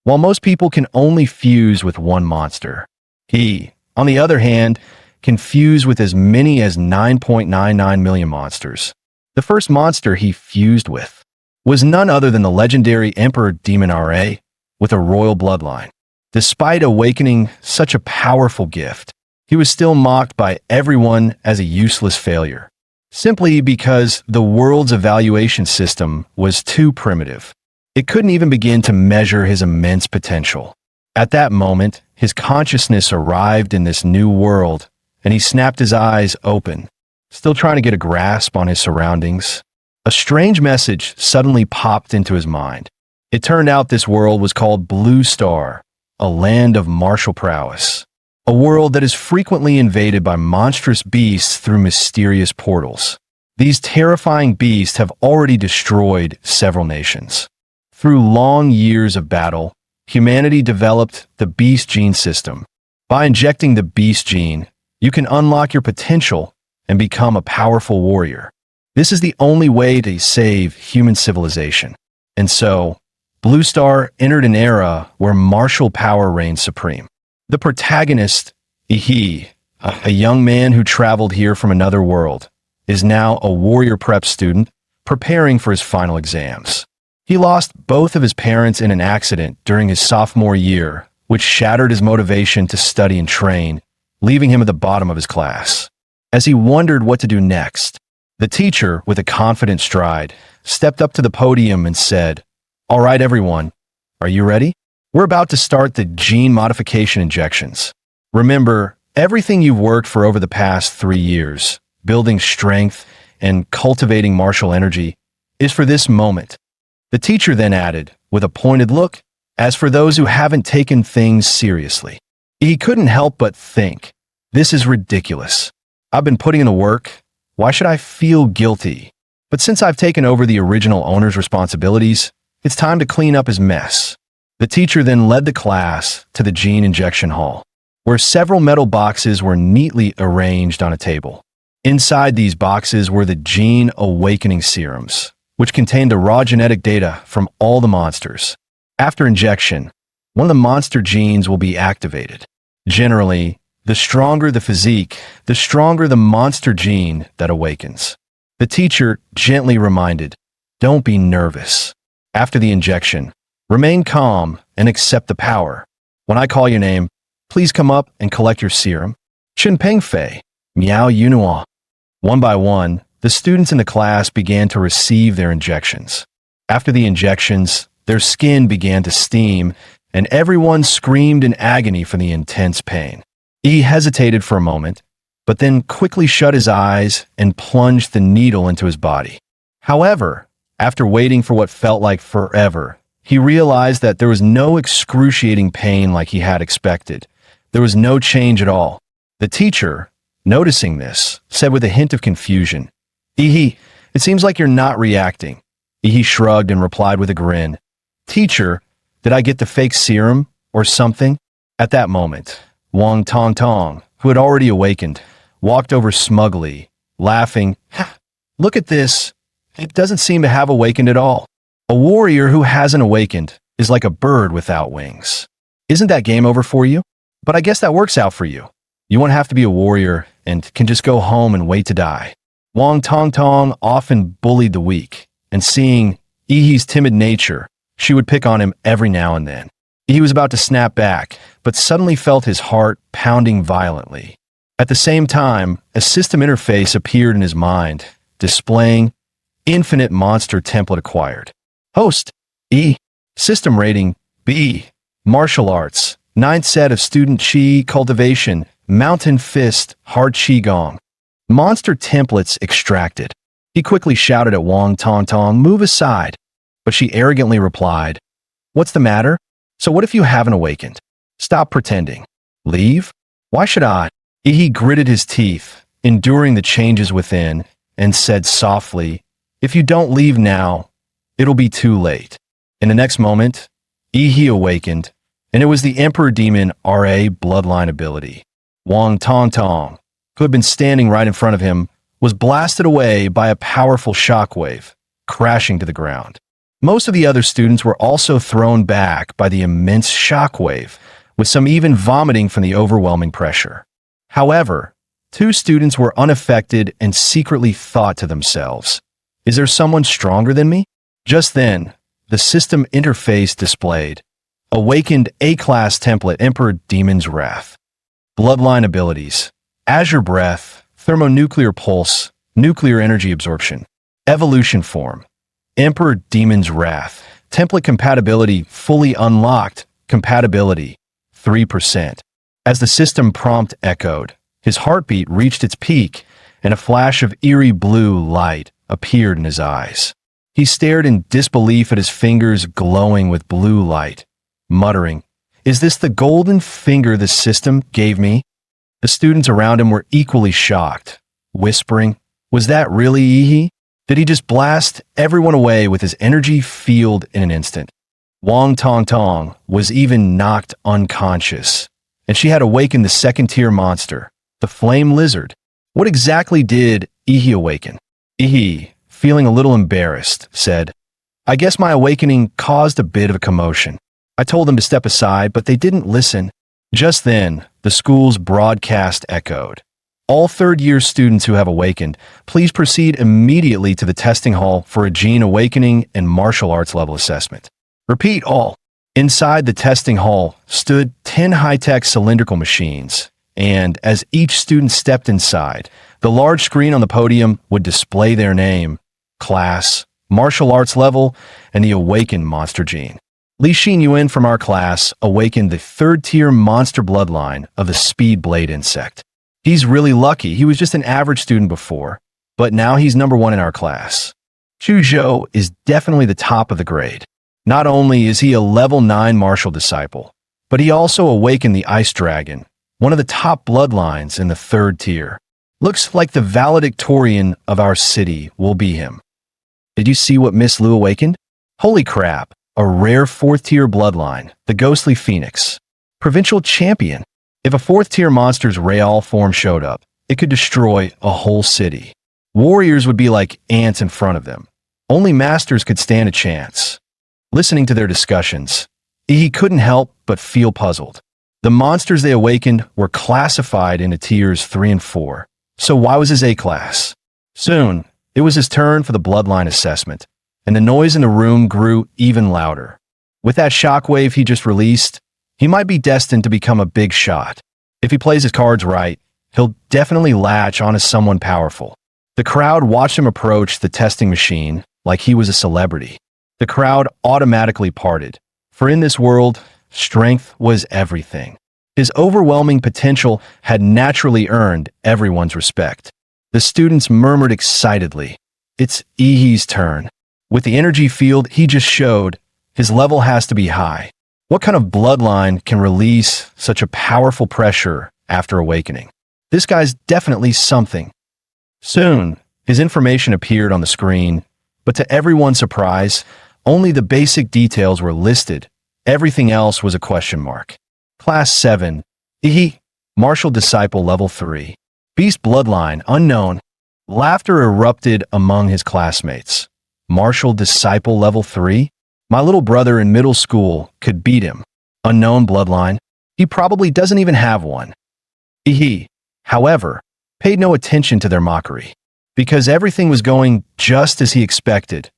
while most people can only fuse with one monster. He, on the other hand, can fuse with as many as 9.99 million monsters. The first monster he fused with was none other than the legendary Emperor Demon Ra with a royal bloodline. Despite awakening such a powerful gift, he was still mocked by everyone as a useless failure, simply because the world's evaluation system was too primitive. It couldn't even begin to measure his immense potential. At that moment, his consciousness arrived in this new world, and he snapped his eyes open, still trying to get a grasp on his surroundings. A strange message suddenly popped into his mind. It turned out this world was called Blue Star, a land of martial prowess. A world that is frequently invaded by monstrous beasts through mysterious portals. These terrifying beasts have already destroyed several nations. Through long years of battle, humanity developed the Beast Gene system. By injecting the Beast Gene, you can unlock your potential and become a powerful warrior. This is the only way to save human civilization. And so, Blue Star entered an era where martial power reigned supreme. The protagonist, Ihi, a young man who traveled here from another world, is now a warrior prep student preparing for his final exams. He lost both of his parents in an accident during his sophomore year, which shattered his motivation to study and train, leaving him at the bottom of his class. As he wondered what to do next, the teacher, with a confident stride, stepped up to the podium and said, "All right, everyone, are you ready? We're about to start the gene modification injections. Remember, everything you've worked for over the past 3 years, building strength and cultivating martial energy, is for this moment." The teacher then added, with a pointed look, "As for those who haven't taken things seriously." He couldn't help but think, "This is ridiculous. I've been putting in the work. Why should I feel guilty? But since I've taken over the original owner's responsibilities, it's time to clean up his mess." The teacher then led the class to the gene injection hall, where several metal boxes were neatly arranged on a table. Inside these boxes were the gene awakening serums, which contained the raw genetic data from all the monsters. After injection, one of the monster genes will be activated. Generally, the stronger the physique, the stronger the monster gene that awakens. The teacher gently reminded, "Don't be nervous. After the injection, remain calm and accept the power. When I call your name, please come up and collect your serum. Chen Peng Fei, Miao Yunua." One by one, the students in the class began to receive their injections. After the injections, their skin began to steam, and everyone screamed in agony from the intense pain. He hesitated for a moment, but then quickly shut his eyes and plunged the needle into his body. However, after waiting for what felt like forever, he realized that there was no excruciating pain like he had expected. There was no change at all. The teacher, noticing this, said with a hint of confusion, "Ihi, it seems like you're not reacting." Ihi shrugged and replied with a grin, "Teacher, did I get the fake serum or something?" At that moment, Wang Tong Tong, who had already awakened, walked over smugly, laughing. "Look at this. It doesn't seem to have awakened at all. A warrior who hasn't awakened is like a bird without wings. Isn't that game over for you? But I guess that works out for you. You won't have to be a warrior and can just go home and wait to die." Wang Tong Tong often bullied the weak, and seeing Ihi's timid nature, she would pick on him every now and then. He was about to snap back, but suddenly felt his heart pounding violently. At the same time, a system interface appeared in his mind, displaying Infinite Monster Template acquired. Host, E. System rating, B. Martial Arts, 9th set of Student Chi Cultivation, Mountain Fist, Hard Qigong. Monster templates extracted. He quickly shouted at Wang Tong Tong, "Move aside." But she arrogantly replied, "What's the matter? So what if you haven't awakened? Stop pretending. Leave? Why should I?" He gritted his teeth, enduring the changes within, and said softly, "If you don't leave now, it'll be too late." In the next moment, Ihi awakened, and it was the Emperor Demon Ra bloodline ability. Wang Tong Tong, who had been standing right in front of him, was blasted away by a powerful shockwave, crashing to the ground. Most of the other students were also thrown back by the immense shockwave, with some even vomiting from the overwhelming pressure. However, 2 students were unaffected and secretly thought to themselves, "Is there someone stronger than me?" Just then, the system interface displayed Awakened A-Class Template Emperor Demon's Wrath. Bloodline abilities: Azure Breath, Thermonuclear Pulse, Nuclear Energy Absorption. Evolution form: Emperor Demon's Wrath. Template compatibility fully unlocked. Compatibility 3%. As the system prompt echoed, his heartbeat reached its peak, and a flash of eerie blue light appeared in his eyes. He stared in disbelief at his fingers glowing with blue light, muttering, "Is this the golden finger the system gave me?" The students around him were equally shocked, whispering, "Was that really Ihi? Did he just blast everyone away with his energy field in an instant?" Wang Tong Tong was even knocked unconscious, and she had awakened the second-tier monster, the Flame Lizard. What exactly did Ihi awaken? Ihi, feeling a little embarrassed, said, "I guess my awakening caused a bit of a commotion. I told them to step aside, but they didn't listen." Just then, the school's broadcast echoed. "All third-year students who have awakened, please proceed immediately to the testing hall for a gene awakening and martial arts level assessment." Repeat all. Inside the testing hall stood 10 high-tech cylindrical machines, and as each student stepped inside, the large screen on the podium would display their name, class, martial arts level, and the awakened monster gene. Li Xin Yuan from our class awakened the third-tier monster bloodline of the speed blade insect. He's really lucky. He was just an average student before, but now he's number 1 in our class. Chu Zhou is definitely the top of the grade. Not only is he a level 9 martial disciple, but he also awakened the Ice Dragon, one of the top bloodlines in the 3rd tier. Looks like the valedictorian of our city will be him. Did you see what Miss Lu awakened? Holy crap, a rare 4th tier bloodline, the Ghostly Phoenix. Provincial champion. If a 4th tier monster's Real form showed up, it could destroy a whole city. Warriors would be like ants in front of them. Only masters could stand a chance. Listening to their discussions, he couldn't help but feel puzzled. The monsters they awakened were classified into tiers 3 and 4, so why was his A-class? Soon, it was his turn for the bloodline assessment, and the noise in the room grew even louder. With that shockwave he just released, he might be destined to become a big shot. If he plays his cards right, he'll definitely latch onto someone powerful. The crowd watched him approach the testing machine like he was a celebrity. The crowd automatically parted, for in this world, strength was everything. His overwhelming potential had naturally earned everyone's respect. The students murmured excitedly, "It's Ihi's turn." With the energy field he just showed, his level has to be high. What kind of bloodline can release such a powerful pressure after awakening? This guy's definitely something. Soon, his information appeared on the screen, but to everyone's surprise, only the basic details were listed. Everything else was a question mark. Class 7, Ihi, Martial Disciple Level 3. Beast Bloodline, unknown. Laughter erupted among his classmates. Martial Disciple Level 3? My little brother in middle school could beat him. Unknown bloodline? He probably doesn't even have one. Ihi, however, paid no attention to their mockery. Because everything was going just as he expected.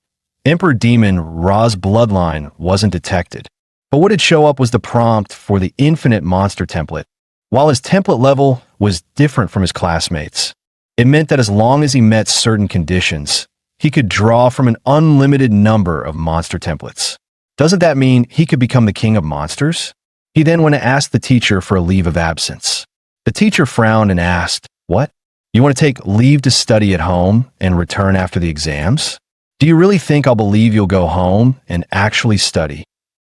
Emperor Demon Ra's bloodline wasn't detected. But what had show up was the prompt for the infinite monster template. While his template level was different from his classmates, it meant that as long as he met certain conditions, he could draw from an unlimited number of monster templates. Doesn't that mean he could become the king of monsters? He then went to ask the teacher for a leave of absence. The teacher frowned and asked, "What? You want to take leave to study at home and return after the exams? Do you really think I'll believe you'll go home and actually study?"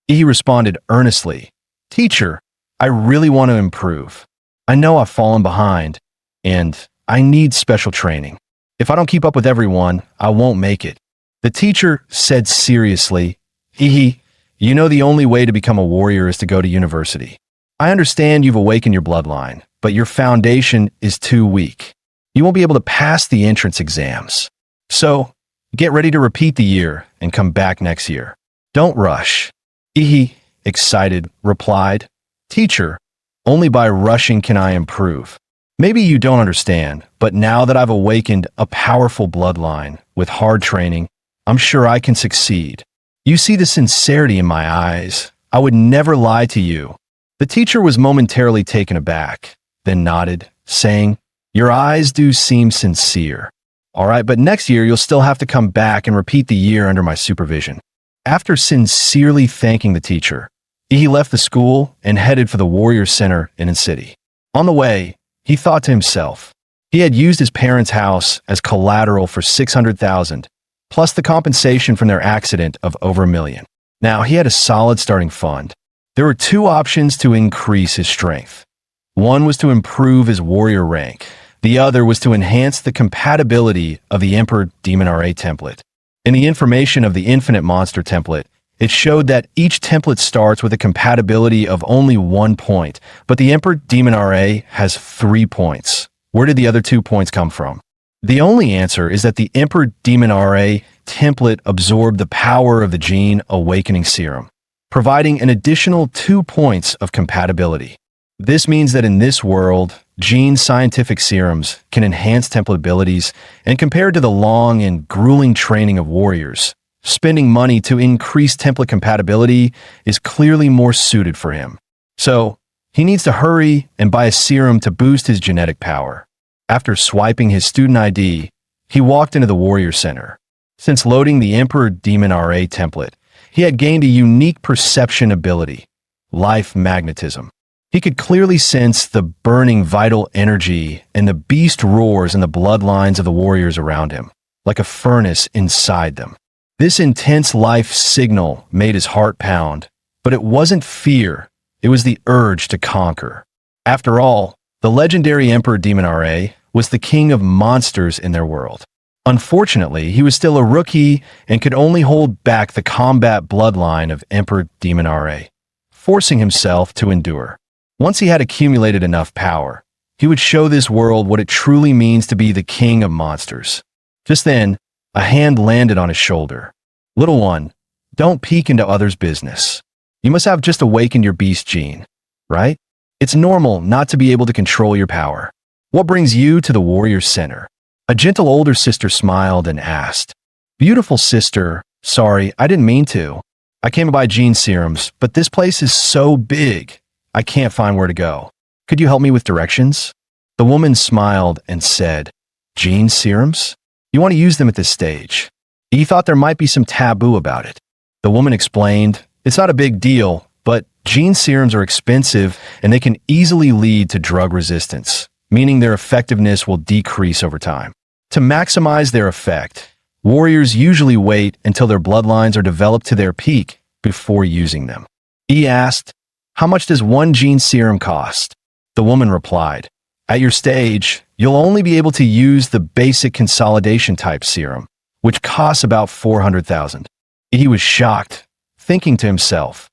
He responded earnestly, "Teacher, I really want to improve. I know I've fallen behind, and I need special training. If I don't keep up with everyone, I won't make it." The teacher said seriously, "Ihi, you know the only way to become a warrior is to go to university. I understand you've awakened your bloodline, but your foundation is too weak. You won't be able to pass the entrance exams. So, Get ready to repeat the year and come back next year. Don't rush. He, excited, replied, Teacher, only by rushing can I improve. Maybe you don't understand, but now that I've awakened a powerful bloodline with hard training, I'm sure I can succeed. You see the sincerity in my eyes. I would never lie to you. The teacher was momentarily taken aback, then nodded, saying, Your eyes do seem sincere. All right, but next year you'll still have to come back and repeat the year under my supervision. After sincerely thanking the teacher, he left the school and headed for the Warrior Center in the city. On the way, he thought to himself, he had used his parents' house as collateral for $600,000, plus the compensation from their accident of over $1 million. Now, he had a solid starting fund. There were two options to increase his strength. One was to improve his warrior rank. The other was to enhance the compatibility of the Emperor Demon RA template. In the information of the Infinite Monster template, it showed that each template starts with a compatibility of only 1 point, but the Emperor Demon RA has 3 points. Where did the other 2 points come from? The only answer is that the Emperor Demon RA template absorbed the power of the Gene Awakening Serum, providing an additional 2 points of compatibility. This means that in this world, Gene scientific serums can enhance template abilities, and compared to the long and grueling training of warriors, spending money to increase template compatibility is clearly more suited for him. So, he needs to hurry and buy a serum to boost his genetic power. After swiping his student ID, he walked into the Warrior Center. Since loading the Emperor Demon RA template, he had gained a unique perception ability, life magnetism. He could clearly sense the burning vital energy and the beast roars in the bloodlines of the warriors around him, like a furnace inside them. This intense life signal made his heart pound, but it wasn't fear, it was the urge to conquer. After all, the legendary Emperor Demon RA was the king of monsters in their world. Unfortunately, he was still a rookie and could only hold back the combat bloodline of Emperor Demon RA, forcing himself to endure. Once he had accumulated enough power, he would show this world what it truly means to be the king of monsters. Just then, a hand landed on his shoulder. Little one, don't peek into others' business. You must have just awakened your beast gene, right? It's normal not to be able to control your power. What brings you to the Warrior Center? A gentle older sister smiled and asked, Beautiful sister, sorry, I didn't mean to. I came to buy gene serums, but this place is so big. I can't find where to go. Could you help me with directions? The woman smiled and said, Gene serums? You want to use them at this stage. He thought there might be some taboo about it. The woman explained, It's not a big deal, but gene serums are expensive and they can easily lead to drug resistance, meaning their effectiveness will decrease over time. To maximize their effect, warriors usually wait until their bloodlines are developed to their peak before using them. He asked, How much does one gene serum cost? The woman replied, At your stage, you'll only be able to use the basic consolidation type serum, which costs about $400,000. He was shocked, thinking to himself,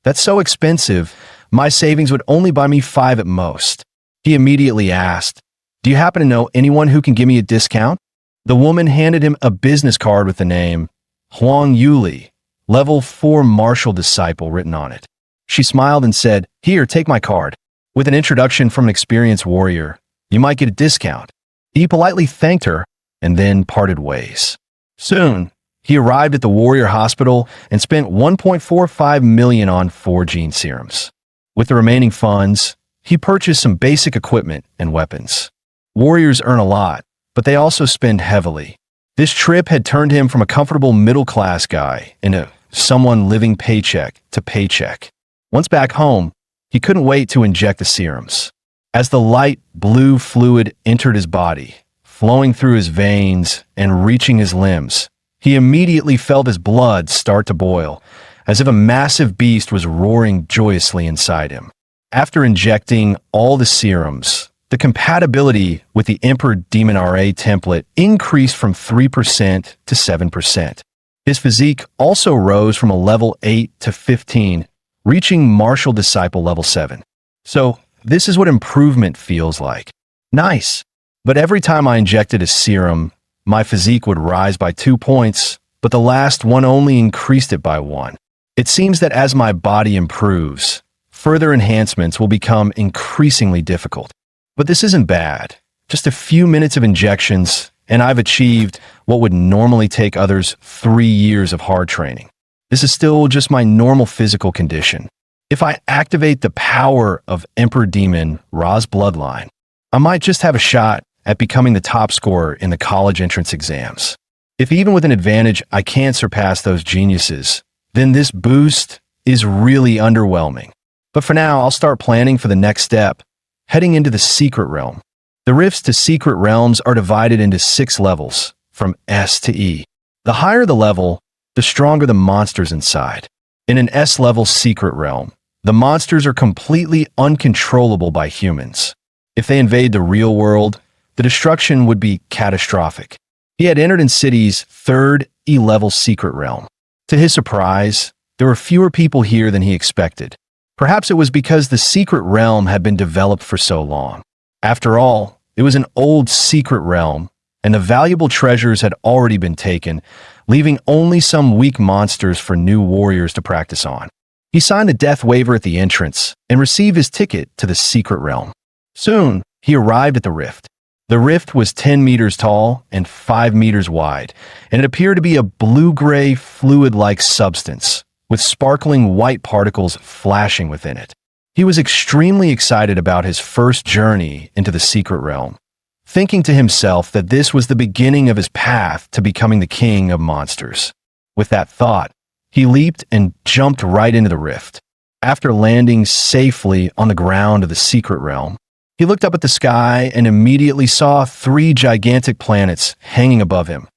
That's so expensive, my savings would only buy me 5 at most. He immediately asked, Do you happen to know anyone who can give me a discount? The woman handed him a business card with the name Huang Yuli, Level 4 Martial Disciple written on it. She smiled and said, Here, take my card. With an introduction from an experienced warrior, you might get a discount. He politely thanked her and then parted ways. Soon, he arrived at the Warrior Hospital and spent $1.45 million on 4 gene serums. With the remaining funds, he purchased some basic equipment and weapons. Warriors earn a lot, but they also spend heavily. This trip had turned him from a comfortable middle-class guy into someone living paycheck to paycheck. Once back home, he couldn't wait to inject the serums. As the light blue fluid entered his body, flowing through his veins and reaching his limbs, he immediately felt his blood start to boil, as if a massive beast was roaring joyously inside him. After injecting all the serums, the compatibility with the Emperor Demon RA template increased from 3% to 7%. His physique also rose from a level 8 to 15, reaching Martial Disciple level 7. So, this is what improvement feels like. Nice. But every time I injected a serum, my physique would rise by 2 points, but the last one only increased it by 1. It seems that as my body improves, further enhancements will become increasingly difficult. But this isn't bad. Just a few minutes of injections, and I've achieved what would normally take others 3 years of hard training. This is still just my normal physical condition. If I activate the power of Emperor Demon Ra's bloodline, I might just have a shot at becoming the top scorer in the college entrance exams. If even with an advantage I can't surpass those geniuses, then this boost is really underwhelming. But for now, I'll start planning for the next step, heading into the Secret Realm. The rifts to Secret Realms are divided into 6 levels, from S to E. The higher the level, the stronger the monsters inside. In an S-level Secret Realm, the monsters are completely uncontrollable by humans. If they invade the real world, the destruction would be catastrophic. He had entered in City's 3rd E-level Secret Realm. To his surprise, there were fewer people here than he expected. Perhaps it was because the Secret Realm had been developed for so long. After all, it was an old secret realm, and the valuable treasures had already been taken, leaving only some weak monsters for new warriors to practice on. He signed a death waiver at the entrance and received his ticket to the Secret Realm. Soon, he arrived at the rift. The rift was 10 meters tall and 5 meters wide, and it appeared to be a blue-gray, fluid-like substance, with sparkling white particles flashing within it. He was extremely excited about his first journey into the Secret Realm, thinking to himself that this was the beginning of his path to becoming the king of monsters. With that thought, he leaped and jumped right into the rift. After landing safely on the ground of the Secret Realm, he looked up at the sky and immediately saw 3 gigantic planets hanging above him: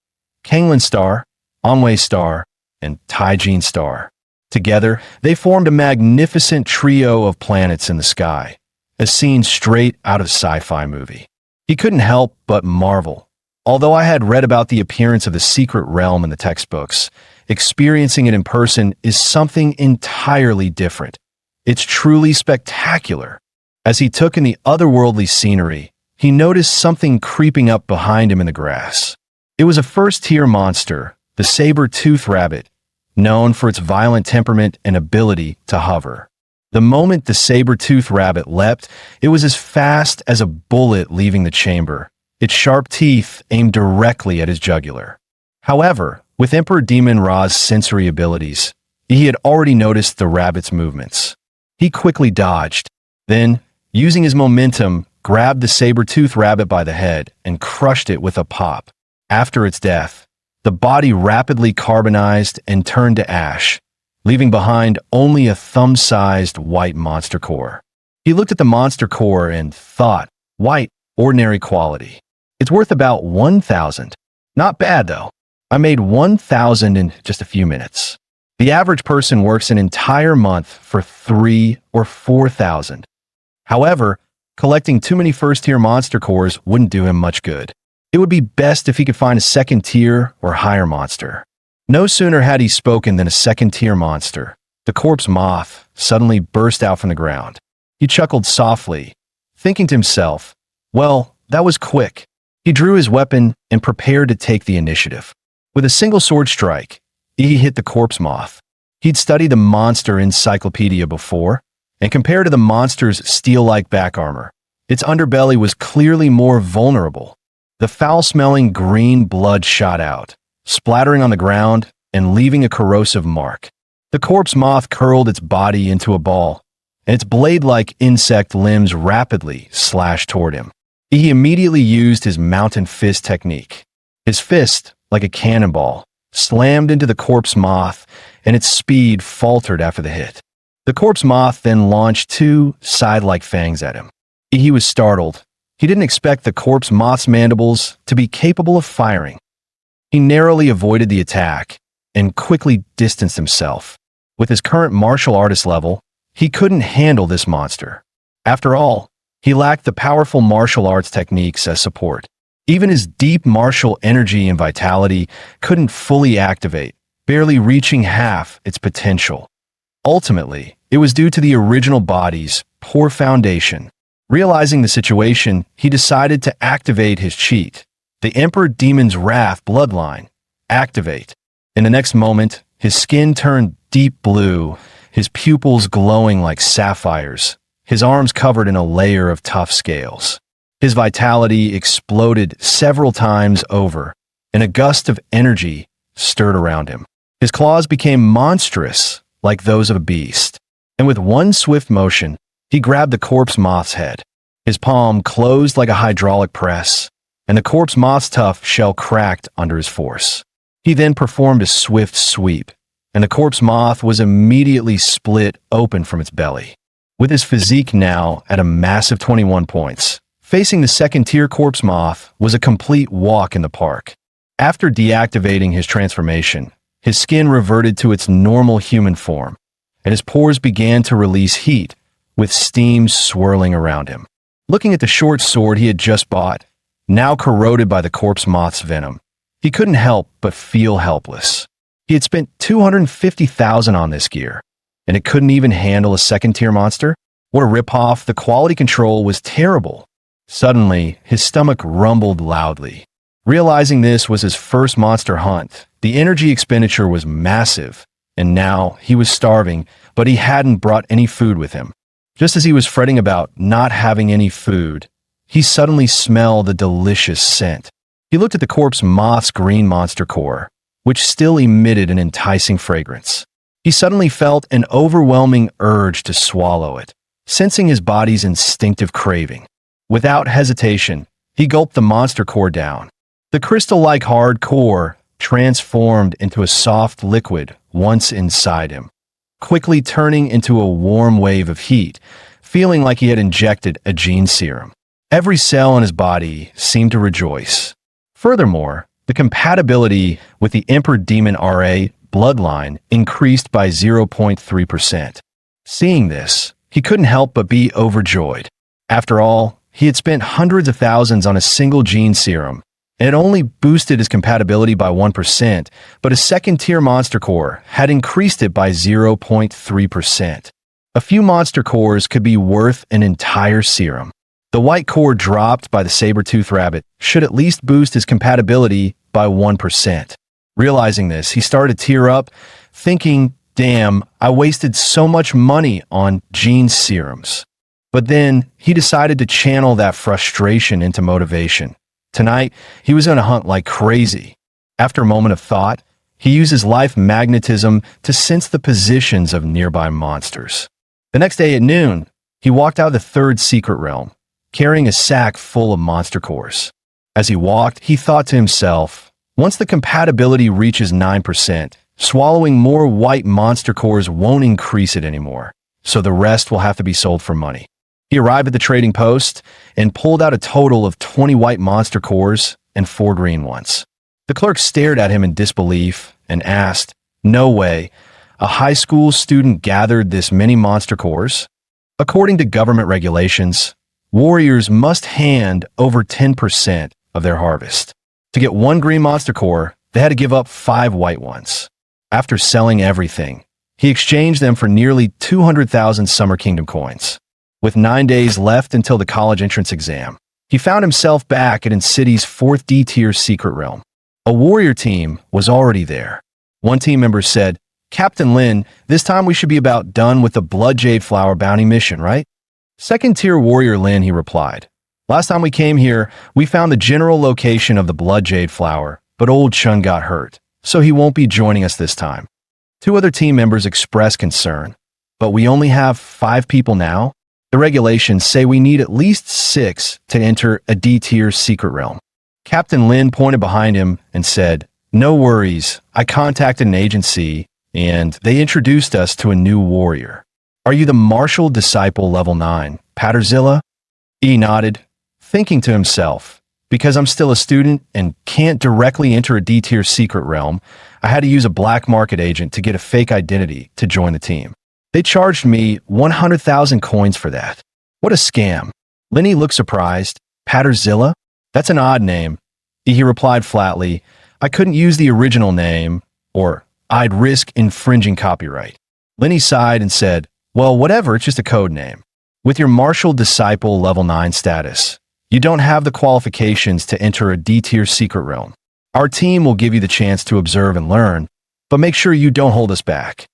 Kanglin Star, Anhui Star, and Taijin Star. Together, they formed a magnificent trio of planets in the sky, a scene straight out of a sci-fi movie. He couldn't help but marvel. Although I had read about the appearance of the Secret Realm in the textbooks, experiencing it in person is something entirely different. It's truly spectacular. As he took in the otherworldly scenery, he noticed something creeping up behind him in the grass. It was a first-tier monster, the saber-toothed rabbit, known for its violent temperament and ability to hover. The moment the saber-toothed rabbit leapt, it was as fast as a bullet leaving the chamber, its sharp teeth aimed directly at his jugular. However, with Emperor Demon Ra's sensory abilities, he had already noticed the rabbit's movements. He quickly dodged, then, using his momentum, grabbed the saber-toothed rabbit by the head and crushed it with a pop. After its death, the body rapidly carbonized and turned to ash, leaving behind only a thumb-sized white monster core. He looked at the monster core and thought, white, ordinary quality. It's worth about 1,000. Not bad, though. I made 1,000 in just a few minutes. The average person works an entire month for 3 or 4,000. However, collecting too many first-tier monster cores wouldn't do him much good. It would be best if he could find a second-tier or higher monster. No sooner had he spoken than a second-tier monster, the corpse moth, suddenly burst out from the ground. He chuckled softly, thinking to himself, well, that was quick. He drew his weapon and prepared to take the initiative. With a single sword strike, he hit the corpse moth. He'd studied the monster encyclopedia before, and compared to the monster's steel-like back armor, its underbelly was clearly more vulnerable. The foul-smelling green blood shot out, splattering on the ground and leaving a corrosive mark. The corpse moth curled its body into a ball, and its blade-like insect limbs rapidly slashed toward him. He immediately used his mountain fist technique. His fist, like a cannonball, slammed into the corpse moth, and its speed faltered after the hit. The corpse moth then launched 2 side-like fangs at him. He was startled. He didn't expect the corpse moth's mandibles to be capable of firing. He narrowly avoided the attack and quickly distanced himself. With his current martial artist level, he couldn't handle this monster. After all, he lacked the powerful martial arts techniques as support. Even his deep martial energy and vitality couldn't fully activate, barely reaching half its potential. Ultimately, it was due to the original body's poor foundation. Realizing the situation, he decided to activate his cheat, The Emperor Demon's Wrath bloodline. Activate. In the next moment, his skin turned deep blue, his pupils glowing like sapphires, his arms covered in a layer of tough scales. His vitality exploded several times over, and a gust of energy stirred around him. His claws became monstrous, like those of a beast, and with one swift motion, he grabbed the corpse moth's head. His palm closed like a hydraulic press, and the corpse moth's tough shell cracked under his force. He then performed a swift sweep, and the corpse moth was immediately split open from its belly. With his physique now at a massive 21 points, facing the second-tier corpse moth was a complete walk in the park. After deactivating his transformation, his skin reverted to its normal human form, and his pores began to release heat, with steam swirling around him. Looking at the short sword he had just bought, now corroded by the corpse moth's venom, he couldn't help but feel helpless. He had spent $250,000 on this gear, and it couldn't even handle a second-tier monster? What a ripoff. The quality control was terrible. Suddenly, his stomach rumbled loudly. Realizing this was his first monster hunt, the energy expenditure was massive, and now he was starving, but he hadn't brought any food with him. Just as he was fretting about not having any food, he suddenly smelled a delicious scent. He looked at the corpse moth's green monster core, which still emitted an enticing fragrance. He suddenly felt an overwhelming urge to swallow it, sensing his body's instinctive craving. Without hesitation, he gulped the monster core down. The crystal-like hard core transformed into a soft liquid once inside him, quickly turning into a warm wave of heat, feeling like he had injected a gene serum. Every cell in his body seemed to rejoice. Furthermore, the compatibility with the Emperor Demon RA bloodline increased by 0.3%. Seeing this, he couldn't help but be overjoyed. After all, he had spent hundreds of thousands on a single gene serum, and it only boosted his compatibility by 1%, but his second-tier monster core had increased it by 0.3%. A few monster cores could be worth an entire serum. The white core dropped by the saber-tooth rabbit should at least boost his compatibility by 1%. Realizing this, he started to tear up, thinking, damn, I wasted so much money on gene serums. But then he decided to channel that frustration into motivation. Tonight, he was going to hunt like crazy. After a moment of thought, he used his life magnetism to sense the positions of nearby monsters. The next day at noon, he walked out of the third secret realm, carrying a sack full of monster cores. As he walked, he thought to himself, once the compatibility reaches 9%, swallowing more white monster cores won't increase it anymore, so the rest will have to be sold for money. He arrived at the trading post and pulled out a total of 20 white monster cores and 4 green ones. The clerk stared at him in disbelief and asked, "No way, a high school student gathered this many monster cores?" According to government regulations, warriors must hand over 10% of their harvest. To get 1 green monster core, they had to give up 5 white ones. After selling everything, he exchanged them for nearly 200,000 Summer Kingdom coins. With 9 days left until the college entrance exam, he found himself back at City's 4th D-tier secret realm. A warrior team was already there. One team member said, "Captain Lin, this time we should be about done with the Blood Jade Flower bounty mission, right?" "Second-tier warrior Lin," he replied. "Last time we came here, we found the general location of the Blood Jade Flower, but old Chun got hurt, so he won't be joining us this time." 2 other team members expressed concern. "But we only have 5 people now? The regulations say we need at least 6 to enter a D-tier secret realm." Captain Lin pointed behind him and said, "No worries, I contacted an agency, and they introduced us to a new warrior. Are you the Martial Disciple level 9, Patterzilla?" E nodded, thinking to himself, because I'm still a student and can't directly enter a D-tier secret realm, I had to use a black market agent to get a fake identity to join the team. They charged me 100,000 coins for that. What a scam. Lenny looked surprised. "Patterzilla? That's an odd name." He replied flatly, "I couldn't use the original name, or I'd risk infringing copyright." Lenny sighed and said, "Well, whatever, it's just a code name. With your Martial Disciple level 9 status, You don't have the qualifications to enter a D-tier secret realm. Our team will give you the chance to observe and learn, but make sure you don't hold us back."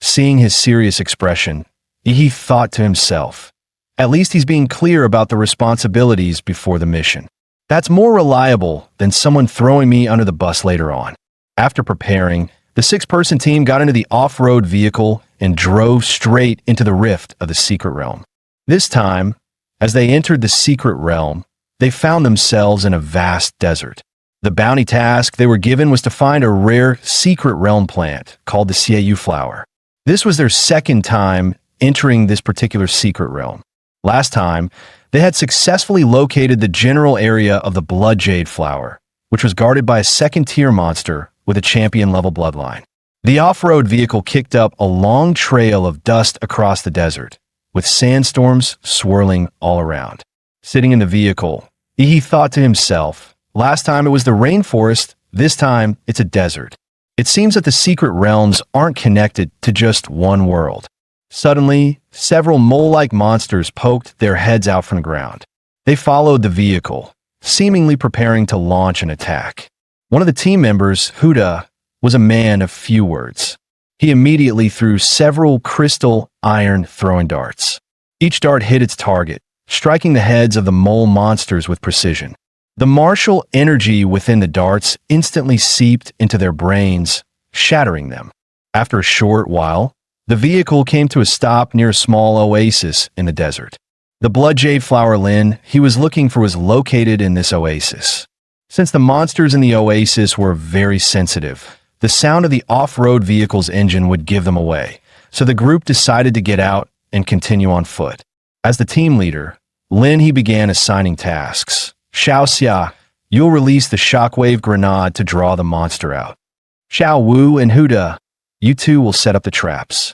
Seeing his serious expression, he thought to himself, "At least he's being clear about the responsibilities before the mission. That's more reliable than someone throwing me under the bus later on." After preparing, the six-person team got into the off-road vehicle and drove straight into the rift of the secret realm. This time, as they entered the secret realm, they found themselves in a vast desert. The bounty task they were given was to find a rare secret realm plant called the Siu flower. This was their second time entering this particular secret realm. Last time, they had successfully located the general area of the blood jade flower, which was guarded by a second-tier monster with a champion-level bloodline. The off-road vehicle kicked up a long trail of dust across the desert, with sandstorms swirling all around. Sitting in the vehicle, he thought to himself, "Last time it was the rainforest, this time it's a desert. It seems that the secret realms aren't connected to just one world." Suddenly, several mole-like monsters poked their heads out from the ground. They followed the vehicle, seemingly preparing to launch an attack. One of the team members, Huda, was a man of few words. He immediately threw several crystal iron throwing darts. Each dart hit its target, striking the heads of the mole monsters with precision. The martial energy within the darts instantly seeped into their brains, shattering them. After a short while, the vehicle came to a stop near a small oasis in the desert. The blood jade flower Lin he was looking for was located in this oasis. Since the monsters in the oasis were very sensitive, the sound of the off-road vehicle's engine would give them away, so the group decided to get out and continue on foot. As the team leader, Lin he began assigning tasks. "Xiao Xia, you'll release the shockwave grenade to draw the monster out. Xiao Wu and Huda, you two will set up the traps.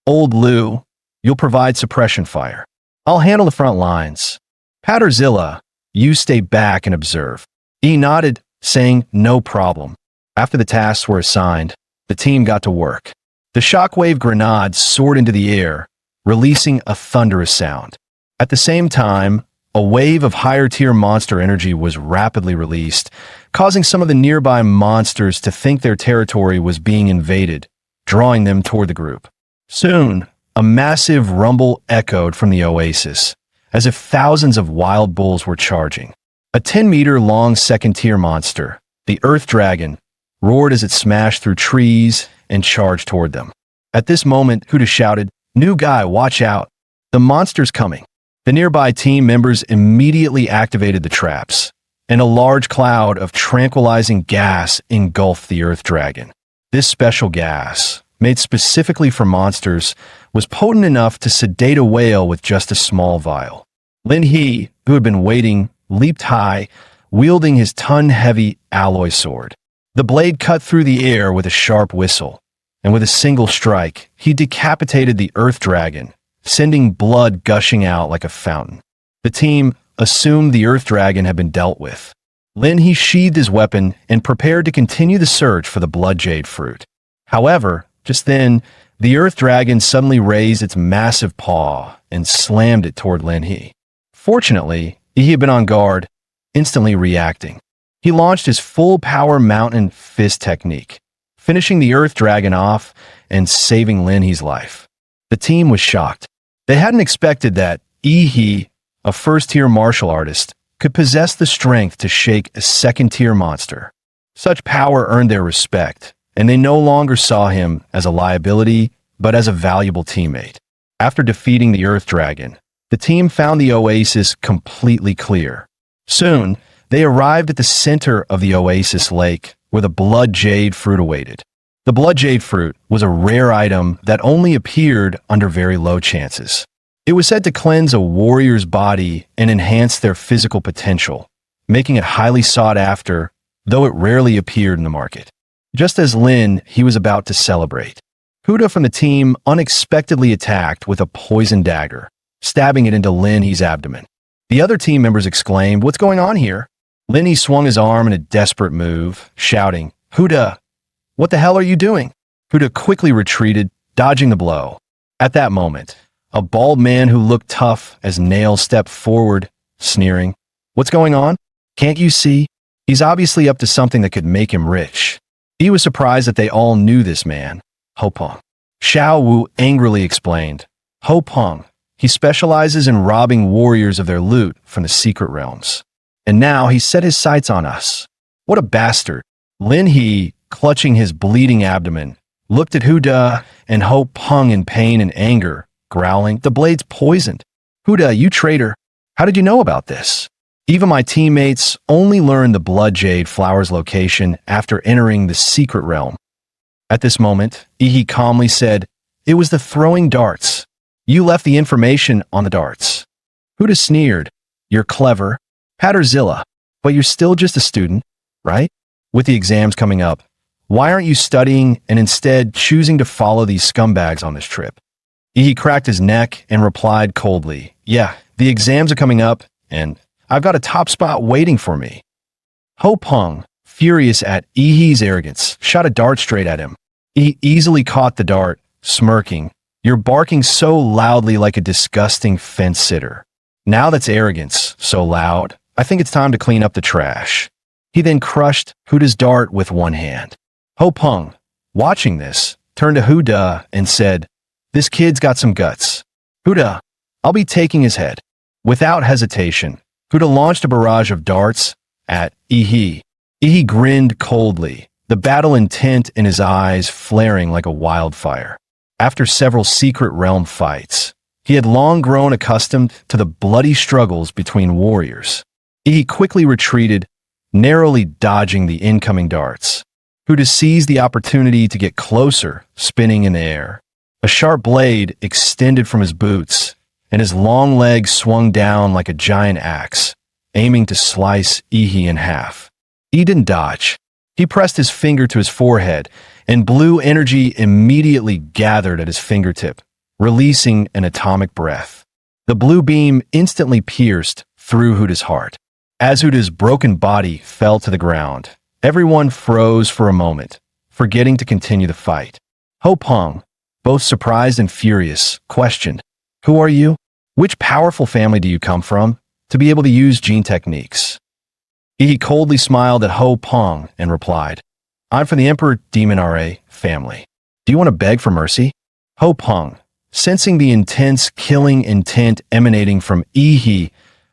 Old Lu, you'll provide suppression fire. I'll handle the front lines. Patterzilla, you stay back and observe." He nodded, saying no problem. After the tasks were assigned, the team got to work. The shockwave grenade soared into the air, releasing a thunderous sound. At the same time, a wave of higher-tier monster energy was rapidly released, causing some of the nearby monsters to think their territory was being invaded, drawing them toward the group. Soon, a massive rumble echoed from the oasis, as if thousands of wild bulls were charging. A 10-meter-long second-tier monster, the Earth Dragon, roared as it smashed through trees and charged toward them. At this moment, Huda shouted, "New guy, watch out! The monster's coming!" The nearby team members immediately activated the traps, and a large cloud of tranquilizing gas engulfed the Earth Dragon. This special gas, made specifically for monsters, was potent enough to sedate a whale with just a small vial. Lin He, who had been waiting, leaped high, wielding his ton-heavy alloy sword. The blade cut through the air with a sharp whistle, and with a single strike, he decapitated the Earth Dragon, sending blood gushing out like a fountain. The team assumed the Earth Dragon had been dealt with. Lin he sheathed his weapon and prepared to continue the search for the blood jade fruit. However, just then, the Earth Dragon suddenly raised its massive paw and slammed it toward Lin He. Fortunately, he had been on guard, instantly reacting. He launched his full-power mountain fist technique, finishing the Earth Dragon off and saving Lin He's life. The team was shocked. They hadn't expected that He, a first-tier martial artist, could possess the strength to shake a second-tier monster. Such power earned their respect, and they no longer saw him as a liability, but as a valuable teammate. After defeating the Earth Dragon, the team found the oasis completely clear. Soon, they arrived at the center of the oasis lake, where the blood jade fruit awaited. The blood jade fruit was a rare item that only appeared under very low chances. It was said to cleanse a warrior's body and enhance their physical potential, making it highly sought after, though it rarely appeared in the market. Just as Lin, he was about to celebrate, Huda from the team unexpectedly attacked with a poison dagger, stabbing it into Lin He's abdomen. The other team members exclaimed, "What's going on here?" Lin He swung his arm in a desperate move, shouting, "Huda, what the hell are you doing?" Huda quickly retreated, dodging the blow. At that moment, a bald man who looked tough as nails stepped forward, sneering, What's going on? Can't you see? He's obviously up to something that could make him rich. He was surprised that they all knew this man, Ho Peng. Xiao Wu angrily explained. Ho Peng. He specializes in robbing warriors of their loot from the secret realms. And now he set his sights on us. What a bastard. Lin He, clutching his bleeding abdomen, looked at Huda and Ho Peng in pain and anger, growling, "The blade's poisoned. Huda, you traitor. How did you know about this?" Even my teammates only learned the blood jade flower's location after entering the secret realm. At this moment, Ihi calmly said, "It was the throwing darts. You left the information on the darts." Huda sneered, "You're clever, Patterzilla, but you're still just a student, right? With the exams coming up, why aren't you studying and instead choosing to follow these scumbags on this trip?" Ihi cracked his neck and replied coldly, "Yeah, the exams are coming up, and I've got a top spot waiting for me." Ho Peng, furious at Ihi's arrogance, shot a dart straight at him. He easily caught the dart, smirking, "You're barking so loudly like a disgusting fence sitter. Now that's arrogance, so loud, I think it's time to clean up the trash." He then crushed Huda's dart with one hand. Ho Peng, watching this, turned to Huda and said, "This kid's got some guts. Huda, I'll be taking his head." Without hesitation, Huda launched a barrage of darts at Ihi. Ihi grinned coldly, the battle intent in his eyes flaring like a wildfire. After several secret realm fights, he had long grown accustomed to the bloody struggles between warriors. Ihi quickly retreated, narrowly dodging the incoming darts. Huda seized the opportunity to get closer, spinning in the air. A sharp blade extended from his boots, and his long legs swung down like a giant axe, aiming to slice Ihi in half. He didn't dodge. He pressed his finger to his forehead, and blue energy immediately gathered at his fingertip, releasing an atomic breath. The blue beam instantly pierced through Huda's heart. As Huda's broken body fell to the ground, everyone froze for a moment, forgetting to continue the fight. Ho Peng, both surprised and furious, questioned, "Who are you? Which powerful family do you come from to be able to use gene techniques?" He coldly smiled at Ho Peng and replied, "I'm from the Emperor Demon RA family. Do you want to beg for mercy?" Ho Peng, sensing the intense killing intent emanating from Ihi,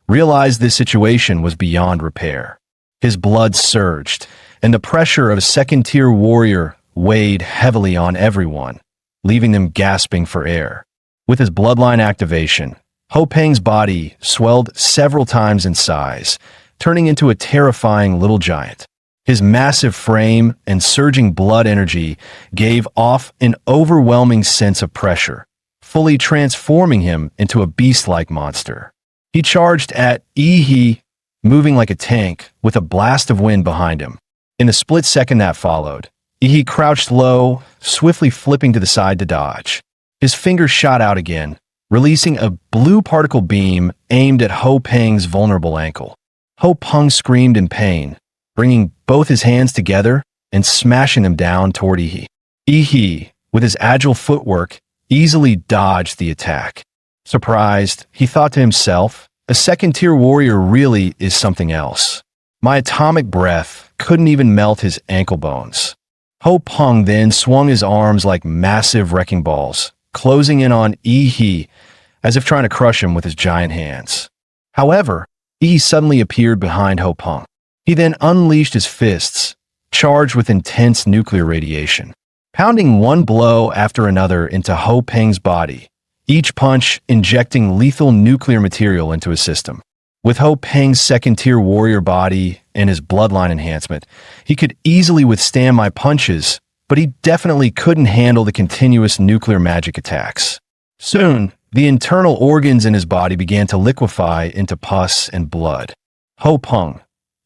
realized this situation was beyond repair. His blood surged, and the pressure of a second-tier warrior weighed heavily on everyone, leaving them gasping for air. With his bloodline activation, Ho Peng's body swelled several times in size, turning into a terrifying little giant. His massive frame and surging blood energy gave off an overwhelming sense of pressure, fully transforming him into a beast-like monster. He charged at Ihi, moving like a tank, with a blast of wind behind him. In the split second that followed, Ihi crouched low, swiftly flipping to the side to dodge. His fingers shot out again, releasing a blue particle beam aimed at Ho Peng's vulnerable ankle. Ho Peng screamed in pain, bringing both his hands together and smashing them down toward Ihi. Ihi, with his agile footwork, easily dodged the attack. Surprised, he thought to himself, a second-tier warrior really is something else. My atomic breath couldn't even melt his ankle bones. Ho Peng then swung his arms like massive wrecking balls, closing in on Ihi, as if trying to crush him with his giant hands. However, Ihi suddenly appeared behind Ho Peng. He then unleashed his fists, charged with intense nuclear radiation, pounding one blow after another into Ho Peng's body, each punch injecting lethal nuclear material into his system. With Ho Peng's second-tier warrior body and his bloodline enhancement, he could easily withstand my punches, but he definitely couldn't handle the continuous nuclear magic attacks. Soon, the internal organs in his body began to liquefy into pus and blood. Ho Peng,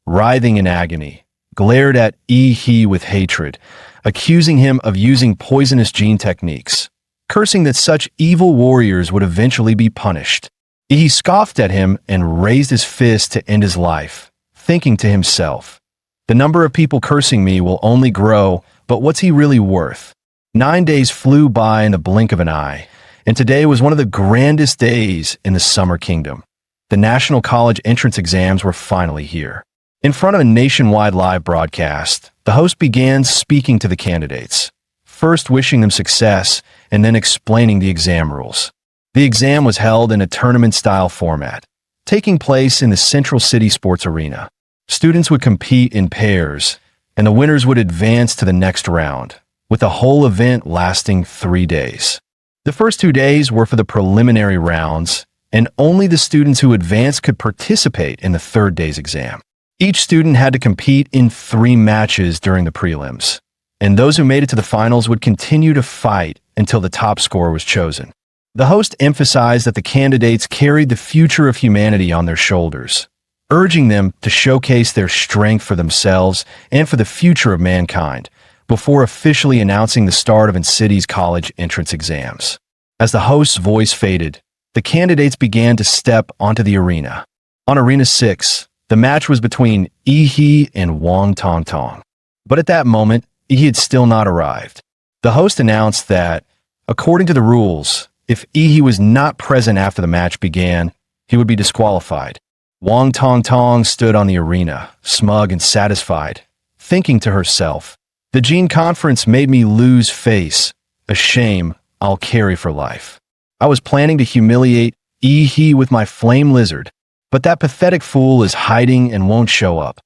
writhing in agony, glared at Ihi with hatred, accusing him of using poisonous gene techniques, cursing that such evil warriors would eventually be punished. He scoffed at him and raised his fist to end his life, thinking to himself, "The number of people cursing me will only grow, but what's he really worth?" 9 days flew by in the blink of an eye, and today was one of the grandest days in the Summer Kingdom. The national college entrance exams were finally here. In front of a nationwide live broadcast, the host began speaking to the candidates, first wishing them success and then explaining the exam rules. The exam was held in a tournament-style format, taking place in the Central City Sports Arena. Students would compete in pairs, and the winners would advance to the next round, with the whole event lasting 3 days. The first 2 days were for the preliminary rounds, and only the students who advanced could participate in the third day's exam. Each student had to compete in 3 matches during the prelims, and those who made it to the finals would continue to fight until the top scorer was chosen. The host emphasized that the candidates carried the future of humanity on their shoulders, urging them to showcase their strength for themselves and for the future of mankind, before officially announcing the start of City's college entrance exams. As the host's voice faded, the candidates began to step onto the arena. On Arena 6, the match was between Yi and Wang Tongtong. But at that moment, Yi had still not arrived. The host announced that, according to the rules, if Yi was not present after the match began, he would be disqualified. Wang Tongtong stood on the arena, smug and satisfied, thinking to herself, "The Gene Conference made me lose face, a shame I'll carry for life. I was planning to humiliate Yi with my flame lizard, but that pathetic fool is hiding and won't show up.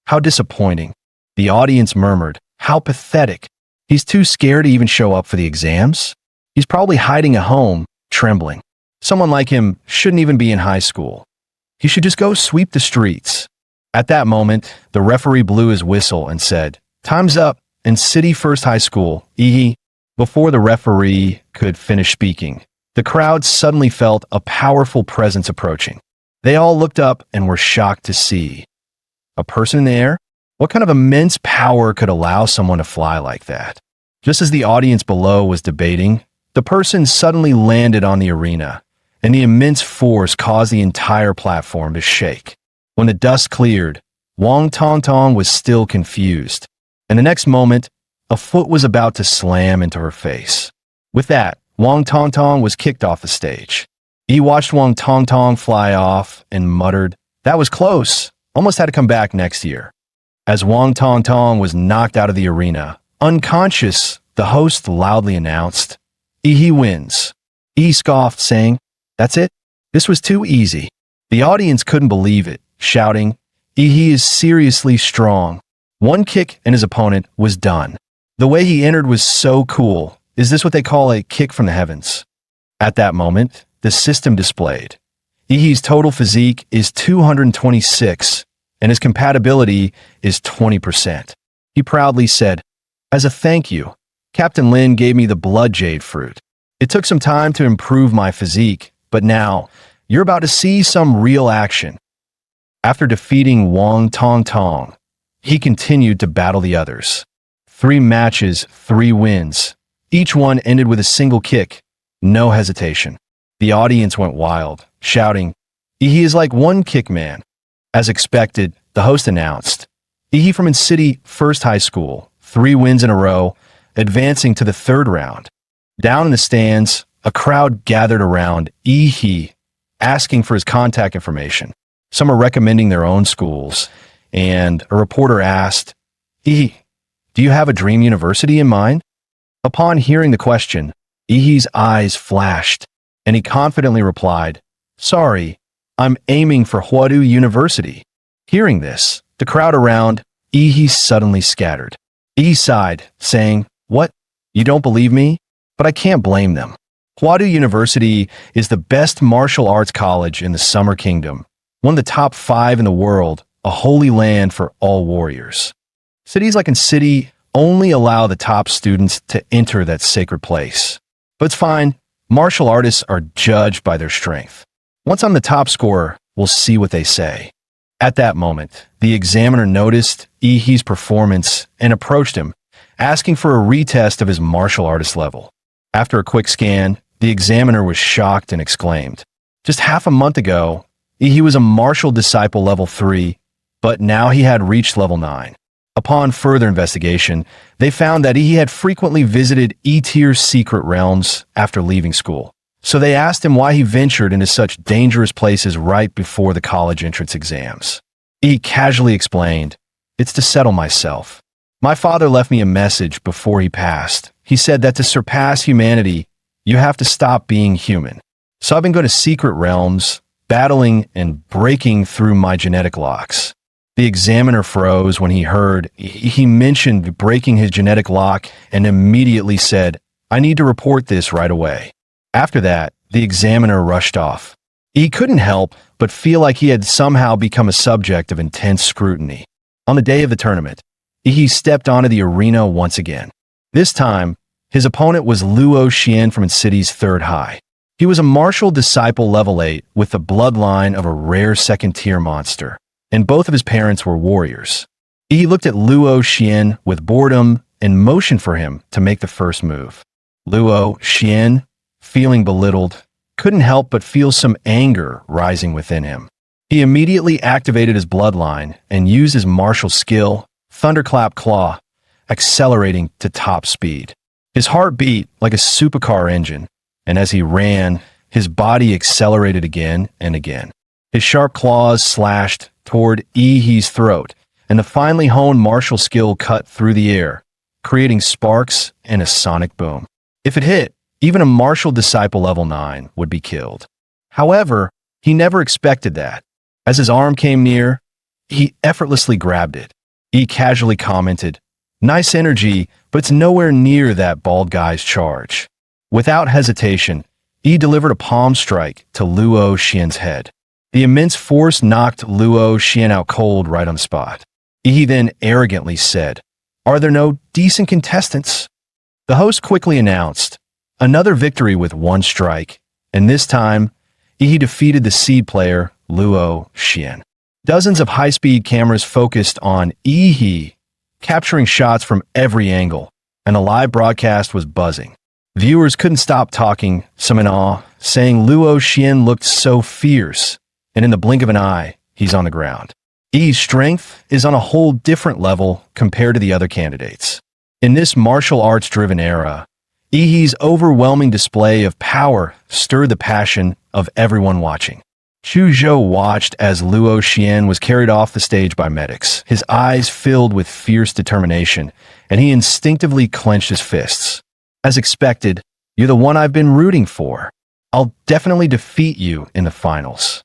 How disappointing." The audience murmured, "How pathetic. He's too scared to even show up for the exams. He's probably hiding at home, trembling. Someone like him shouldn't even be in high school. He should just go sweep the streets." At that moment, the referee blew his whistle and said, "Time's up in City First High School, Yi." Before the referee could finish speaking, the crowd suddenly felt a powerful presence approaching. They all looked up and were shocked to see a person in the air. What kind of immense power could allow someone to fly like that? Just as the audience below was debating, the person suddenly landed on the arena, and the immense force caused the entire platform to shake. When the dust cleared, Wang Tongtong was still confused, and the next moment, a foot was about to slam into her face. With that, Wang Tongtong was kicked off the stage. He watched Wang Tongtong fly off and muttered, "That was close. Almost had to come back next year." As Wang Tongtong was knocked out of the arena, unconscious, the host loudly announced, "Yi wins." Yi scoffed, saying, "That's it? This was too easy." The audience couldn't believe it, shouting, "Yi is seriously strong." One kick and his opponent was done. The way he entered was so cool. Is this what they call a kick from the heavens? At that moment, the system displayed. Yi's total physique is 226, and his compatibility is 20%. He proudly said, "As a thank you, Captain Lin gave me the blood jade fruit. It took some time to improve my physique, but now you're about to see some real action." After defeating Wang Tongtong, he continued to battle the others. 3 matches, 3 wins. Each one ended with a single kick, no hesitation. The audience went wild, shouting, "Yi is like one kick man." As expected, the host announced, Yi from City First High School, 3 wins in a row, advancing to the 3rd round. Down in the stands, a crowd gathered around Yi, asking for his contact information. Some are recommending their own schools, and a reporter asked, "Yi, do you have a dream university in mind?" Upon hearing the question, Yi's eyes flashed, and he confidently replied, "Sorry, I'm aiming for Huadu University." Hearing this, the crowd around Yi suddenly scattered. Yi sighed, saying, "What? You don't believe me? But I can't blame them. Huadu University is the best martial arts college in the Summer Kingdom, one of the top 5 in the world, a holy land for all warriors. Cities like in City only allow the top students to enter that sacred place. But it's fine. Martial artists are judged by their strength. Once I'm the top scorer, we'll see what they say." At that moment, the examiner noticed Yi's performance and approached him, asking for a retest of his martial artist level. After a quick scan, the examiner was shocked and exclaimed, "Just half a month ago, Yi was a martial disciple level 3, but now he had reached level 9. Upon further investigation, they found that he had frequently visited E-tier secret realms after leaving school. So they asked him why he ventured into such dangerous places right before the college entrance exams. He casually explained, "It's to settle myself. My father left me a message before he passed. He said that to surpass humanity, you have to stop being human. So I've been going to secret realms, battling and breaking through my genetic locks." The examiner froze when he heard he mentioned breaking his genetic lock and immediately said, "I need to report this right away." After that, the examiner rushed off. He couldn't help but feel like he had somehow become a subject of intense scrutiny. On the day of the tournament, he stepped onto the arena once again. This time, his opponent was Luo Xian from City's third high. He was a martial disciple level 8 with the bloodline of a rare second-tier monster, and both of his parents were warriors. He looked at Luo Xian with boredom and motioned for him to make the first move. Luo Xian, feeling belittled, couldn't help but feel some anger rising within him. He immediately activated his bloodline and used his martial skill, Thunderclap Claw, accelerating to top speed. His heart beat like a supercar engine, and as he ran, his body accelerated again and again. His sharp claws slashed toward Yi's throat, and the finely honed martial skill cut through the air, creating sparks and a sonic boom. If it hit, even a martial disciple level 9 would be killed. However, he never expected that. As his arm came near, he effortlessly grabbed it. He casually commented, "Nice energy, but it's nowhere near that bald guy's charge." Without hesitation, he delivered a palm strike to Luo Xian's head. The immense force knocked Luo Xian out cold right on the spot. He then arrogantly said, "Are there no decent contestants?" The host quickly announced, "Another victory with one strike, and this time, he defeated the seed player, Luo Xian." Dozens of high-speed cameras focused on Yi, capturing shots from every angle, and the live broadcast was buzzing. Viewers couldn't stop talking, some in awe, saying Luo Xian looked so fierce, and in the blink of an eye, he's on the ground. Yi's strength is on a whole different level compared to the other candidates. In this martial arts-driven era, Yi's overwhelming display of power stirred the passion of everyone watching. Chu Zhou watched as Luo Xian was carried off the stage by medics, his eyes filled with fierce determination, and he instinctively clenched his fists. "As expected, you're the one I've been rooting for. I'll definitely defeat you in the finals."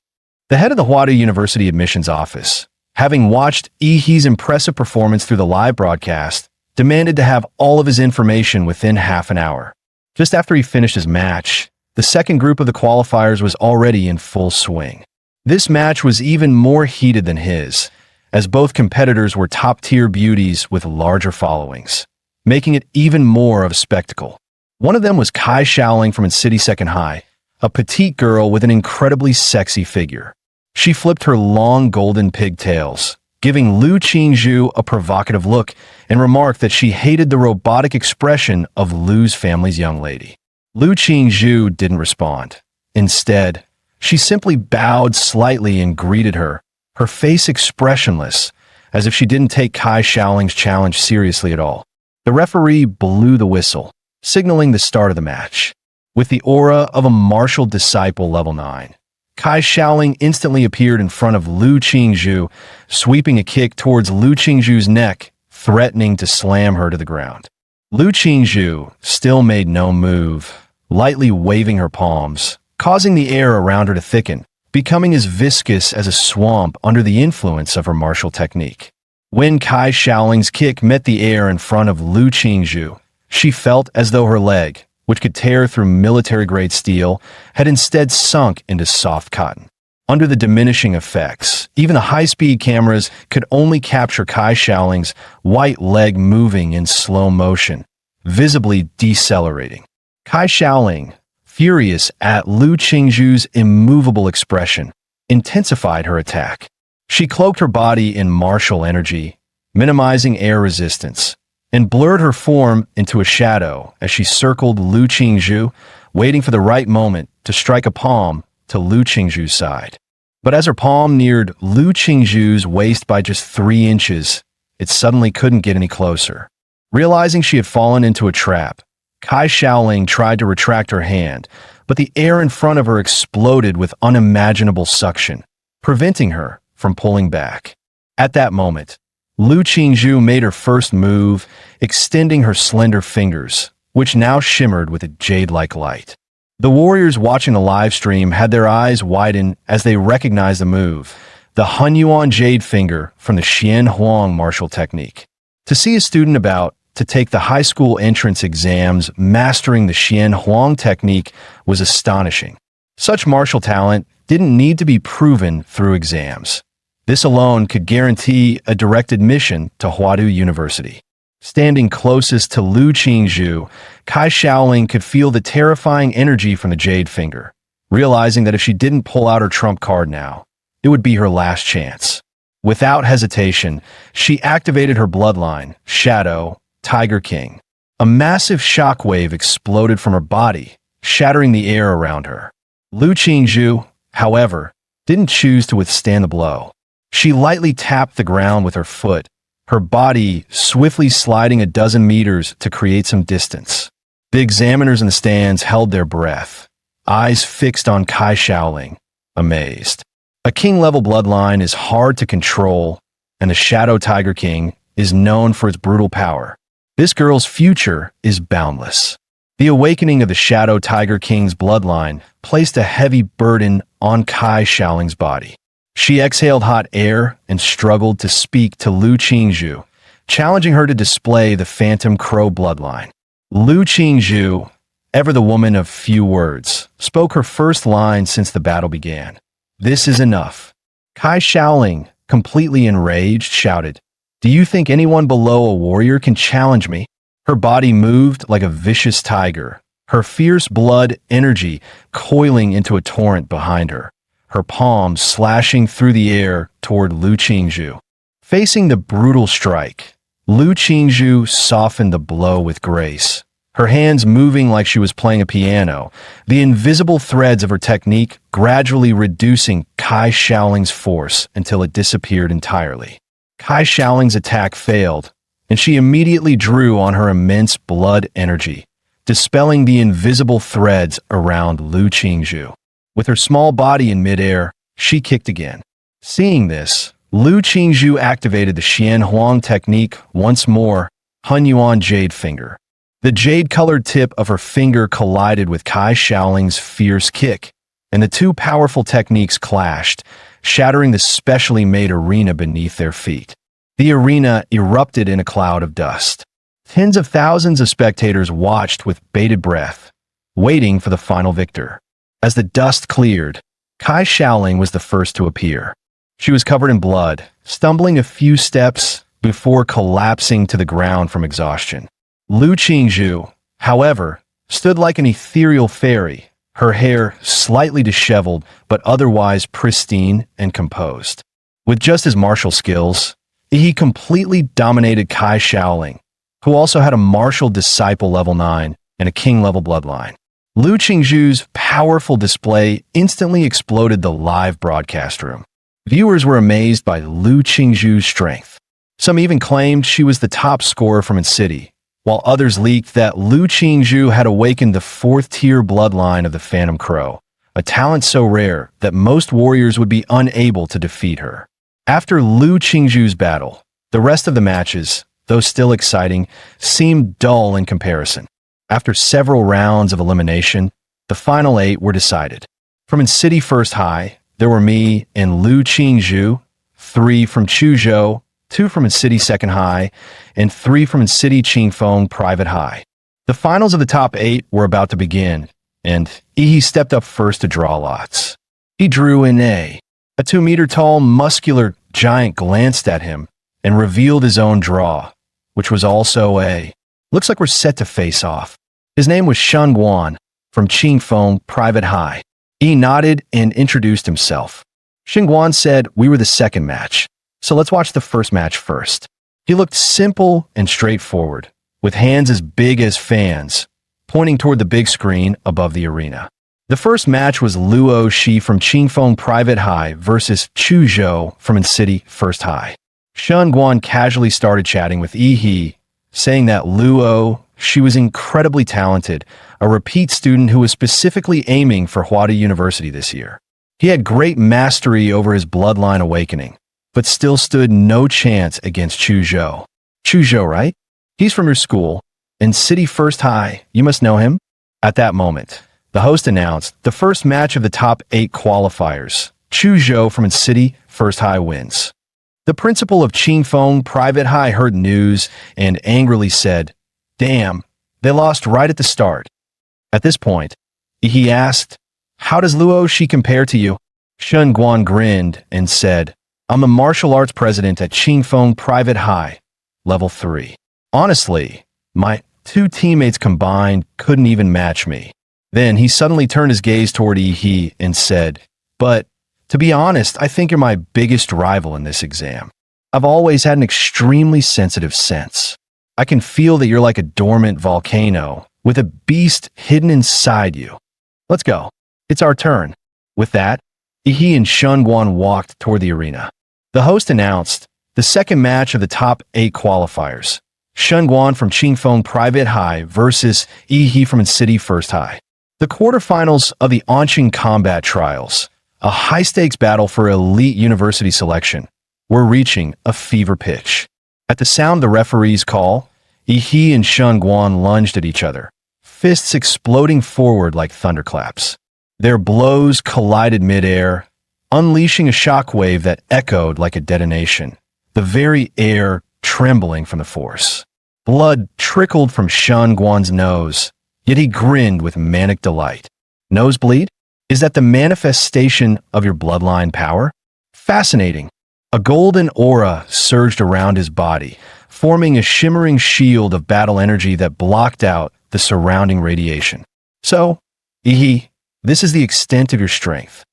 The head of the Huadu University admissions office, having watched Yi's impressive performance through the live broadcast, demanded to have all of his information within half an hour. Just after he finished his match, the second group of the qualifiers was already in full swing. This match was even more heated than his, as both competitors were top-tier beauties with larger followings, making it even more of a spectacle. One of them was Kai Shaoling from City Second High, a petite girl with an incredibly sexy figure. She flipped her long golden pigtails, giving Lu Qingzhu a provocative look, and remarked that she hated the robotic expression of Lu's family's young lady. Lu Qingzhu didn't respond. Instead, she simply bowed slightly and greeted her, her face expressionless, as if she didn't take Kai Shaoling's challenge seriously at all. The referee blew the whistle, signaling the start of the match. With the aura of a martial disciple level 9, Kai Shaoling instantly appeared in front of Lu Qingzhu, sweeping a kick towards Lu Qingzhu's neck, threatening to slam her to the ground. Lu Qingzhu still made no move, lightly waving her palms, causing the air around her to thicken, becoming as viscous as a swamp under the influence of her martial technique. When Kai Shaoling's kick met the air in front of Lu Qingzhu, she felt as though her leg, which could tear through military-grade steel, had instead sunk into soft cotton. Under the diminishing effects, even the high-speed cameras could only capture Kai Shaoling's white leg moving in slow motion, visibly decelerating. Kai Shaoling, furious at Lu Qingzhu's immovable expression, intensified her attack. She cloaked her body in martial energy, minimizing air resistance, and blurred her form into a shadow as she circled Lu Qingzhu, waiting for the right moment to strike a palm to Lu Qingzhu's side. But as her palm neared Lu Qingzhu's waist by just 3 inches, it suddenly couldn't get any closer. Realizing she had fallen into a trap, Kai Shaoling tried to retract her hand, but the air in front of her exploded with unimaginable suction, preventing her from pulling back. At that moment, Lu Qingzhu made her first move, extending her slender fingers, which now shimmered with a jade-like light. The warriors watching the live stream had their eyes widen as they recognized the move, the Hunyuan Jade Finger from the Xian Huang martial technique. To see a student about to take the high school entrance exams mastering the Xian Huang technique was astonishing. Such martial talent didn't need to be proven through exams. This alone could guarantee a direct admission to Huadu University. Standing closest to Lu Qingzhu, Kai Shaoling could feel the terrifying energy from the Jade Finger, realizing that if she didn't pull out her trump card now, it would be her last chance. Without hesitation, she activated her bloodline, Shadow, Tiger King. A massive shockwave exploded from her body, shattering the air around her. Lu Qingzhu, however, didn't choose to withstand the blow. She lightly tapped the ground with her foot, her body swiftly sliding a dozen meters to create some distance. The examiners in the stands held their breath, eyes fixed on Kai Shaoling, amazed. A king-level bloodline is hard to control, and the Shadow Tiger King is known for its brutal power. This girl's future is boundless. The awakening of the Shadow Tiger King's bloodline placed a heavy burden on Kai Shaoling's body. She exhaled hot air and struggled to speak to Lu Qingzhu, challenging her to display the Phantom Crow bloodline. Lu Qingzhu, ever the woman of few words, spoke her first line since the battle began. "This is enough." Kai Shaoling, completely enraged, shouted, "Do you think anyone below a warrior can challenge me?" Her body moved like a vicious tiger, her fierce blood energy coiling into a torrent behind her, her palms slashing through the air toward Lu Qingzhu. Facing the brutal strike, Lu Qingzhu softened the blow with grace, her hands moving like she was playing a piano, the invisible threads of her technique gradually reducing Kai Shaoling's force until it disappeared entirely. Kai Shaoling's attack failed, and she immediately drew on her immense blood energy, dispelling the invisible threads around Lu Qingzhu. With her small body in midair, she kicked again. Seeing this, Lu Qingzhu activated the Xian Huang technique once more, Hunyuan Jade Finger. The jade-colored tip of her finger collided with Kai Shaoling's fierce kick, and the two powerful techniques clashed, shattering the specially made arena beneath their feet. The arena erupted in a cloud of dust. Tens of thousands of spectators watched with bated breath, waiting for the final victor. As the dust cleared, Kai Shaoling was the first to appear. She was covered in blood, stumbling a few steps before collapsing to the ground from exhaustion. Lu Qingzhu, however, stood like an ethereal fairy, her hair slightly disheveled but otherwise pristine and composed. With just his martial skills, he completely dominated Kai Shaoling, who also had a martial disciple level 9 and a king level bloodline. Lu Qingzhu's powerful display instantly exploded the live broadcast room. Viewers were amazed by Lu Qingzhu's strength. Some even claimed she was the top scorer from its city, while others leaked that Lu Qingzhu had awakened the fourth-tier bloodline of the Phantom Crow, a talent so rare that most warriors would be unable to defeat her. After Lu Qingzhu's battle, the rest of the matches, though still exciting, seemed dull in comparison. After several rounds of elimination, the final 8 were decided. From City First High, there were me and Lu Qingzhu, 3 from Chuzhou, 2 from City Second High, and 3 from City Qingfeng Private High. The finals of the top 8 were about to begin, and Yi stepped up first to draw lots. He drew in A. A 2-meter-tall, muscular giant glanced at him and revealed his own draw, which was also A. "Looks like we're set to face off." His name was Shun Guan from Qingfeng Private High. He nodded and introduced himself. Xinguan said we were the second match, so let's watch the first match first. He looked simple and straightforward, with hands as big as fans, pointing toward the big screen above the arena. The first match was Luo Shi from Qingfeng Private High versus Chuzhou from City First High. Shun Guan casually started chatting with Yi, saying that Luo she was incredibly talented, a repeat student who was specifically aiming for Hwada University this year. He had great mastery over his bloodline awakening, but still stood no chance against Chu Zhou. Chu Zhou, right? He's from your school, in City First High. You must know him. At that moment, the host announced the first match of the top 8 qualifiers. Chu Zhou from City First High wins. The principal of Qingfeng Private High heard news and angrily said, "Damn, they lost right at the start." At this point, he asked, "How does Luo Shi compare to you?" Shen Guan grinned and said, "I'm a martial arts president at Qingfeng Private High, level 3. Honestly, my 2 teammates combined couldn't even match me." Then he suddenly turned his gaze toward Yi and said, "But to be honest, I think you're my biggest rival in this exam. I've always had an extremely sensitive sense. I can feel that you're like a dormant volcano with a beast hidden inside you. Let's go. It's our turn." With that, Yi and Shen Guan walked toward the arena. The host announced the second match of the top 8 qualifiers. Shen Guan from Qingfeng Private High versus Yi from City First High. The quarterfinals of the Onqing Combat Trials, a high-stakes battle for elite university selection, were reaching a fever pitch. At the sound of the referee's call, Yi and Shen Guan lunged at each other, fists exploding forward like thunderclaps. Their blows collided midair, unleashing a shockwave that echoed like a detonation, the very air trembling from the force. Blood trickled from Shen Guan's nose, yet he grinned with manic delight. Nosebleed? Is that the manifestation of your bloodline power? Fascinating. A golden aura surged around his body, forming a shimmering shield of battle energy that blocked out the surrounding radiation. "So, Yi, this is the extent of your strength."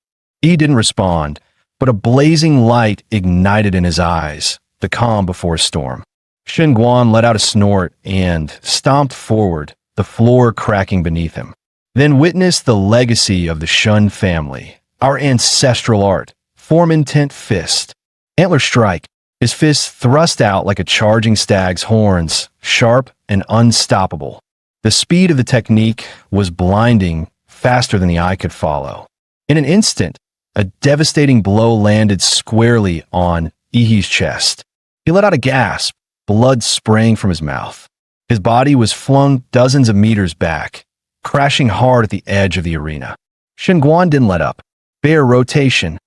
Yi didn't respond, but a blazing light ignited in his eyes, the calm before a storm. Shen Guan let out a snort and stomped forward, the floor cracking beneath him. Then witnessed the legacy of the Shun family, our ancestral art, form intent fist. Antler strike, his fist thrust out like a charging stag's horns, sharp and unstoppable. The speed of the technique was blinding, faster than the eye could follow. In an instant, a devastating blow landed squarely on Yi's chest. He let out a gasp, blood spraying from his mouth. His body was flung dozens of meters back, crashing hard at the edge of the arena. Shen Guan didn't let up. Bare rotation.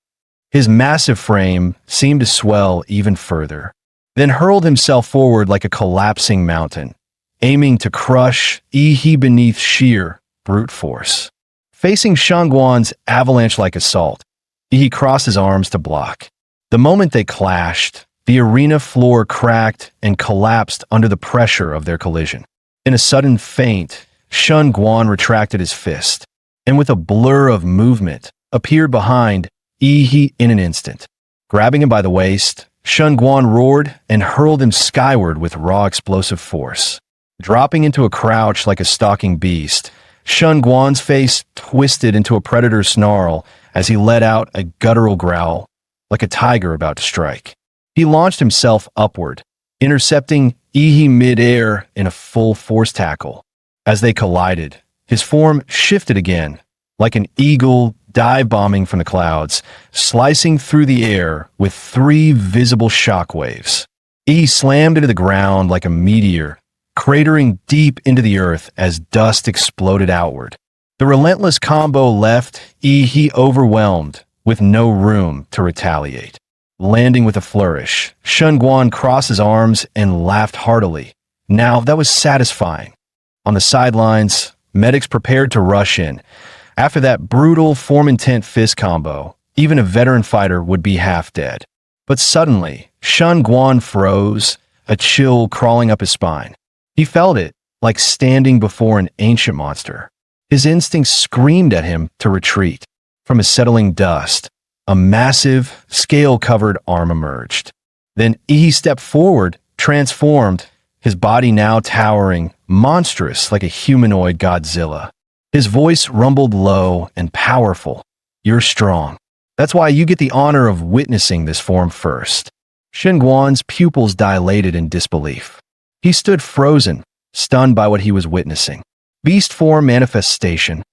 His massive frame seemed to swell even further, then hurled himself forward like a collapsing mountain, aiming to crush Yi beneath sheer brute force. Facing Shen Guan's avalanche-like assault, Yi crossed his arms to block. The moment they clashed, the arena floor cracked and collapsed under the pressure of their collision. In a sudden feint, Shen Guan retracted his fist, and with a blur of movement, appeared behind Yi in an instant. Grabbing him by the waist, Shen Guan roared and hurled him skyward with raw explosive force. Dropping into a crouch like a stalking beast, Shen Guan's face twisted into a predator's snarl as he let out a guttural growl, like a tiger about to strike. He launched himself upward, intercepting Yi mid-air in a full force tackle. As they collided, his form shifted again, like an eagle dive-bombing from the clouds, slicing through the air with 3 visible shockwaves. Yi slammed into the ground like a meteor, cratering deep into the earth as dust exploded outward. The relentless combo left Yi overwhelmed, with no room to retaliate. Landing with a flourish, Shen Guan crossed his arms and laughed heartily. Now that was satisfying. On the sidelines, medics prepared to rush in. After that brutal form-intent fist combo, even a veteran fighter would be half dead. But suddenly, Shen Guan froze, a chill crawling up his spine. He felt it, like standing before an ancient monster. His instincts screamed at him to retreat. From his settling dust, a massive, scale-covered arm emerged. Then Yi stepped forward, transformed, his body now towering, monstrous like a humanoid Godzilla. His voice rumbled low and powerful. "You're strong. That's why you get the honor of witnessing this form first." Shen Guan's pupils dilated in disbelief. He stood frozen, stunned by what he was witnessing. Beast form manifestation.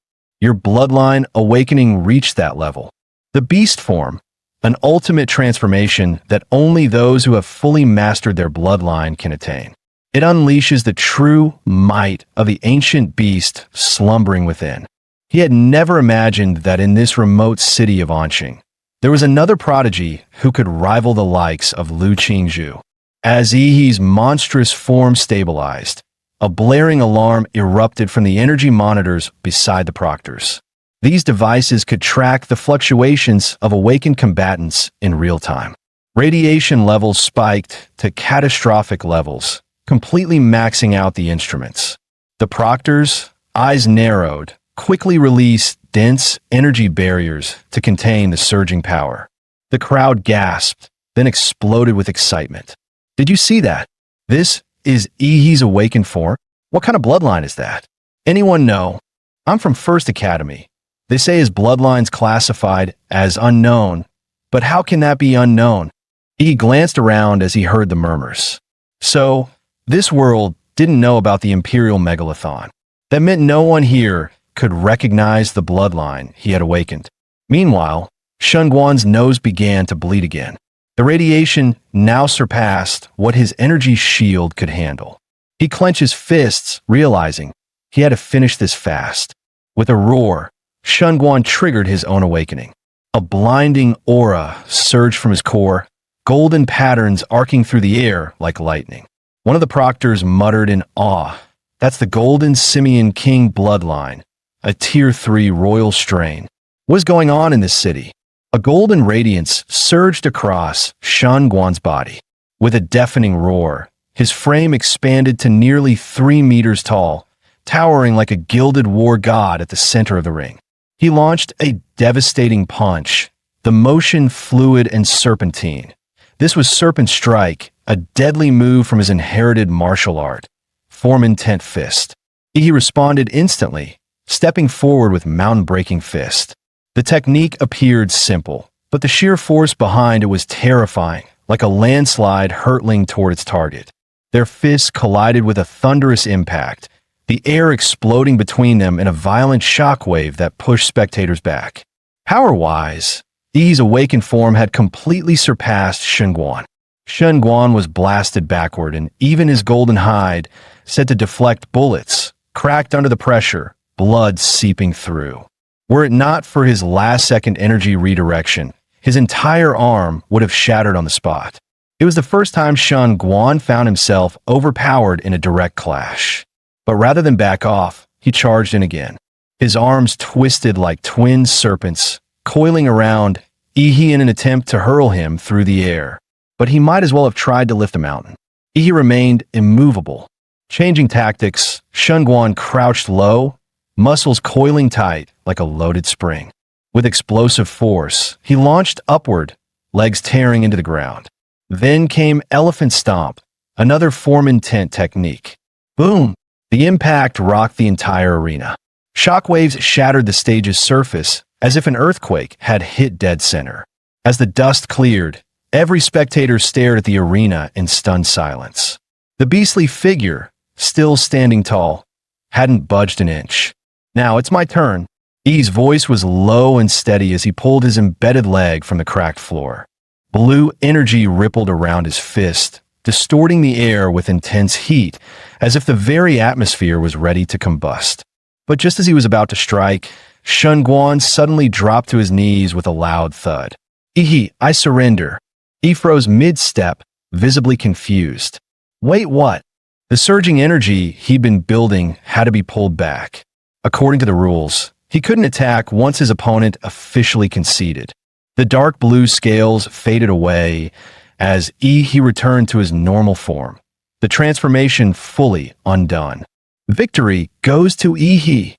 Your bloodline awakening reached that level. The beast form, an ultimate transformation that only those who have fully mastered their bloodline can attain. It unleashes the true might of the ancient beast slumbering within. He had never imagined that in this remote city of Anqing, there was another prodigy who could rival the likes of Lu Qingzhu. As Yi's monstrous form stabilized, a blaring alarm erupted from the energy monitors beside the proctors. These devices could track the fluctuations of awakened combatants in real time. Radiation levels spiked to catastrophic levels, completely maxing out the instruments. The proctors, eyes narrowed, quickly released dense energy barriers to contain the surging power. The crowd gasped, then exploded with excitement. Did you see that? This is Yi's awakened form? What kind of bloodline is that? Anyone know? I'm from First Academy. They say his bloodline's classified as unknown, but how can that be unknown? He glanced around as he heard the murmurs. So, this world didn't know about the Imperial Megalithon. That meant no one here could recognize the bloodline he had awakened. Meanwhile, Shunguan's nose began to bleed again. The radiation now surpassed what his energy shield could handle. He clenched his fists, realizing he had to finish this fast. With a roar, Shunguan triggered his own awakening. A blinding aura surged from his core, golden patterns arcing through the air like lightning. One of the proctors muttered in awe, "That's the Golden Simian King bloodline, a Tier 3 royal strain. What's going on in this city?" A golden radiance surged across Shunguan's body. With a deafening roar, his frame expanded to nearly 3 meters tall, towering like a gilded war god at the center of the ring. He launched a devastating punch, the motion fluid and serpentine. This was Serpent Strike, a deadly move from his inherited martial art, Form Intent Fist. He responded instantly, stepping forward with mountain-breaking fist. The technique appeared simple, but the sheer force behind it was terrifying, like a landslide hurtling toward its target. Their fists collided with a thunderous impact, the air exploding between them in a violent shockwave that pushed spectators back. Power-wise, Yi's awakened form had completely surpassed Shunguan. Shunguan was blasted backward, and even his golden hide, said to deflect bullets, cracked under the pressure, blood seeping through. Were it not for his last-second energy redirection, his entire arm would have shattered on the spot. It was the first time Shunguan found himself overpowered in a direct clash. But rather than back off, he charged in again. His arms twisted like twin serpents, coiling around Yi in an attempt to hurl him through the air. But he might as well have tried to lift a mountain. Yi remained immovable. Changing tactics, Shunguan crouched low, muscles coiling tight like a loaded spring. With explosive force, he launched upward, legs tearing into the ground. Then came Elephant Stomp, another Form Intent technique. Boom! The impact rocked the entire arena. Shockwaves shattered the stage's surface as if an earthquake had hit dead center. As the dust cleared, every spectator stared at the arena in stunned silence. The beastly figure, still standing tall, hadn't budged an inch. "Now it's my turn." Yi's voice was low and steady as he pulled his embedded leg from the cracked floor. Blue energy rippled around his fist, distorting the air with intense heat, as if the very atmosphere was ready to combust. But just as he was about to strike, Shunguan suddenly dropped to his knees with a loud thud. "Yi, I surrender." He froze mid-step, visibly confused. Wait, what? The surging energy he'd been building had to be pulled back. According to the rules, he couldn't attack once his opponent officially conceded. The dark blue scales faded away as he returned to his normal form, the transformation fully undone. "Victory goes to Yi,"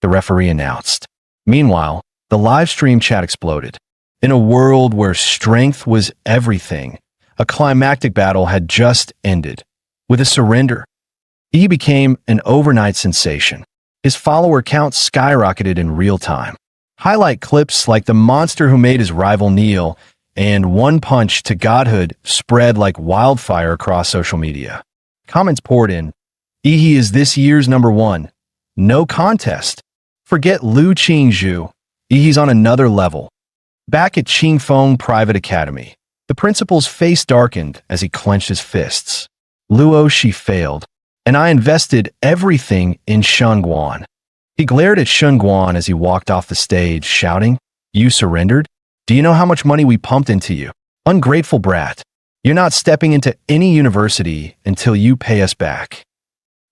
the referee announced. Meanwhile, the live stream chat exploded. In a world where strength was everything, a climactic battle had just ended. With a surrender, Yi became an overnight sensation. His follower count skyrocketed in real time. Highlight clips like the monster who made his rival kneel and one punch to godhood spread like wildfire across social media. Comments poured in. Yi is this year's number one. No contest. Forget Lu Qingzhu. Yi's on another level. Back at Qingfeng Private Academy, the principal's face darkened as he clenched his fists. Luo, she failed, and I invested everything in Shunguan. He glared at Shunguan as he walked off the stage, shouting, "You surrendered? Do you know how much money we pumped into you? Ungrateful brat. You're not stepping into any university until you pay us back."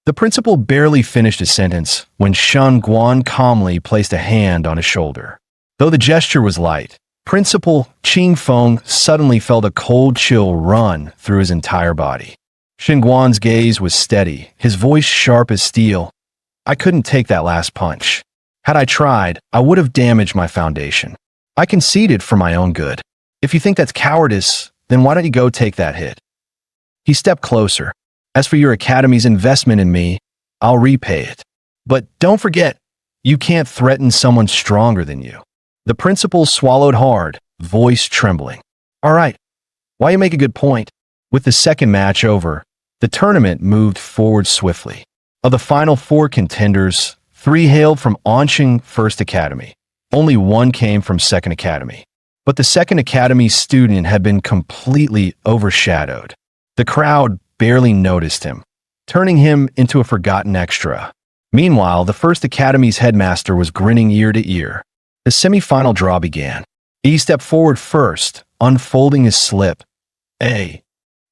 The principal barely finished his sentence when Shunguan calmly placed a hand on his shoulder. Though the gesture was light, Principal Qingfeng suddenly felt a cold chill run through his entire body. Shunguan's gaze was steady, his voice sharp as steel. "I couldn't take that last punch. Had I tried, I would have damaged my foundation. I conceded for my own good. If you think that's cowardice, then why don't you go take that hit?" He stepped closer. "As for your academy's investment in me, I'll repay it. But don't forget, you can't threaten someone stronger than you." The principal swallowed hard, voice trembling. "All right, why you make a good point." With the second match over, the tournament moved forward swiftly. Of the final four contenders, 3 hailed from Anqing First Academy. Only 1 came from Second Academy. But the Second Academy student had been completely overshadowed. The crowd barely noticed him, turning him into a forgotten extra. Meanwhile, the First Academy's headmaster was grinning ear to ear. The semi-final draw began. He stepped forward first, unfolding his slip. A.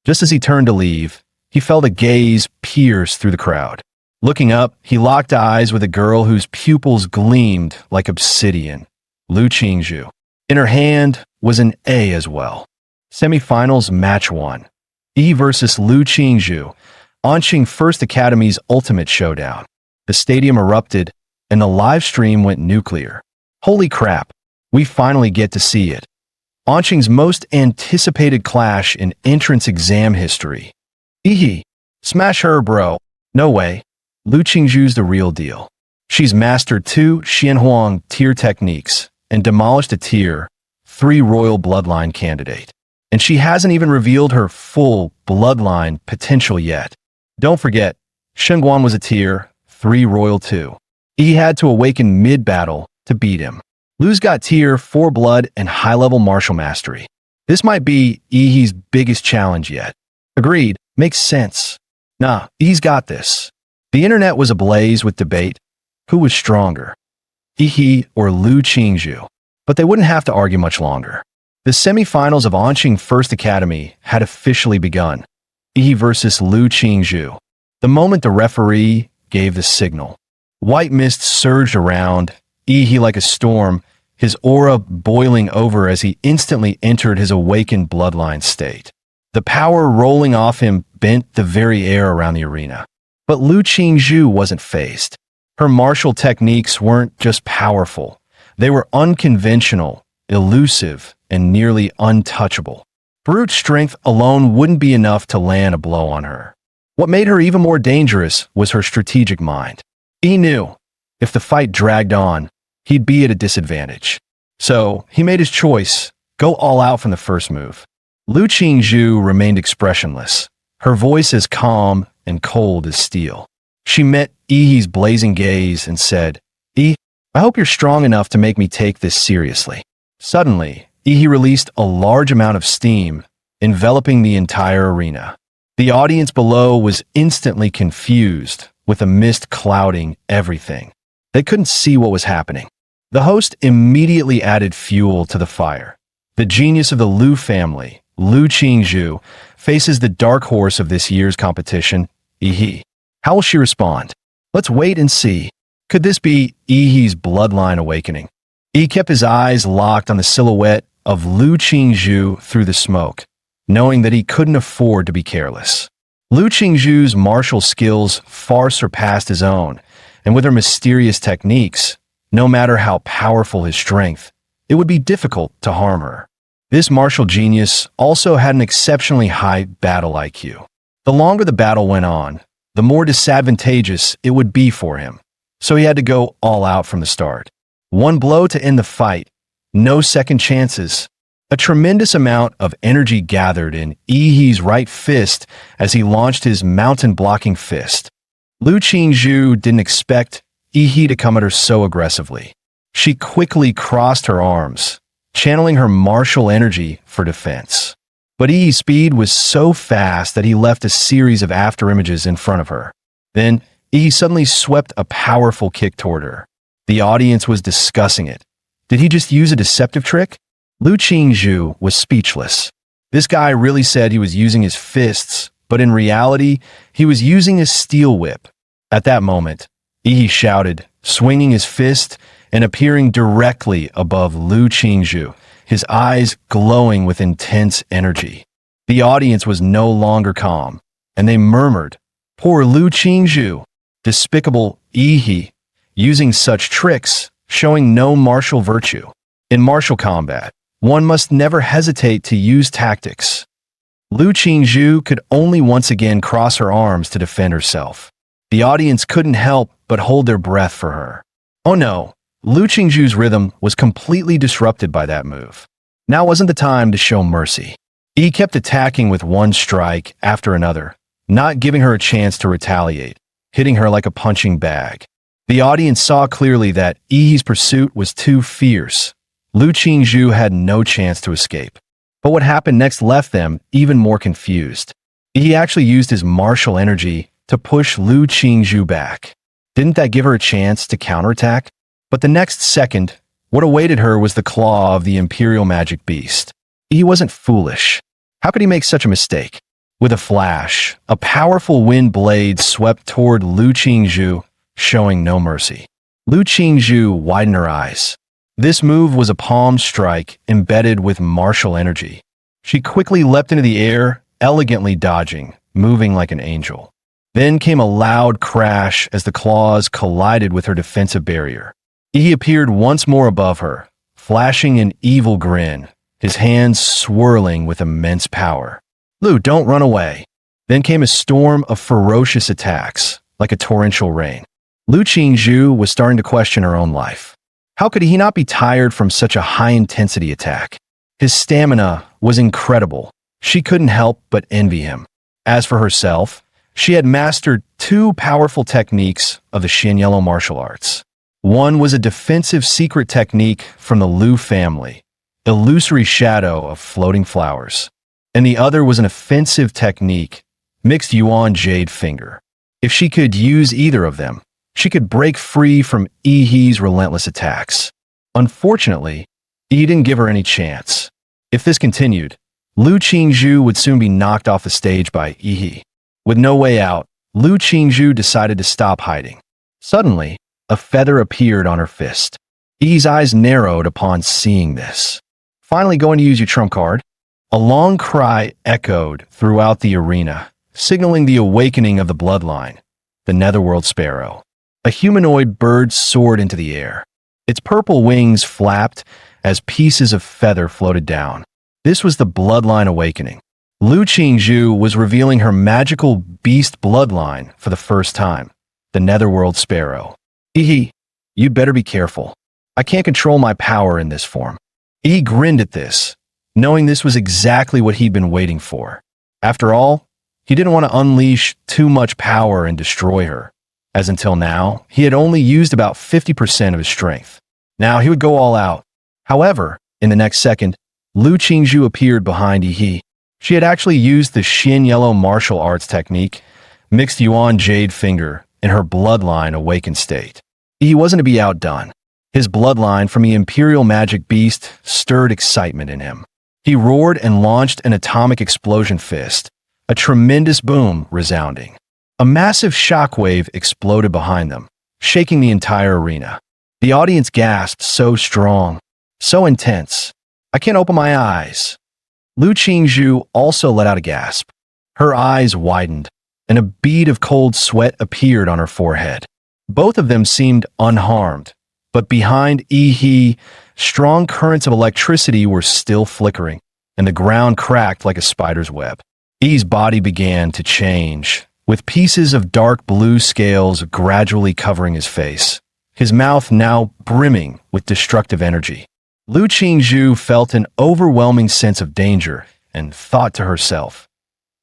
Just as he turned to leave, he felt a gaze pierce through the crowd. Looking up, he locked eyes with a girl whose pupils gleamed like obsidian, Lu Qingzhu. In her hand was an A as well. Semifinals match 1. Yi versus Lu Qingzhu, Anqing First Academy's ultimate showdown. The stadium erupted, and the live stream went nuclear. Holy crap, we finally get to see it. Anqing's most anticipated clash in entrance exam history. Yi, smash her, bro. No way. Lu Qingzhu's the real deal. She's mastered 2 Xianhuang tier techniques and demolished a tier 3 royal bloodline candidate. And she hasn't even revealed her full bloodline potential yet. Don't forget, Shunguan was a tier 3 royal too. He had to awaken mid-battle to beat him. Lu's got tier 4 blood and high-level martial mastery. This might be Yi's biggest challenge yet. Agreed, makes sense. Nah, Yi's got this. The internet was ablaze with debate. Who was stronger, Yi or Lu Qingzhu? But they wouldn't have to argue much longer. The semifinals of Anqing First Academy had officially begun. Yi versus Lu Qingzhu. The moment the referee gave the signal, white mist surged around Yi like a storm, his aura boiling over as he instantly entered his awakened bloodline state. The power rolling off him bent the very air around the arena. But Lu Qingzhu wasn't fazed. Her martial techniques weren't just powerful. They were unconventional, elusive, and nearly untouchable. Brute strength alone wouldn't be enough to land a blow on her. What made her even more dangerous was her strategic mind. He knew, if the fight dragged on, he'd be at a disadvantage. So, he made his choice, go all out from the first move. Lu Qingzhu remained expressionless, her voice as calm and cold as steel. She met Yi's blazing gaze and said, "Yi, I hope you're strong enough to make me take this seriously." Suddenly, Yi released a large amount of steam, enveloping the entire arena. The audience below was instantly confused, with a mist clouding everything. They couldn't see what was happening. The host immediately added fuel to the fire. The genius of the Lu family, Lu Qingzhu, faces the dark horse of this year's competition, Yi. How will she respond? Let's wait and see. Could this be Yi's bloodline awakening? Yi kept his eyes locked on the silhouette of Lu Qingzhu through the smoke, knowing that he couldn't afford to be careless. Lu Qingzhu's martial skills far surpassed his own, and with her mysterious techniques, no matter how powerful his strength, it would be difficult to harm her. This martial genius also had an exceptionally high battle IQ. The longer the battle went on, the more disadvantageous it would be for him, so he had to go all out from the start. One blow to end the fight, no second chances. A tremendous amount of energy gathered in Yi's right fist as he launched his mountain-blocking fist. Lu Qingzhu didn't expect Yi to come at her so aggressively. She quickly crossed her arms, channeling her martial energy for defense. But Yi's speed was so fast that he left a series of afterimages in front of her. Then, Yi suddenly swept a powerful kick toward her. The audience was discussing it. Did he just use a deceptive trick? Lu Qingzhu was speechless. This guy really said he was using his fists, but in reality, he was using a steel whip. At that moment, Yi shouted, swinging his fist and appearing directly above Lu Qingzhu, his eyes glowing with intense energy. The audience was no longer calm, and they murmured, "Poor Lu Qingzhu, despicable Yi, using such tricks, showing no martial virtue." In martial combat, one must never hesitate to use tactics. Lu Qingzhu could only once again cross her arms to defend herself. The audience couldn't help but hold their breath for her. Oh no, Lu Qingzhu's rhythm was completely disrupted by that move. Now wasn't the time to show mercy. Yi kept attacking with one strike after another, not giving her a chance to retaliate, hitting her like a punching bag. The audience saw clearly that Yi's pursuit was too fierce. Lu Qingzhu had no chance to escape. But what happened next left them even more confused. Yi actually used his martial energy to push Lu Qingzhu back. Didn't that give her a chance to counterattack? But the next second, what awaited her was the claw of the Imperial Magic Beast. He wasn't foolish. How could he make such a mistake? With a flash, a powerful wind blade swept toward Lu Qingzhu, showing no mercy. Lu Qingzhu widened her eyes. This move was a palm strike embedded with martial energy. She quickly leapt into the air, elegantly dodging, moving like an angel. Then came a loud crash as the claws collided with her defensive barrier. He appeared once more above her, flashing an evil grin, his hands swirling with immense power. "Lu, don't run away." Then came a storm of ferocious attacks, like a torrential rain. Lu Qingzhu was starting to question her own life. How could he not be tired from such a high-intensity attack? His stamina was incredible. She couldn't help but envy him. As for herself, she had mastered two powerful techniques of the Xianyellow martial arts. One was a defensive secret technique from the Lu family, illusory shadow of floating flowers. And the other was an offensive technique, mixed Yuan Jade Finger. If she could use either of them, she could break free from Yi's relentless attacks. Unfortunately, Yi didn't give her any chance. If this continued, Lu Qingzhu would soon be knocked off the stage by Yi. With no way out, Lu Qingzhu decided to stop hiding. Suddenly, a feather appeared on her fist. Yi's eyes narrowed upon seeing this. "Finally going to use your trump card?" A long cry echoed throughout the arena, signaling the awakening of the bloodline, the Netherworld Sparrow. A humanoid bird soared into the air. Its purple wings flapped as pieces of feather floated down. This was the bloodline awakening. Lu Qingzhu was revealing her magical beast bloodline for the first time, the Netherworld Sparrow. "Yi, you'd better be careful. I can't control my power in this form." Yi grinned at this, knowing this was exactly what he'd been waiting for. After all, he didn't want to unleash too much power and destroy her, as until now, he had only used about 50% of his strength. Now he would go all out. However, in the next second, Lu Qingzhu appeared behind Yi. She had actually used the Xianyellow martial arts technique, mixed Yuan Jade Finger, in her bloodline awakened state. He wasn't to be outdone. His bloodline from the Imperial Magic Beast stirred excitement in him. He roared and launched an atomic explosion fist, a tremendous boom resounding. A massive shockwave exploded behind them, shaking the entire arena. The audience gasped, "So strong, so intense. I can't open my eyes." Lu Qingzhu also let out a gasp. Her eyes widened, and a bead of cold sweat appeared on her forehead. Both of them seemed unharmed, but behind Yi, strong currents of electricity were still flickering, and the ground cracked like a spider's web. Yi's body began to change, with pieces of dark blue scales gradually covering his face, his mouth now brimming with destructive energy. Lu Qingzhu felt an overwhelming sense of danger and thought to herself,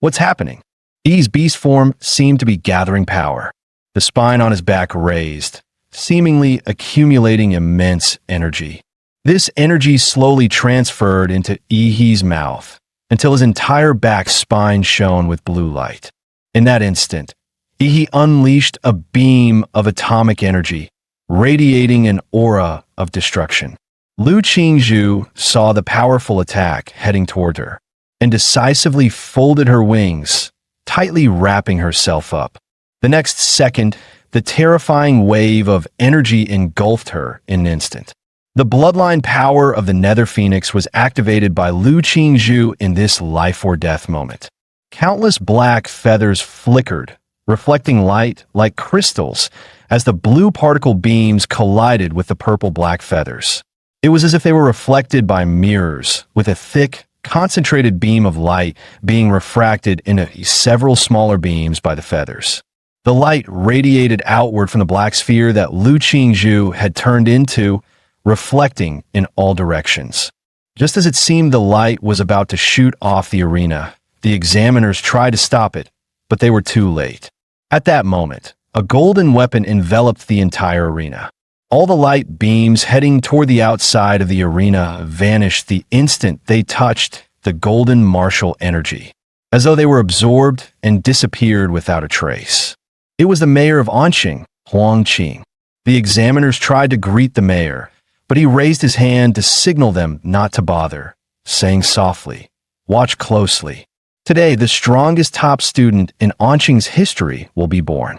"What's happening?" Yi's beast form seemed to be gathering power. the spine on his back raised, seemingly accumulating immense energy. This energy slowly transferred into Ihi's mouth until his entire back spine shone with blue light. In that instant, Ihi unleashed a beam of atomic energy, radiating an aura of destruction. Lu Qingzhu saw the powerful attack heading toward her and decisively folded her wings, tightly wrapping herself up. The next second, the terrifying wave of energy engulfed her in an instant. The bloodline power of the Nether Phoenix was activated by Lu Qingzhu in this life-or-death moment. Countless black feathers flickered, reflecting light like crystals as the blue particle beams collided with the purple-black feathers. It was as if they were reflected by mirrors, with a thick, concentrated beam of light being refracted into several smaller beams by the feathers. The light radiated outward from the black sphere that Lu Qingzhu had turned into, reflecting in all directions. Just as it seemed the light was about to shoot off the arena, the examiners tried to stop it, but they were too late. At that moment, a golden weapon enveloped the entire arena. All the light beams heading toward the outside of the arena vanished the instant they touched the golden martial energy, as though they were absorbed and disappeared without a trace. It was the mayor of Anqing, Huang Qing. The examiners tried to greet the mayor, but he raised his hand to signal them not to bother, saying softly, "Watch closely. Today, the strongest top student in Anqing's history will be born."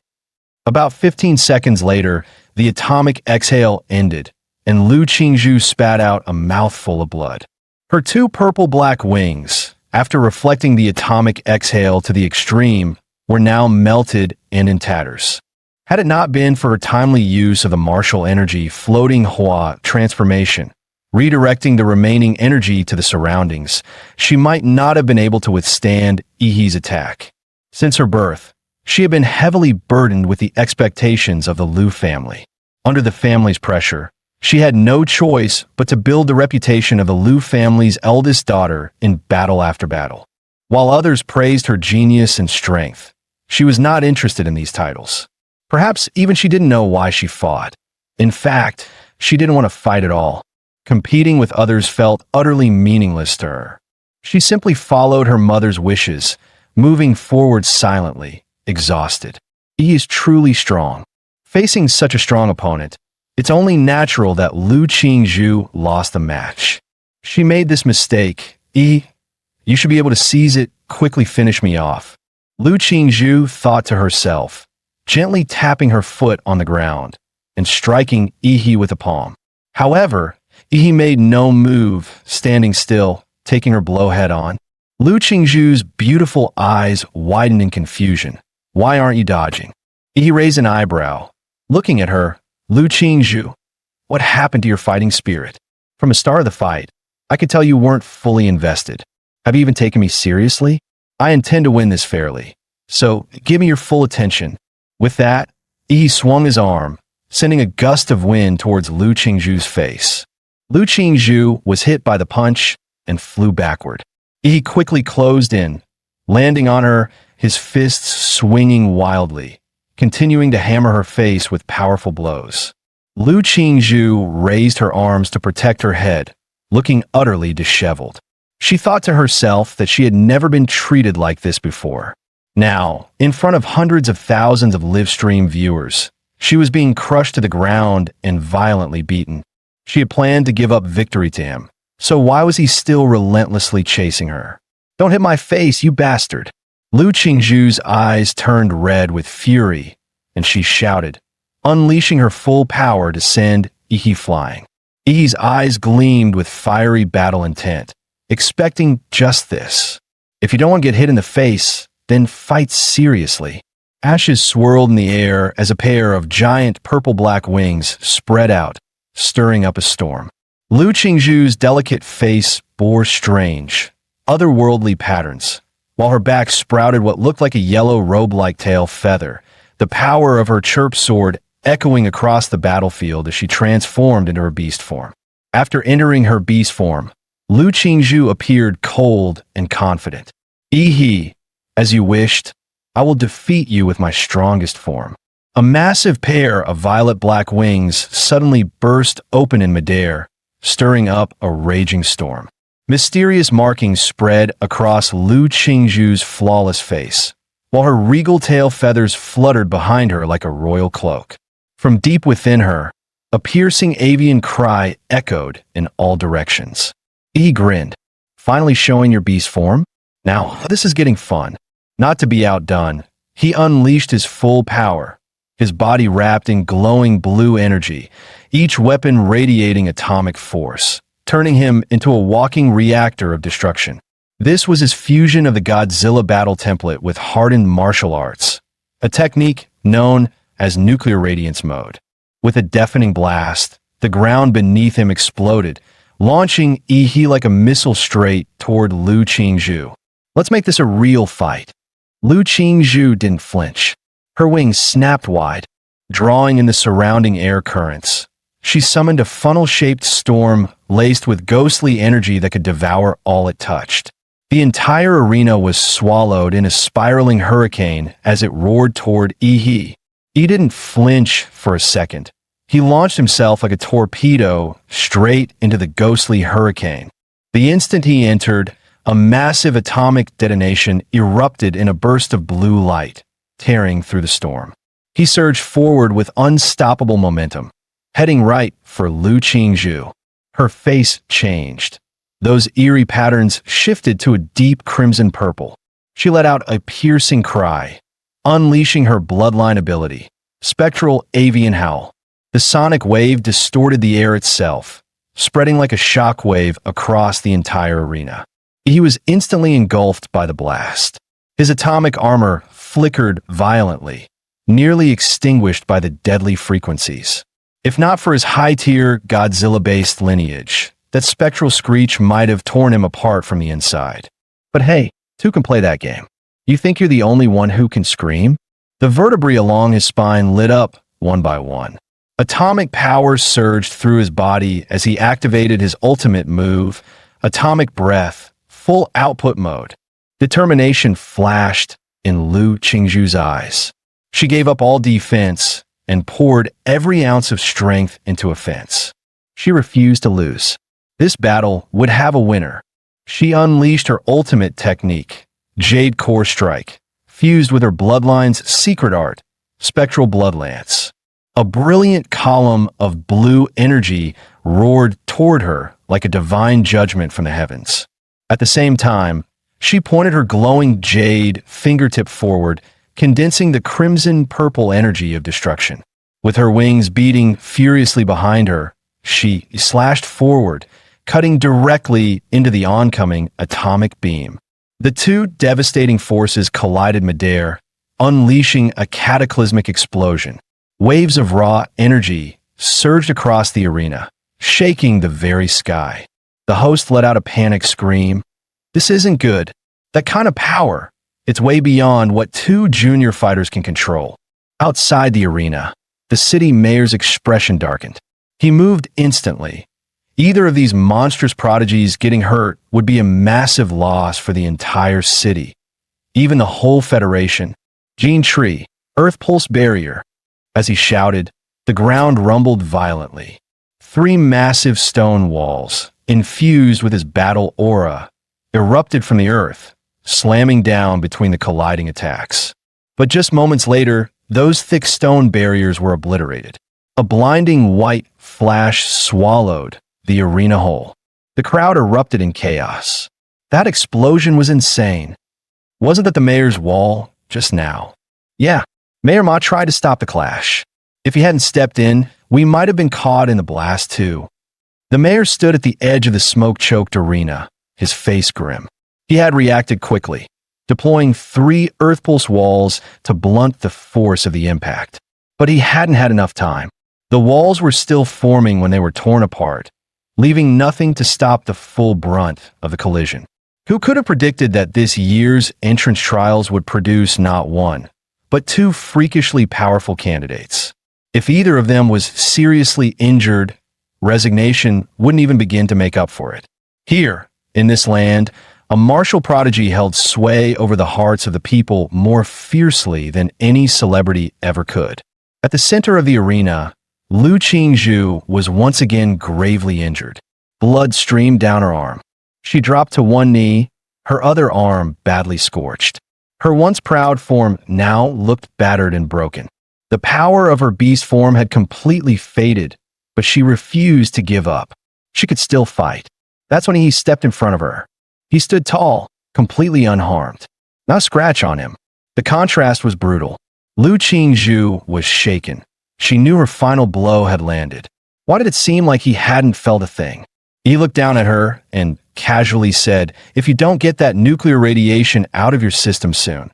About 15 seconds later, the atomic exhale ended, and Lu Qingzhu spat out a mouthful of blood. Her two purple-black wings, after reflecting the atomic exhale to the extreme, were now melted and in tatters. Had it not been for her timely use of the martial energy floating Hua transformation, redirecting the remaining energy to the surroundings, she might not have been able to withstand Ihi's attack. Since her birth, she had been heavily burdened with the expectations of the Lu family. Under the family's pressure, she had no choice but to build the reputation of the Lu family's eldest daughter in battle after battle. While others praised her genius and strength, she was not interested in these titles. Perhaps even she didn't know why she fought. In fact, she didn't want to fight at all. Competing with others felt utterly meaningless to her. She simply followed her mother's wishes, moving forward silently, exhausted. He is truly strong. Facing such a strong opponent, it's only natural that Lu Qingzhu lost the match. She made this mistake. You should be able to seize it, quickly finish me off. Lu Qingzhu thought to herself, gently tapping her foot on the ground and striking Ihi with a palm. However, Ihi made no move, standing still, taking her blow head on. Lu Qingzhu's beautiful eyes widened in confusion. "Why aren't you dodging?" Ihi raised an eyebrow. Looking at her, "Lu Qingzhu, what happened to your fighting spirit? From the start of the fight, I could tell you weren't fully invested. Have you even taken me seriously? I intend to win this fairly, so give me your full attention." With that, Ihi swung his arm, sending a gust of wind towards Lu Qingzhu's face. Lu Qingzhu was hit by the punch and flew backward. Ihi quickly closed in, landing on her, his fists swinging wildly, continuing to hammer her face with powerful blows. Lu Qingzhu raised her arms to protect her head, looking utterly disheveled. She thought to herself that she had never been treated like this before. Now, in front of hundreds of thousands of live-stream viewers, she was being crushed to the ground and violently beaten. She had planned to give up victory to him, so why was he still relentlessly chasing her? "Don't hit my face, you bastard!" Lu Qingzhu's eyes turned red with fury, and she shouted, unleashing her full power to send Ihi flying. Ihi's eyes gleamed with fiery battle intent, expecting just this. If you don't want to get hit in the face, then fight seriously. Ashes swirled in the air as a pair of giant purple-black wings spread out, stirring up a storm. Lu Qingzhu's delicate face bore strange, otherworldly patterns, while her back sprouted what looked like a yellow robe-like tail feather, the power of her chirp sword echoing across the battlefield as she transformed into her beast form. After entering her beast form, Lu Qingzhu appeared cold and confident. "Ihi, as you wished, I will defeat you with my strongest form." A massive pair of violet-black wings suddenly burst open in midair, stirring up a raging storm. Mysterious markings spread across Lu Qingzhu's flawless face, while her regal tail feathers fluttered behind her like a royal cloak. From deep within her, a piercing avian cry echoed in all directions. He grinned. Finally showing your beast form? Now, this is getting fun. Not to be outdone, he unleashed his full power, his body wrapped in glowing blue energy, each weapon radiating atomic force, turning him into a walking reactor of destruction. This was his fusion of the Godzilla battle template with hardened martial arts, a technique known as nuclear radiance mode. With a deafening blast, the ground beneath him exploded, launching Yi like a missile straight toward Lu Qingzhu. Let's make this a real fight. Lu Qingzhu didn't flinch. Her wings snapped wide, drawing in the surrounding air currents. She summoned a funnel-shaped storm laced with ghostly energy that could devour all it touched. The entire arena was swallowed in a spiraling hurricane as it roared toward Yi. He didn't flinch for a second. He launched himself like a torpedo straight into the ghostly hurricane. The instant he entered, a massive atomic detonation erupted in a burst of blue light, tearing through the storm. He surged forward with unstoppable momentum, heading right for Lu Qingzhu. Her face changed. Those eerie patterns shifted to a deep crimson purple. She let out a piercing cry, unleashing her bloodline ability, Spectral Avian Howl. The sonic wave distorted the air itself, spreading like a shockwave across the entire arena. He was instantly engulfed by the blast. His atomic armor flickered violently, nearly extinguished by the deadly frequencies. If not for his high-tier Godzilla-based lineage, that spectral screech might have torn him apart from the inside. But hey, two can play that game. You think you're the only one who can scream? The vertebrae along his spine lit up one by one. Atomic power surged through his body as he activated his ultimate move, Atomic Breath, full output mode. Determination flashed in Lu Qingzhu's eyes. She gave up all defense and poured every ounce of strength into offense. She refused to lose. This battle would have a winner. She unleashed her ultimate technique, Jade Core Strike, fused with her bloodline's secret art, Spectral Blood Lance. A brilliant column of blue energy roared toward her like a divine judgment from the heavens. At the same time, she pointed her glowing jade fingertip forward, condensing the crimson-purple energy of destruction. With her wings beating furiously behind her, she slashed forward, cutting directly into the oncoming atomic beam. The two devastating forces collided midair, unleashing a cataclysmic explosion. Waves of raw energy surged across the arena, shaking the very sky. The host let out a panicked scream. This isn't good. That kind of power, it's way beyond what two junior fighters can control. Outside the arena, the city mayor's expression darkened. He moved instantly. Either of these monstrous prodigies getting hurt would be a massive loss for the entire city, even the whole Federation. Gene Tree, Earth Pulse Barrier. As he shouted, the ground rumbled violently. 3 massive stone walls, infused with his battle aura, erupted from the earth, slamming down between the colliding attacks. But just moments later, those thick stone barriers were obliterated. A blinding white flash swallowed the arena whole. The crowd erupted in chaos. That explosion was insane. Wasn't that the mayor's wall just now? Yeah, Mayor Ma tried to stop the clash. If he hadn't stepped in, we might have been caught in the blast too. The mayor stood at the edge of the smoke-choked arena, his face grim. He had reacted quickly, deploying 3 Earth Pulse walls to blunt the force of the impact. But he hadn't had enough time. The walls were still forming when they were torn apart, leaving nothing to stop the full brunt of the collision. Who could have predicted that this year's entrance trials would produce not 1, but 2 freakishly powerful candidates? If either of them was seriously injured, resignation wouldn't even begin to make up for it. Here, in this land, a martial prodigy held sway over the hearts of the people more fiercely than any celebrity ever could. At the center of the arena, Lu Qingzhu was once again gravely injured. Blood streamed down her arm. She dropped to one knee, her other arm badly scorched. Her once proud form now looked battered and broken. The power of her beast form had completely faded, but she refused to give up. She could still fight. That's when he stepped in front of her. He stood tall, completely unharmed. Not a scratch on him. The contrast was brutal. Lu Qingzhu was shaken. She knew her final blow had landed. Why did it seem like he hadn't felt a thing? He looked down at her and casually said, "If you don't get that nuclear radiation out of your system soon,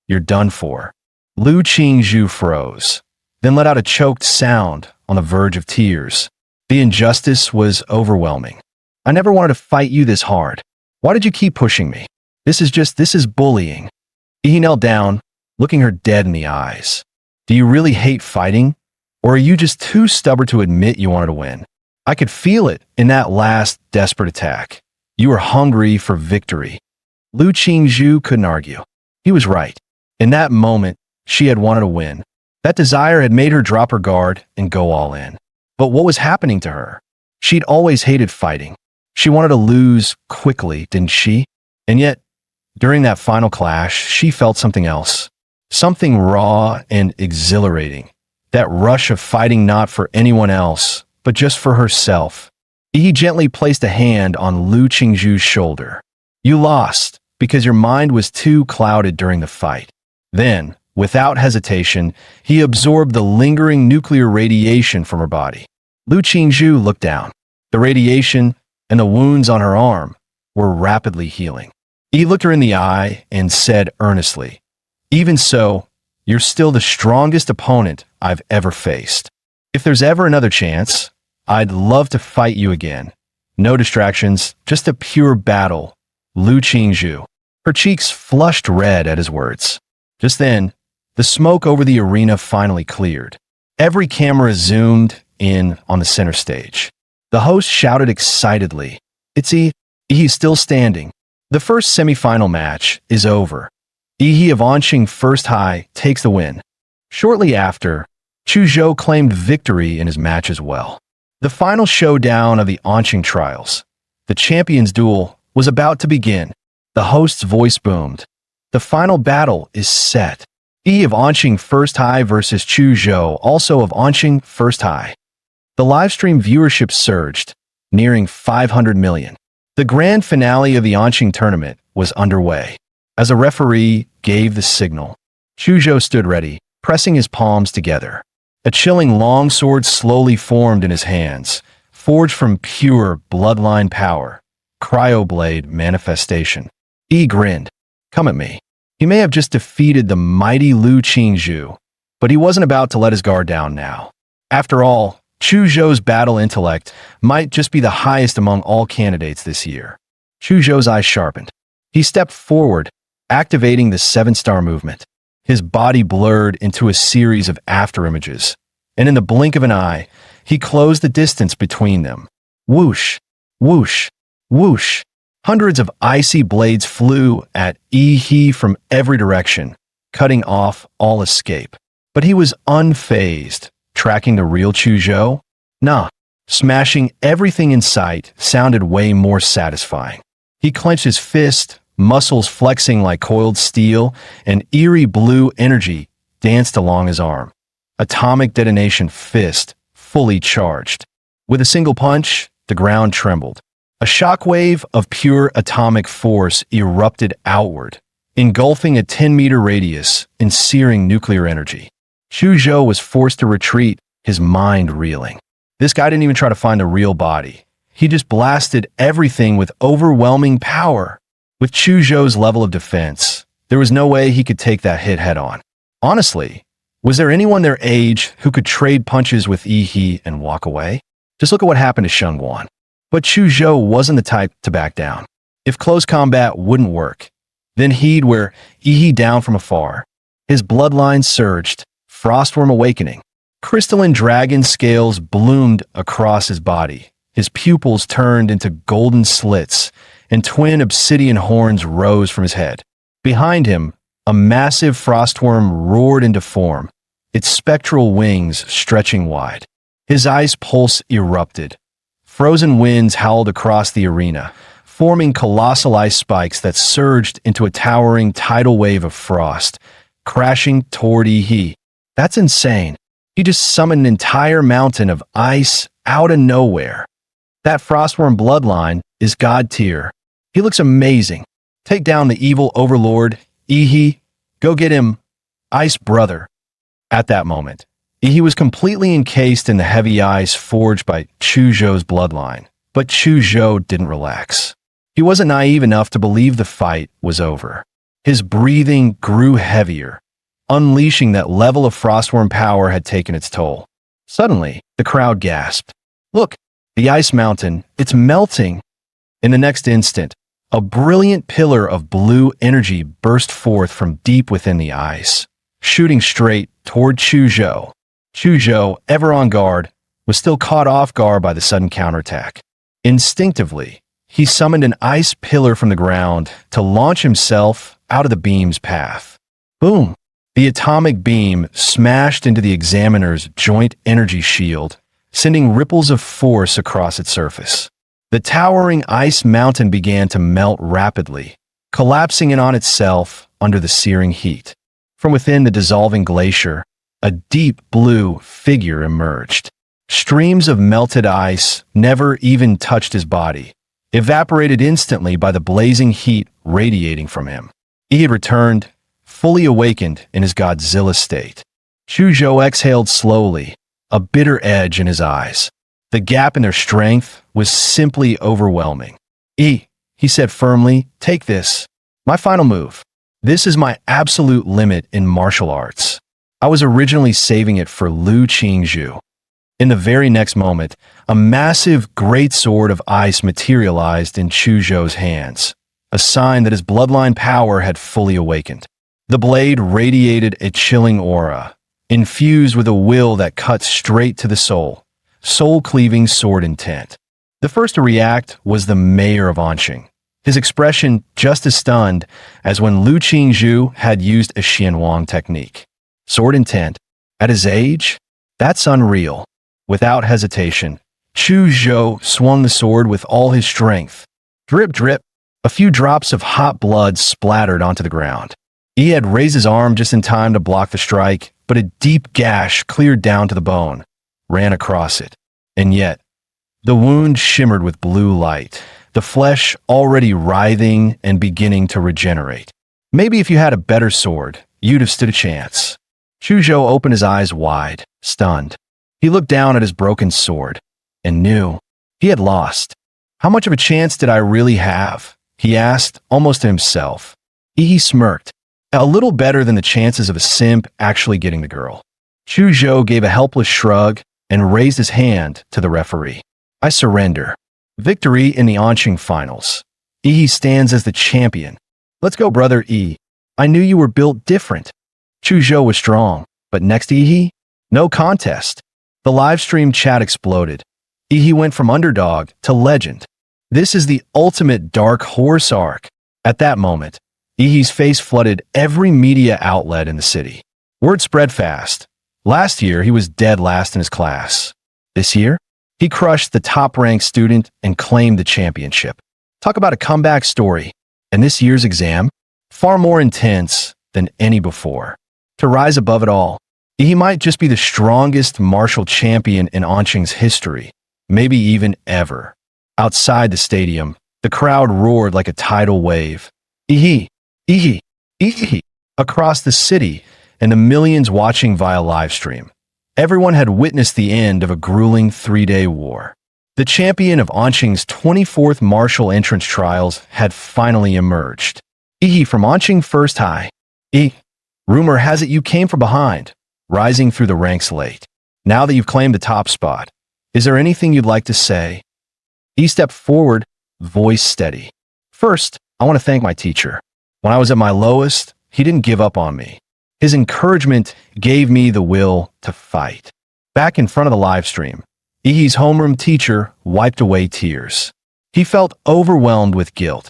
you're done for." Lu Qingzhu froze, then let out a choked sound on the verge of tears. The injustice was overwhelming. "I never wanted to fight you this hard. Why did you keep pushing me? This is bullying." He knelt down, looking her dead in the eyes. "Do you really hate fighting? Or are you just too stubborn to admit you wanted to win? I could feel it in that last desperate attack. You were hungry for victory." Lu Qingzhu couldn't argue. He was right. In that moment, she had wanted to win. That desire had made her drop her guard and go all in. But what was happening to her? She'd always hated fighting. She wanted to lose quickly, didn't she? And yet, during that final clash, she felt something else. Something raw and exhilarating. That rush of fighting not for anyone else, but just for herself. He gently placed a hand on Lu Qingzhu's shoulder. "You lost because your mind was too clouded during the fight." Then, without hesitation, he absorbed the lingering nuclear radiation from her body. Lu Qingzhu looked down. The radiation and the wounds on her arm were rapidly healing. He looked her in the eye and said earnestly, "Even so, you're still the strongest opponent I've ever faced. If there's ever another chance, I'd love to fight you again. No distractions, just a pure battle." Lu Qingzhu. Her cheeks flushed red at his words. Just then, the smoke over the arena finally cleared. Every camera zoomed in on the center stage. The host shouted excitedly, He's still standing. The first semifinal match is over. He of Anqing First High takes the win." Shortly after, Chu Zhou claimed victory in his match as well. The final showdown of the Anqing trials, the champions' duel, was about to begin. The host's voice boomed. "The final battle is set. He of Anqing First High versus Chu Zhou, also of Anqing First High." The livestream viewership surged, nearing 500 million. The grand finale of the Anqing tournament was underway. As a referee gave the signal, Chu Zhou stood ready, pressing his palms together. A chilling longsword slowly formed in his hands, forged from pure bloodline power. Cryoblade manifestation. He grinned. "Come at me." He may have just defeated the mighty Lu Qingzhu, but he wasn't about to let his guard down now. After all, Chu Zhou's battle intellect might just be the highest among all candidates this year. Chu Zhou's eyes sharpened. He stepped forward, activating the 7-star movement. His body blurred into a series of afterimages, and in the blink of an eye, he closed the distance between them. Whoosh, whoosh, whoosh. Hundreds of icy blades flew at He from every direction, cutting off all escape. But he was unfazed. Tracking the real Chu Zhou? Nah, smashing everything in sight sounded way more satisfying. He clenched his fist, muscles flexing like coiled steel, and eerie blue energy danced along his arm. Atomic detonation fist, fully charged. With a single punch, the ground trembled. A shockwave of pure atomic force erupted outward, engulfing a 10-meter radius in searing nuclear energy. Chu Zhou was forced to retreat, his mind reeling. This guy didn't even try to find the real body. He just blasted everything with overwhelming power. With Chu Zhou's level of defense, there was no way he could take that hit head-on. Honestly, was there anyone their age who could trade punches with He and walk away? Just look at what happened to Shengguan. But Chu Zhou wasn't the type to back down. If close combat wouldn't work, then he'd wear He down from afar. His bloodline surged. Frostworm awakening. Crystalline dragon scales bloomed across his body. His pupils turned into golden slits, and twin obsidian horns rose from his head. Behind him, a massive frostworm roared into form. its spectral wings stretching wide. His ice pulse erupted. Frozen winds howled across the arena, forming colossal ice spikes that surged into a towering tidal wave of frost, crashing toward Ihi. That's insane. He just summoned an entire mountain of ice out of nowhere. That frostworm bloodline is god tier. He looks amazing. Take down the evil overlord, Ihi. Go get him, Ice Brother. At that moment, Ihi was completely encased in the heavy ice forged by Chuzhou's bloodline. But Chuzhou didn't relax. He wasn't naive enough to believe the fight was over. His breathing grew heavier, unleashing that level of frostworm power had taken its toll. Suddenly, the crowd gasped. Look, the ice mountain, it's melting. In the next instant, a brilliant pillar of blue energy burst forth from deep within the ice, shooting straight toward Chuzhou. Chuzhou, ever on guard, was still caught off guard by the sudden counterattack. Instinctively, he summoned an ice pillar from the ground to launch himself out of the beam's path. Boom! The atomic beam smashed into the examiner's joint energy shield, sending ripples of force across its surface. The towering ice mountain began to melt rapidly, collapsing in on itself under the searing heat. From within the dissolving glacier, a deep blue figure emerged. Streams of melted ice never even touched his body, evaporated instantly by the blazing heat radiating from him. He had returned, fully awakened in his Godzilla state. Chuzhou exhaled slowly, a bitter edge in his eyes. The gap in their strength was simply overwhelming. He said firmly, take this. My final move. This is my absolute limit in martial arts. I was originally saving it for Lu Qingzhu. In the very next moment, a massive great sword of ice materialized in Chuzhou's hands, a sign that his bloodline power had fully awakened. The blade radiated a chilling aura, infused with a will that cut straight to the soul-cleaving sword intent. The first to react was the mayor of Anqing, his expression just as stunned as when Lu Qingzhu had used a Xianwang technique. Sword intent, at his age? That's unreal. Without hesitation, Chuzhou swung the sword with all his strength. Drip, drip, a few drops of hot blood splattered onto the ground. He had raised his arm just in time to block the strike, but a deep gash cleared down to the bone, ran across it. And yet, the wound shimmered with blue light, the flesh already writhing and beginning to regenerate. Maybe if you had a better sword, you'd have stood a chance. Chuzhou opened his eyes wide, stunned. He looked down at his broken sword and knew he had lost. How much of a chance did I really have? He asked, almost to himself. He smirked. A little better than the chances of a simp actually getting the girl. Chuzhou gave a helpless shrug and raised his hand to the referee. I surrender. Victory in the Anqing finals. Yi stands as the champion. Let's go, brother Yi. I knew you were built different. Chuzhou was strong, but next to Yi, no contest. The livestream chat exploded. Yi went from underdog to legend. This is the ultimate dark horse arc. At that moment, Yi's face flooded every media outlet in the city. Word spread fast. Last year, he was dead last in his class. This year, he crushed the top-ranked student and claimed the championship. Talk about a comeback story. And this year's exam, far more intense than any before. To rise above it all, he might just be the strongest martial champion in Anqing's history, maybe even ever. Outside the stadium, the crowd roared like a tidal wave. Ihi, Ihi, Ihi, across the city and the millions watching via livestream. Everyone had witnessed the end of a grueling 3-day war. The champion of Anqing's 24th martial entrance trials had finally emerged. Ihi from Anqing First High. Rumor has it you came from behind, rising through the ranks late. Now that you've claimed the top spot, is there anything you'd like to say? He stepped forward, voice steady. First, I want to thank my teacher. When I was at my lowest, he didn't give up on me. His encouragement gave me the will to fight. Back in front of the live stream, Ihi's homeroom teacher wiped away tears. He felt overwhelmed with guilt.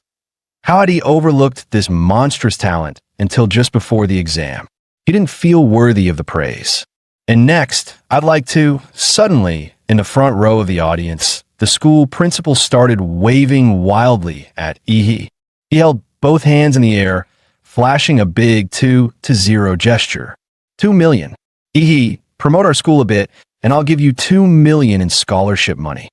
How had he overlooked this monstrous talent until just before the exam? He didn't feel worthy of the praise. And next, I'd like to, suddenly, in the front row of the audience, the school principal started waving wildly at Ihi. He held both hands in the air, flashing a big 2-0 gesture. 2 million. Ihi, promote our school a bit, and I'll give you 2 million in scholarship money.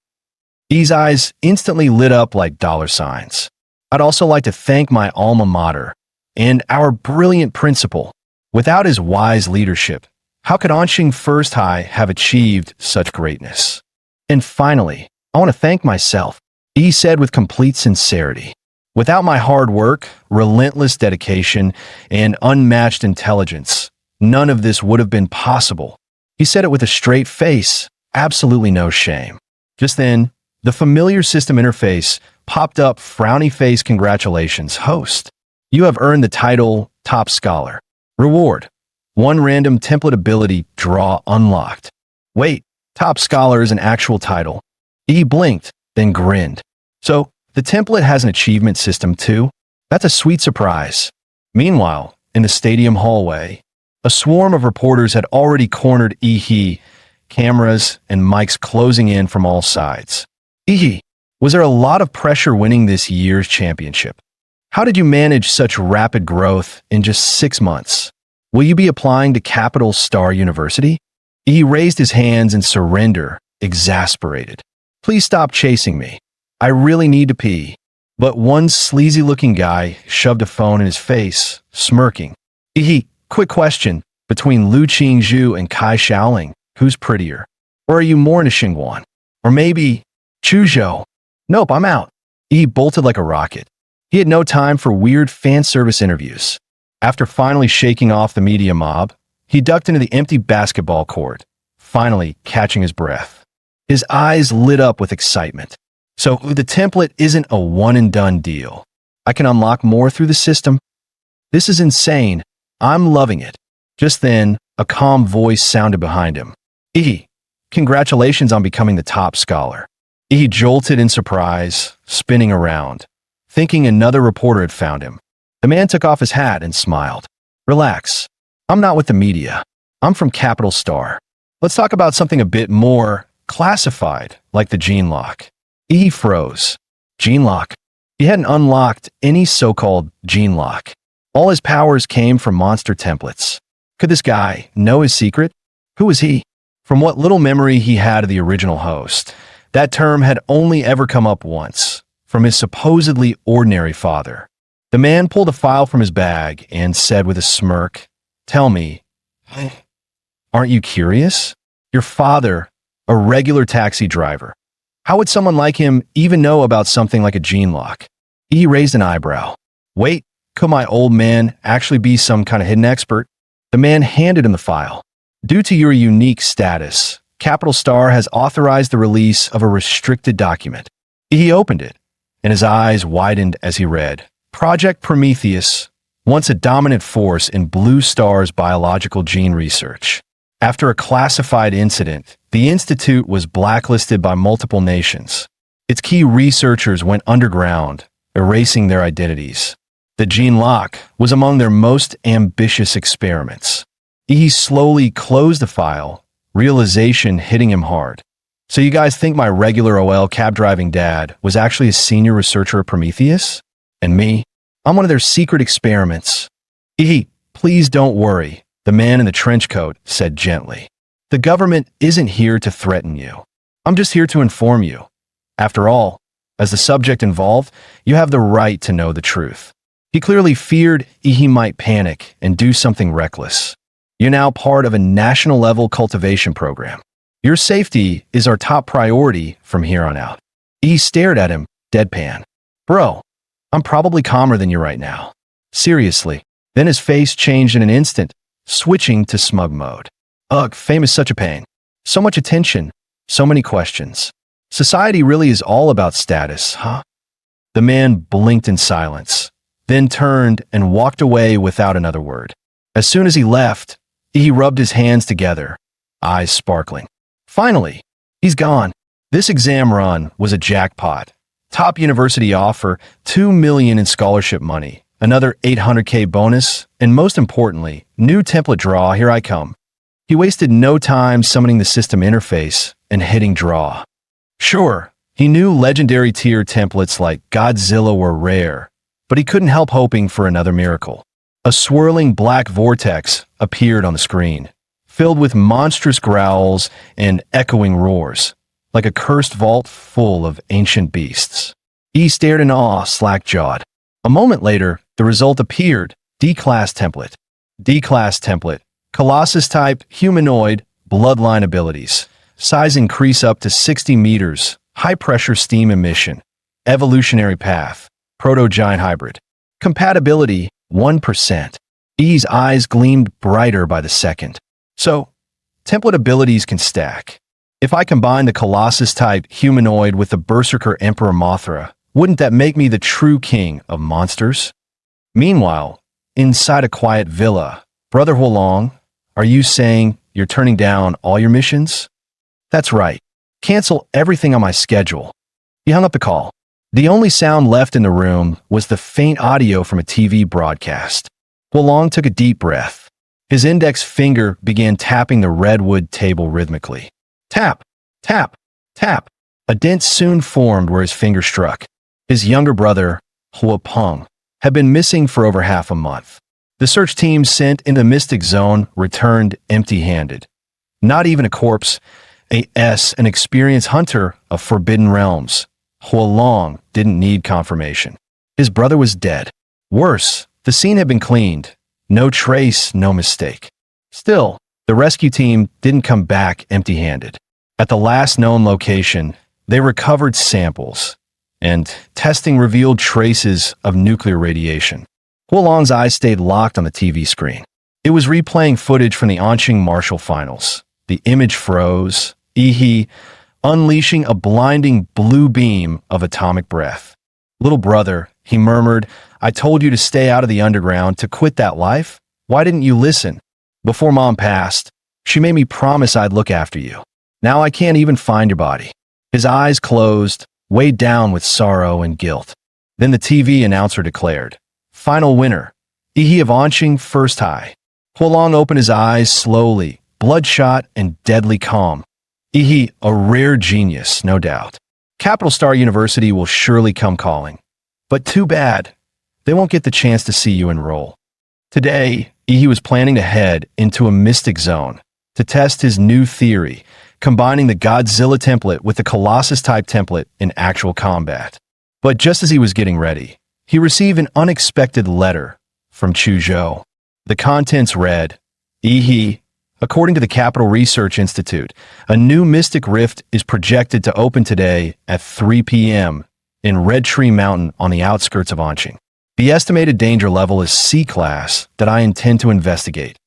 Ihi's eyes instantly lit up like dollar signs. I'd also like to thank my alma mater and our brilliant principal. Without his wise leadership, how could Anqing First High have achieved such greatness? And finally, I want to thank myself, Ihi said with complete sincerity. Without my hard work, relentless dedication, and unmatched intelligence, none of this would have been possible. He said it with a straight face, absolutely no shame. Just then, the familiar system interface popped up, frowny face, congratulations, host. You have earned the title Top Scholar. Reward: 1 random template ability draw unlocked. Wait, Top Scholar is an actual title. He blinked, then grinned. So, the template has an achievement system too? That's a sweet surprise. Meanwhile, in the stadium hallway, a swarm of reporters had already cornered Ihi, cameras and mics closing in from all sides. Ihi, was there a lot of pressure winning this year's championship? How did you manage such rapid growth in just 6 months? Will you be applying to Capital Star University? He raised his hands in surrender, exasperated. Please stop chasing me. I really need to pee. But one sleazy-looking guy shoved a phone in his face, smirking. Quick question. Between Lu Qingzhu and Kai Shaoling, who's prettier? Or are you more into Xingguan? Or maybe Chuzhou? Nope, I'm out. He bolted like a rocket. He had no time for weird fan service interviews. After finally shaking off the media mob, he ducked into the empty basketball court, finally catching his breath. His eyes lit up with excitement. So the template isn't a one-and-done deal. I can unlock more through the system. This is insane. I'm loving it. Just then, a calm voice sounded behind him. Congratulations on becoming the top scholar. He jolted in surprise, spinning around, thinking another reporter had found him. The man took off his hat and smiled. Relax. I'm not with the media. I'm from Capital Star. Let's talk about something a bit more classified, like the gene lock. He froze. Gene lock. He hadn't unlocked any so-called gene lock. All his powers came from monster templates. Could this guy know his secret? Who was he? From what little memory he had of the original host, that term had only ever come up once, from his supposedly ordinary father. The man pulled a file from his bag and said with a smirk, Tell me, aren't you curious? Your father, a regular taxi driver. How would someone like him even know about something like a gene lock? He raised an eyebrow. Wait, could my old man actually be some kind of hidden expert? The man handed him the file. Due to your unique status, Capital Star has authorized the release of a restricted document. He opened it, and his eyes widened as he read. Project Prometheus, once a dominant force in Blue Star's biological gene research. After a classified incident, the institute was blacklisted by multiple nations. Its key researchers went underground, erasing their identities. The gene lock was among their most ambitious experiments. He slowly closed the file, realization hitting him hard. So you guys think my regular OL cab-driving dad was actually a senior researcher at Prometheus? And me? I'm one of their secret experiments. Please don't worry, the man in the trench coat said gently. The government isn't here to threaten you. I'm just here to inform you. After all, as the subject involved, you have the right to know the truth. He clearly feared he might panic and do something reckless. You're now part of a national-level cultivation program. Your safety is our top priority from here on out. He stared at him, deadpan. Bro, I'm probably calmer than you right now. Seriously. Then his face changed in an instant, switching to smug mode. Ugh, fame is such a pain. So much attention, so many questions. Society really is all about status, huh? The man blinked in silence, then turned and walked away without another word. As soon as he left, he rubbed his hands together, eyes sparkling. Finally, he's gone. This exam run was a jackpot. Top university offer, $2 million in scholarship money, another 800k bonus, and most importantly, new template draw, here I come. He wasted no time summoning the system interface and hitting draw. Sure, he knew legendary tier templates like Godzilla were rare, but he couldn't help hoping for another miracle. A swirling black vortex appeared on the screen, filled with monstrous growls and echoing roars, like a cursed vault full of ancient beasts. He stared in awe, slack-jawed. A moment later, the result appeared. D-Class Template. D-Class Template. Colossus type, humanoid, bloodline abilities. Size increase up to 60 meters. High-pressure steam emission. Evolutionary path. Proto-giant hybrid. Compatibility, 1%. E's eyes gleamed brighter by the second. So, template abilities can stack. If I combine the Colossus-type humanoid with the Berserker Emperor Mothra, wouldn't that make me the true king of monsters? Meanwhile, inside a quiet villa, Brother Huolong, are you saying you're turning down all your missions? That's right. Cancel everything on my schedule. He hung up the call. The only sound left in the room was the faint audio from a TV broadcast. Huolong took a deep breath. His index finger began tapping the redwood table rhythmically. Tap, tap, tap. A dent soon formed where his finger struck. His younger brother, Huopeng, had been missing for over half a month. The search team sent in the Mystic Zone returned empty-handed. Not even a corpse, an experienced hunter of forbidden realms. Huolong didn't need confirmation. His brother was dead. Worse, the scene had been cleaned. No trace, no mistake. Still, the rescue team didn't come back empty-handed. At the last known location, they recovered samples, and testing revealed traces of nuclear radiation. Huolong's eyes stayed locked on the TV screen. It was replaying footage from the Anqing Martial Finals. The image froze, unleashing a blinding blue beam of atomic breath. Little brother, he murmured, I told you to stay out of the underground, to quit that life. Why didn't you listen? Before Mom passed, she made me promise I'd look after you. Now I can't even find your body. His eyes closed, weighed down with sorrow and guilt. Then the TV announcer declared, final winner, Ihi of Anqing first high. Huolong opened his eyes slowly, bloodshot and deadly calm. Ihi, a rare genius, no doubt. Capital Star University will surely come calling. But too bad, they won't get the chance to see you enroll. Today, Ihi was planning to head into a Mystic Zone to test his new theory, combining the Godzilla template with the Colossus-type template in actual combat. But just as he was getting ready, he received an unexpected letter from Chuzhou. The contents read, Ihi, according to the Capital Research Institute, a new Mystic Rift is projected to open today at 3 p.m. in Red Tree Mountain on the outskirts of Anqing. The estimated danger level is C-class that I intend to investigate.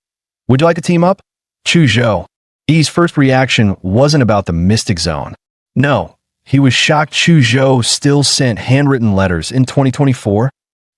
Would you like to team up? Chuzhou. Yi's first reaction wasn't about the Mystic Zone. No, he was shocked Chuzhou still sent handwritten letters in 2024.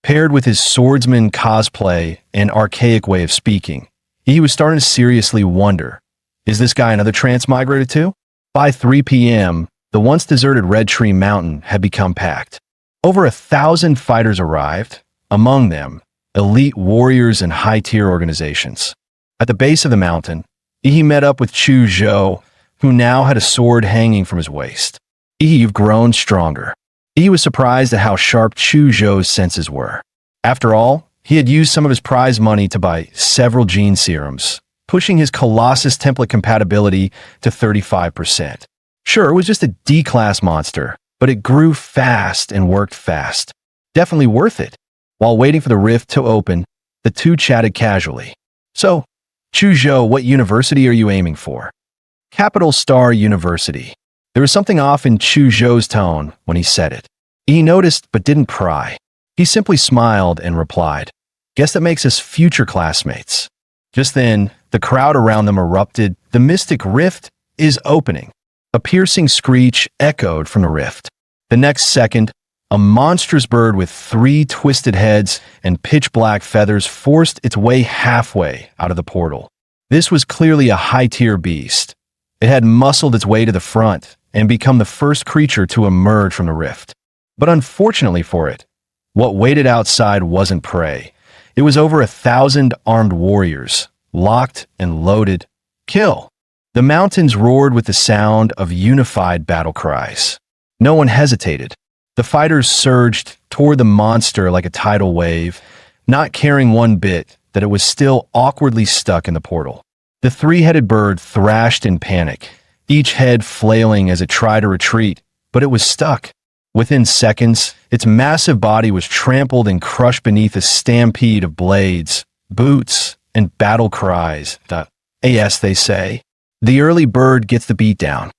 Paired with his swordsman cosplay and archaic way of speaking, he was starting to seriously wonder, is this guy another transmigrator too? By 3 p.m., the once deserted Red Tree Mountain had become packed. Over 1,000 fighters arrived, among them, elite warriors and high-tier organizations. At the base of the mountain, he met up with Chuzhou, who now had a sword hanging from his waist. You've grown stronger. He was surprised at how sharp Chuzhou's senses were. After all, he had used some of his prize money to buy several gene serums, pushing his Colossus template compatibility to 35%. Sure, it was just a D-class monster, but it grew fast and worked fast. Definitely worth it. While waiting for the rift to open, the two chatted casually. So, Chuzhou, what university are you aiming for? Capital Star University. There was something off in Chuzhou's tone when he said it. He noticed but didn't pry. He simply smiled and replied, guess that makes us future classmates. Just then, the crowd around them erupted. The Mystic Rift is opening. A piercing screech echoed from the rift. The next second, a monstrous bird with 3 twisted heads and pitch-black feathers forced its way halfway out of the portal. This was clearly a high-tier beast. It had muscled its way to the front and become the first creature to emerge from the rift. But unfortunately for it, What waited outside wasn't prey. It was over 1,000 armed warriors, locked and loaded. Kill! The mountains roared with the sound of unified battle cries. No one hesitated. The fighters surged toward the monster like a tidal wave, not caring one bit that it was still awkwardly stuck in the portal. The three-headed bird thrashed in panic, each head flailing as it tried to retreat, but it was stuck. Within seconds, its massive body was trampled and crushed beneath a stampede of blades, boots, and battle cries. As they say. The early bird gets the beatdown.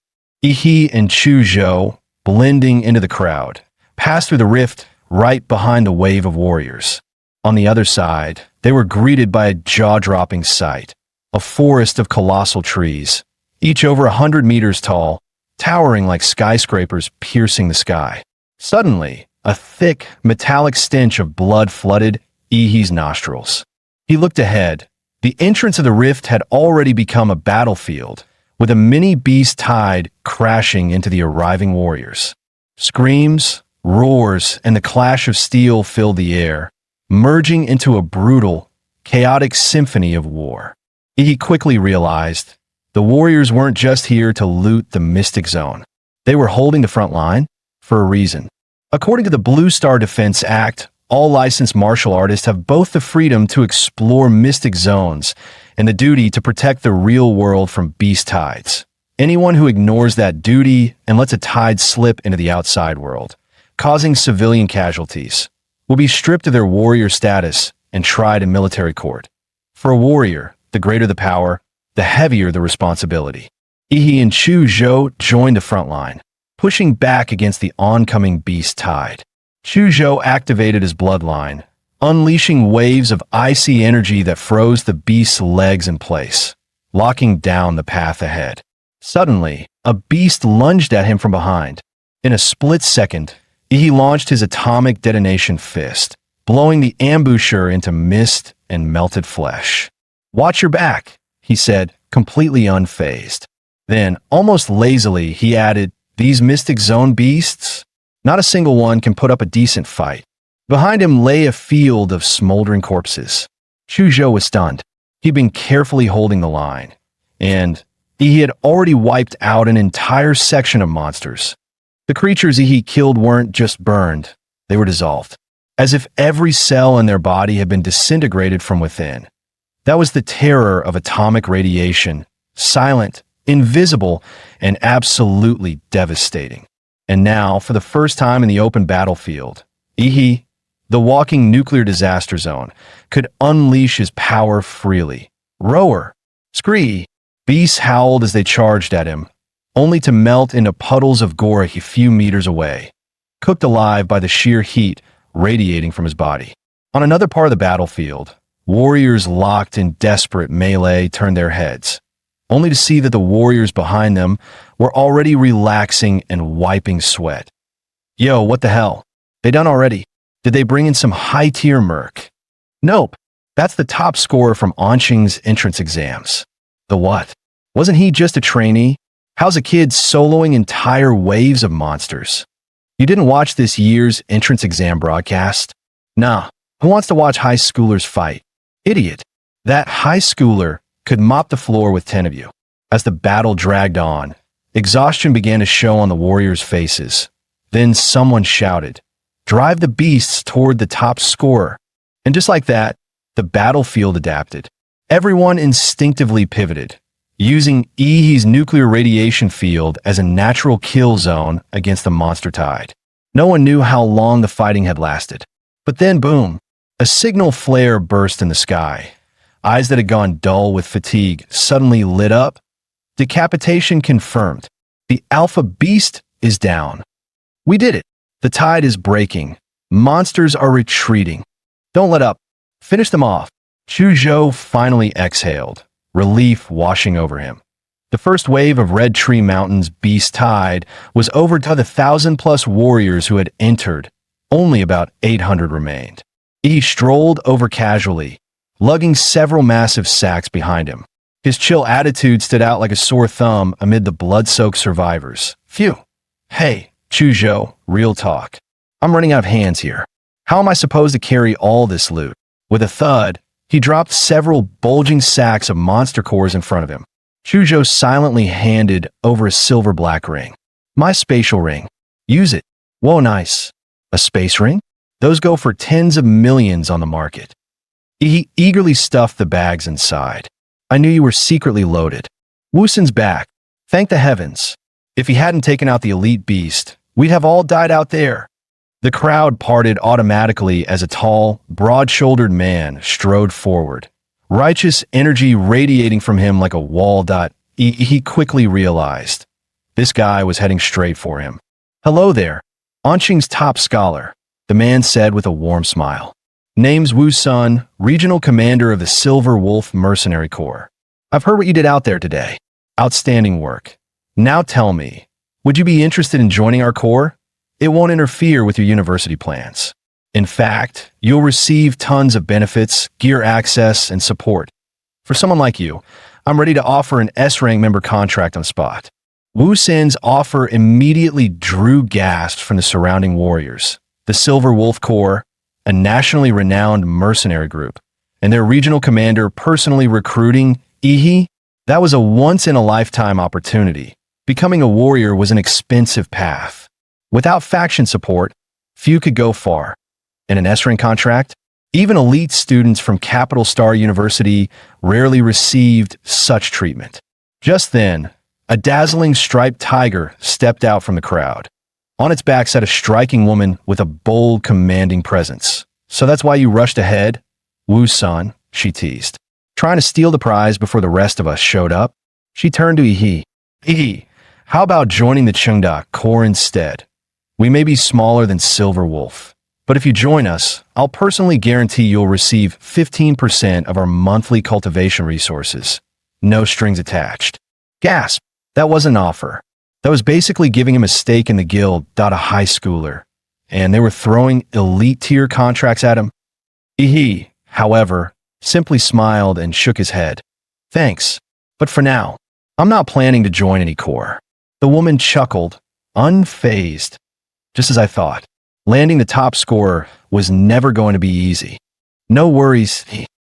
Ihi and Chuzhou, blending into the crowd, passed through the rift right behind the wave of warriors. On the other side, they were greeted by a jaw-dropping sight, a forest of colossal trees, each over 100 meters tall, towering like skyscrapers piercing the sky. Suddenly, a thick, metallic stench of blood flooded Ihi's nostrils. He looked ahead. The entrance of the rift had already become a battlefield, with a mini beast tide crashing into the arriving warriors. Screams, roars, and the clash of steel filled the air, merging into a brutal, chaotic symphony of war. He quickly realized the warriors weren't just here to loot the Mystic Zone. They were holding the front line for a reason. According to the Blue Star Defense Act, all licensed martial artists have both the freedom to explore mystic zones and the duty to protect the real world from beast tides. Anyone who ignores that duty and lets a tide slip into the outside world, causing civilian casualties, will be stripped of their warrior status and tried in military court. For a warrior, the greater the power, the heavier the responsibility. Ihi and Chuzhou joined the front line, pushing back against the oncoming beast tide. Chuzhou activated his bloodline, unleashing waves of icy energy that froze the beast's legs in place, locking down the path ahead. Suddenly, a beast lunged at him from behind. In a split second, he launched his atomic detonation fist, blowing the ambusher into mist and melted flesh. "Watch your back," he said, completely unfazed. Then, almost lazily, he added, "These Mystic Zone beasts? Not a single one can put up a decent fight." Behind him lay a field of smoldering corpses. Chuzhou was stunned. He'd been carefully holding the line, and he had already wiped out an entire section of monsters. The creatures he killed weren't just burned, they were dissolved, as if every cell in their body had been disintegrated from within. That was the terror of atomic radiation, silent, invisible, and absolutely devastating. And now, for the first time in the open battlefield, Ihi, the walking nuclear disaster zone, could unleash his power freely. Roar! Scree! Beasts howled as they charged at him, only to melt into puddles of gore a few meters away, cooked alive by the sheer heat radiating from his body. On another part of the battlefield, warriors locked in desperate melee turned their heads, only to see that the warriors behind them were already relaxing and wiping sweat. Yo, what the hell? They done already? Did they bring in some high-tier merc? Nope. That's the top scorer from Anqing's entrance exams. The what? Wasn't he just a trainee? How's a kid soloing entire waves of monsters? You didn't watch this year's entrance exam broadcast? Nah. Who wants to watch high schoolers fight? Idiot. That high schooler could mop the floor with 10 of you. As the battle dragged on, exhaustion began to show on the warriors' faces. Then someone shouted, "Drive the beasts toward the top scorer." And just like that, the battlefield adapted. Everyone instinctively pivoted, using Ihi's nuclear radiation field as a natural kill zone against the monster tide. No one knew how long the fighting had lasted. But then, boom, a signal flare burst in the sky. Eyes that had gone dull with fatigue suddenly lit up. Decapitation confirmed. The Alpha Beast is down. We did it. The tide is breaking. Monsters are retreating. Don't let up. Finish them off. Chuzhou finally exhaled, relief washing over him. The first wave of Red Tree Mountain's beast tide was over to the 1,000+ warriors who had entered. Only about 800 remained. He strolled over casually, lugging several massive sacks behind him. His chill attitude stood out like a sore thumb amid the blood-soaked survivors. Phew. Hey, Chuzhou, real talk. I'm running out of hands here. How am I supposed to carry all this loot? With a thud, he dropped several bulging sacks of monster cores in front of him. Chuzhou silently handed over a silver black ring. My spatial ring. Use it. Whoa, nice. A space ring? Those go for tens of millions on the market. He eagerly stuffed the bags inside. I knew you were secretly loaded. Wusun's back. Thank the heavens. If he hadn't taken out the elite beast, we'd have all died out there. The crowd parted automatically as a tall, broad-shouldered man strode forward. Righteous energy radiating from him like a wall. He quickly realized. This guy was heading straight for him. Hello there. Anqing's top scholar, the man said with a warm smile. Name's Wu Sun, regional commander of the Silver Wolf Mercenary Corps. I've heard what you did out there today. Outstanding work. Now tell me, would you be interested in joining our corps? It won't interfere with your university plans. In fact, you'll receive tons of benefits, gear access, and support. For someone like you, I'm ready to offer an S-rank member contract on spot. Wu San's offer immediately drew gasps from the surrounding warriors. The Silver Wolf Corps, a nationally renowned mercenary group, and their regional commander personally recruiting Ihi. That was a once-in-a-lifetime opportunity. Becoming a warrior was an expensive path. Without faction support, few could go far. In an S-rank contract, even elite students from Capital Star University rarely received such treatment. Just then, a dazzling striped tiger stepped out from the crowd. On its back sat a striking woman with a bold, commanding presence. So that's why you rushed ahead? Wu Sun, she teased. Trying to steal the prize before the rest of us showed up? She turned to Ihi. Ihi, how about joining the Chengda Corps instead? We may be smaller than Silver Wolf, but if you join us, I'll personally guarantee you'll receive 15% of our monthly cultivation resources. No strings attached. Gasp! That wasn't an offer. That was basically giving him a stake in the guild. A high schooler. And they were throwing elite-tier contracts at him? Ihi, however, simply smiled and shook his head. Thanks, but for now, I'm not planning to join any corps. The woman chuckled, unfazed. Just as I thought, landing the top scorer was never going to be easy. No worries.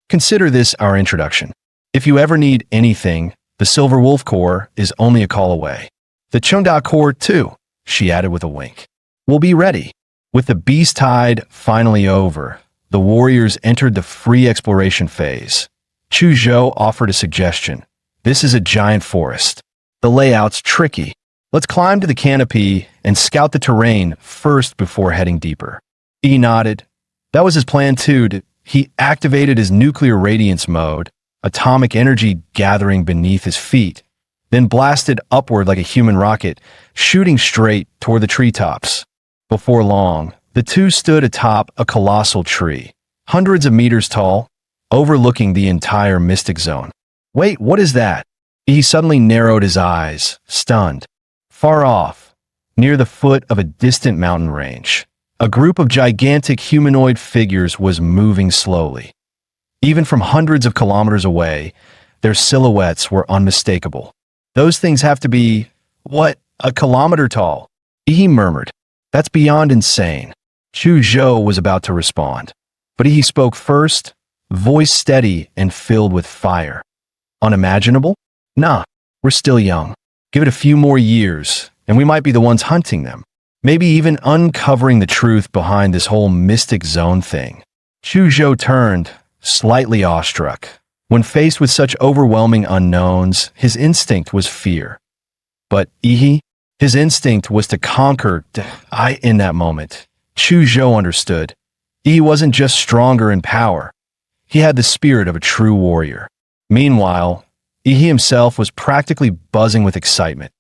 Consider this our introduction. If you ever need anything, the Silver Wolf Corps is only a call away. The Chengda Corps, too, she added with a wink. We'll be ready. With the beast tide finally over, the warriors entered the free exploration phase. Chuzhou offered a suggestion. This is a giant forest. The layout's tricky. Let's climb to the canopy and scout the terrain first before heading deeper. He nodded. That was his plan too. He activated his nuclear radiance mode, atomic energy gathering beneath his feet, then blasted upward like a human rocket, shooting straight toward the treetops. Before long, the two stood atop a colossal tree, hundreds of meters tall, overlooking the entire mystic zone. Wait, what is that? He suddenly narrowed his eyes, stunned. Far off, near the foot of a distant mountain range, a group of gigantic humanoid figures was moving slowly. Even from hundreds of kilometers away, their silhouettes were unmistakable. Those things have to be, a kilometer tall? He murmured. That's beyond insane. Chuzhou was about to respond, but he spoke first, voice steady and filled with fire. Unimaginable? Nah, we're still young. Give it a few more years, and we might be the ones hunting them. Maybe even uncovering the truth behind this whole mystic zone thing. Chuzhou turned, slightly awestruck. When faced with such overwhelming unknowns, his instinct was fear. But Ihi, his instinct was to conquer. In that moment, Chuzhou understood. He wasn't just stronger in power. He had the spirit of a true warrior. Meanwhile, he himself was practically buzzing with excitement.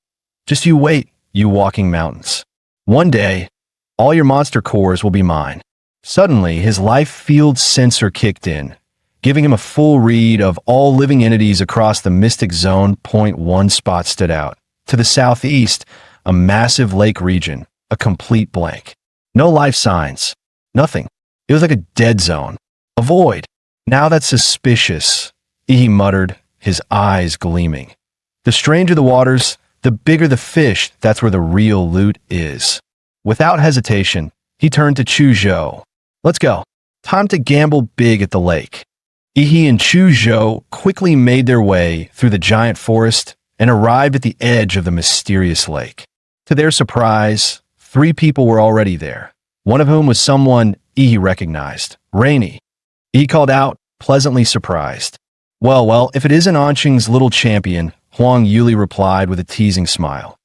Just you wait, you walking mountains. One day, all your monster cores will be mine. Suddenly, his life field sensor kicked in, giving him a full read of all living entities across the mystic zone. One spot stood out. To the southeast, a massive lake region, a complete blank. No life signs. Nothing. It was like a dead zone. A void. Now that's suspicious, he muttered, his eyes gleaming. The stranger the waters, the bigger the fish, that's where the real loot is. Without hesitation, he turned to Chuzhou. Let's go. Time to gamble big at the lake. Yi and Chu Zhou quickly made their way through the giant forest and arrived at the edge of the mysterious lake. To their surprise, 3 people were already there, one of whom was someone Yi recognized, Rainy. Yi called out, pleasantly surprised. Well, if it isn't Anqing's little champion, Huang Yuli replied with a teasing smile.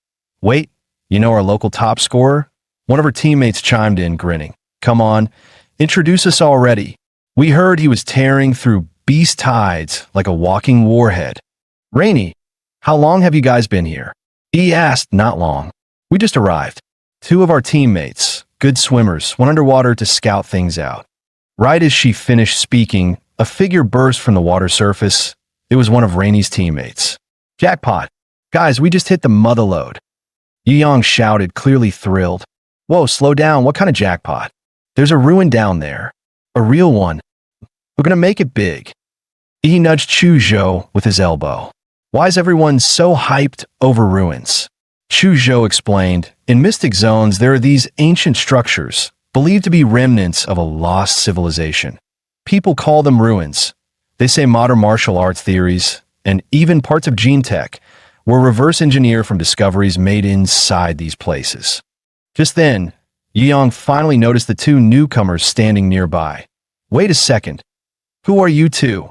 Wait, you know our local top scorer? One of her teammates chimed in, grinning. Come on, introduce us already. We heard he was tearing through beast tides like a walking warhead. Rainy, how long have you guys been here? He asked. Not long. We just arrived. 2 of our teammates, good swimmers, went underwater to scout things out. Right as she finished speaking, a figure burst from the water surface. It was one of Rainy's teammates. Jackpot. Guys, we just hit the mother lode. Yang shouted, clearly thrilled. Whoa, slow down. What kind of jackpot? There's a ruin down there. A real one. We're gonna make it big. He nudged Chu Zhou with his elbow. Why is everyone so hyped over ruins? Chu Zhou explained, in mystic zones there are these ancient structures, believed to be remnants of a lost civilization. People call them ruins. They say modern martial arts theories, and even parts of gene tech, were reverse engineered from discoveries made inside these places. Just then, Yang finally noticed the 2 newcomers standing nearby. Wait a second. Who are you 2?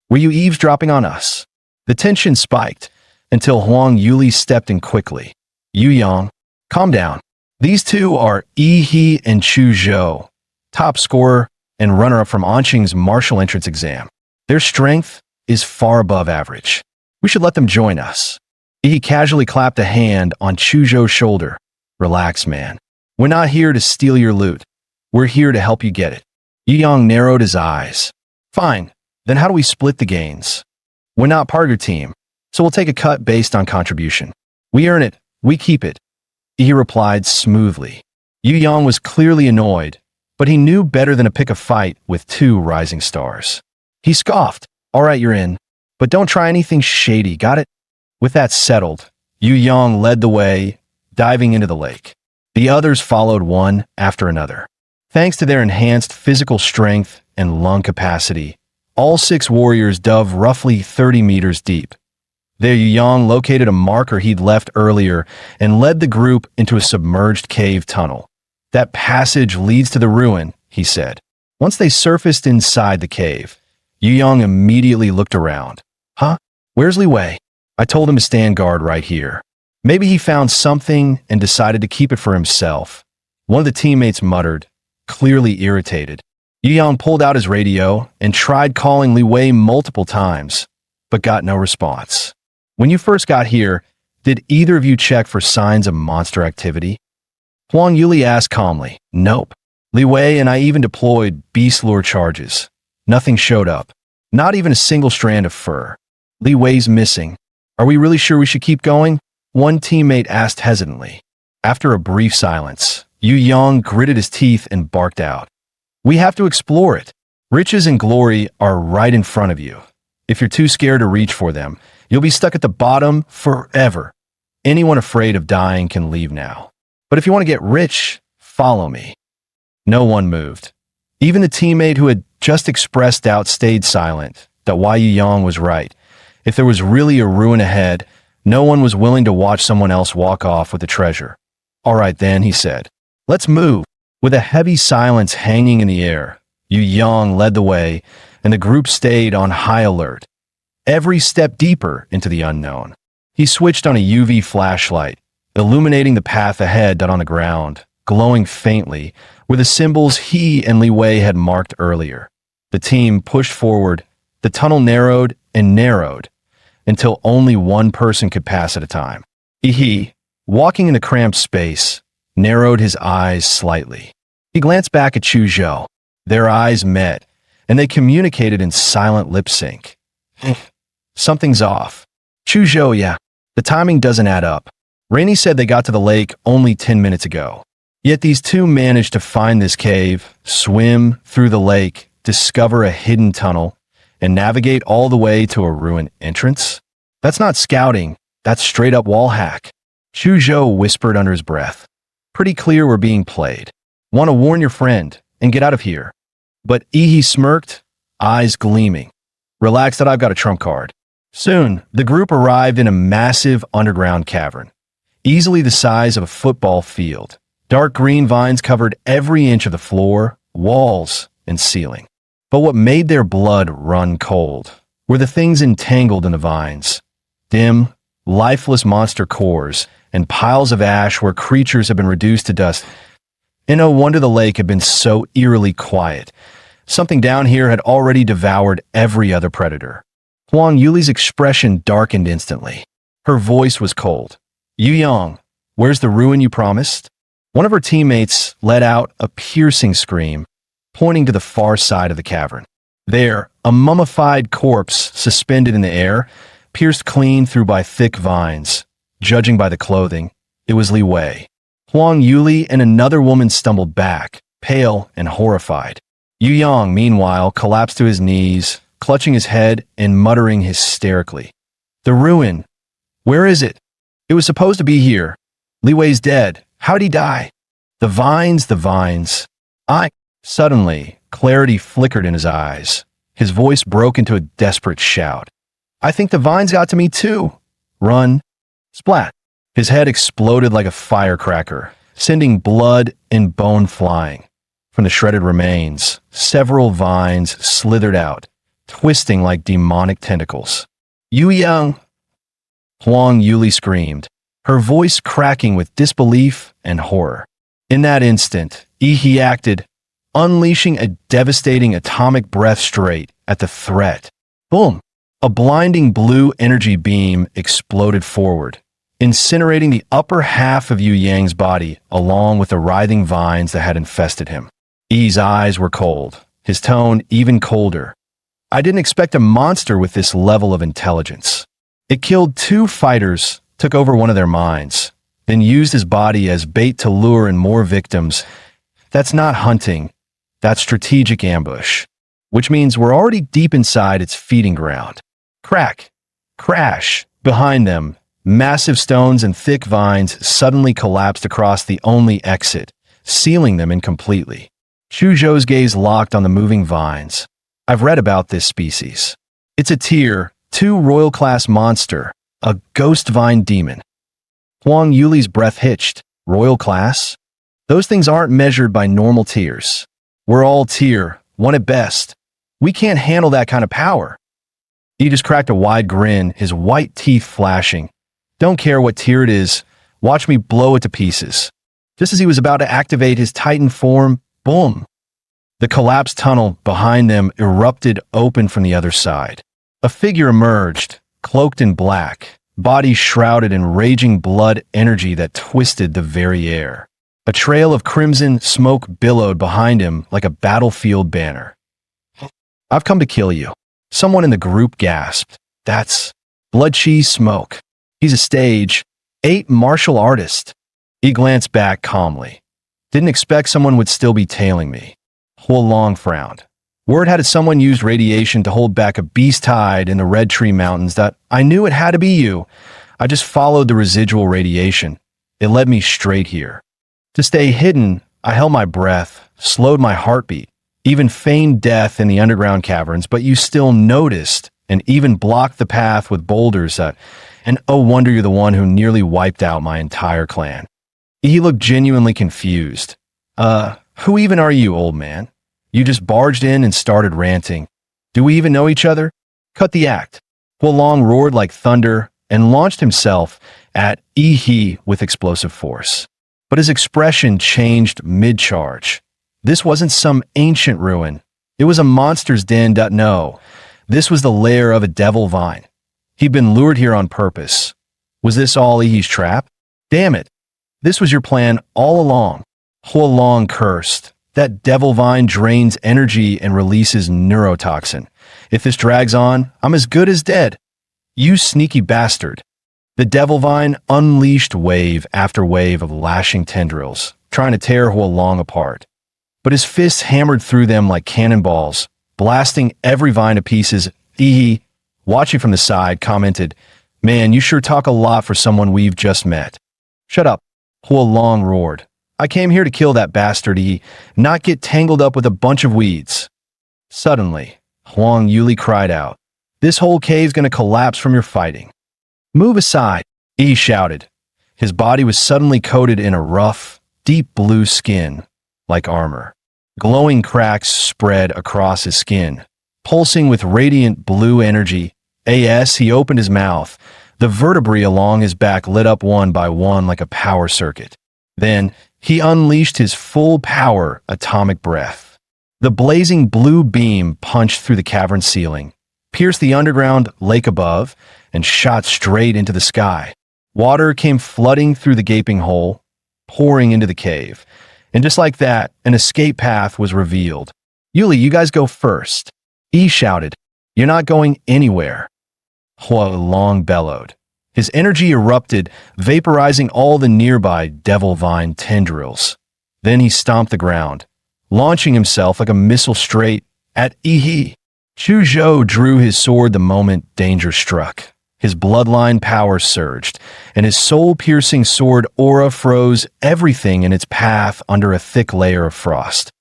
Were you eavesdropping on us? The tension spiked until Huang Yuli stepped in quickly. Yu Yang, calm down. These 2 are Yi and Chu Zhou, top scorer and runner-up from Anqing's martial entrance exam. Their strength is far above average. We should let them join us. Yi casually clapped a hand on Chu Zhou's shoulder. Relax, man. We're not here to steal your loot. We're here to help you get it. Yi Yang narrowed his eyes. Fine, then how do we split the gains? We're not part of your team, so we'll take a cut based on contribution. We earn it, we keep it. Yi replied smoothly. Yu Yang was clearly annoyed, but he knew better than to pick a fight with 2 rising stars. He scoffed. All right, you're in, but don't try anything shady, got it? With that settled, Yu Yang led the way, diving into the lake. The others followed one after another. Thanks to their enhanced physical strength and lung capacity, all 6 warriors dove roughly 30 meters deep. There, Yu Yang located a marker he'd left earlier and led the group into a submerged cave tunnel. That passage leads to the ruin, he said. Once they surfaced inside the cave, Yu Yang immediately looked around. Huh? Where's Li Wei? I told him to stand guard right here. Maybe he found something and decided to keep it for himself. One of the teammates muttered, clearly irritated. Yu Yang pulled out his radio and tried calling Li Wei multiple times, but got no response. When you first got here, did either of you check for signs of monster activity? Huang Yuli asked calmly. Nope. Li Wei and I even deployed beast lure charges. Nothing showed up. Not even a single strand of fur. Li Wei's missing. Are we really sure we should keep going? One teammate asked hesitantly. After a brief silence, Yu Yang gritted his teeth and barked out. We have to explore it. Riches and glory are right in front of you. If you're too scared to reach for them, you'll be stuck at the bottom forever. Anyone afraid of dying can leave now. But if you want to get rich, follow me. No one moved. Even the teammate who had just expressed doubt stayed silent, that Yu Yang was right. If there was really a ruin ahead, no one was willing to watch someone else walk off with the treasure. All right then, he said. Let's move. With a heavy silence hanging in the air, Yu Yang led the way, and the group stayed on high alert. Every step deeper into the unknown. He switched on a UV flashlight, illuminating the path ahead on the ground, glowing faintly, were the symbols he and Li Wei had marked earlier. The team pushed forward, the tunnel narrowed and narrowed, until only one person could pass at a time. He, walking in the cramped space, narrowed his eyes slightly. He glanced back at Chu Zhou. Their eyes met, and they communicated in silent lip sync. Something's off. Chu Zhou, yeah. The timing doesn't add up. Rainy said they got to the lake only 10 minutes ago. Yet these 2 managed to find this cave, swim through the lake, discover a hidden tunnel, and navigate all the way to a ruined entrance? That's not scouting, that's straight up wall hack. Chu Zhou whispered under his breath. Pretty clear we're being played. Want to warn your friend, and get out of here. But Ihi smirked, eyes gleaming. Relax that I've got a trump card. Soon, the group arrived in a massive underground cavern, easily the size of a football field. Dark green vines covered every inch of the floor, walls, and ceiling. But what made their blood run cold were the things entangled in the vines. Dim, lifeless monster cores and piles of ash where creatures had been reduced to dust. And no wonder the lake had been so eerily quiet. Something down here had already devoured every other predator. Huang Yuli's expression darkened instantly. Her voice was cold. Yu Yang, where's the ruin you promised? One of her teammates let out a piercing scream, pointing to the far side of the cavern. There, a mummified corpse suspended in the air, pierced clean through by thick vines. Judging by the clothing, it was Li Wei. Huang Yuli and another woman stumbled back, pale and horrified. Yu Yang, meanwhile, collapsed to his knees, clutching his head and muttering hysterically. The ruin. Where is it? It was supposed to be here. Li Wei's dead. How'd he die? The vines, the vines. Suddenly, clarity flickered in his eyes. His voice broke into a desperate shout. I think the vines got to me too. Run. Splat. His head exploded like a firecracker, sending blood and bone flying. From the shredded remains, several vines slithered out, twisting like demonic tentacles. Yu Yang! Huang Yuli screamed, her voice cracking with disbelief and horror. In that instant, Ihi acted, unleashing a devastating atomic breath straight at the threat. Boom! A blinding blue energy beam exploded forward, incinerating the upper half of Yu Yang's body along with the writhing vines that had infested him. I's eyes were cold, his tone even colder. I didn't expect a monster with this level of intelligence. It killed 2 fighters, took over one of their minds, then used his body as bait to lure in more victims. That's not hunting, that's strategic ambush, which means we're already deep inside its feeding ground. Crack, crash, behind them, massive stones and thick vines suddenly collapsed across the only exit, sealing them in completely. Chuzhou's gaze locked on the moving vines. I've read about this species. It's a tier 2 royal class monster, a ghost vine demon. Huang Yuli's breath hitched. Royal class? Those things aren't measured by normal tiers. We're all tier 1 at best. We can't handle that kind of power. He just cracked a wide grin, his white teeth flashing. Don't care what tier it is. Watch me blow it to pieces. Just as he was about to activate his Titan form, boom! The collapsed tunnel behind them erupted open from the other side. A figure emerged, cloaked in black, body shrouded in raging blood energy that twisted the very air. A trail of crimson smoke billowed behind him like a battlefield banner. I've come to kill you. Someone in the group gasped. That's Blood Cheese Smoke. He's a stage 8 martial artist. He glanced back calmly. Didn't expect someone would still be tailing me. Huolong frowned. Word had it someone used radiation to hold back a beast tide in the Red Tree Mountains that I knew it had to be you. I just followed the residual radiation. It led me straight here. To stay hidden, I held my breath, slowed my heartbeat, even feigned death in the underground caverns, but you still noticed and even blocked the path with boulders and oh wonder you're the one who nearly wiped out my entire clan. He looked genuinely confused. Who even are you, old man? You just barged in and started ranting. Do we even know each other? Cut the act. Huolong roared like thunder and launched himself at Ihi with explosive force. But his expression changed mid-charge. This wasn't some ancient ruin. It was a monster's den. No, this was the lair of a devil vine. He'd been lured here on purpose. Was this all Ihi's trap? Damn it. This was your plan all along. Huolong cursed. That devil vine drains energy and releases neurotoxin. If this drags on, I'm as good as dead. You sneaky bastard. The devil vine unleashed wave after wave of lashing tendrils, trying to tear Huolong apart. But his fists hammered through them like cannonballs, blasting every vine to pieces. Ihi, watching from the side, commented, Man, you sure talk a lot for someone we've just met. Shut up. Huolong roared. I came here to kill that bastard, not get tangled up with a bunch of weeds. Suddenly, Huang Yuli cried out, "This whole cave's gonna collapse from your fighting." "Move aside," Yi shouted. His body was suddenly coated in a rough, deep blue skin, like armor. Glowing cracks spread across his skin, pulsing with radiant blue energy. As he opened his mouth, the vertebrae along his back lit up one by one like a power circuit. Then, he unleashed his full power atomic breath. The blazing blue beam punched through the cavern ceiling, pierced the underground lake above, and shot straight into the sky. Water came flooding through the gaping hole, pouring into the cave. And just like that, an escape path was revealed. "Yuli, you guys go first," Yi shouted. "You're not going anywhere." Hua Long bellowed. His energy erupted, vaporizing all the nearby devil vine tendrils. Then he stomped the ground, launching himself like a missile straight at Yi. Chu Zhou drew his sword the moment danger struck. His bloodline power surged, and his soul-piercing sword aura froze everything in its path under a thick layer of frost.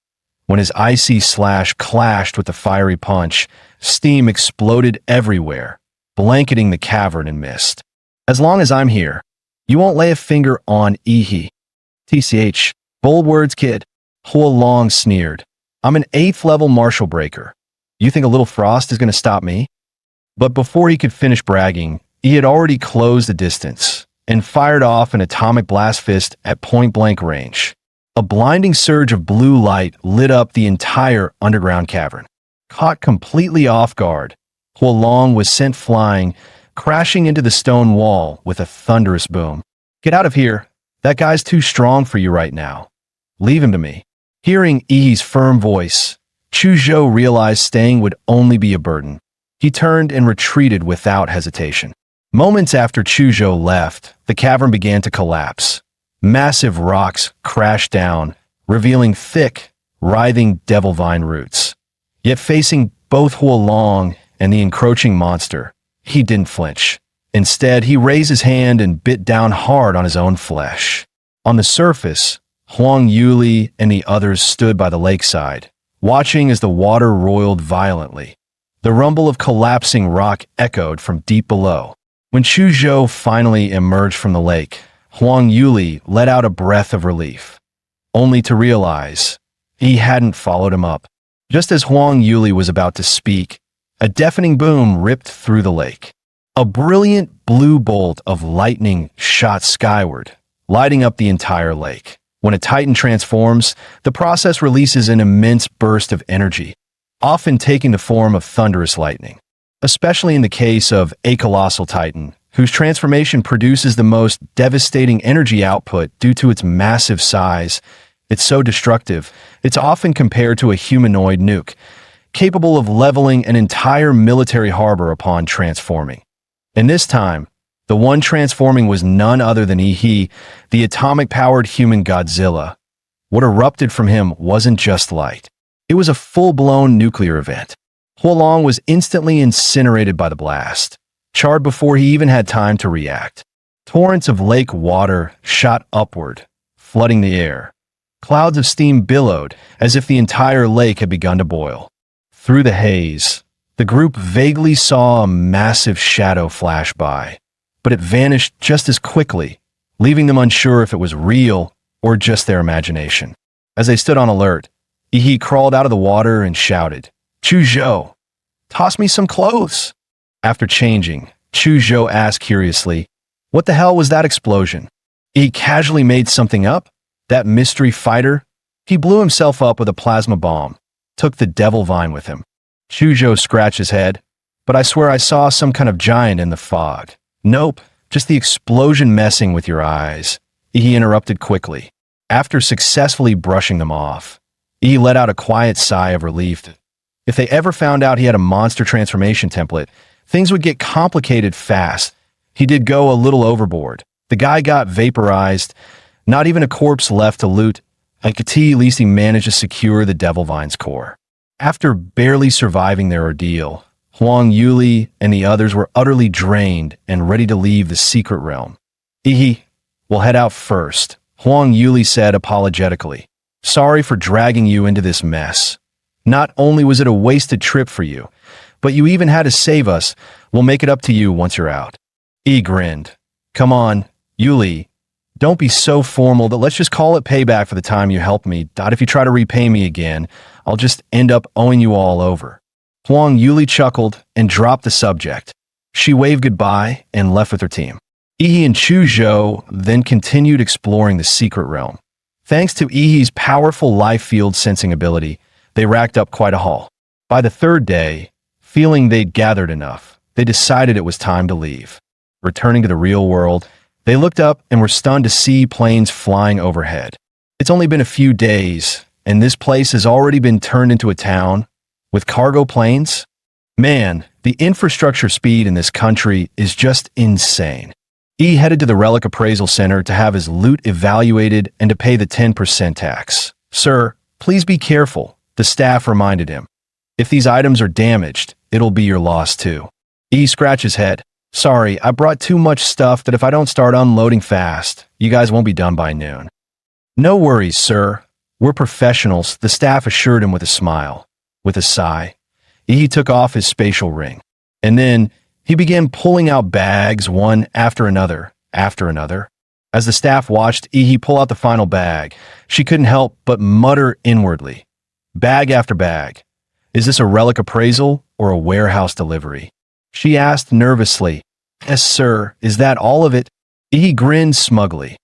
When his icy slash clashed with the fiery punch, steam exploded everywhere, blanketing the cavern in mist. "As long as I'm here, you won't lay a finger on Yi." "TCH, bold words, kid," Hua Long sneered. "I'm an 8th level martial breaker. You think a little frost is going to stop me?" But before he could finish bragging, he had already closed the distance and fired off an atomic blast fist at point-blank range. A blinding surge of blue light lit up the entire underground cavern. Caught completely off guard, Hua Long was sent flying, crashing into the stone wall with a thunderous boom. "Get out of here. That guy's too strong for you right now. Leave him to me." Hearing Yi's firm voice, Chu Zhou realized staying would only be a burden. He turned and retreated without hesitation. Moments after Chu Zhou left, the cavern began to collapse. Massive rocks crashed down, revealing thick, writhing devil vine roots. Yet facing both Hua Long and the encroaching monster, he didn't flinch. Instead, he raised his hand and bit down hard on his own flesh. On the surface, Huang Yuli and the others stood by the lakeside, watching as the water roiled violently. The rumble of collapsing rock echoed from deep below. When Chu Zhou finally emerged from the lake, Huang Yuli let out a breath of relief, only to realize he hadn't followed him up. Just as Huang Yuli was about to speak, a deafening boom ripped through the lake. A brilliant blue bolt of lightning shot skyward, lighting up the entire lake. When a titan transforms, the process releases an immense burst of energy, often taking the form of thunderous lightning. Especially in the case of a colossal titan, whose transformation produces the most devastating energy output due to its massive size. It's so destructive, it's often compared to a humanoid nuke, capable of leveling an entire military harbor upon transforming. And this time, the one transforming was none other than Yi, the atomic-powered human Godzilla. What erupted from him wasn't just light. It was a full-blown nuclear event. Hua Long was instantly incinerated by the blast, charred before he even had time to react. Torrents of lake water shot upward, flooding the air. Clouds of steam billowed as if the entire lake had begun to boil. Through the haze, the group vaguely saw a massive shadow flash by, but it vanished just as quickly, leaving them unsure if it was real or just their imagination. As they stood on alert, Yi crawled out of the water and shouted, "Chu Zhou, toss me some clothes." After changing, Chu Zhou asked curiously, "What the hell was that explosion?" He casually made something up? That mystery fighter? He blew himself up with a plasma bomb, took the devil vine with him. Chu Zhou scratched his head, "But I swear I saw some kind of giant in the fog." "Nope, just the explosion messing with your eyes," he interrupted quickly. After successfully brushing them off, he let out a quiet sigh of relief. If they ever found out he had a monster transformation template, things would get complicated fast. He did go a little overboard. The guy got vaporized, not even a corpse left to loot. At least he managed to secure the Devil Vine's core. After barely surviving their ordeal, Huang Yuli and the others were utterly drained and ready to leave the secret realm. We'll head out first, Huang Yuli said apologetically. Sorry for dragging you into this mess. Not only was it a wasted trip for you, but you even had to save us. We'll make it up to you once you're out. Yi grinned. Come on, Yuli. Don't be so formal that let's just call it payback for the time you helped me. If you try to repay me again, I'll just end up owing you all over. Huang Yuli chuckled and dropped the subject. She waved goodbye and left with her team. Yi and Chu Zhou then continued exploring the secret realm. Thanks to Yi's powerful life field sensing ability, they racked up quite a haul. By the third day, feeling they'd gathered enough, they decided it was time to leave. Returning to the real world, they looked up and were stunned to see planes flying overhead. It's only been a few days, and this place has already been turned into a town with cargo planes. Man, the infrastructure speed in this country is just insane. Yi headed to the Relic Appraisal Center to have his loot evaluated and to pay the 10% tax. Sir, please be careful, the staff reminded him. If these items are damaged, it'll be your loss too. Yi scratched his head. Sorry, I brought too much stuff that if I don't start unloading fast, you guys won't be done by noon. No worries, sir. We're professionals, the staff assured him with a smile. With a sigh, Yi took off his spatial ring. And then he began pulling out bags one after another. As the staff watched Yi pull out the final bag, she couldn't help but mutter inwardly. Bag after bag. Is this a relic appraisal or a warehouse delivery? She asked nervously. Yes, sir. Is that all of it? Yi grinned smugly.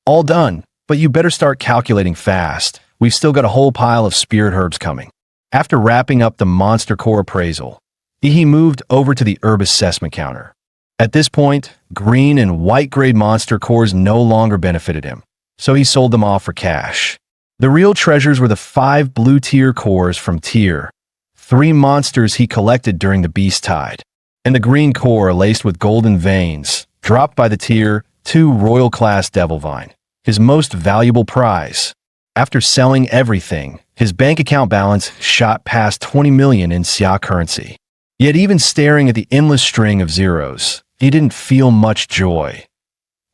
All done, but you better start calculating fast. We've still got a whole pile of spirit herbs coming. After wrapping up the monster core appraisal, Yi moved over to the herb assessment counter. At this point, green and white grade monster cores no longer benefited him, so he sold them off for cash. The real treasures were the 5 blue tier cores from tier 3 monsters he collected during the Beast Tide, and the green core laced with golden veins, dropped by the tier 2 Royal Class Devilvine, his most valuable prize. After selling everything, his bank account balance shot past 20 million in Xia currency. Yet even staring at the endless string of zeros, he didn't feel much joy.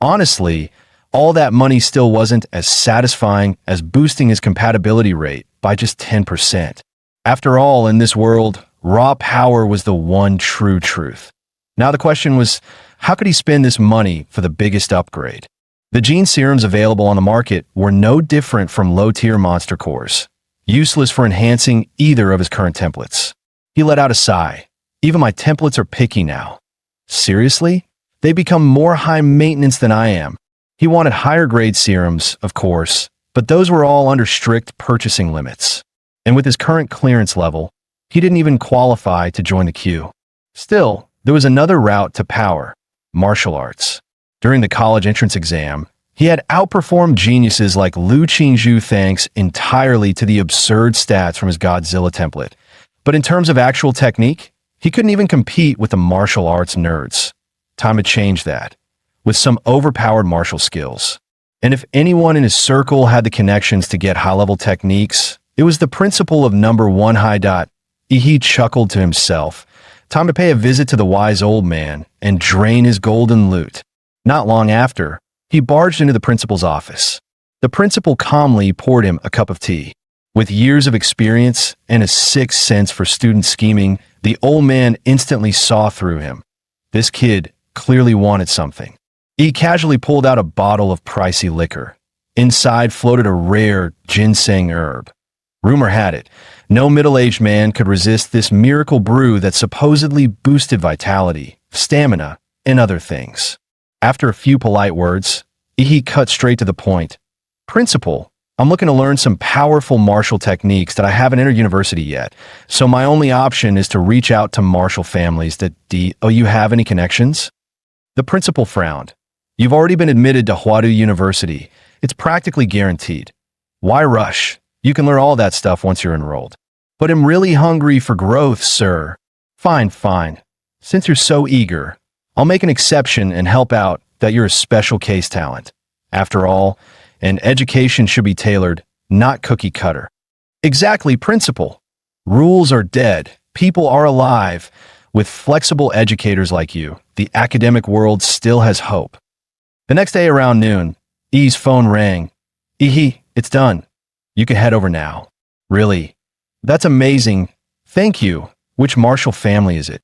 Honestly, all that money still wasn't as satisfying as boosting his compatibility rate by just 10%. After all, in this world, raw power was the one true truth. Now the question was, how could he spend this money for the biggest upgrade? The gene serums available on the market were no different from low-tier monster cores, useless for enhancing either of his current templates. He let out a sigh. Even my templates are picky now. Seriously? They become more high maintenance than I am. He wanted higher grade serums, of course, but those were all under strict purchasing limits. And with his current clearance level, he didn't even qualify to join the queue. Still, there was another route to power: martial arts. During the college entrance exam, he had outperformed geniuses like Lu Qingzhu thanks entirely to the absurd stats from his Godzilla template. But in terms of actual technique, he couldn't even compete with the martial arts nerds. Time to change that, with some overpowered martial skills. And if anyone in his circle had the connections to get high-level techniques, it was the principal of number 1 high dot. He chuckled to himself. Time to pay a visit to the wise old man and drain his golden loot. Not long after, he barged into the principal's office. The principal calmly poured him a cup of tea. With years of experience and a sixth sense for student scheming, the old man instantly saw through him. This kid clearly wanted something. He casually pulled out a bottle of pricey liquor. Inside floated a rare ginseng herb. Rumor had it, no middle-aged man could resist this miracle brew that supposedly boosted vitality, stamina, and other things. After a few polite words, he cut straight to the point. Principal, I'm looking to learn some powerful martial techniques that I haven't entered university yet, so my only option is to reach out to martial families that you have any connections? The principal frowned. You've already been admitted to Huadu University. It's practically guaranteed. Why rush? You can learn all that stuff once you're enrolled. But I'm really hungry for growth, sir. Fine. Since you're so eager, I'll make an exception and help out that you're a special case talent. After all, an education should be tailored, not cookie cutter. Exactly, principal. Rules are dead. People are alive. With flexible educators like you, the academic world still has hope. The next day around noon, E's phone rang. It's done. You can head over now. Really? That's amazing. Thank you. Which Marshall family is it?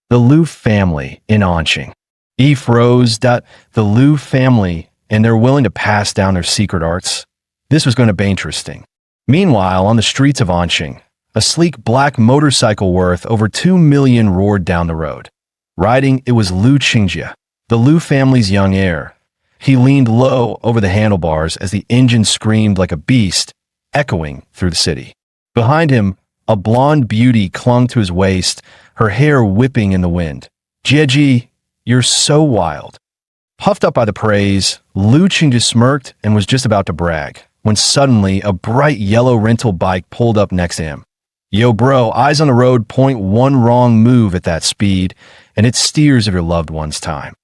The Liu family in Anqing. E froze. The Liu family, and they're willing to pass down their secret arts? This was going to be interesting. Meanwhile, on the streets of Anqing, a sleek black motorcycle worth over 2 million roared down the road. Riding, it was Liu Qingjie, the Liu family's young heir. He leaned low over the handlebars as the engine screamed like a beast, echoing through the city. Behind him, a blonde beauty clung to his waist, her hair whipping in the wind. Jieji, you're so wild. Puffed up by the praise, Liu Qingjie smirked and was just about to brag, when suddenly a bright yellow rental bike pulled up next to him. Yo bro, eyes on the road point one wrong move at that speed, and it steers of your loved one's time.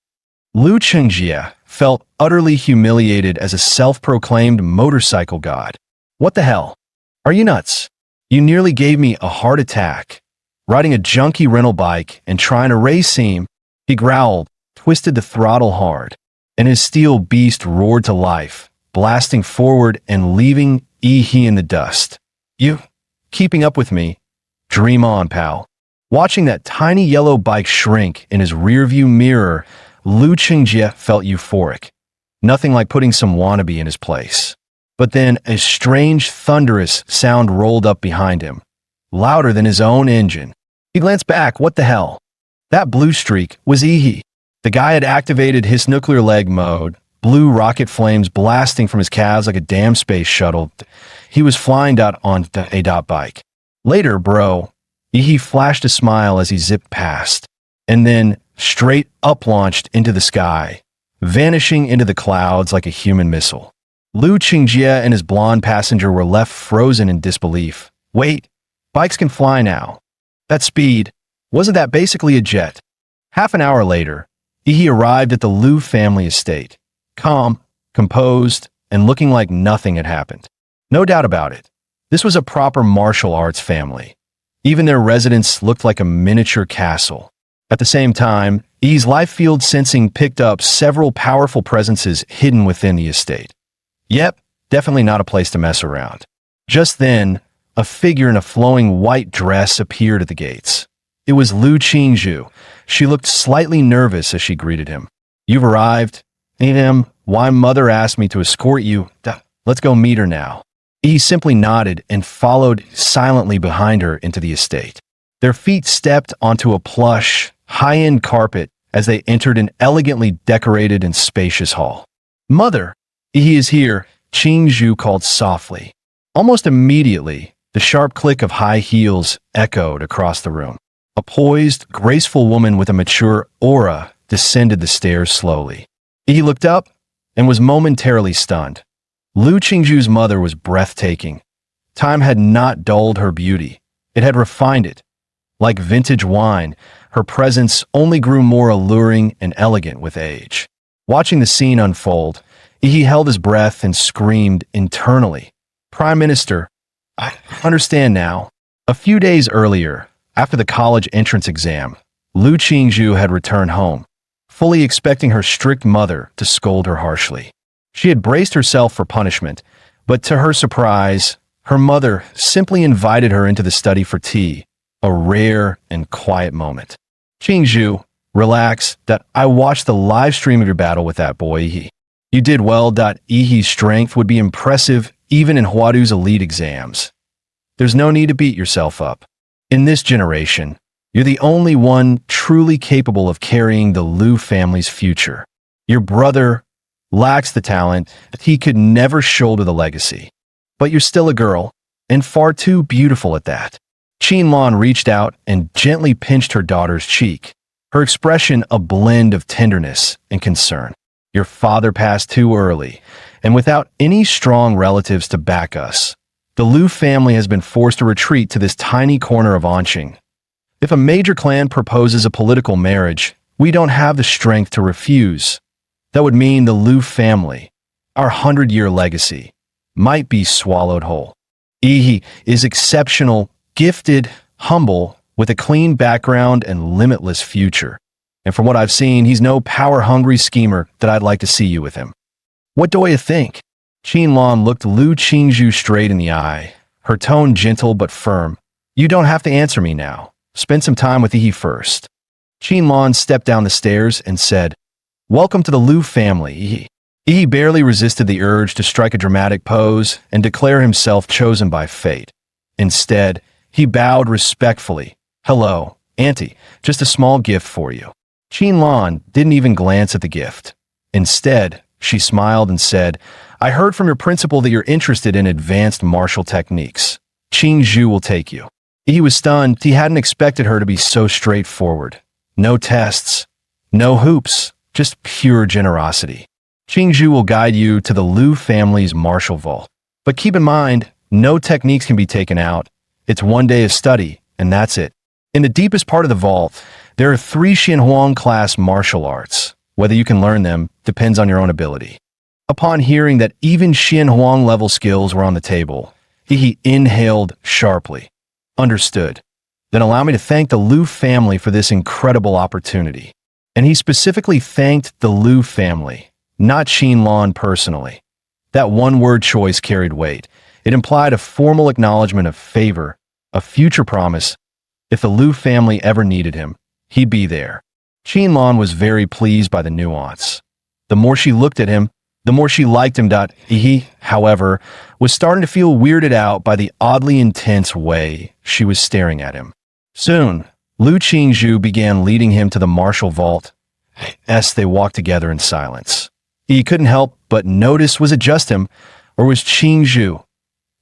Liu Qingjie felt utterly humiliated as a self-proclaimed motorcycle god. What the hell? Are you nuts? You nearly gave me a heart attack. Riding a junky rental bike and trying to race him, he growled, twisted the throttle hard, and his steel beast roared to life, blasting forward and leaving he in the dust. You, keeping up with me? Dream on, pal. Watching that tiny yellow bike shrink in his rearview mirror, Liu Qingjie felt euphoric. Nothing like putting some wannabe in his place. But then a strange, thunderous sound rolled up behind him, louder than his own engine. He glanced back. What the hell? That blue streak was Ihi. The guy had activated his nuclear leg mode, blue rocket flames blasting from his calves like a damn space shuttle. He was flying on a bike. Later, bro, Ihi flashed a smile as he zipped past, and then straight up-launched into the sky, vanishing into the clouds like a human missile. Liu Qingjie and his blonde passenger were left frozen in disbelief. Wait, bikes can fly now. That speed, wasn't that basically a jet? Half an hour later, he arrived at the Liu family estate, calm, composed, and looking like nothing had happened. No doubt about it, this was a proper martial arts family. Even their residence looked like a miniature castle. At the same time, E's life field sensing picked up several powerful presences hidden within the estate. Yep, definitely not a place to mess around. Just then, a figure in a flowing white dress appeared at the gates. It was Liu Qingjie. She looked slightly nervous as she greeted him. You've arrived? Why mother asked me to escort you. Let's go meet her now. He simply nodded and followed silently behind her into the estate. Their feet stepped onto a plush, high-end carpet as they entered an elegantly decorated and spacious hall. Mother, he is here, Qingjie called softly. Almost immediately, the sharp click of high heels echoed across the room. A poised, graceful woman with a mature aura descended the stairs slowly. He looked up and was momentarily stunned. Liu Qingjie's mother was breathtaking. Time had not dulled her beauty. It had refined it. Like vintage wine, her presence only grew more alluring and elegant with age. Watching the scene unfold, he held his breath and screamed internally. Prime Minister, I understand now. A few days earlier, after the college entrance exam, Liu Qingjie had returned home, fully expecting her strict mother to scold her harshly. She had braced herself for punishment, but to her surprise, her mother simply invited her into the study for tea, a rare and quiet moment. Qingjie, relax. I watched the live stream of your battle with that boy. You did well. Ihi's strength would be impressive even in Huadu's elite exams. There's no need to beat yourself up. In this generation, you're the only one truly capable of carrying the Liu family's future. Your brother lacks the talent, he could never shoulder the legacy. But you're still a girl, and far too beautiful at that. Qinlan reached out and gently pinched her daughter's cheek, her expression a blend of tenderness and concern. Your father passed too early, and without any strong relatives to back us, the Liu family has been forced to retreat to this tiny corner of Anqing. If a major clan proposes a political marriage, we don't have the strength to refuse. That would mean the Liu family, our 100-year legacy, might be swallowed whole. He is exceptional, gifted, humble, with a clean background and limitless future. And from what I've seen, he's no power-hungry schemer that I'd like to see you with him. What do you think? Qinlan looked Lu Qingzhu straight in the eye, her tone gentle but firm. You don't have to answer me now. Spend some time with Yi first. Qinlan stepped down the stairs and said, Welcome to the Lu family. Yi barely resisted the urge to strike a dramatic pose and declare himself chosen by fate. Instead, he bowed respectfully. Hello, Auntie, just a small gift for you. Qinlan didn't even glance at the gift. Instead, she smiled and said, I heard from your principal that you're interested in advanced martial techniques. Qingzhu will take you. He was stunned. He hadn't expected her to be so straightforward. No tests, no hoops, just pure generosity. Qingzhu will guide you to the Lu family's martial vault. But keep in mind, no techniques can be taken out. It's 1 day of study, and that's it. In the deepest part of the vault, there are 3 Xianhuang class martial arts. Whether you can learn them depends on your own ability. Upon hearing that even Xianhuang level skills were on the table, he inhaled sharply. Understood. Then allow me to thank the Lu family for this incredible opportunity. And he specifically thanked the Lu family, not Qinlan personally. That one-word choice carried weight. It implied a formal acknowledgement of favor, a future promise. If the Lu family ever needed him, he'd be there. Qinlan was very pleased by the nuance. The more she looked at him, the more she liked him. He, however, was starting to feel weirded out by the oddly intense way she was staring at him. Soon, Lu Qingzhu began leading him to the martial vault. As they walked together in silence. He couldn't help but notice, was it just him, or was Qingzhu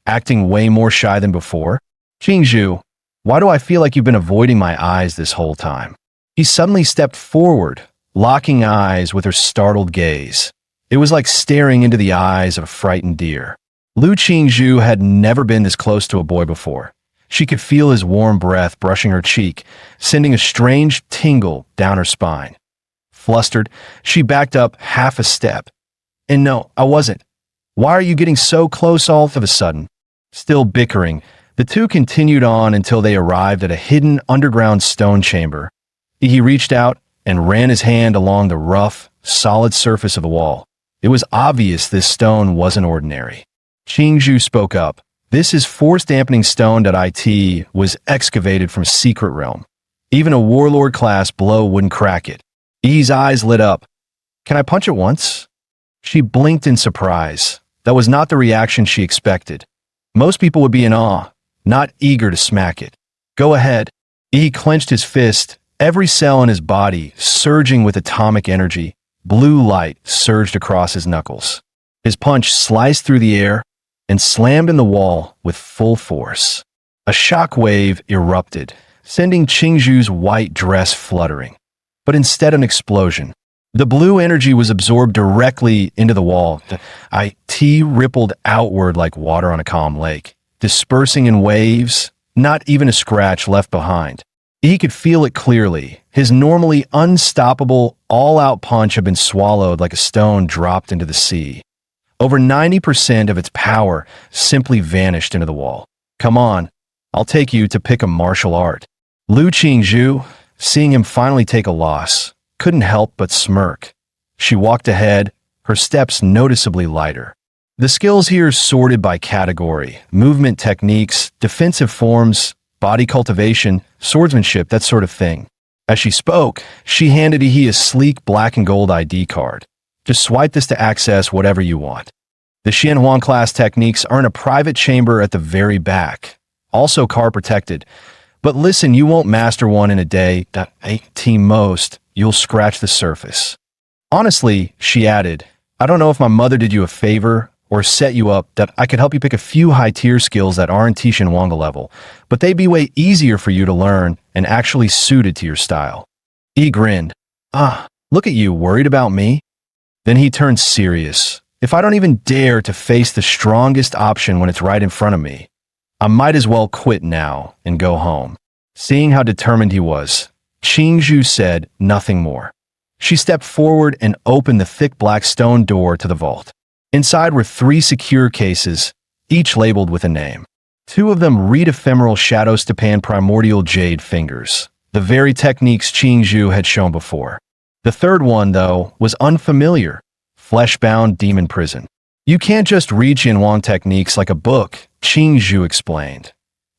acting way more shy than before? Qingzhu, why do I feel like you've been avoiding my eyes this whole time? He suddenly stepped forward, locking eyes with her startled gaze. It was like staring into the eyes of a frightened deer. Lu Qingzhu had never been this close to a boy before. She could feel his warm breath brushing her cheek, sending a strange tingle down her spine. Flustered, she backed up half a step. And no, I wasn't. Why are you getting so close all of a sudden? Still bickering, the two continued on until they arrived at a hidden underground stone chamber. He reached out and ran his hand along the rough, solid surface of the wall. It was obvious this stone wasn't ordinary. Qingzhu spoke up. This is force-dampening stone that IT was excavated from a secret realm. Even a warlord-class blow wouldn't crack it. Yi's eyes lit up. Can I punch it once? She blinked in surprise. That was not the reaction she expected. Most people would be in awe, not eager to smack it. Go ahead. Yi clenched his fist, every cell in his body surging with atomic energy. Blue light surged across his knuckles. His punch sliced through the air and slammed in the wall with full force. A shock wave erupted, sending Qingzhu's white dress fluttering. But instead an explosion. The blue energy was absorbed directly into the wall. The IT rippled outward like water on a calm lake, dispersing in waves, not even a scratch left behind. He could feel it clearly. His normally unstoppable, all-out punch had been swallowed like a stone dropped into the sea. Over 90% of its power simply vanished into the wall. Come on, I'll take you to pick a martial art. Lu Qingzhu, seeing him finally take a loss, couldn't help but smirk. She walked ahead, her steps noticeably lighter. The skills here sorted by category, movement techniques, defensive forms, body cultivation, swordsmanship, that sort of thing. As she spoke, she handed Yi a sleek black and gold ID card. Just swipe this to access whatever you want. The Xianhuang class techniques are in a private chamber at the very back, also car protected. But listen, you won't master one in a day. Team most, you'll scratch the surface. Honestly, she added, I don't know if my mother did you a favor or set you up that I could help you pick a few high-tier skills that aren't Xianhuang level, but they'd be way easier for you to learn and actually suited to your style. Yi grinned. Look at you, worried about me? Then he turned serious. If I don't even dare to face the strongest option when it's right in front of me, I might as well quit now and go home. Seeing how determined he was, Qingzhu said nothing more. She stepped forward and opened the thick black stone door to the vault. Inside were 3 secure cases, each labeled with a name. 2 of them read ephemeral shadow stepan primordial jade fingers, the very techniques Qingzhu had shown before. The third one, though, was unfamiliar. flesh-bound demon prison. You can't just read Jianhuang techniques like a book, Qing Zhu explained.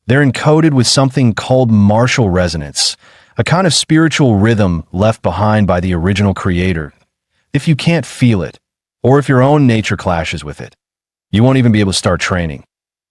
They're encoded with something called martial resonance, a kind of spiritual rhythm left behind by the original creator. If you can't feel it, or if your own nature clashes with it, you won't even be able to start training.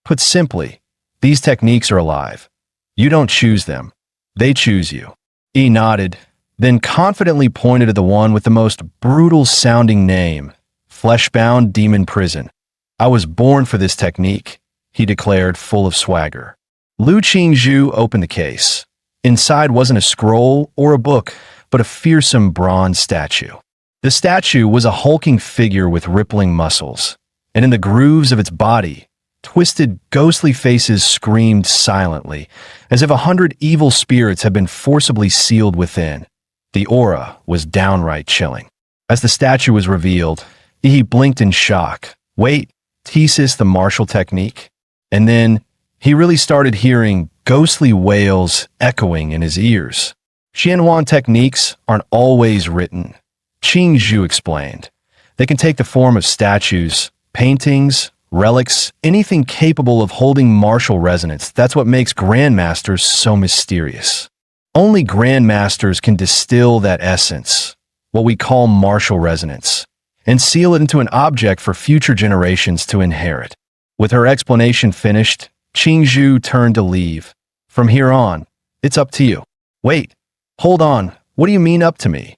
Put simply, these techniques are alive. You don't choose them. They choose you. He nodded, then confidently pointed at the one with the most brutal-sounding name, Flesh-Bound Demon Prison. I was born for this technique, he declared, full of swagger. Lu Qingzhu opened the case. Inside wasn't a scroll or a book, but a fearsome bronze statue. The statue was a hulking figure with rippling muscles, and in the grooves of its body, twisted, ghostly faces screamed silently, as if 100 evil spirits had been forcibly sealed within. The aura was downright chilling. As the statue was revealed, he blinked in shock. Wait, Thesis the martial technique? And then he really started hearing ghostly wails echoing in his ears. Jianhuang techniques aren't always written, Qing Zhu explained. They can take the form of statues, paintings, relics, anything capable of holding martial resonance. That's what makes grandmasters so mysterious. Only grandmasters can distill that essence, what we call martial resonance, and seal it into an object for future generations to inherit. With her explanation finished, Qing Zhu turned to leave. From here on, it's up to you. Wait, hold on, what do you mean up to me?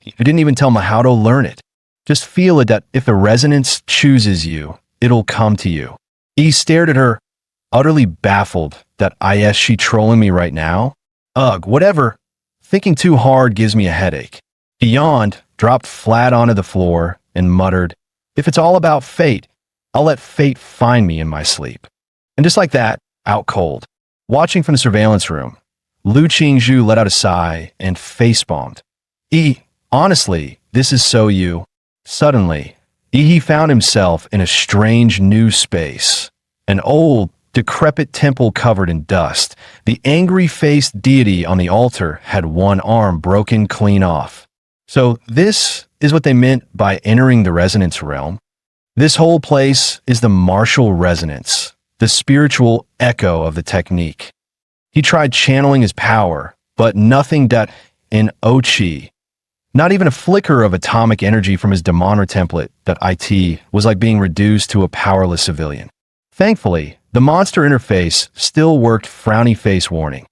You didn't even tell me how to learn it. Just feel it that if the resonance chooses you, it'll come to you. He stared at her, utterly baffled that is she trolling me right now? Ugh, whatever. Thinking too hard gives me a headache. He yawned, dropped flat onto the floor, and muttered, if it's all about fate, I'll let fate find me in my sleep. And just like that, out cold. Watching from the surveillance room, Lu Qingzhu let out a sigh and facepalmed. Honestly, this is so you. Suddenly, he found himself in a strange new space. An old, decrepit temple covered in dust. The angry-faced deity on the altar had one arm broken clean off. So this is what they meant by entering the resonance realm. This whole place is the martial resonance, the spiritual echo of the technique. He tried channeling his power, but nothing that in Ochi. Not even a flicker of atomic energy from his Demonra template that IT was like being reduced to a powerless civilian. Thankfully, the monster interface still worked frowny face warning.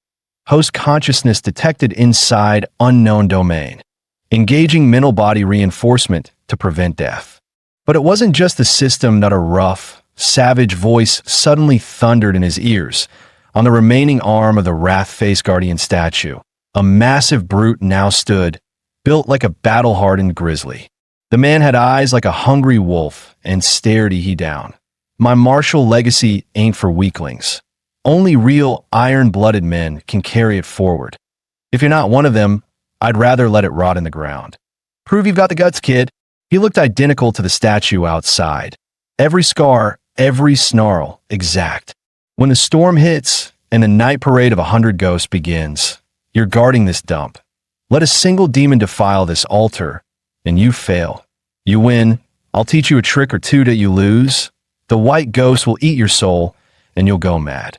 Host consciousness detected inside unknown domain. Engaging mental body reinforcement to prevent death. But it wasn't just the system that a rough, savage voice suddenly thundered in his ears. On the remaining arm of the Wrath-Face Guardian statue, a massive brute now stood, built like a battle-hardened grizzly. The man had eyes like a hungry wolf and stared he down. My martial legacy ain't for weaklings. Only real iron-blooded men can carry it forward. If you're not one of them, I'd rather let it rot in the ground. Prove you've got the guts, kid. He looked identical to the statue outside. Every scar, every snarl, exact. When the storm hits and the night parade of 100 ghosts begins, you're guarding this dump. Let a single demon defile this altar, and you fail. You win, I'll teach you a trick or two that you lose. The white ghost will eat your soul, and you'll go mad.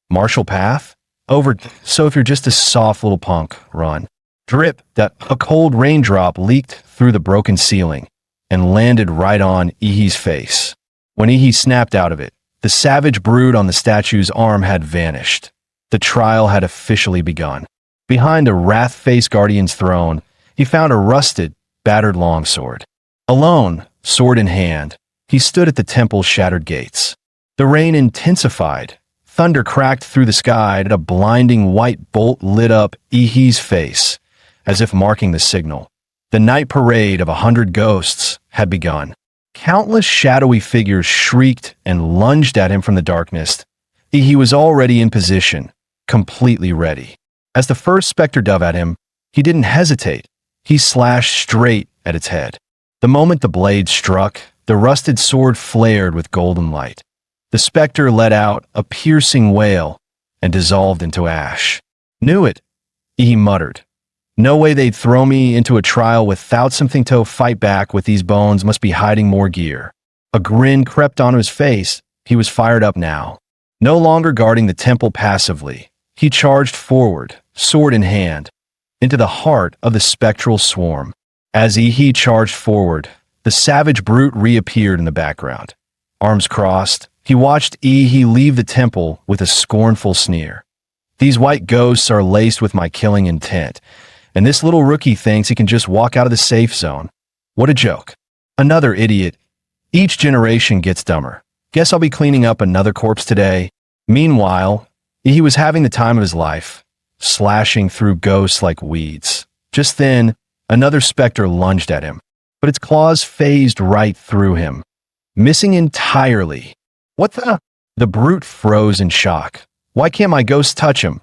Martial path? Over, so if you're just a soft little punk, run. Drip, that a cold raindrop leaked through the broken ceiling and landed right on Ihi's face. When Ihi snapped out of it, the savage brood on the statue's arm had vanished. The trial had officially begun. Behind a Wrath-Face Guardian's throne, he found a rusted, battered longsword. Alone, sword in hand, he stood at the temple's shattered gates. The rain intensified. Thunder cracked through the sky, and a blinding white bolt lit up Ihi's face, as if marking the signal. The night parade of 100 ghosts had begun. Countless shadowy figures shrieked and lunged at him from the darkness. He was already in position, completely ready. As the first specter dove at him, he didn't hesitate. He slashed straight at its head. The moment the blade struck, the rusted sword flared with golden light. The specter let out a piercing wail and dissolved into ash. Knew it, he muttered. No way they'd throw me into a trial without something to fight back with. These bones must be hiding more gear. A grin crept onto his face. He was fired up now. No longer guarding the temple passively, he charged forward, sword in hand, into the heart of the spectral swarm. As he charged forward, the savage brute reappeared in the background. Arms crossed, he watched he leave the temple with a scornful sneer. These white ghosts are laced with my killing intent, and this little rookie thinks he can just walk out of the safe zone. What a joke. Another idiot. Each generation gets dumber. Guess I'll be cleaning up another corpse today. Meanwhile, he was having the time of his life, slashing through ghosts like weeds. Just then, another specter lunged at him, but its claws phased right through him, missing entirely. What the? The brute froze in shock. Why can't my ghost touch him?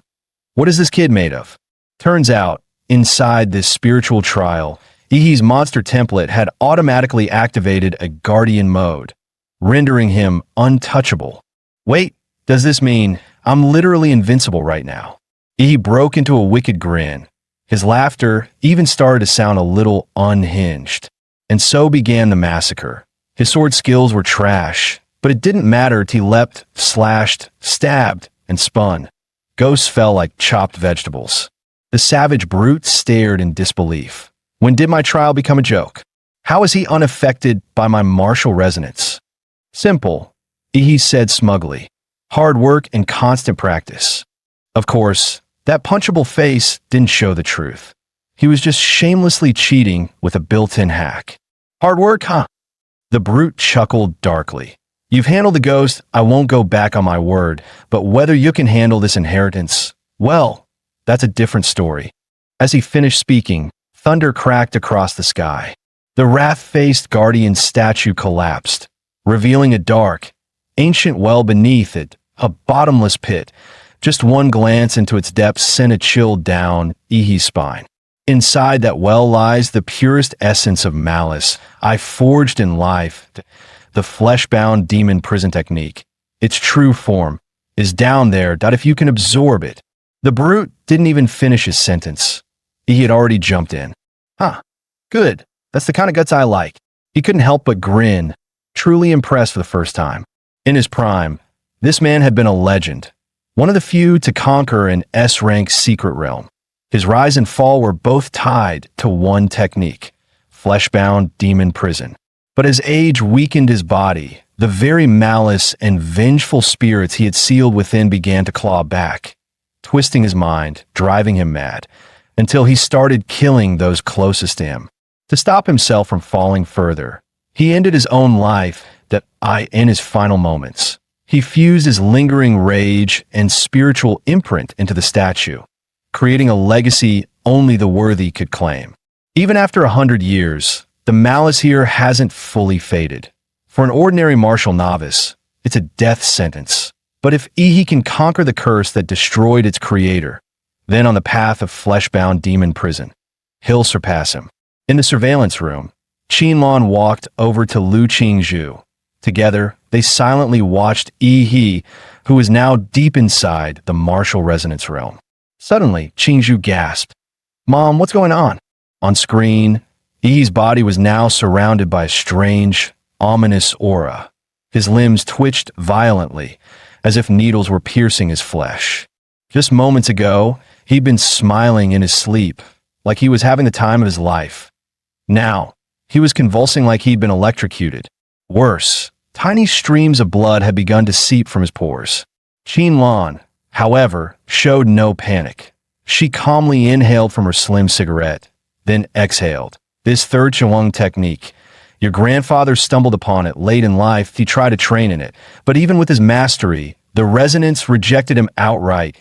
What is this kid made of? Turns out, inside this spiritual trial, Ihi's monster template had automatically activated a guardian mode, rendering him untouchable. Wait, does this mean I'm literally invincible right now? He broke into a wicked grin. His laughter even started to sound a little unhinged. And so began the massacre. His sword skills were trash, but it didn't matter. He leapt, slashed, stabbed, and spun. Ghosts fell like chopped vegetables. The savage brute stared in disbelief. When did my trial become a joke? How is he unaffected by my martial resonance? Simple, he said smugly. Hard work and constant practice. Of course, that punchable face didn't show the truth. He was just shamelessly cheating with a built-in hack. Hard work, huh? The brute chuckled darkly. You've handled the ghost, I won't go back on my word, but whether you can handle this inheritance, well, that's a different story. As he finished speaking, thunder cracked across the sky. The wrath-faced guardian statue collapsed, revealing a dark, ancient well beneath it, a bottomless pit. Just one glance into its depths sent a chill down Ihi's spine. Inside that well lies the purest essence of malice I forged in life, the flesh-bound demon prison technique. Its true form is down there, if you can absorb it. The brute didn't even finish his sentence. He had already jumped in. Huh, good. That's the kind of guts I like. He couldn't help but grin, truly impressed for the first time. In his prime, this man had been a legend, one of the few to conquer an S-rank secret realm. His rise and fall were both tied to one technique, flesh-bound demon prison. But as age weakened his body, the very malice and vengeful spirits he had sealed within began to claw back, twisting his mind, driving him mad, until he started killing those closest to him. To stop himself from falling further, he ended his own life in his final moments. He fused his lingering rage and spiritual imprint into the statue, creating a legacy only the worthy could claim. Even after 100 years, the malice here hasn't fully faded. For an ordinary martial novice, it's a death sentence. But if Ihi can conquer the curse that destroyed its creator, then on the path of flesh-bound demon prison, he'll surpass him. In the surveillance room, Qinlan walked over to Lu Qingzhu. Together, they silently watched Ihi, who was now deep inside the martial resonance realm. Suddenly, Qingzhu gasped. Mom, what's going on? On screen, Ihi's body was now surrounded by a strange, ominous aura. His limbs twitched violently, as if needles were piercing his flesh. Just moments ago, he'd been smiling in his sleep, like he was having the time of his life. Now, he was convulsing like he'd been electrocuted. Worse, tiny streams of blood had begun to seep from his pores. Qinlan, however, showed no panic. She calmly inhaled from her slim cigarette, then exhaled. This third Chewang technique. Your grandfather stumbled upon it late in life. He tried to train in it. But even with his mastery, the resonance rejected him outright.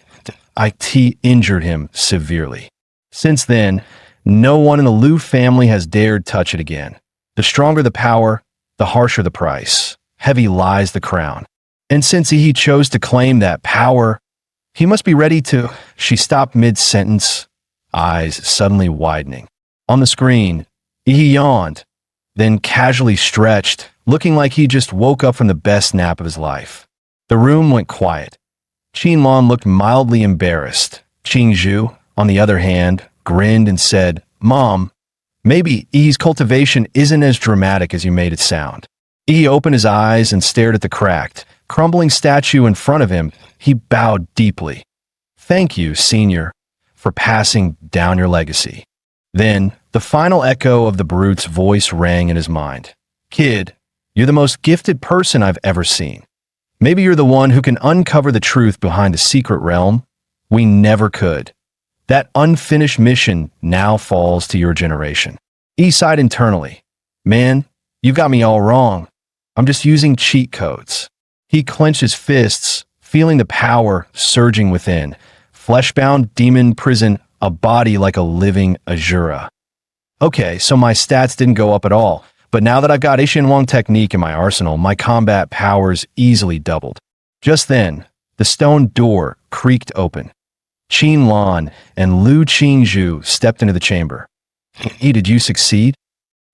It injured him severely. Since then, no one in the Liu family has dared touch it again. The stronger the power, the harsher the price. Heavy lies the crown. And since he chose to claim that power, he must be ready to... She stopped mid-sentence, eyes suddenly widening. On the screen, he yawned, then casually stretched, looking like he just woke up from the best nap of his life. The room went quiet. Qinlan looked mildly embarrassed. Qingzhu, on the other hand, grinned and said, "Mom, maybe E's cultivation isn't as dramatic as you made it sound." E opened his eyes and stared at the cracked, crumbling statue in front of him. He bowed deeply. "Thank you, Senior, for passing down your legacy." Then, the final echo of the brute's voice rang in his mind. "Kid, you're the most gifted person I've ever seen. Maybe you're the one who can uncover the truth behind the secret realm we never could. That unfinished mission now falls to your generation." E sighed internally. "Man, you've got me all wrong. I'm just using cheat codes." He clenched his fists, feeling the power surging within. Fleshbound demon prison, a body like a living Azura. Okay, so my stats didn't go up at all, but now that I've got Ishinwang technique in my arsenal, my combat powers easily doubled. Just then, the stone door creaked open. Qin Lan and Lu Qingzhu stepped into the chamber. "E, did you succeed?"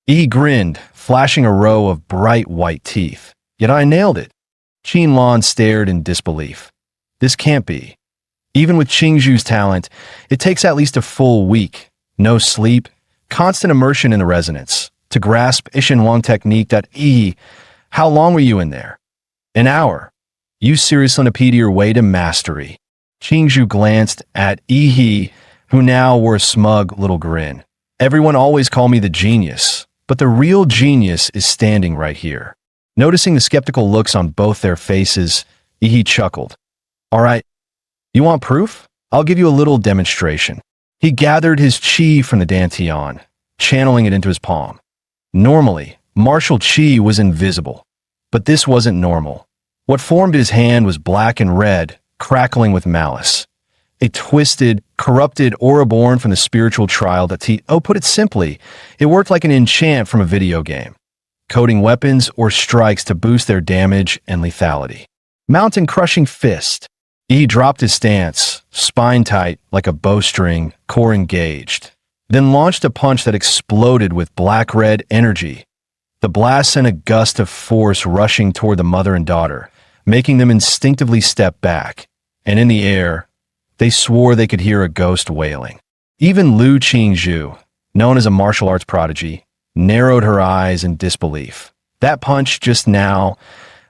E grinned, flashing a row of bright white teeth. "Yet I nailed it." Qin Lan stared in disbelief. "This can't be. Even with Qingzhu's talent, it takes at least a full week. No sleep, constant immersion in the resonance, to grasp Ishinwang technique that E. How long were you in there?" "An hour. You seriously impeded your way to mastery." Qingzhu glanced at Yi, who now wore a smug little grin. "Everyone always called me the genius, but the real genius is standing right here." Noticing the skeptical looks on both their faces, Yi chuckled. "All right, you want proof? I'll give you a little demonstration." He gathered his chi from the dantian, channeling it into his palm. Normally, martial chi was invisible, but this wasn't normal. What formed his hand was black and red, crackling with malice. A twisted, corrupted aura born from the spiritual trial that put it simply, it worked like an enchant from a video game, coding weapons or strikes to boost their damage and lethality. Mountain-crushing fist. He dropped his stance, spine tight like a bowstring, core engaged, then launched a punch that exploded with black-red energy. The blast sent a gust of force rushing toward the mother and daughter, making them instinctively step back. And in the air, they swore they could hear a ghost wailing. Even Lu Qingzhu, known as a martial arts prodigy, narrowed her eyes in disbelief. That punch just now,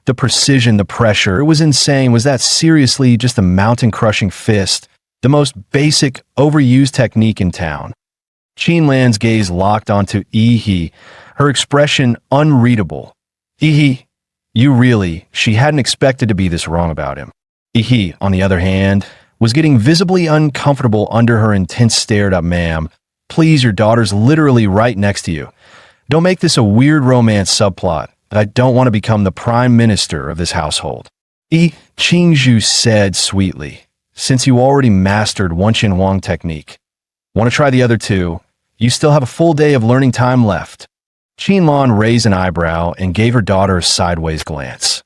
the precision, the pressure, it was insane. Was that seriously just a mountain-crushing fist, the most basic, overused technique in town? Qin Lan's gaze locked onto Yi, her expression unreadable. Yi, she hadn't expected to be this wrong about him. Yi, on the other hand, was getting visibly uncomfortable under her intense stare. "Ma'am, please, your daughter's literally right next to you. Don't make this a weird romance subplot. I don't want to become the prime minister of this household." Qingzhu said sweetly, "Since you already mastered Ishinwang technique, want to try the other two? You still have a full day of learning time left." Qin Lan raised an eyebrow and gave her daughter a sideways glance.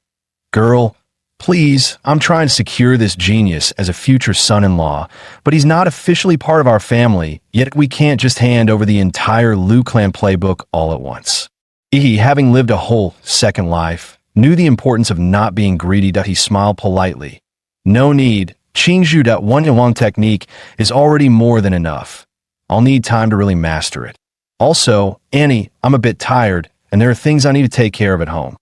"Girl, please, I'm trying to secure this genius as a future son-in-law, but he's not officially part of our family, yet we can't just hand over the entire Liu clan playbook all at once." He, having lived a whole second life, knew the importance of not being greedy. He smiled politely. "No need. Qingzhu Ishinwang technique is already more than enough. I'll need time to really master it. Also, Annie, I'm a bit tired, and there are things I need to take care of at home."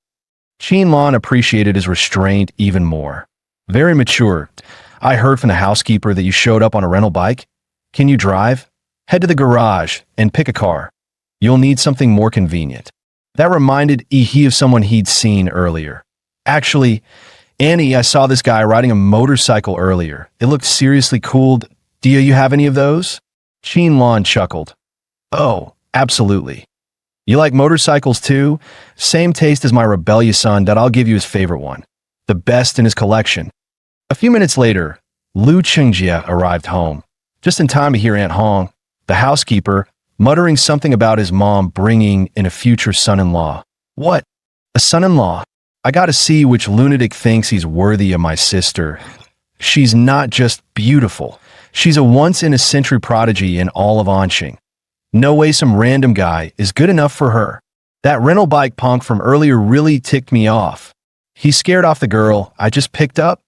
Qin Lan appreciated his restraint even more. "Very mature. I heard from the housekeeper that you showed up on a rental bike. Can you drive? Head to the garage and pick a car. You'll need something more convenient." That reminded Yi of someone he'd seen earlier. "Actually, Annie, I saw this guy riding a motorcycle earlier. It looked seriously cool. Do you have any of those?" Qin Lan chuckled. "Oh, absolutely. You like motorcycles too? Same taste as my rebellious son. I'll give you his favorite one. The best in his collection." A few minutes later, Lu Qingjie arrived home, just in time to hear Aunt Hong, the housekeeper, muttering something about his mom bringing in a future son-in-law. "What? A son-in-law? I gotta see which lunatic thinks he's worthy of my sister. She's not just beautiful. She's a once-in-a-century prodigy in all of Anqing. No way some random guy is good enough for her. That rental bike punk from earlier really ticked me off. He scared off the girl I just picked up.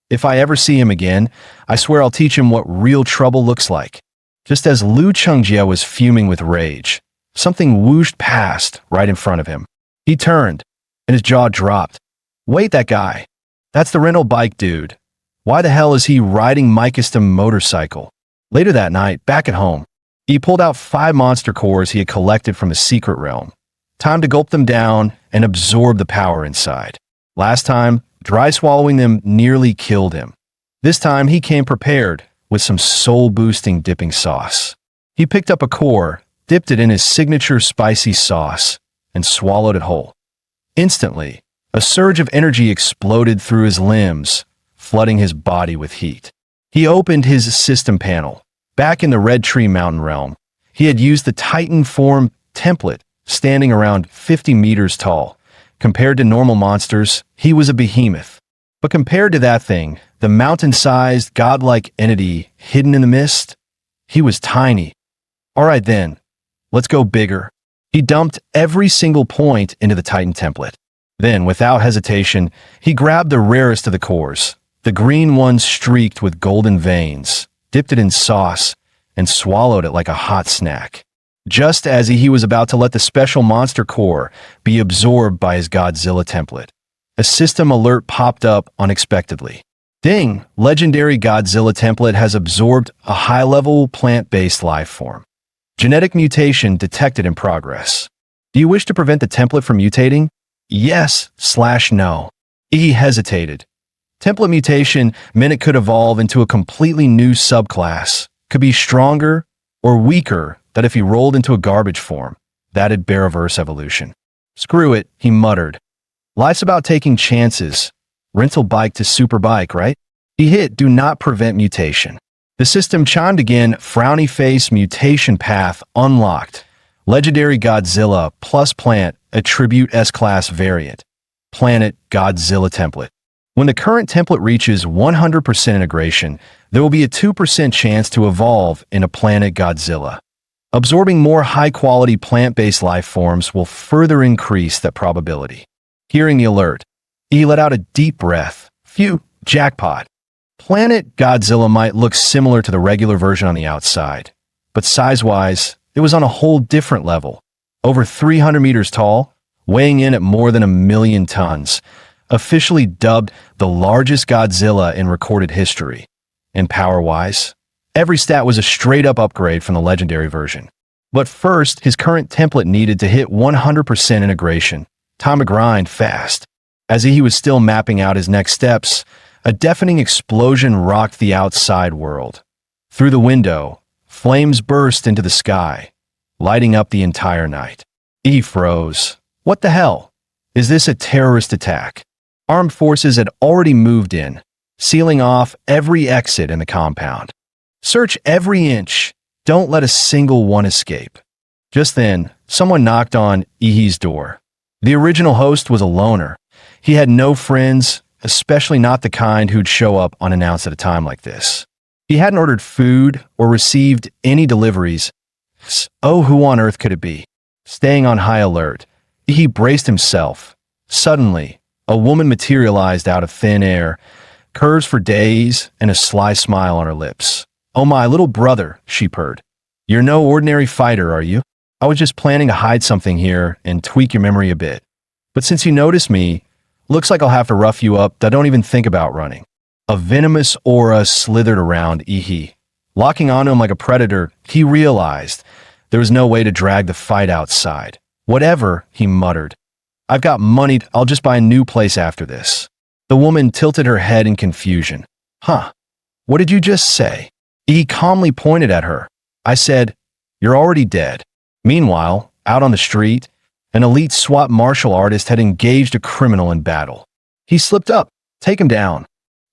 If I ever see him again, I swear I'll teach him what real trouble looks like." Just as Lu Chengjie was fuming with rage, something whooshed past right in front of him. He turned, and his jaw dropped. Wait, that guy. That's the rental bike dude. Why the hell is he riding my custom motorcycle? Later that night, back at home, he pulled out 5 monster cores he had collected from a secret realm. Time to gulp them down and absorb the power inside. Last time, dry swallowing them nearly killed him. This time, he came prepared with some soul-boosting dipping sauce. He picked up a core, dipped it in his signature spicy sauce, and swallowed it whole. Instantly, a surge of energy exploded through his limbs, flooding his body with heat. He opened his system panel. Back in the Red Tree Mountain realm, he had used the Titan form template, standing around 50 meters tall. Compared to normal monsters, he was a behemoth. But compared to that thing, the mountain-sized, godlike entity hidden in the mist, he was tiny. All right then, let's go bigger. He dumped every single point into the Titan template. Then, without hesitation, he grabbed the rarest of the cores, the green one streaked with golden veins, dipped it in sauce, and swallowed it like a hot snack. Just as he was about to let the special monster core be absorbed by his Godzilla template, a system alert popped up unexpectedly. Ding! Legendary Godzilla template has absorbed a high-level plant-based life form. Genetic mutation detected in progress. Do you wish to prevent the template from mutating? Yes/no. He hesitated. Template mutation meant it could evolve into a completely new subclass, could be stronger or weaker than if he rolled into a garbage form. That'd bear reverse evolution. Screw it, he muttered. Life's about taking chances. Rental bike to super bike, right? He hit do not prevent mutation. The system chimed again, frowny face mutation path unlocked. Legendary Godzilla plus plant attribute S-class variant. Planet Godzilla template. When the current template reaches 100% integration, there will be a 2% chance to evolve into Planet Godzilla. Absorbing more high-quality plant-based life forms will further increase that probability. Hearing the alert, he let out a deep breath. Phew, jackpot. Planet Godzilla might look similar to the regular version on the outside, but size-wise, it was on a whole different level. Over 300 meters tall, weighing in at more than 1 million tons, officially dubbed the largest Godzilla in recorded history. And power-wise, every stat was a straight-up upgrade from the legendary version. But first, his current template needed to hit 100% integration. Time to grind fast. As he was still mapping out his next steps, a deafening explosion rocked the outside world. Through the window, flames burst into the sky, lighting up the entire night. He froze. What the hell? Is this a terrorist attack? Armed forces had already moved in, sealing off every exit in the compound. Search every inch. Don't let a single one escape. Just then, someone knocked on Ihi's door. The original host was a loner. He had no friends, especially not the kind who'd show up unannounced at a time like this. He hadn't ordered food or received any deliveries. Oh, who on earth could it be? Staying on high alert, he braced himself. Suddenly, a woman materialized out of thin air, curves for days and a sly smile on her lips. Oh, my little brother, she purred. You're no ordinary fighter, are you? I was just planning to hide something here and tweak your memory a bit. But since you noticed me, looks like I'll have to rough you up. I don't even think about running. A venomous aura slithered around Ihi. Locking onto him like a predator, he realized there was no way to drag the fight outside. Whatever, he muttered. I've got money, I'll just buy a new place after this. The woman tilted her head in confusion. Huh? What did you just say? He calmly pointed at her. I said, you're already dead. Meanwhile, out on the street, an elite SWAT martial artist had engaged a criminal in battle. He slipped up. Take him down.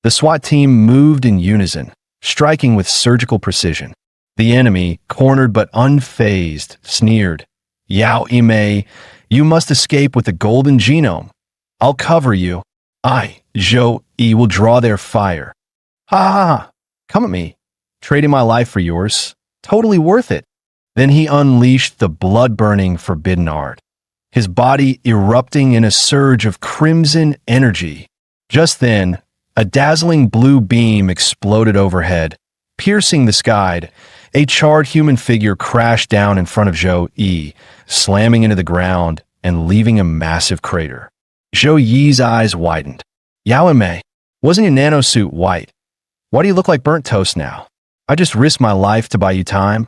The SWAT team moved in unison, striking with surgical precision. The enemy, cornered but unfazed, sneered. Yao Imei, you must escape with the golden genome. I'll cover you. I, Zhou Yi, will draw their fire. Ha ha ha. Come at me. Trading my life for yours. Totally worth it. Then he unleashed the blood-burning forbidden art, his body erupting in a surge of crimson energy. Just then, a dazzling blue beam exploded overhead, piercing the sky A charred human figure crashed down in front of Zhou Yi, slamming into the ground and leaving a massive crater. Zhou Yi's eyes widened. Yao and Mei, wasn't your nanosuit white? Why do you look like burnt toast now? I just risked my life to buy you time.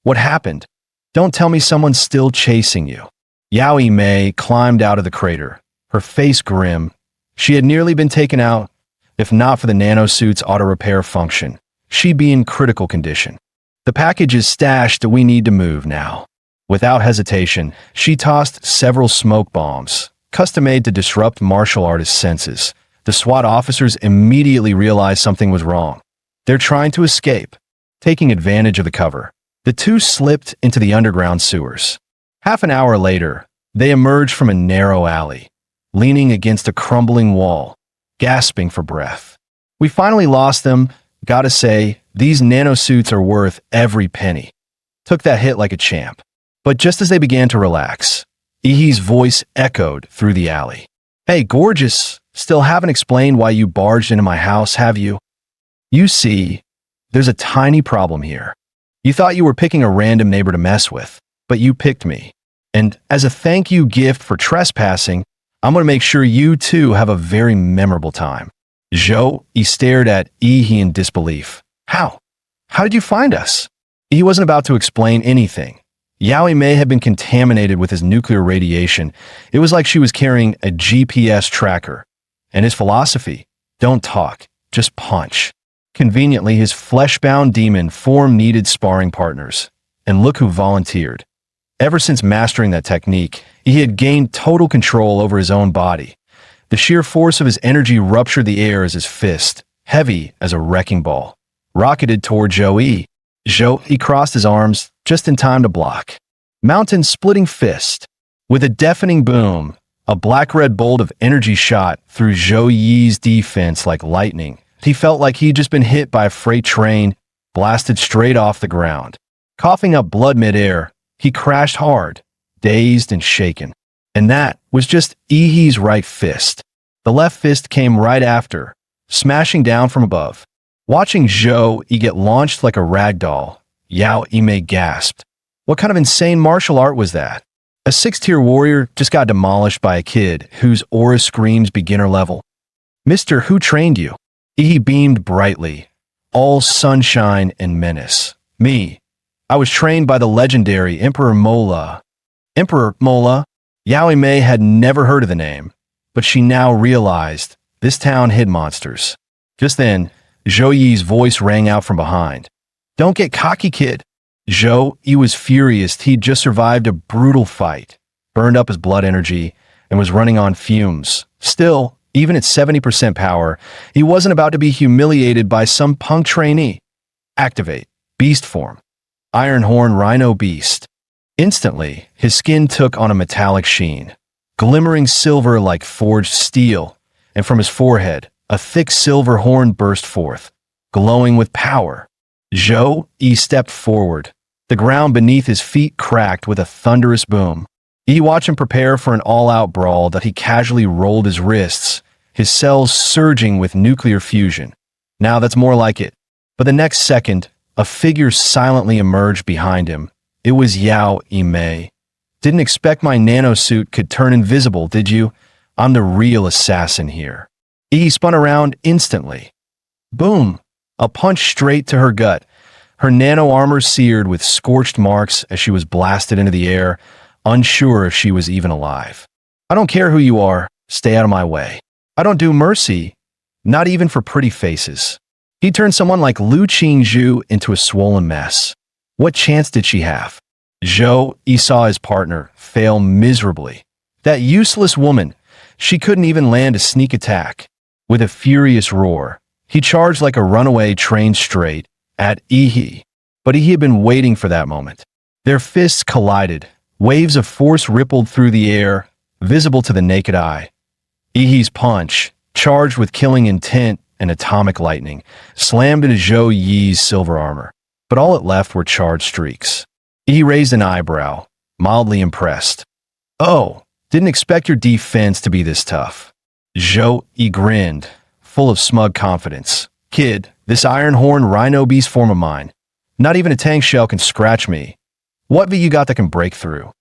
What happened? Don't tell me someone's still chasing you. Yao Mei climbed out of the crater, her face grim. She had nearly been taken out. If not for the nanosuit's auto-repair function, she'd be in critical condition. The package is stashed, we need to move now. Without hesitation, she tossed several smoke bombs, custom-made to disrupt martial artists' senses. The SWAT officers immediately realized something was wrong. They're trying to escape. Taking advantage of the cover, the two slipped into the underground sewers. Half an hour later, they emerged from a narrow alley, leaning against a crumbling wall, gasping for breath. We finally lost them. Gotta say, these nanosuits are worth every penny. Took that hit like a champ. But just as they began to relax, Ihi's voice echoed through the alley. Hey, gorgeous, still haven't explained why you barged into my house, have you? You see, there's a tiny problem here. You thought you were picking a random neighbor to mess with, but you picked me. And as a thank you gift for trespassing, I'm going to make sure you too have a very memorable time. Zhou Yi stared at Ihi in disbelief. How? How did you find us? He wasn't about to explain anything. Yao Mei had been contaminated with his nuclear radiation. It was like she was carrying a GPS tracker. And his philosophy, don't talk, just punch. Conveniently, his flesh-bound demon form needed sparring partners. And look who volunteered. Ever since mastering that technique, he had gained total control over his own body. The sheer force of his energy ruptured the air as his fist, heavy as a wrecking ball, rocketed toward Zhou Yi. Zhou Yi crossed his arms just in time to block. Mountain-splitting fist. With a deafening boom, a black-red bolt of energy shot through Zhou Yi's defense like lightning. He felt like he'd just been hit by a freight train, blasted straight off the ground. Coughing up blood midair, he crashed hard, dazed and shaken. And that was just Ihi's right fist. The left fist came right after, smashing down from above. Watching Zhou Yi get launched like a rag doll, Yao Mei gasped. What kind of insane martial art was that? A 6-tier warrior just got demolished by a kid whose aura screams beginner level. Mister, who trained you? Ihi beamed brightly, all sunshine and menace. Me. I was trained by the legendary Emperor Mola. Emperor Mola? Yao Mei had never heard of the name, but she now realized this town hid monsters. Just then, Zhou Yi's voice rang out from behind. Don't get cocky, kid. Zhou Yi was furious. He'd just survived a brutal fight, burned up his blood energy, and was running on fumes. Still, even at 70% power, he wasn't about to be humiliated by some punk trainee. Activate. Beast form. Iron Horn Rhino Beast. Instantly, his skin took on a metallic sheen, glimmering silver like forged steel, and from his forehead, a thick silver horn burst forth, glowing with power. Zhou Yi stepped forward. The ground beneath his feet cracked with a thunderous boom. He watched him prepare for an all-out brawl that he casually rolled his wrists, his cells surging with nuclear fusion. Now that's more like it. But the next second, a figure silently emerged behind him. It was Yao Mei. Didn't expect my nanosuit could turn invisible, did you? I'm the real assassin here. He spun around instantly. Boom! A punch straight to her gut. Her nano armor seared with scorched marks as she was blasted into the air, unsure if she was even alive. I don't care who you are. Stay out of my way. I don't do mercy, not even for pretty faces. He turned someone like Lu Qingzhu into a swollen mess. What chance did she have? Zhou Yi saw his partner fail miserably. That useless woman, she couldn't even land a sneak attack. With a furious roar, he charged like a runaway train straight at Ihi. But he had been waiting for that moment. Their fists collided. Waves of force rippled through the air, visible to the naked eye. Ihi's punch, charged with killing intent and atomic lightning, slammed into Zhou Yi's silver armor. But all it left were charred streaks. He raised an eyebrow, mildly impressed. Oh, didn't expect your defense to be this tough. Zhou Yi grinned, full of smug confidence. Kid, this Iron Horn Rhino Beast form of mine, Not even a tank shell can scratch me. What have you got that can break through?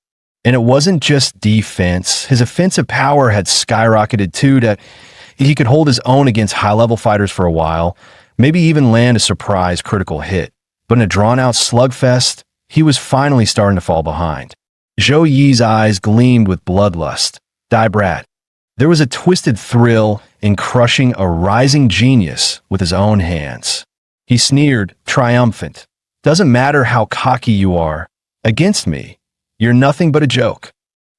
And it wasn't just defense. His offensive power had skyrocketed too, that he could hold his own against high-level fighters for a while, maybe even land a surprise critical hit. But in a drawn-out slugfest, he was finally starting to fall behind. Zhou Yi's eyes gleamed with bloodlust. Die brat. There was a twisted thrill in crushing a rising genius with his own hands. He sneered, triumphant. Doesn't matter how cocky you are. Against me, you're nothing but a joke.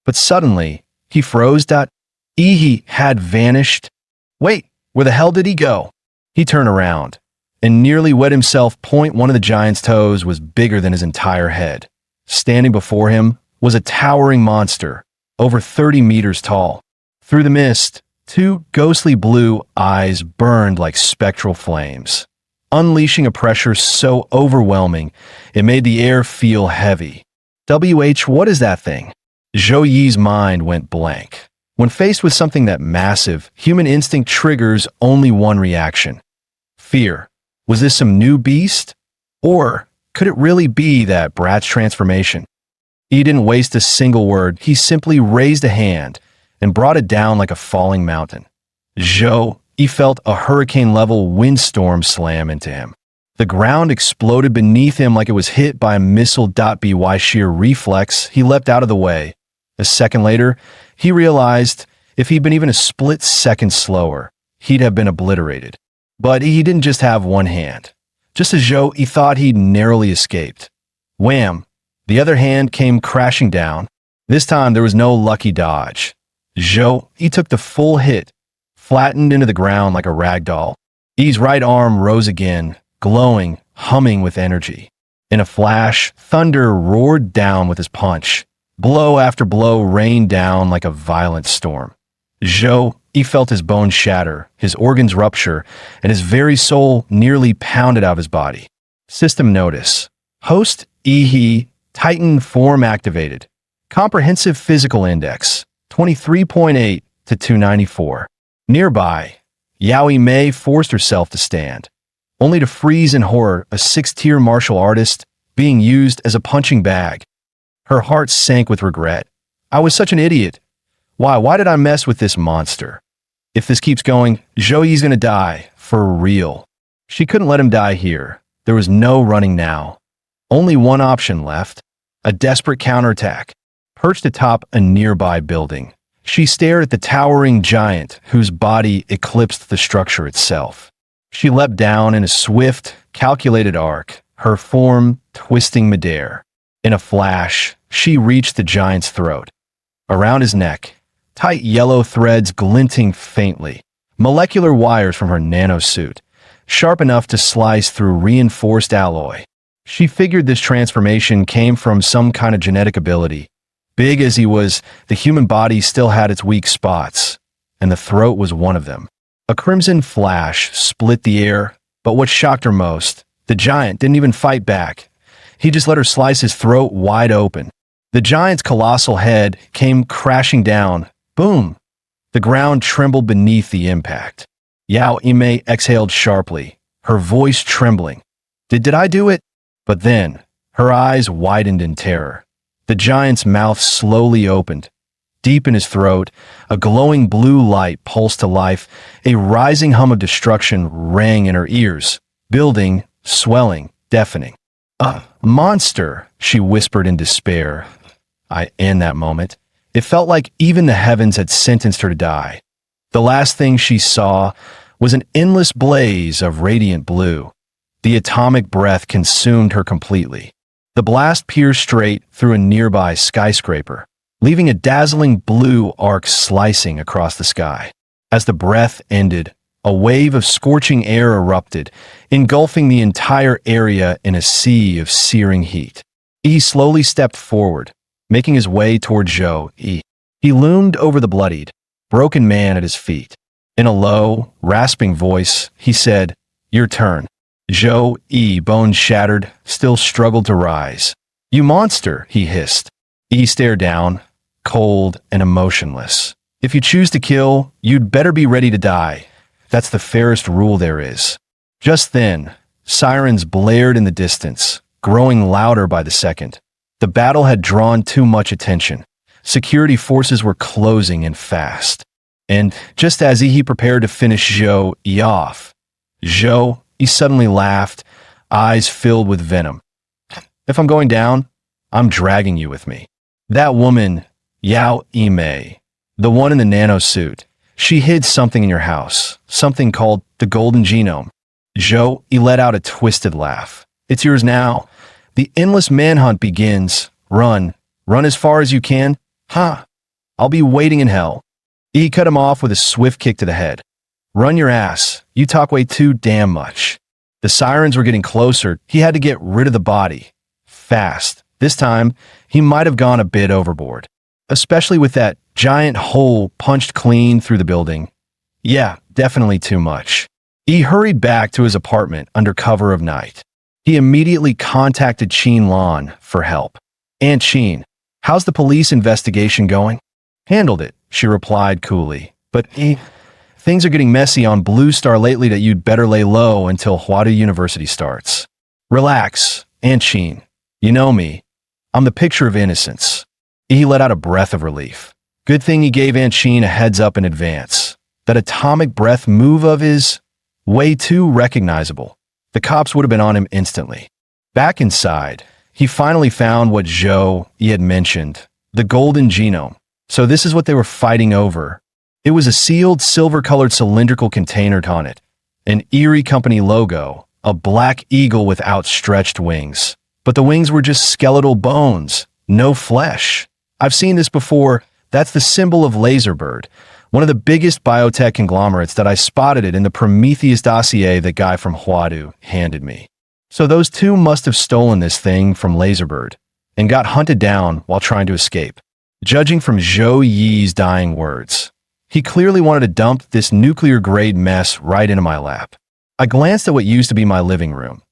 But suddenly, he froze. He had vanished. Wait, where the hell did he go? He turned around and nearly wet himself. One of the giant's toes was bigger than his entire head. Standing before him was a towering monster, over 30 meters tall. Through the mist, two ghostly blue eyes burned like spectral flames, unleashing a pressure so overwhelming it made the air feel heavy. What is that thing? Zhou Yi's mind went blank. When faced with something that massive, human instinct triggers only one reaction. Fear. Was this some new beast? Or could it really be that brat's transformation? He didn't waste a single word. He simply raised a hand and brought it down like a falling mountain. Zhou, he felt a hurricane-level windstorm slam into him. The ground exploded beneath him like it was hit by a missile. By sheer reflex, he leapt out of the way. A second later, he realized if he'd been even a split second slower, he'd have been obliterated. But he didn't just have one hand. Just as Zhou, he thought he'd narrowly escaped. Wham! The other hand came crashing down. This time there was no lucky dodge. Zhou, he took the full hit, flattened into the ground like a rag doll. Yi's right arm rose again, glowing, humming with energy. In a flash, thunder roared down with his punch. Blow after blow rained down like a violent storm. Zhou, he felt his bones shatter, his organs rupture, and his very soul nearly pounded out of his body. System notice. Host He, Titan form activated. Comprehensive physical index, 23.8 to 294. Nearby, Yao Mei forced herself to stand, only to freeze in horror, a 6th-tier martial artist being used as a punching bag. Her heart sank with regret. I was such an idiot. Why did I mess with this monster? If this keeps going, Zhou Yi's gonna die, for real. She couldn't let him die here. There was no running now. Only one option left, a desperate counterattack. Perched atop a nearby building, she stared at the towering giant whose body eclipsed the structure itself. She leapt down in a swift, calculated arc, her form twisting midair. In a flash, she reached the giant's throat. Around his neck, tight yellow threads glinting faintly, molecular wires from her nanosuit, sharp enough to slice through reinforced alloy. She figured this transformation came from some kind of genetic ability. Big as he was, the human body still had its weak spots, and the throat was one of them. A crimson flash split the air, but what shocked her most, the giant didn't even fight back. He just let her slice his throat wide open. The giant's colossal head came crashing down. Boom! The ground trembled beneath the impact. Yao Mei exhaled sharply, her voice trembling. Did I do it? But then, her eyes widened in terror. The giant's mouth slowly opened. Deep in his throat, a glowing blue light pulsed to life. A rising hum of destruction rang in her ears, building, swelling, deafening. A monster, she whispered in despair. In that moment, it felt like even the heavens had sentenced her to die. The last thing she saw was an endless blaze of radiant blue. The atomic breath consumed her completely. The blast pierced straight through a nearby skyscraper, leaving a dazzling blue arc slicing across the sky. As the breath ended, a wave of scorching air erupted, engulfing the entire area in a sea of searing heat. He slowly stepped forward, making his way toward Zhou Yi. He loomed over the bloodied, broken man at his feet. In a low, rasping voice, he said, "Your turn." Zhou Yi, bones shattered, still struggled to rise. "You monster," he hissed. Yi stared down, cold and emotionless. "If you choose to kill, you'd better be ready to die. That's the fairest rule there is." Just then, sirens blared in the distance, growing louder by the second. The battle had drawn too much attention. Security forces were closing in fast. And just as he prepared to finish Zhou Yi off, he suddenly laughed, eyes filled with venom. If I'm going down, I'm dragging you with me. That woman, Yao Yimei, the one in the nano suit, she hid something in your house, something called the golden genome. Zhou Yi let out a twisted laugh. It's yours now. The endless manhunt begins. Run as far as you can. I'll be waiting in hell. He cut him off with a swift kick to the head. Run your ass. You talk way too damn much. The sirens were getting closer. He had to get rid of the body. Fast. This time, he might have gone a bit overboard. Especially with that giant hole punched clean through the building. Yeah, definitely too much. He hurried back to his apartment under cover of night. He immediately contacted Qin Lan for help. Aunt Qin, how's the police investigation going? Handled it, she replied coolly. But things are getting messy on Blue Star lately that you'd better lay low until Huadu University starts. Relax, Aunt Qin. You know me. I'm the picture of innocence. He let out a breath of relief. Good thing he gave Aunt Qin a heads up in advance. That atomic breath move of his, way too recognizable. The cops would have been on him instantly. Back inside, he finally found what Zhou Yi had mentioned, the golden genome. So this is what they were fighting over. It was a sealed silver-colored cylindrical container on it, an Erie Company logo, a black eagle with outstretched wings. But the wings were just skeletal bones, no flesh. I've seen this before. That's the symbol of Laserbird, one of the biggest biotech conglomerates that I spotted it in the Prometheus dossier that guy from Huadu handed me. So those two must have stolen this thing from Laserbird and got hunted down while trying to escape. Judging from Zhou Yi's dying words, he clearly wanted to dump this nuclear-grade mess right into my lap. I glanced at what used to be my living room.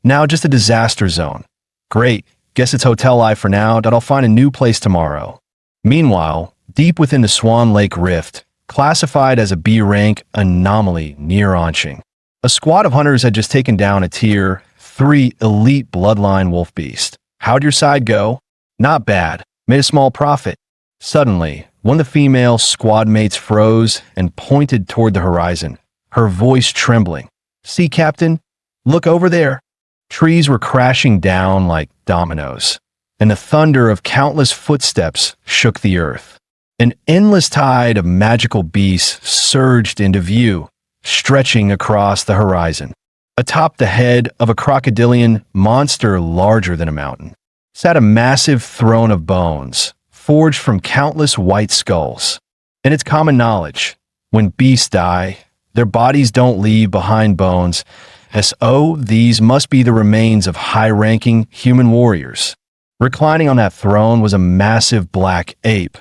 Now just a disaster zone. Great, guess it's hotel life for now, that I'll find a new place tomorrow. Meanwhile, deep within the Swan Lake Rift, classified as a B-rank anomaly near Anqing, a squad of hunters had just taken down a Tier 3 elite bloodline wolf beast. How'd your side go? Not bad. Made a small profit. Suddenly, one of the female squad mates froze and pointed toward the horizon, her voice trembling. See, Captain? Look over there. Trees were crashing down like dominoes, and the thunder of countless footsteps shook the earth. An endless tide of magical beasts surged into view, stretching across the horizon. Atop the head of a crocodilian monster larger than a mountain sat a massive throne of bones, forged from countless white skulls. And it's common knowledge, when beasts die, their bodies don't leave behind bones, so these must be the remains of high-ranking human warriors. Reclining on that throne was a massive black ape,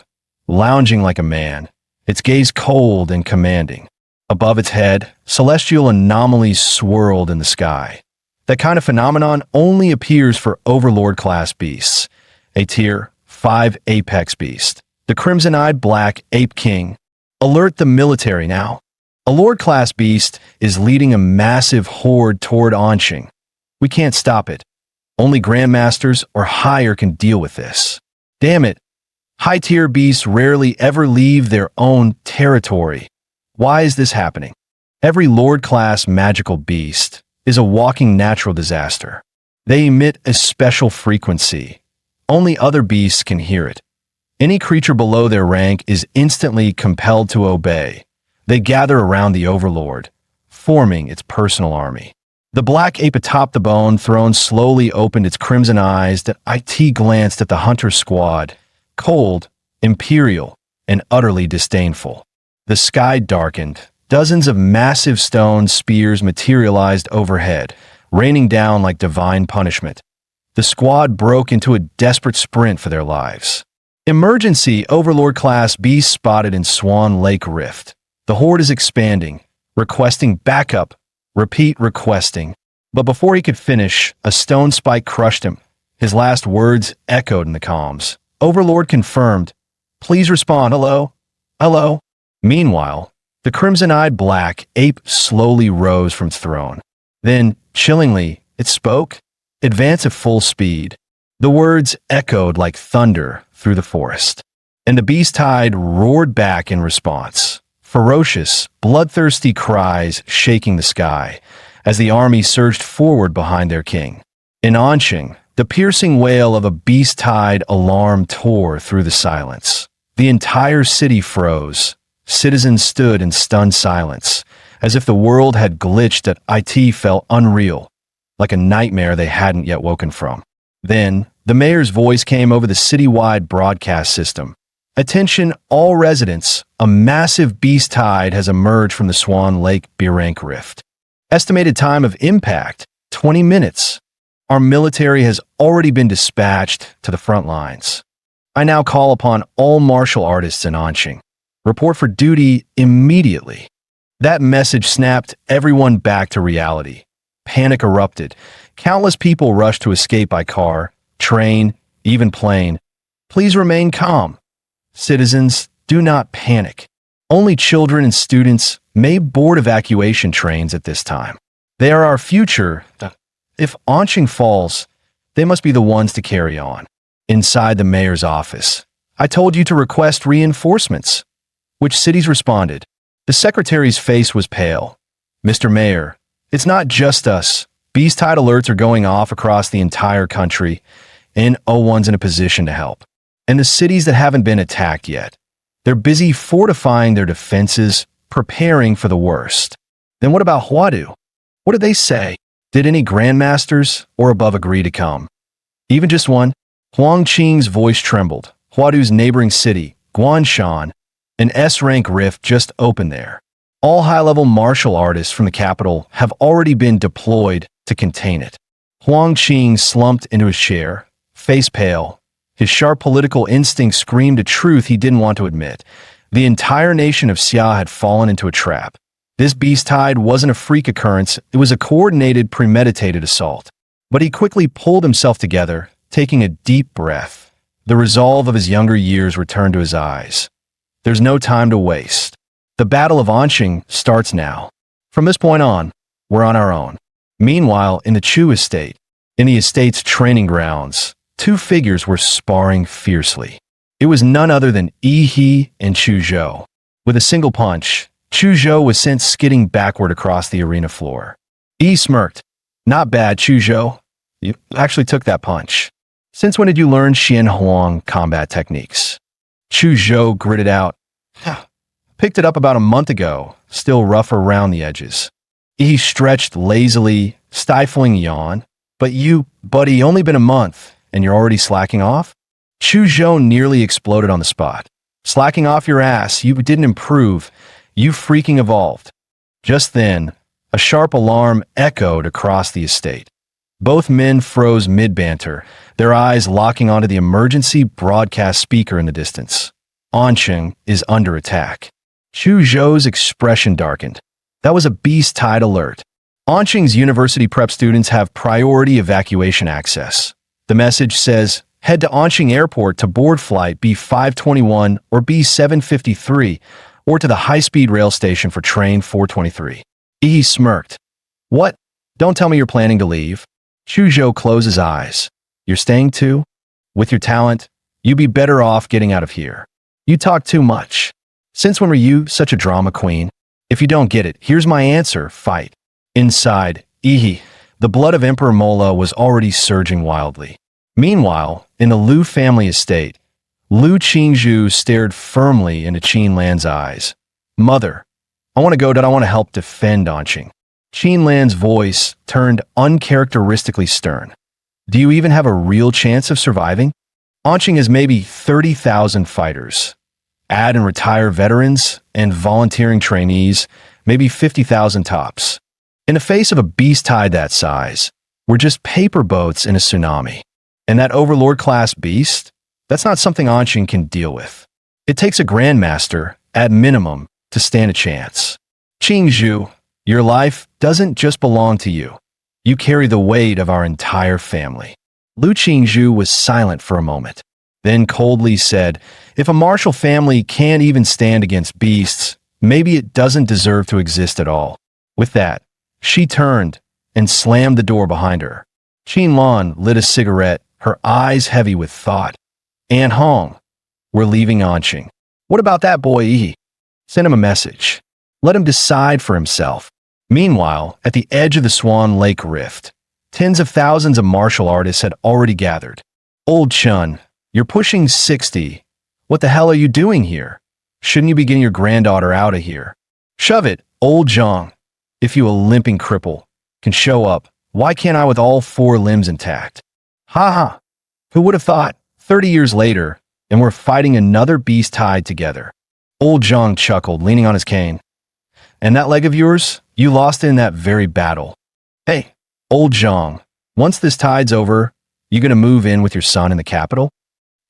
lounging like a man, its gaze cold and commanding. Above its head, celestial anomalies swirled in the sky. That kind of phenomenon only appears for Overlord-class beasts, a Tier 5 apex beast, the crimson-eyed black ape king. Alert the military now. A Lord-class beast is leading a massive horde toward Anqing. We can't stop it. Only Grandmasters or higher can deal with this. Damn it. High-tier beasts rarely ever leave their own territory. Why is this happening? Every Lord-class magical beast is a walking natural disaster. They emit a special frequency. Only other beasts can hear it. Any creature below their rank is instantly compelled to obey. They gather around the Overlord, forming its personal army. The black ape atop the bone throne slowly opened its crimson eyes that IT glanced at the hunter squad, cold, imperial, and utterly disdainful. The sky darkened. Dozens of massive stone spears materialized overhead, raining down like divine punishment. The squad broke into a desperate sprint for their lives. Emergency Overlord-class beast spotted in Swan Lake Rift. The horde is expanding, requesting backup. Repeat requesting. But before he could finish, a stone spike crushed him. His last words echoed in the comms. Overlord confirmed. Please respond. Hello? Hello? Meanwhile, the crimson-eyed black ape slowly rose from its throne. Then, chillingly, it spoke. Advance at full speed. The words echoed like thunder through the forest, and the beast tide roared back in response. Ferocious, bloodthirsty cries shaking the sky as the army surged forward behind their king. In Anqing, the piercing wail of a beast tide alarm tore through the silence. The entire city froze. Citizens stood in stunned silence, as if the world had glitched and IT felt unreal, like a nightmare they hadn't yet woken from. Then, the mayor's voice came over the citywide broadcast system. Attention all residents, a massive beast tide has emerged from the Swan Lake Birank Rift. Estimated time of impact, 20 minutes. Our military has already been dispatched to the front lines. I now call upon all martial artists in Anqing. Report for duty immediately. That message snapped everyone back to reality. Panic erupted. Countless people rushed to escape by car, train, even plane. Please remain calm. Citizens, do not panic. Only children and students may board evacuation trains at this time. They are our future. If Anqing falls, they must be the ones to carry on. Inside the mayor's office, I told you to request reinforcements. Which cities responded? The secretary's face was pale. Mr. Mayor, it's not just us. Beast tide alerts are going off across the entire country, and O1's in a position to help. And the cities that haven't been attacked yet, they're busy fortifying their defenses, preparing for the worst. Then what about Huadu? What did they say? Did any grandmasters or above agree to come? Even just one? Huang Qing's voice trembled. Huadu's neighboring city, Guanshan, an S-rank rift just opened there. All high-level martial artists from the capital have already been deployed to contain it. Huang Qing slumped into his chair, face pale. His sharp political instinct screamed a truth he didn't want to admit. The entire nation of Xia had fallen into a trap. This beast tide wasn't a freak occurrence, it was a coordinated, premeditated assault. But he quickly pulled himself together, taking a deep breath. The resolve of his younger years returned to his eyes. There's no time to waste. The Battle of Anqing starts now. From this point on, we're on our own. Meanwhile, in the Chu estate, in the estate's training grounds, two figures were sparring fiercely. It was none other than Yi He and Chu Zhou. With a single punch, Chu Zhou was sent skidding backward across the arena floor. Yi smirked. Not bad, Chu Zhou. You actually took that punch. Since when did you learn Xian Huang combat techniques? Chu Zhou gritted out. Picked it up about a month ago, still rough around the edges. He stretched lazily, stifling a yawn. But you, buddy, only been a month, and you're already slacking off? Chu Zhou nearly exploded on the spot. Slacking off your ass, you didn't improve. You freaking evolved. Just then, a sharp alarm echoed across the estate. Both men froze mid-banter, their eyes locking onto the emergency broadcast speaker in the distance. Anqing is under attack. Chu Zhou's expression darkened. That was a beast tide alert. Anqing's university prep students have priority evacuation access. The message says, head to Anqing Airport to board flight B521 or B753, or to the high-speed rail station for train 423. He smirked. What? Don't tell me you're planning to leave. Chu Zhou closed his eyes. You're staying too? With your talent, you'd be better off getting out of here. You talk too much. Since when were you such a drama queen? If you don't get it, here's my answer, fight. Inside, Yi, the blood of Emperor Mola was already surging wildly. Meanwhile, in the Lu family estate, Lu Qingzhu stared firmly into Qin Lan's eyes. Mother, I want to go, I want to help defend Anqing. Qin Lan's voice turned uncharacteristically stern. Do you even have a real chance of surviving? Anqing has maybe 30,000 fighters. Add and retire veterans and volunteering trainees, maybe 50,000 tops. In the face of a beast tide that size, we're just paper boats in a tsunami. And that overlord-class beast? That's not something Anqing can deal with. It takes a grandmaster, at minimum, to stand a chance. Qingzhu, your life doesn't just belong to you. You carry the weight of our entire family. Lu Qingzhu was silent for a moment, then coldly said, if a martial family can't even stand against beasts, maybe it doesn't deserve to exist at all. With that, she turned and slammed the door behind her. Lan lit a cigarette, her eyes heavy with thought. "An Hong, we're leaving Anqing. What about that boy Yi? Send him a message. Let him decide for himself." Meanwhile, at the edge of the Swan Lake Rift, tens of thousands of martial artists had already gathered. "Old Chun, you're pushing 60. What the hell are you doing here? Shouldn't you be getting your granddaughter out of here?" "Shove it, old Zhang. If you a limping cripple can show up, why can't I with all 4 limbs intact?" "Ha ha. Who would have thought? 30 years later, and we're fighting another beast tied together." Old Zhang chuckled, leaning on his cane. "And that leg of yours? You lost it in that very battle." "Hey, old Zhang, once this tide's over, you gonna move in with your son in the capital?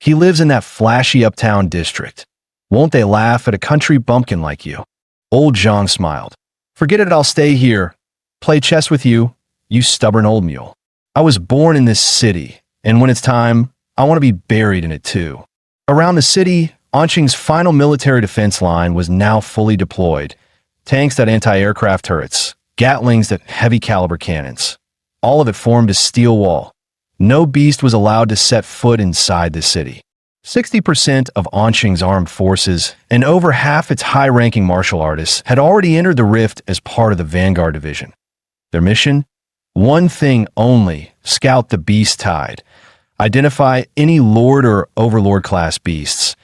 He lives in that flashy uptown district. Won't they laugh at a country bumpkin like you?" Old Zhang smiled. "Forget it, I'll stay here. Play chess with you, you stubborn old mule. I was born in this city, and when it's time, I want to be buried in it too." Around the city, Anqing's final military defense line was now fully deployed. Tanks that anti-aircraft turrets, Gatlings that heavy caliber cannons. All of it formed a steel wall. No beast was allowed to set foot inside the city. 60% of Anqing's armed forces and over half its high-ranking martial artists had already entered the rift as part of the Vanguard Division. Their mission? One thing only: scout the beast tide. Identify any Lord or Overlord-class beasts.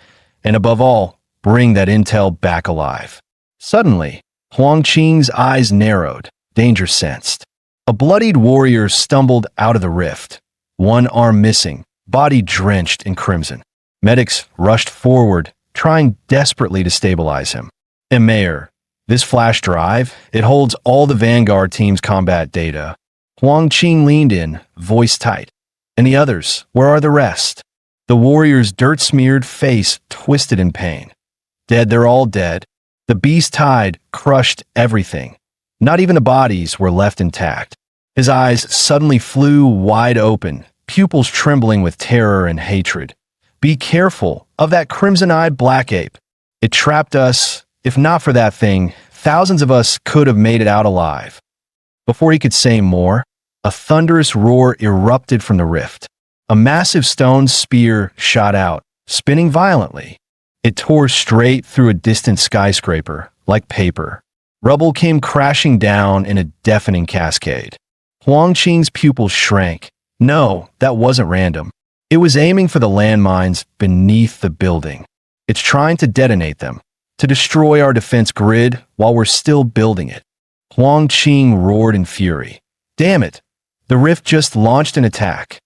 And above all, bring that intel back alive. Suddenly, Huang Qing's eyes narrowed, danger sensed. A bloodied warrior stumbled out of the rift, one arm missing, body drenched in crimson. Medics rushed forward, trying desperately to stabilize him. "And Mayor, this flash drive, it holds all the Vanguard team's combat data." Huang Qing leaned in, voice tight. "And the others, where are the rest?" The warrior's dirt-smeared face twisted in pain. "Dead, they're all dead. The beast tide crushed everything. Not even the bodies were left intact." His eyes suddenly flew wide open, pupils trembling with terror and hatred. "Be careful of that crimson-eyed black ape. It trapped us. If not for that thing, thousands of us could have made it out alive." Before he could say more, a thunderous roar erupted from the rift. A massive stone spear shot out, spinning violently. It tore straight through a distant skyscraper, like paper. Rubble came crashing down in a deafening cascade. Huang Qing's pupils shrank. No, that wasn't random. It was aiming for the landmines beneath the building. It's trying to detonate them, to destroy our defense grid while we're still building it. Huang Qing roared in fury. "Damn it! The rift just launched an attack.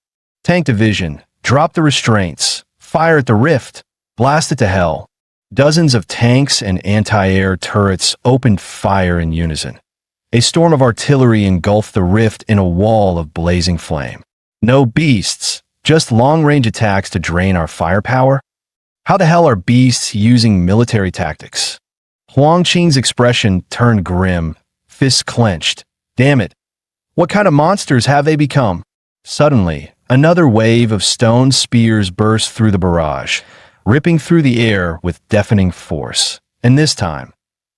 Tank division, drop the restraints, fire at the rift, blast it to hell." Dozens of tanks and anti-air turrets opened fire in unison. A storm of artillery engulfed the rift in a wall of blazing flame. No beasts, just long-range attacks to drain our firepower? How the hell are beasts using military tactics? Huang Qing's expression turned grim, fists clenched. Damn it. What kind of monsters have they become? Suddenly, another wave of stone spears burst through the barrage, ripping through the air with deafening force. And this time,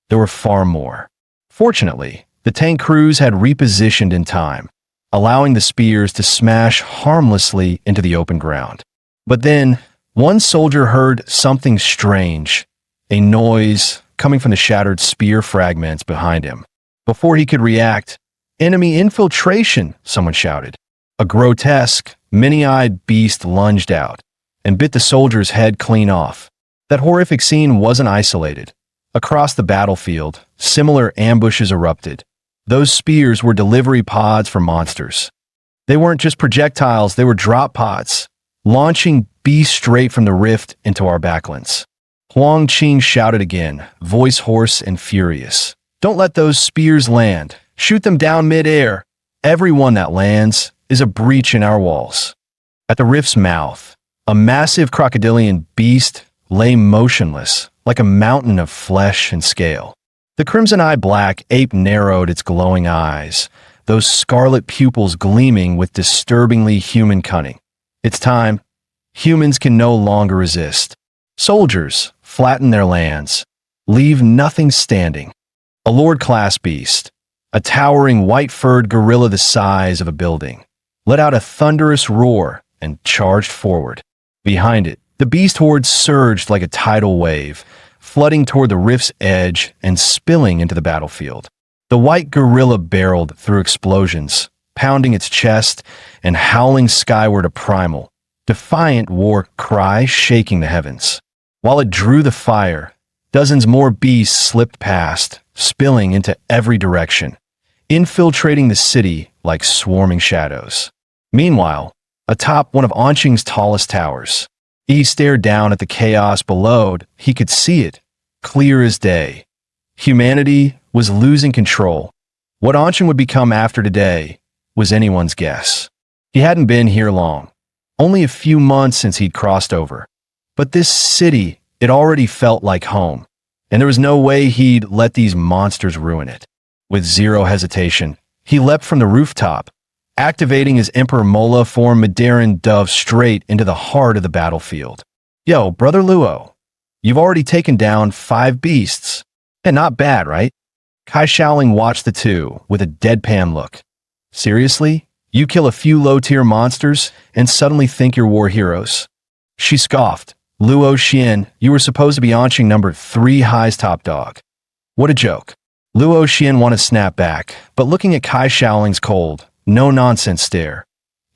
there were far more. Fortunately, the tank crews had repositioned in time, allowing the spears to smash harmlessly into the open ground. But then, one soldier heard something strange, a noise coming from the shattered spear fragments behind him. Before he could react, "Enemy infiltration!" someone shouted. A grotesque, many-eyed beast lunged out and bit the soldier's head clean off. That horrific scene wasn't isolated. Across the battlefield, similar ambushes erupted. Those spears were delivery pods for monsters. They weren't just projectiles, they were drop pods, launching beasts straight from the rift into our backlands. Huang Qing shouted again, voice hoarse and furious. "Don't let those spears land. Shoot them down mid-air. Every one that lands is a breach in our walls." At the rift's mouth, a massive crocodilian beast lay motionless, like a mountain of flesh and scale. The crimson-eyed black ape narrowed its glowing eyes, those scarlet pupils gleaming with disturbingly human cunning. It's time. Humans can no longer resist. Soldiers, flatten their lands. Leave nothing standing. A lord-class beast, a towering white-furred gorilla the size of a building. let out a thunderous roar, and charged forward. Behind it, the beast horde surged like a tidal wave, flooding toward the rift's edge and spilling into the battlefield. The white gorilla barreled through explosions, pounding its chest and howling skyward a primal, defiant war cry shaking the heavens. While it drew the fire, dozens more beasts slipped past, spilling into every direction, infiltrating the city like swarming shadows. Meanwhile, atop one of Anqing's tallest towers, he stared down at the chaos below. He could see it, clear as day. Humanity was losing control. What Anqing would become after today was anyone's guess. He hadn't been here long, only a few months since he'd crossed over. But this city, it already felt like home, and there was no way he'd let these monsters ruin it. With zero hesitation, he leapt from the rooftop, activating his Emperor Mola form Mandarin dove straight into the heart of the battlefield. Yo, Brother Luo, you've already taken down 5 beasts. And not bad, right? Kai Shaoling watched the two with a deadpan look. Seriously? You kill a few low-tier monsters and suddenly think you're war heroes? She scoffed. Luo Xian, you were supposed to be Anqing number 3 high's top dog. What a joke. Luo Xian wanted to snap back, but looking at Kai Shaoling's cold, no-nonsense stare.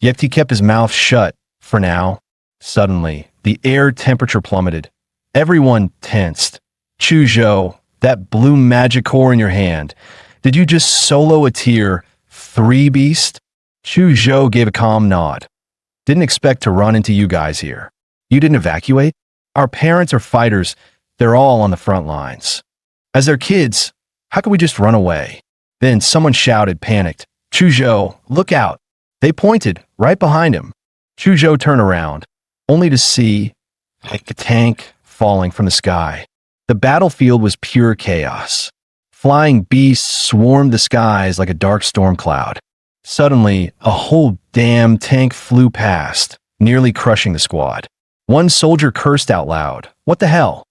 Yet he kept his mouth shut, for now. Suddenly, the air temperature plummeted. Everyone tensed. Chu Zhou, that blue magic core in your hand, did you just solo a tier 3 beast? Chu Zhou gave a calm nod. Didn't expect to run into you guys here. You didn't evacuate? Our parents are fighters. They're all on the front lines. As their kids, how could we just run away? Then someone shouted, panicked. Chu Zhou, look out. They pointed right behind him. Chu Zhou turned around, only to see a tank falling from the sky. The battlefield was pure chaos. Flying beasts swarmed the skies like a dark storm cloud. Suddenly, a whole damn tank flew past, nearly crushing the squad. One soldier cursed out loud. What the hell?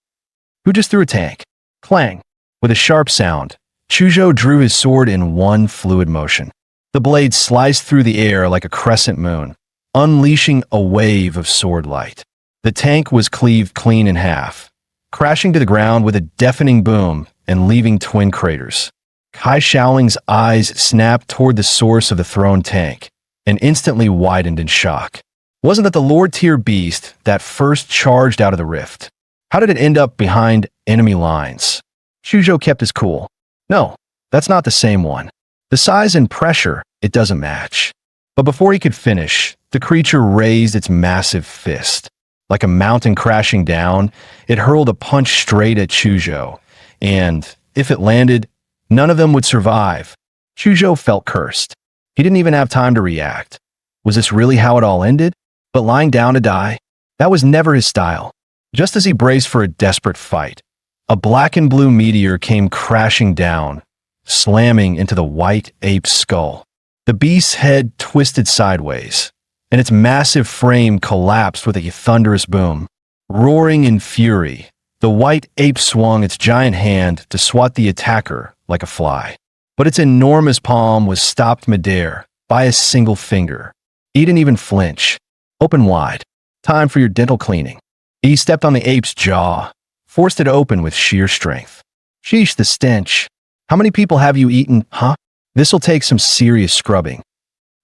Who just threw a tank? Clang. With a sharp sound, Chu Zhou drew his sword in one fluid motion. The blade sliced through the air like a crescent moon, unleashing a wave of sword light. The tank was cleaved clean in half, crashing to the ground with a deafening boom and leaving twin craters. Kai Shaoling's eyes snapped toward the source of the thrown tank and instantly widened in shock. Wasn't that the Lord-tier beast that first charged out of the rift? How did it end up behind enemy lines? Chu Zhou kept his cool. No, that's not the same one. The size and pressure, it doesn't match. But before he could finish, the creature raised its massive fist. Like a mountain crashing down, it hurled a punch straight at Chu Zhou, and if it landed, none of them would survive. Chu Zhou felt cursed. He didn't even have time to react. Was this really how it all ended? But lying down to die? That was never his style. Just as he braced for a desperate fight, a black and blue meteor came crashing down, slamming into the white ape's skull. The beast's head twisted sideways, and its massive frame collapsed with a thunderous boom. Roaring in fury, the white ape swung its giant hand to swat the attacker like a fly. But its enormous palm was stopped midair by a single finger. He didn't even flinch. Open wide. Time for your dental cleaning. He stepped on the ape's jaw, forced it open with sheer strength. Sheesh, the stench. How many people have you eaten, huh? This'll take some serious scrubbing.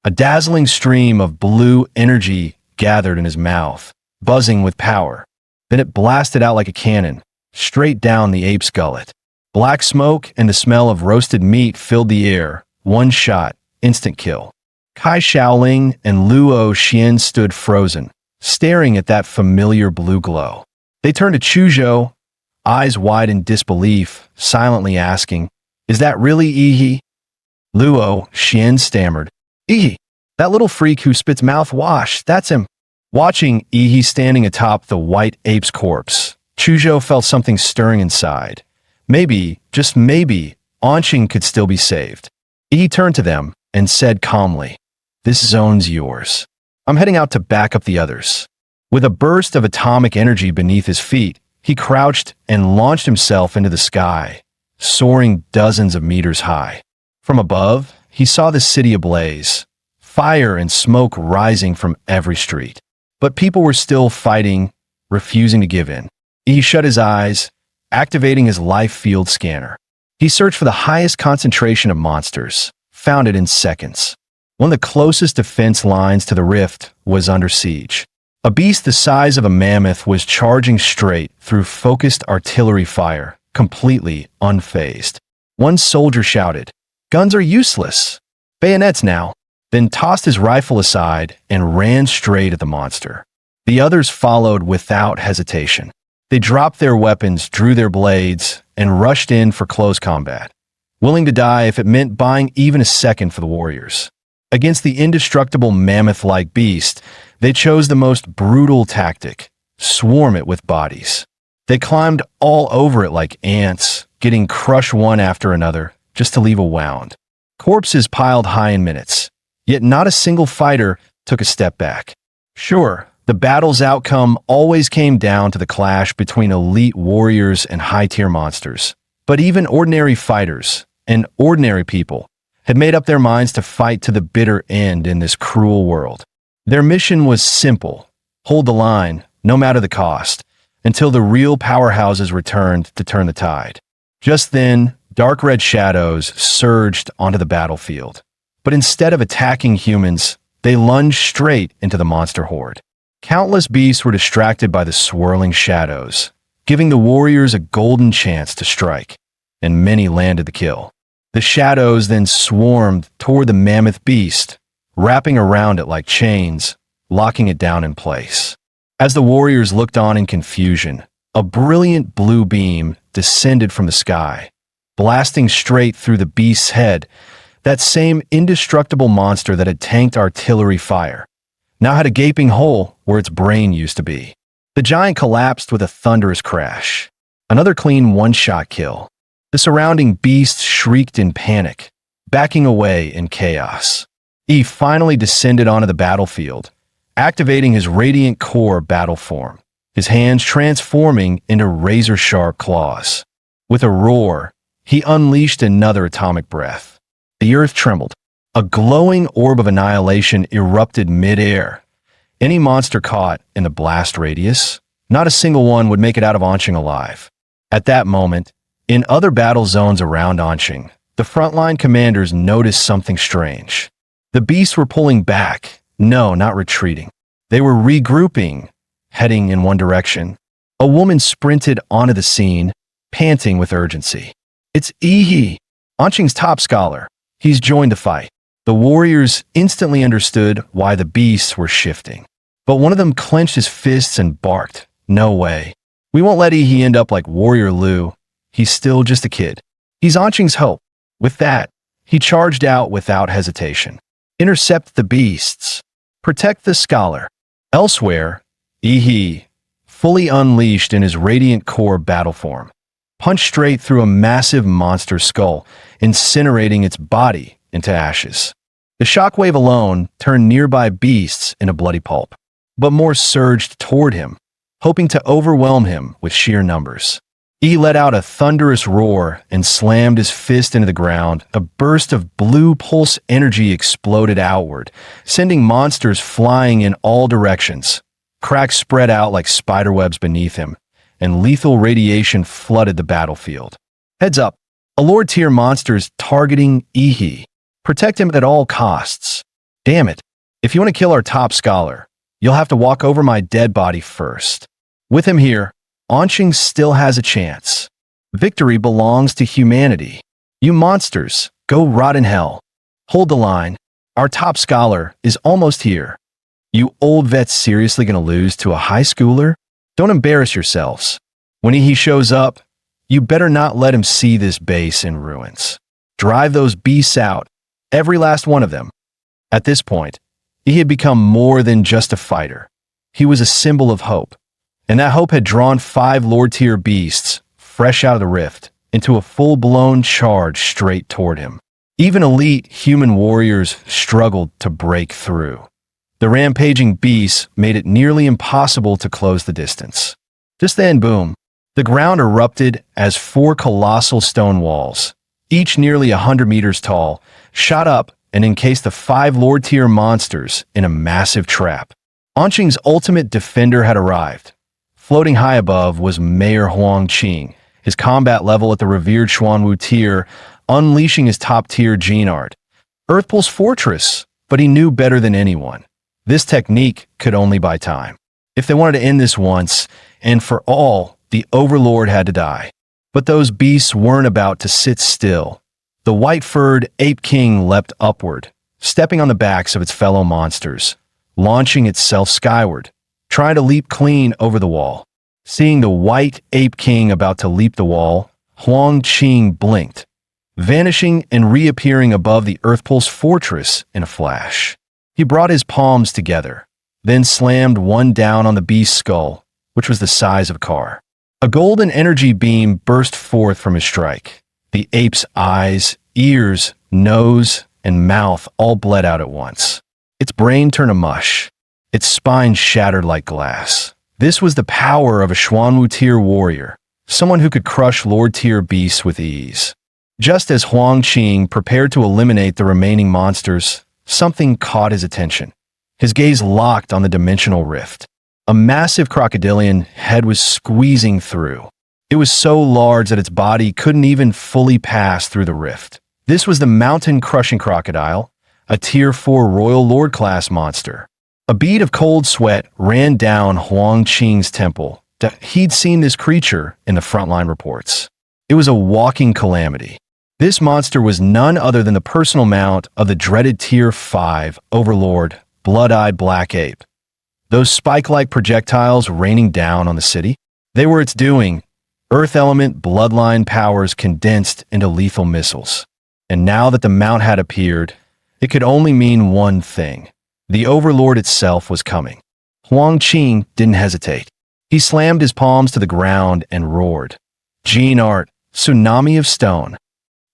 A dazzling stream of blue energy gathered in his mouth, buzzing with power. Then it blasted out like a cannon, straight down the ape's gullet. Black smoke and the smell of roasted meat filled the air. One shot, instant kill. Kai Shaoling and Luo Xian stood frozen, staring at that familiar blue glow. They turned to Chu Zhou, eyes wide in disbelief, silently asking, "Is that really Yi?" Luo Xian stammered, "Yi, that little freak who spits mouthwash, that's him." Watching Yi standing atop the white ape's corpse, Chu Zhou felt something stirring inside. Maybe, just maybe, Anqing could still be saved. Yi turned to them and said calmly, "This zone's yours. I'm heading out to back up the others." With a burst of atomic energy beneath his feet, he crouched and launched himself into the sky, soaring dozens of meters high. From above, he saw the city ablaze. fire and smoke rising from every street. But people were still fighting, refusing to give in. He shut his eyes, activating his life field scanner. He searched for the highest concentration of monsters, found it in seconds. One of the closest defense lines to the rift was under siege. A beast the size of a mammoth was charging straight through focused artillery fire, completely unfazed. One soldier shouted, "Guns are useless. Bayonets now," then tossed his rifle aside and ran straight at the monster. The others followed without hesitation. They dropped their weapons, drew their blades, and rushed in for close combat, willing to die if it meant buying even a second for the warriors. Against the indestructible mammoth-like beast, they chose the most brutal tactic: swarm it with bodies. They climbed all over it like ants, getting crushed one after another just to leave a wound. Corpses piled high in minutes, yet not a single fighter took a step back. Sure, the battle's outcome always came down to the clash between elite warriors and high-tier monsters, but even ordinary fighters and ordinary people had made up their minds to fight to the bitter end in this cruel world. Their mission was simple: hold the line, no matter the cost, until the real powerhouses returned to turn the tide. Just then, dark red shadows surged onto the battlefield. But instead of attacking humans, they lunged straight into the monster horde. Countless beasts were distracted by the swirling shadows, giving the warriors a golden chance to strike, and many landed the kill. The shadows then swarmed toward the mammoth beast, wrapping around it like chains, locking it down in place. As the warriors looked on in confusion, a brilliant blue beam descended from the sky, blasting straight through the beast's head. That same indestructible monster that had tanked artillery fire now had a gaping hole where its brain used to be. The giant collapsed with a thunderous crash. Another clean one-shot kill. The surrounding beasts shrieked in panic, backing away in chaos. He finally descended onto the battlefield, activating his radiant core battle form, his hands transforming into razor-sharp claws. With a roar, he unleashed another atomic breath. The earth trembled. A glowing orb of annihilation erupted mid-air. Any monster caught in the blast radius, not a single one would make it out of Anqing alive. At that moment, in other battle zones around Anqing, the frontline commanders noticed something strange. The beasts were pulling back. No, not retreating. They were regrouping, heading in one direction. A woman sprinted onto the scene, panting with urgency. "It's Ihi, Anqing's top scholar. He's joined the fight." The warriors instantly understood why the beasts were shifting. But one of them clenched his fists and barked, "No way. We won't let Ihi end up like Warrior Liu. He's still just a kid. He's Anqing's hope." With that, he charged out without hesitation. Intercept the beasts. Protect the scholar. Elsewhere, Ihi, fully unleashed in his radiant core battle form, punched straight through a massive monster skull, incinerating its body into ashes. The shockwave alone turned nearby beasts into bloody pulp, but more surged toward him, hoping to overwhelm him with sheer numbers. He let out a thunderous roar and slammed his fist into the ground. A burst of blue pulse energy exploded outward, sending monsters flying in all directions. Cracks spread out like spiderwebs beneath him, and lethal radiation flooded the battlefield. Heads up, a Lord-tier monster is targeting Ihi. Protect him at all costs. Damn it, if you want to kill our top scholar, you'll have to walk over my dead body first. With him here, Anqing still has a chance. Victory belongs to humanity. You monsters, go rot in hell. Hold the line. Our top scholar is almost here. You old vets seriously gonna lose to a high schooler? Don't embarrass yourselves. When he shows up, you better not let him see this base in ruins. Drive those beasts out, every last one of them. At this point, he had become more than just a fighter. He was a symbol of hope, and that hope had drawn 5 Lord-tier beasts, fresh out of the rift, into a full-blown charge straight toward him. Even elite human warriors struggled to break through. The rampaging beasts made it nearly impossible to close the distance. Just then, boom, the ground erupted as 4 colossal stone walls, each nearly 100 meters tall, shot up and encased the 5 Lord-tier monsters in a massive trap. Anqing's ultimate defender had arrived. Floating high above was Mayor Huang Qing, his combat level at the revered Xuanwu tier, unleashing his top-tier gene art. Earthpulse Fortress, but he knew better than anyone. This technique could only buy time. If they wanted to end this once and for all, the Overlord had to die. But those beasts weren't about to sit still. The white-furred Ape King leapt upward, stepping on the backs of its fellow monsters, launching itself skyward, trying to leap clean over the wall. Seeing the white Ape King about to leap the wall, Huang Qing blinked, vanishing and reappearing above the Earthpulse Fortress in a flash. He brought his palms together, then slammed one down on the beast's skull, which was the size of a car. A golden energy beam burst forth from his strike. The ape's eyes, ears, nose, and mouth all bled out at once. Its brain turned to mush. Its spine shattered like glass. This was the power of a Xuanwu tier warrior, someone who could crush Lord tier beasts with ease. Just as Huang Qing prepared to eliminate the remaining monsters, something caught his attention. His gaze locked on the dimensional rift. A massive crocodilian head was squeezing through. It was so large that its body couldn't even fully pass through the rift. This was the mountain-crushing crocodile, a Tier 4 Royal Lord class monster. A bead of cold sweat ran down Huang Qing's temple. He'd seen this creature in the frontline reports. It was a walking calamity. This monster was none other than the personal mount of the dreaded Tier 5 Overlord, Blood-Eyed Black Ape. Those spike-like projectiles raining down on the city, they were its doing. Earth element bloodline powers condensed into lethal missiles. And now that the mount had appeared, it could only mean one thing. The Overlord itself was coming. Huang Qing didn't hesitate. He slammed his palms to the ground and roared. Gene art, tsunami of stone.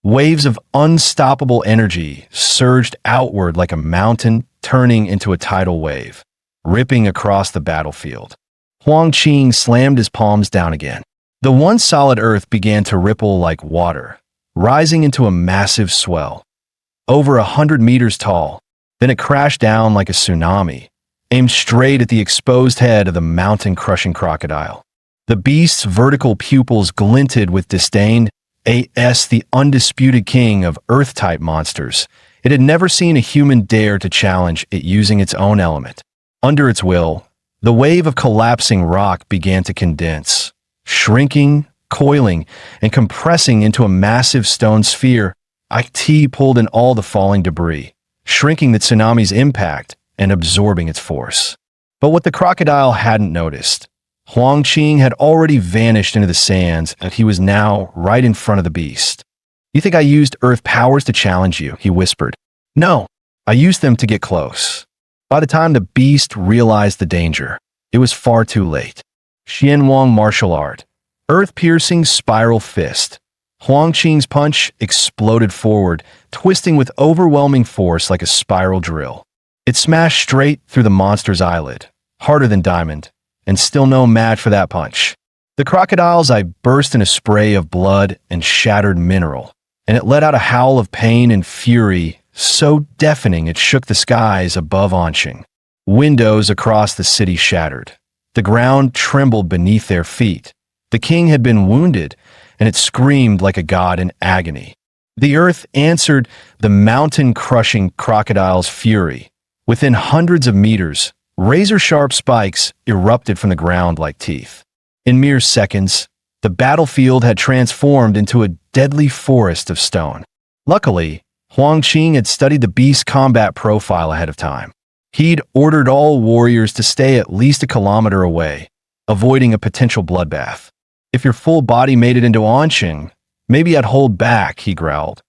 Waves of unstoppable energy surged outward like a mountain turning into a tidal wave, ripping across the battlefield. Huang Qing slammed his palms down again. The once solid earth began to ripple like water, rising into a massive swell. Over 100 meters tall, then it crashed down like a tsunami, aimed straight at the exposed head of the mountain-crushing crocodile. The beast's vertical pupils glinted with disdain. The undisputed king of Earth-type monsters. It had never seen a human dare to challenge it using its own element. Under its will, the wave of collapsing rock began to condense, shrinking, coiling, and compressing into a massive stone sphere. IT pulled in all the falling debris, shrinking the tsunami's impact and absorbing its force. But what the crocodile hadn't noticed, Huang Qing had already vanished into the sands, and he was now right in front of the beast. "You think I used Earth powers to challenge you?" he whispered. "No, I used them to get close." By the time the beast realized the danger, it was far too late. Xianwang martial art, earth-piercing spiral fist. Huang Qing's punch exploded forward, twisting with overwhelming force like a spiral drill. It smashed straight through the monster's eyelid, harder than diamond, and still no match for that punch. The crocodile's eye burst in a spray of blood and shattered mineral, and it let out a howl of pain and fury so deafening it shook the skies above Anqing. Windows across the city shattered. The ground trembled beneath their feet. The king had been wounded, and it screamed like a god in agony. The earth answered the mountain-crushing crocodile's fury. Within hundreds of meters, razor-sharp spikes erupted from the ground like teeth. In mere seconds, the battlefield had transformed into a deadly forest of stone. Luckily, Huang Qing had studied the beast's combat profile ahead of time. He'd ordered all warriors to stay at least a kilometer away, avoiding a potential bloodbath. "If your full body made it into Anqing, maybe I'd hold back," he growled.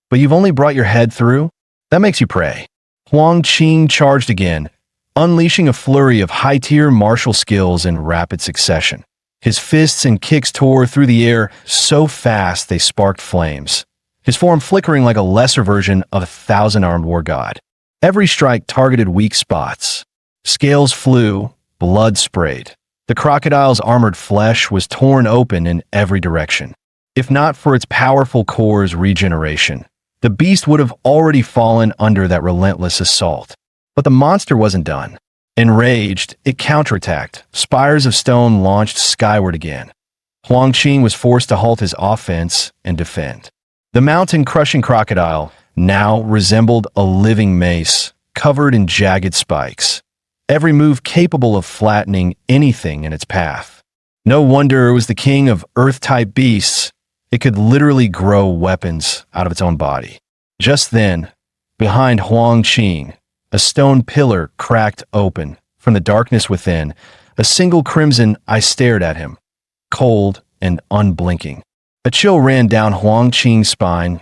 "But you've only brought your head through? That makes you pray." Huang Qing charged again, unleashing a flurry of high-tier martial skills in rapid succession. His fists and kicks tore through the air so fast they sparked flames, his form flickering like a lesser version of a thousand-armed war god. Every strike targeted weak spots. Scales flew, blood sprayed. The crocodile's armored flesh was torn open in every direction. If not for its powerful core's regeneration, the beast would have already fallen under that relentless assault. But the monster wasn't done. Enraged, it counterattacked. Spires of stone launched skyward again. Huang Qing was forced to halt his offense and defend. The mountain-crushing crocodile now resembled a living mace, covered in jagged spikes, every move capable of flattening anything in its path. No wonder it was the king of earth-type beasts. It could literally grow weapons out of its own body. Just then, behind Huang Qing, a stone pillar cracked open. From the darkness within, a single crimson eye stared at him, cold and unblinking. A chill ran down Huang Qing's spine.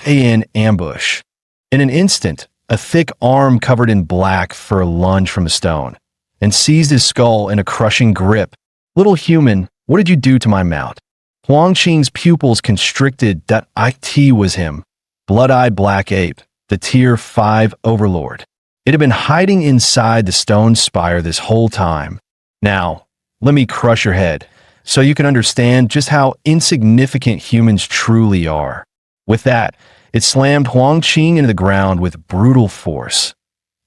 In ambush. In an instant, a thick arm covered in black fur lunged from the stone and seized his skull in a crushing grip. Little human, what did you do to my mount? Huang Qing's pupils constricted. That it was him, blood-eyed black ape, the Tier 5 overlord. It had been hiding inside the stone spire this whole time. Now, let me crush your head, so you can understand just how insignificant humans truly are. With that, it slammed Huang Qing into the ground with brutal force,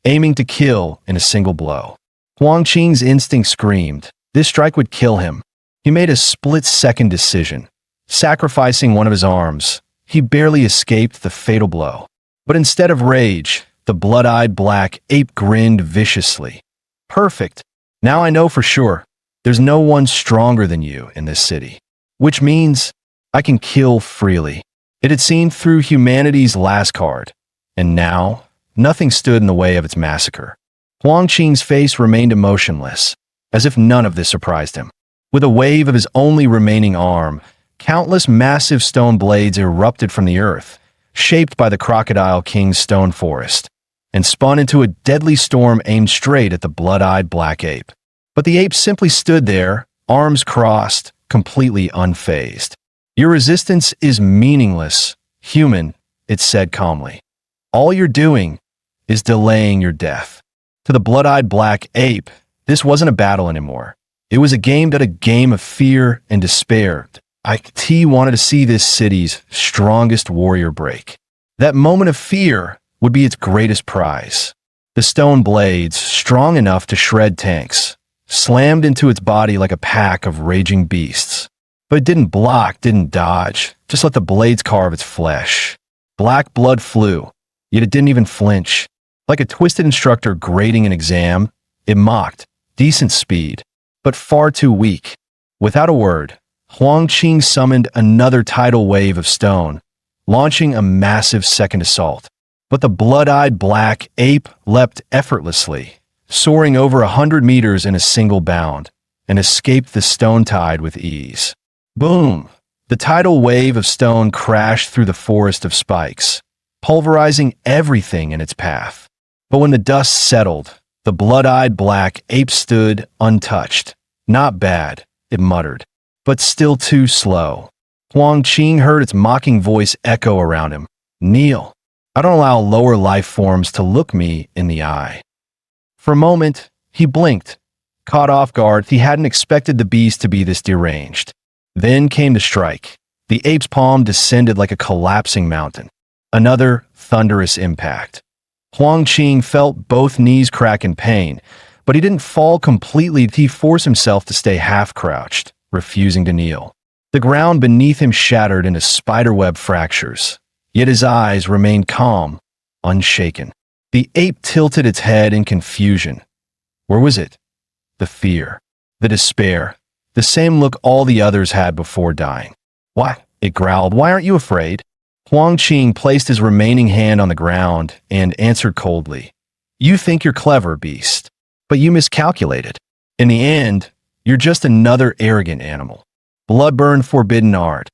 aiming to kill in a single blow. Huang Qing's instinct screamed. This strike would kill him. He made a split-second decision. Sacrificing one of his arms, he barely escaped the fatal blow. But instead of rage, the blood-eyed black ape grinned viciously. Perfect. Now I know for sure. There's no one stronger than you in this city. Which means I can kill freely. It had seen through humanity's last card. And now, nothing stood in the way of its massacre. Huang Qing's face remained emotionless, as if none of this surprised him. With a wave of his only remaining arm, countless massive stone blades erupted from the earth, shaped by the Crocodile King's stone forest, and spun into a deadly storm aimed straight at the blood-eyed black ape. But the ape simply stood there, arms crossed, completely unfazed. Your resistance is meaningless, human, it said calmly. All you're doing is delaying your death. To the blood-eyed black ape, this wasn't a battle anymore. It was a game of fear and despair. IT wanted to see this city's strongest warrior break. That moment of fear would be its greatest prize. The stone blades, strong enough to shred tanks, slammed into its body like a pack of raging beasts. But it didn't block, didn't dodge, just let the blades carve its flesh. Black blood flew, yet it didn't even flinch. Like a twisted instructor grading an exam, it mocked, decent speed, but far too weak. Without a word, Huang Qing summoned another tidal wave of stone, launching a massive second assault. But the blood-eyed black ape leapt effortlessly, soaring over 100 meters in a single bound, and escaped the stone tide with ease. Boom! The tidal wave of stone crashed through the forest of spikes, pulverizing everything in its path. But when the dust settled, the blood-eyed black ape stood untouched. Not bad, it muttered, but still too slow. Huang Qing heard its mocking voice echo around him. Kneel. I don't allow lower life forms to look me in the eye. For a moment, he blinked. Caught off guard, he hadn't expected the beast to be this deranged. Then came the strike. The ape's palm descended like a collapsing mountain. Another thunderous impact. Huang Qing felt both knees crack in pain, but he didn't fall completely. He forced himself to stay half-crouched, refusing to kneel. The ground beneath him shattered into spiderweb fractures, yet his eyes remained calm, unshaken. The ape tilted its head in confusion. Where was it? The fear, the despair, the same look all the others had before dying. Why? It growled. Why aren't you afraid? Huang Qing placed his remaining hand on the ground and answered coldly. You think you're clever, beast, but you miscalculated. In the end, you're just another arrogant animal. Bloodburn forbidden art.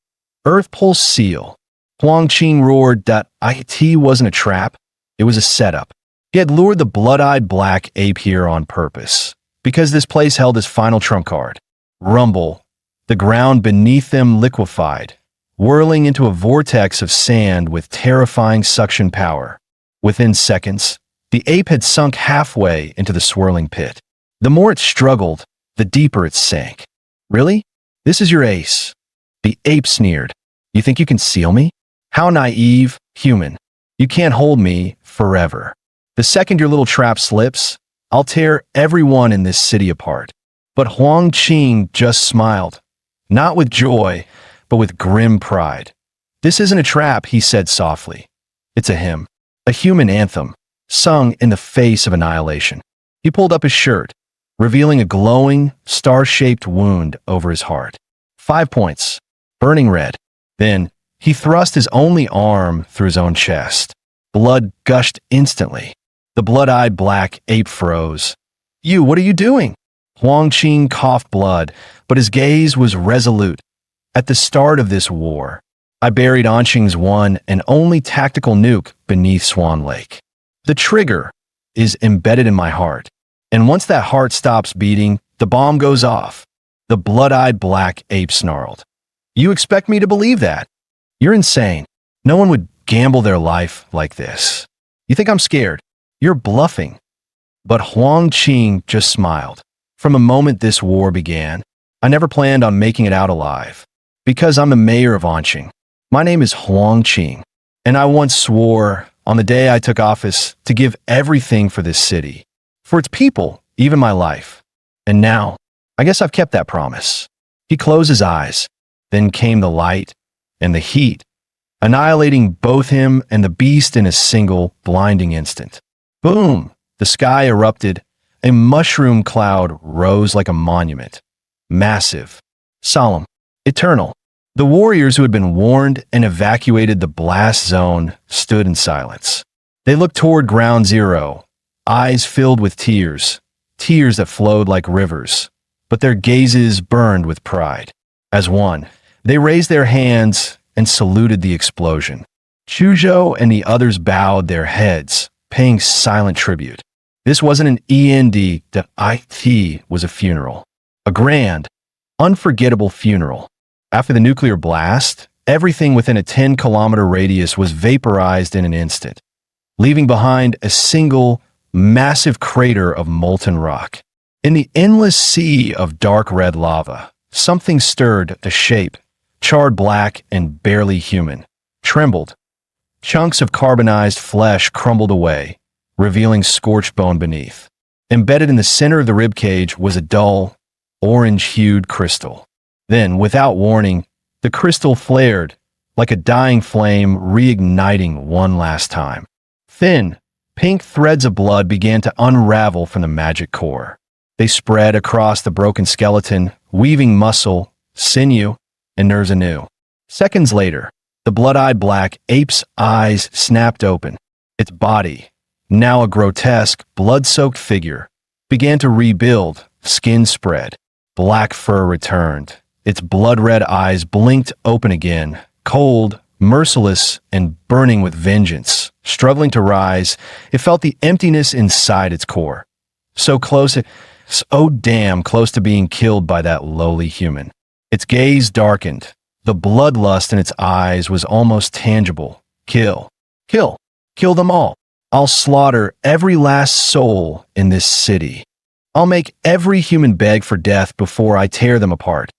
Earth pulse seal. Huang Qing roared that it wasn't a trap. It was a setup. He had lured the blood-eyed black ape here on purpose, because this place held his final trump card. Rumble. The ground beneath them liquefied, whirling into a vortex of sand with terrifying suction power. Within seconds, the ape had sunk halfway into the swirling pit. The more it struggled, the deeper it sank. Really? This is your ace? The ape sneered. You think you can seal me? How naive, Human, you can't hold me forever. The second your little trap slips, I'll tear everyone in this city apart. But Huang Qing just smiled, not with joy, but with grim pride. This isn't a trap, he said softly. It's a hymn, a human anthem, sung in the face of annihilation. He pulled up his shirt, revealing a glowing, star-shaped wound over his heart. 5 points, burning red. Then, he thrust his only arm through his own chest. Blood gushed instantly. The blood-eyed black ape froze. You, what are you doing? Huang Qing coughed blood, but his gaze was resolute. At the start of this war, I buried Anqing's one and only tactical nuke beneath Swan Lake. The trigger is embedded in my heart, and once that heart stops beating, the bomb goes off. The blood-eyed black ape snarled. You expect me to believe that? You're insane. No one would gamble their life like this. You think I'm scared? You're bluffing. But Huang Qing just smiled. From the moment this war began, I never planned on making it out alive. Because I'm the mayor of Anqing. My name is Huang Qing, and I once swore on the day I took office to give everything for this city, for its people, even my life. And now, I guess I've kept that promise. He closed his eyes. Then came the light and the heat, annihilating both him and the beast in a single, blinding instant. Boom! The sky erupted. A mushroom cloud rose like a monument. Massive, solemn, eternal. The warriors who had been warned and evacuated the blast zone stood in silence. They looked toward Ground Zero, eyes filled with tears, tears that flowed like rivers, but their gazes burned with pride. As one, they raised their hands and saluted the explosion. Chuzhou and the others bowed their heads, paying silent tribute. This wasn't an END, it was a funeral. A grand, unforgettable funeral. After the nuclear blast, everything within a 10-kilometer radius was vaporized in an instant, leaving behind a single, massive crater of molten rock. In the endless sea of dark red lava, something stirred the shape, charred black and barely human, trembled. Chunks of carbonized flesh crumbled away, revealing scorched bone beneath. Embedded in the center of the ribcage was a dull, orange-hued crystal. Then, without warning, the crystal flared, like a dying flame reigniting one last time. Thin, pink threads of blood began to unravel from the magic core. They spread across the broken skeleton, weaving muscle, sinew, and nerves anew. Seconds later, the blood-eyed black ape's eyes snapped open. Its body, now a grotesque, blood-soaked figure, began to rebuild. Skin spread. Black fur returned. Its blood-red eyes blinked open again, cold, merciless, and burning with vengeance. Struggling to rise, it felt the emptiness inside its core. So close, so damn close to being killed by that lowly human. Its gaze darkened. The bloodlust in its eyes was almost tangible. Kill. Kill. Kill them all. I'll slaughter every last soul in this city. I'll make every human beg for death before I tear them apart.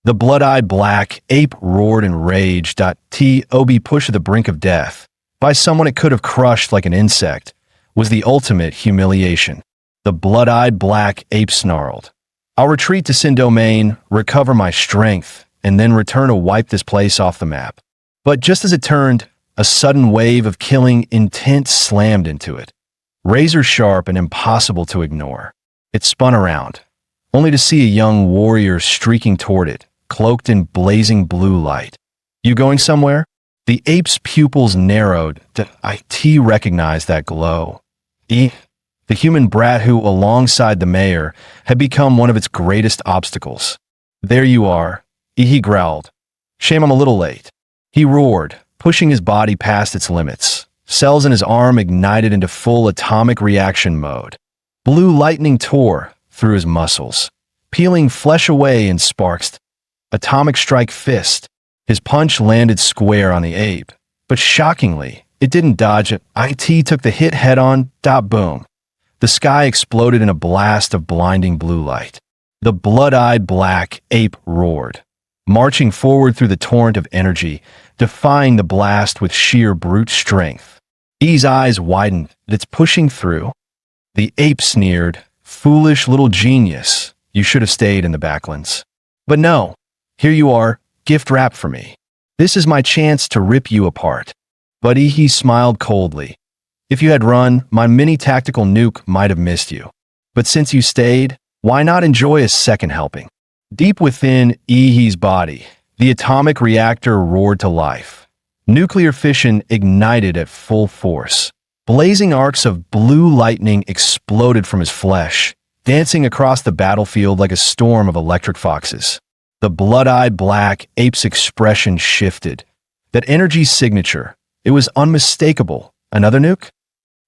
The blood-eyed black ape roared in rage. To be pushed to the brink of death by someone it could have crushed like an insect was the ultimate humiliation. The blood-eyed black ape snarled. I'll retreat to Sin Domain, recover my strength, and then return to wipe this place off the map. But just as it turned, a sudden wave of killing intent slammed into it. Razor sharp and impossible to ignore. It spun around, only to see a young warrior streaking toward it, cloaked in blazing blue light. You going somewhere? The ape's pupils narrowed. It recognized that glow. The human brat who, alongside the mayor, had become one of its greatest obstacles. There you are, he growled. Shame I'm a little late. He roared, pushing his body past its limits. Cells in his arm ignited into full atomic reaction mode. Blue lightning tore through his muscles, peeling flesh away in sparks. Atomic strike fist. His punch landed square on the ape, but shockingly, it didn't dodge it. It took the hit head-on. Boom. The sky exploded in a blast of blinding blue light. The blood-eyed black ape roared. marching forward through the torrent of energy, defying the blast with sheer brute strength. E's eyes widened. It's pushing through. The ape sneered, "Foolish little genius. You should have stayed in the backlands. But no, here you are, gift wrapped for me. This is my chance to rip you apart." But he smiled coldly. "If you had run, my mini tactical nuke might have missed you. But since you stayed, why not enjoy a second helping?" Deep within He's body, the atomic reactor roared to life. Nuclear fission ignited at full force. Blazing arcs of blue lightning exploded from his flesh, dancing across the battlefield like a storm of electric foxes. The blood-eyed black ape's expression shifted. That energy signature, it was unmistakable. Another nuke?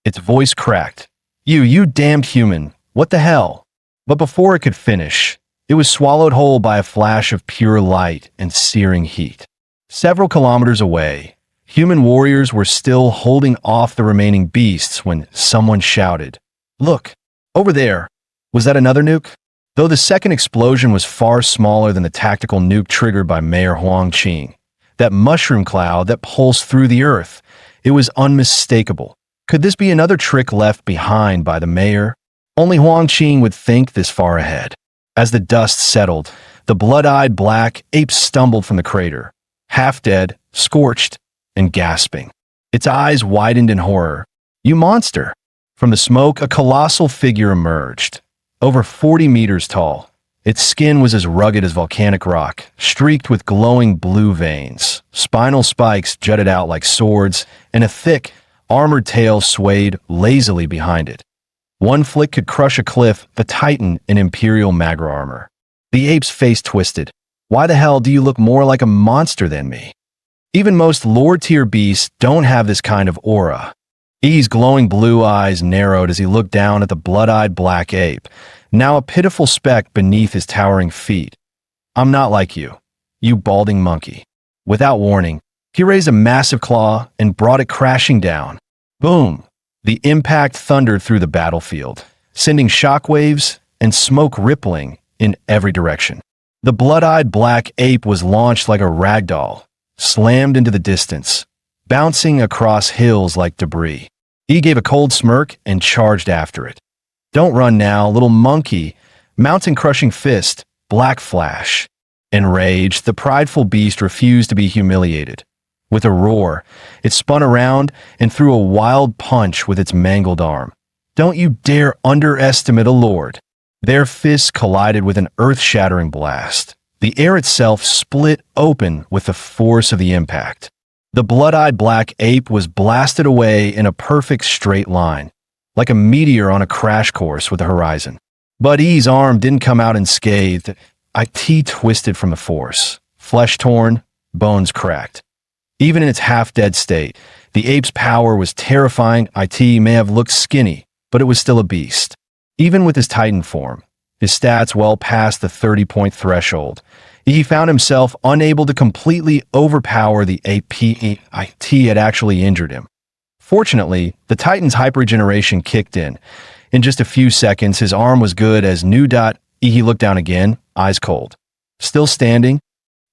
Its voice cracked. You damned human. What the hell?" But before it could finish, it was swallowed whole by a flash of pure light and searing heat. Several kilometers away, human warriors were still holding off the remaining beasts when someone shouted, "Look, over there." Was that another nuke? Though the second explosion was far smaller than the tactical nuke triggered by Mayor Huang Qing, that mushroom cloud that pulsed through the earth, it was unmistakable. Could this be another trick left behind by the mayor? Only Huang Qing would think this far ahead. As the dust settled, the blood-eyed black ape stumbled from the crater, half dead, scorched, and gasping. Its eyes widened in horror. "You monster!" From the smoke, a colossal figure emerged. Over 40 meters tall, its skin was as rugged as volcanic rock, streaked with glowing blue veins. Spinal spikes jutted out like swords, and a thick, armored tail swayed lazily behind it. One flick could crush a cliff, the titan in imperial magra armor. The ape's face twisted. "Why the hell do you look more like a monster than me?" Even most lord-tier beasts don't have this kind of aura. E's glowing blue eyes narrowed as he looked down at the blood-eyed black ape, now a pitiful speck beneath his towering feet. "I'm not like you, you balding monkey." Without warning, he raised a massive claw and brought it crashing down. Boom! The impact thundered through the battlefield, sending shockwaves and smoke rippling in every direction. The blood-eyed black ape was launched like a rag doll, slammed into the distance, bouncing across hills like debris. He gave a cold smirk and charged after it. "Don't run now, little monkey." Mountain-crushing fist, black flash. Enraged, the prideful beast refused to be humiliated. With a roar, it spun around and threw a wild punch with its mangled arm. "Don't you dare underestimate a lord." Their fists collided with an earth-shattering blast. The air itself split open with the force of the impact. The blood-eyed black ape was blasted away in a perfect straight line, like a meteor on a crash course with the horizon. But E's arm didn't come out unscathed. It twisted from the force, flesh torn, bones cracked. Even in its half-dead state, the ape's power was terrifying. It may have looked skinny, but it was still a beast. Even with his titan form, his stats well past the 30-point threshold, he found himself unable to completely overpower the ape. It had actually injured him. Fortunately, the Titan's hyperregeneration kicked in. In just a few seconds, his arm was good as new. He looked down again, eyes cold. "Still standing?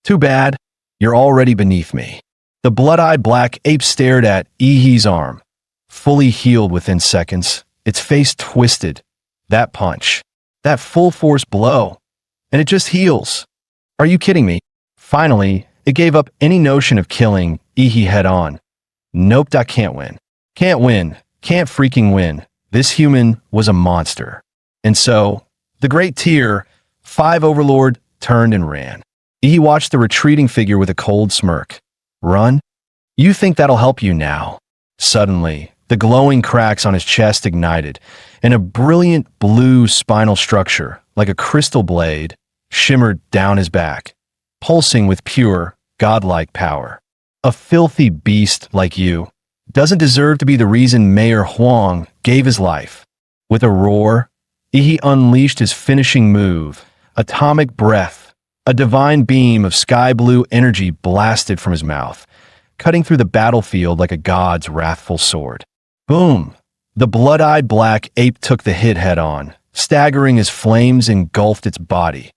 Too bad. You're already beneath me." The blood-eyed black ape stared at He's arm, fully healed within seconds. Its face twisted. That punch. That full-force blow. And it just heals. Are you kidding me? Finally, it gave up any notion of killing He head-on. "Nope, I can't win. Can't win. Can't freaking win. This human was a monster." And so, the great Tier 5 overlord turned and ran. He watched the retreating figure with a cold smirk. "Run? You think that'll help you now?" Suddenly, the glowing cracks on his chest ignited, and a brilliant blue spinal structure, like a crystal blade, shimmered down his back, pulsing with pure, godlike power. "A filthy beast like you doesn't deserve to be the reason Mayor Huang gave his life." With a roar, he unleashed his finishing move, atomic breath. A divine beam of sky-blue energy blasted from his mouth, cutting through the battlefield like a god's wrathful sword. Boom! The blood-eyed black ape took the hit head-on, staggering as flames engulfed its body.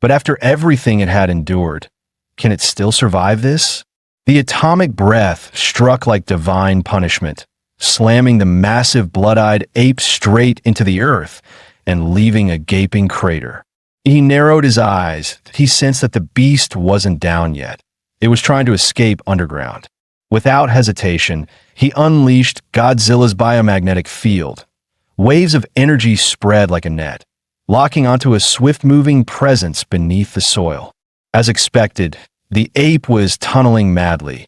But after everything it had endured, Can it still survive this? The atomic breath struck like divine punishment, slamming the massive blood-eyed ape straight into the earth and leaving a gaping crater. He narrowed his eyes. He sensed that the beast wasn't down yet. It was trying to escape underground. Without hesitation, he unleashed Godzilla's biomagnetic field. Waves of energy spread like a net, locking onto a swift-moving presence beneath the soil. As expected, the ape was tunneling madly,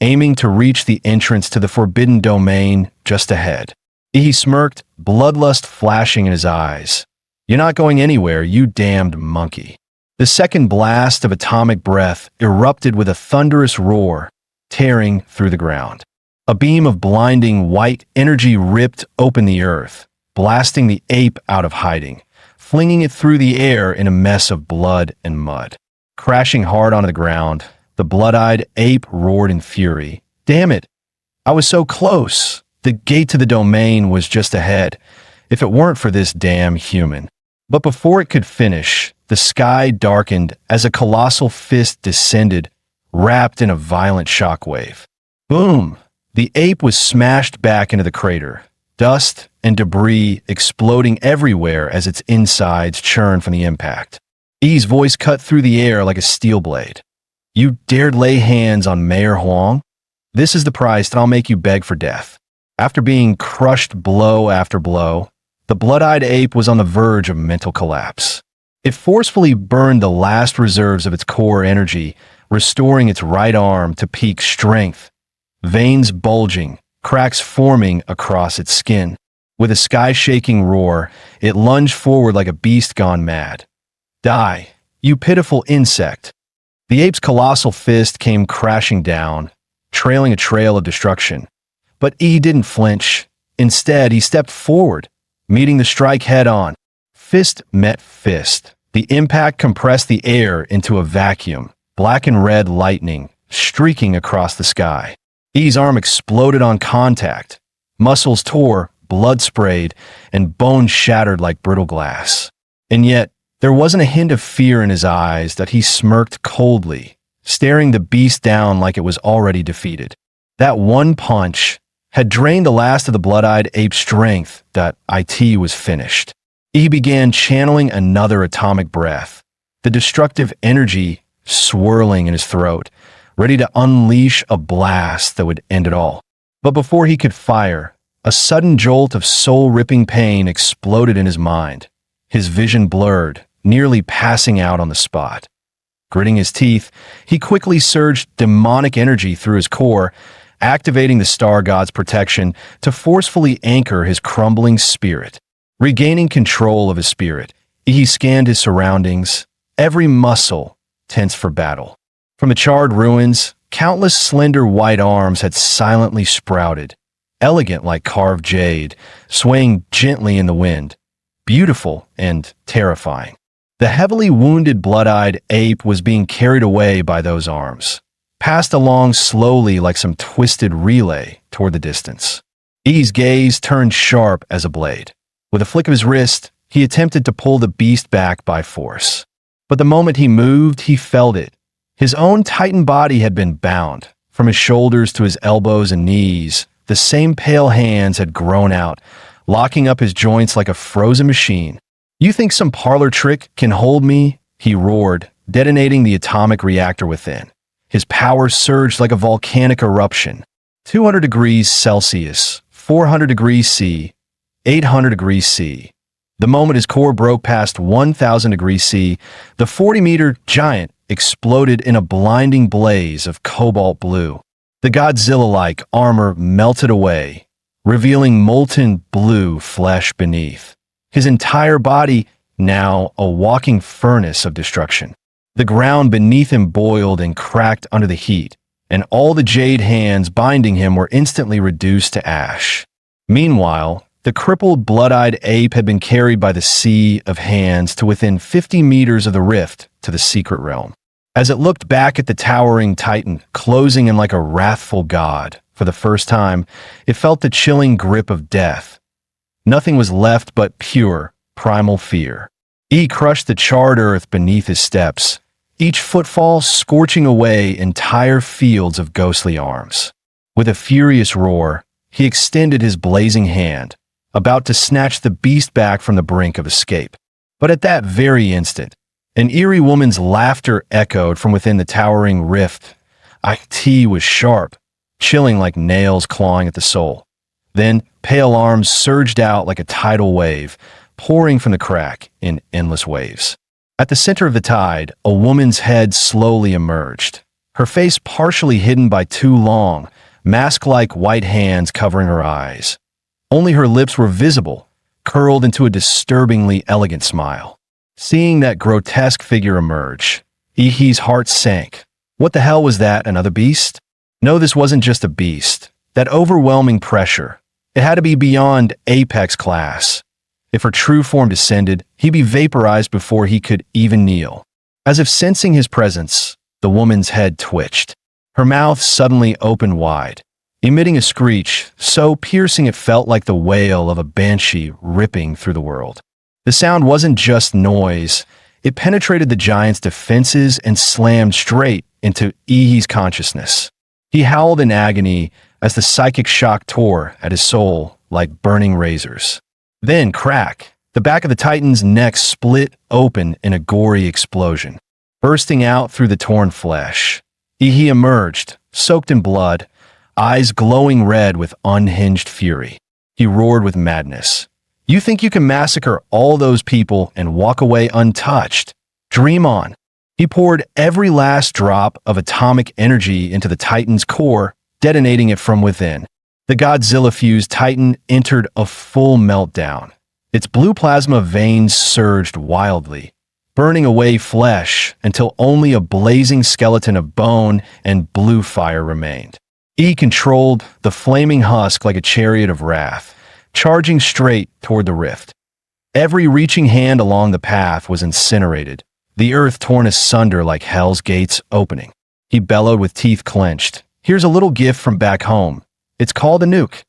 aiming to reach the entrance to the forbidden domain just ahead. He smirked, bloodlust flashing in his eyes. "You're not going anywhere, you damned monkey." The second blast of atomic breath erupted with a thunderous roar, tearing through the ground. A beam of blinding white energy ripped open the earth, blasting the ape out of hiding, flinging it through the air in a mess of blood and mud. Crashing hard onto the ground, the blood-eyed ape roared in fury. "Damn it! I was so close! The gate to the domain was just ahead, if it weren't for this damn human." But before it could finish, the sky darkened as a colossal fist descended, wrapped in a violent shockwave. Boom! The ape was smashed back into the crater, dust and debris exploding everywhere as its insides churned from the impact. Yi's voice cut through the air like a steel blade. "You dared lay hands on Mayor Huang? This is the price that I'll make you beg for death." After being crushed blow after blow, the blood-eyed ape was on the verge of mental collapse. It forcefully burned the last reserves of its core energy, restoring its right arm to peak strength, veins bulging, cracks forming across its skin. With a sky-shaking roar, it lunged forward like a beast gone mad. "Die, you pitiful insect." The ape's colossal fist came crashing down, trailing a trail of destruction. But Yi didn't flinch. Instead, he stepped forward, meeting the strike head-on. Fist met fist. The impact compressed the air into a vacuum, black and red lightning streaking across the sky. Yi's arm exploded on contact. Muscles tore, blood sprayed, and bones shattered like brittle glass. And yet, there wasn't a hint of fear in his eyes that he smirked coldly, staring the beast down like it was already defeated. That one punch had drained the last of the blood-eyed ape's strength that it was finished. He began channeling another atomic breath, the destructive energy swirling in his throat, ready to unleash a blast that would end it all. But before he could fire, a sudden jolt of soul-ripping pain exploded in his mind. His vision blurred, nearly passing out on the spot. Gritting his teeth, he quickly surged demonic energy through his core, activating the star god's protection to forcefully anchor his crumbling spirit. Regaining control of his spirit, he scanned his surroundings, every muscle tense for battle. From the charred ruins, countless slender white arms had silently sprouted, elegant like carved jade, swaying gently in the wind, beautiful and terrifying. The heavily wounded blood-eyed ape was being carried away by those arms, passed along slowly like some twisted relay toward the distance. Yi's gaze turned sharp as a blade. With a flick of his wrist, he attempted to pull the beast back by force. But the moment he moved, he felt it. His own titan body had been bound. From his shoulders to his elbows and knees, the same pale hands had grown out, locking up his joints like a frozen machine. "You think some parlor trick can hold me?" he roared, detonating the atomic reactor within. His power surged like a volcanic eruption. 200 degrees Celsius, 400 degrees C, 800 degrees C. The moment his core broke past 1,000 degrees C, the 40-meter giant exploded in a blinding blaze of cobalt blue. The Godzilla-like armor melted away, revealing molten blue flesh beneath. His entire body now a walking furnace of destruction. The ground beneath him boiled and cracked under the heat, and all the jade hands binding him were instantly reduced to ash. Meanwhile, the crippled, blood-eyed ape had been carried by the sea of hands to within 50 meters of the rift to the secret realm. As it looked back at the towering titan, closing in like a wrathful god, for the first time, it felt the chilling grip of death. Nothing was left but pure, primal fear. He crushed the charred earth beneath his steps, each footfall scorching away entire fields of ghostly arms. With a furious roar, he extended his blazing hand, about to snatch the beast back from the brink of escape. But at that very instant, an eerie woman's laughter echoed from within the towering rift. It was sharp, chilling like nails clawing at the soul. Then, pale arms surged out like a tidal wave, pouring from the crack in endless waves. At the center of the tide, a woman's head slowly emerged, her face partially hidden by two long, mask-like white hands covering her eyes. Only her lips were visible, curled into a disturbingly elegant smile. Seeing that grotesque figure emerge, Ihi's heart sank. What the hell was that, another beast? No, this wasn't just a beast. That overwhelming pressure, it had to be beyond apex class. If her true form descended, he'd be vaporized before he could even kneel. As if sensing his presence, the woman's head twitched. Her mouth suddenly opened wide, emitting a screech so piercing it felt like the wail of a banshee ripping through the world. The sound wasn't just noise, it penetrated the giant's defenses and slammed straight into Ihi's consciousness. He howled in agony as the psychic shock tore at his soul like burning razors. Then, crack, the back of the Titan's neck split open in a gory explosion. Bursting out through the torn flesh, Ihi emerged, soaked in blood, eyes glowing red with unhinged fury. He roared with madness. You think you can massacre all those people and walk away untouched? Dream on. He poured every last drop of atomic energy into the Titan's core, detonating it from within. The Godzilla-fused Titan entered a full meltdown. Its blue plasma veins surged wildly, burning away flesh until only a blazing skeleton of bone and blue fire remained. He controlled the flaming husk like a chariot of wrath, charging straight toward the rift. Every reaching hand along the path was incinerated, the earth torn asunder like hell's gates opening. He bellowed with teeth clenched. Here's a little gift from back home. It's called a nuke.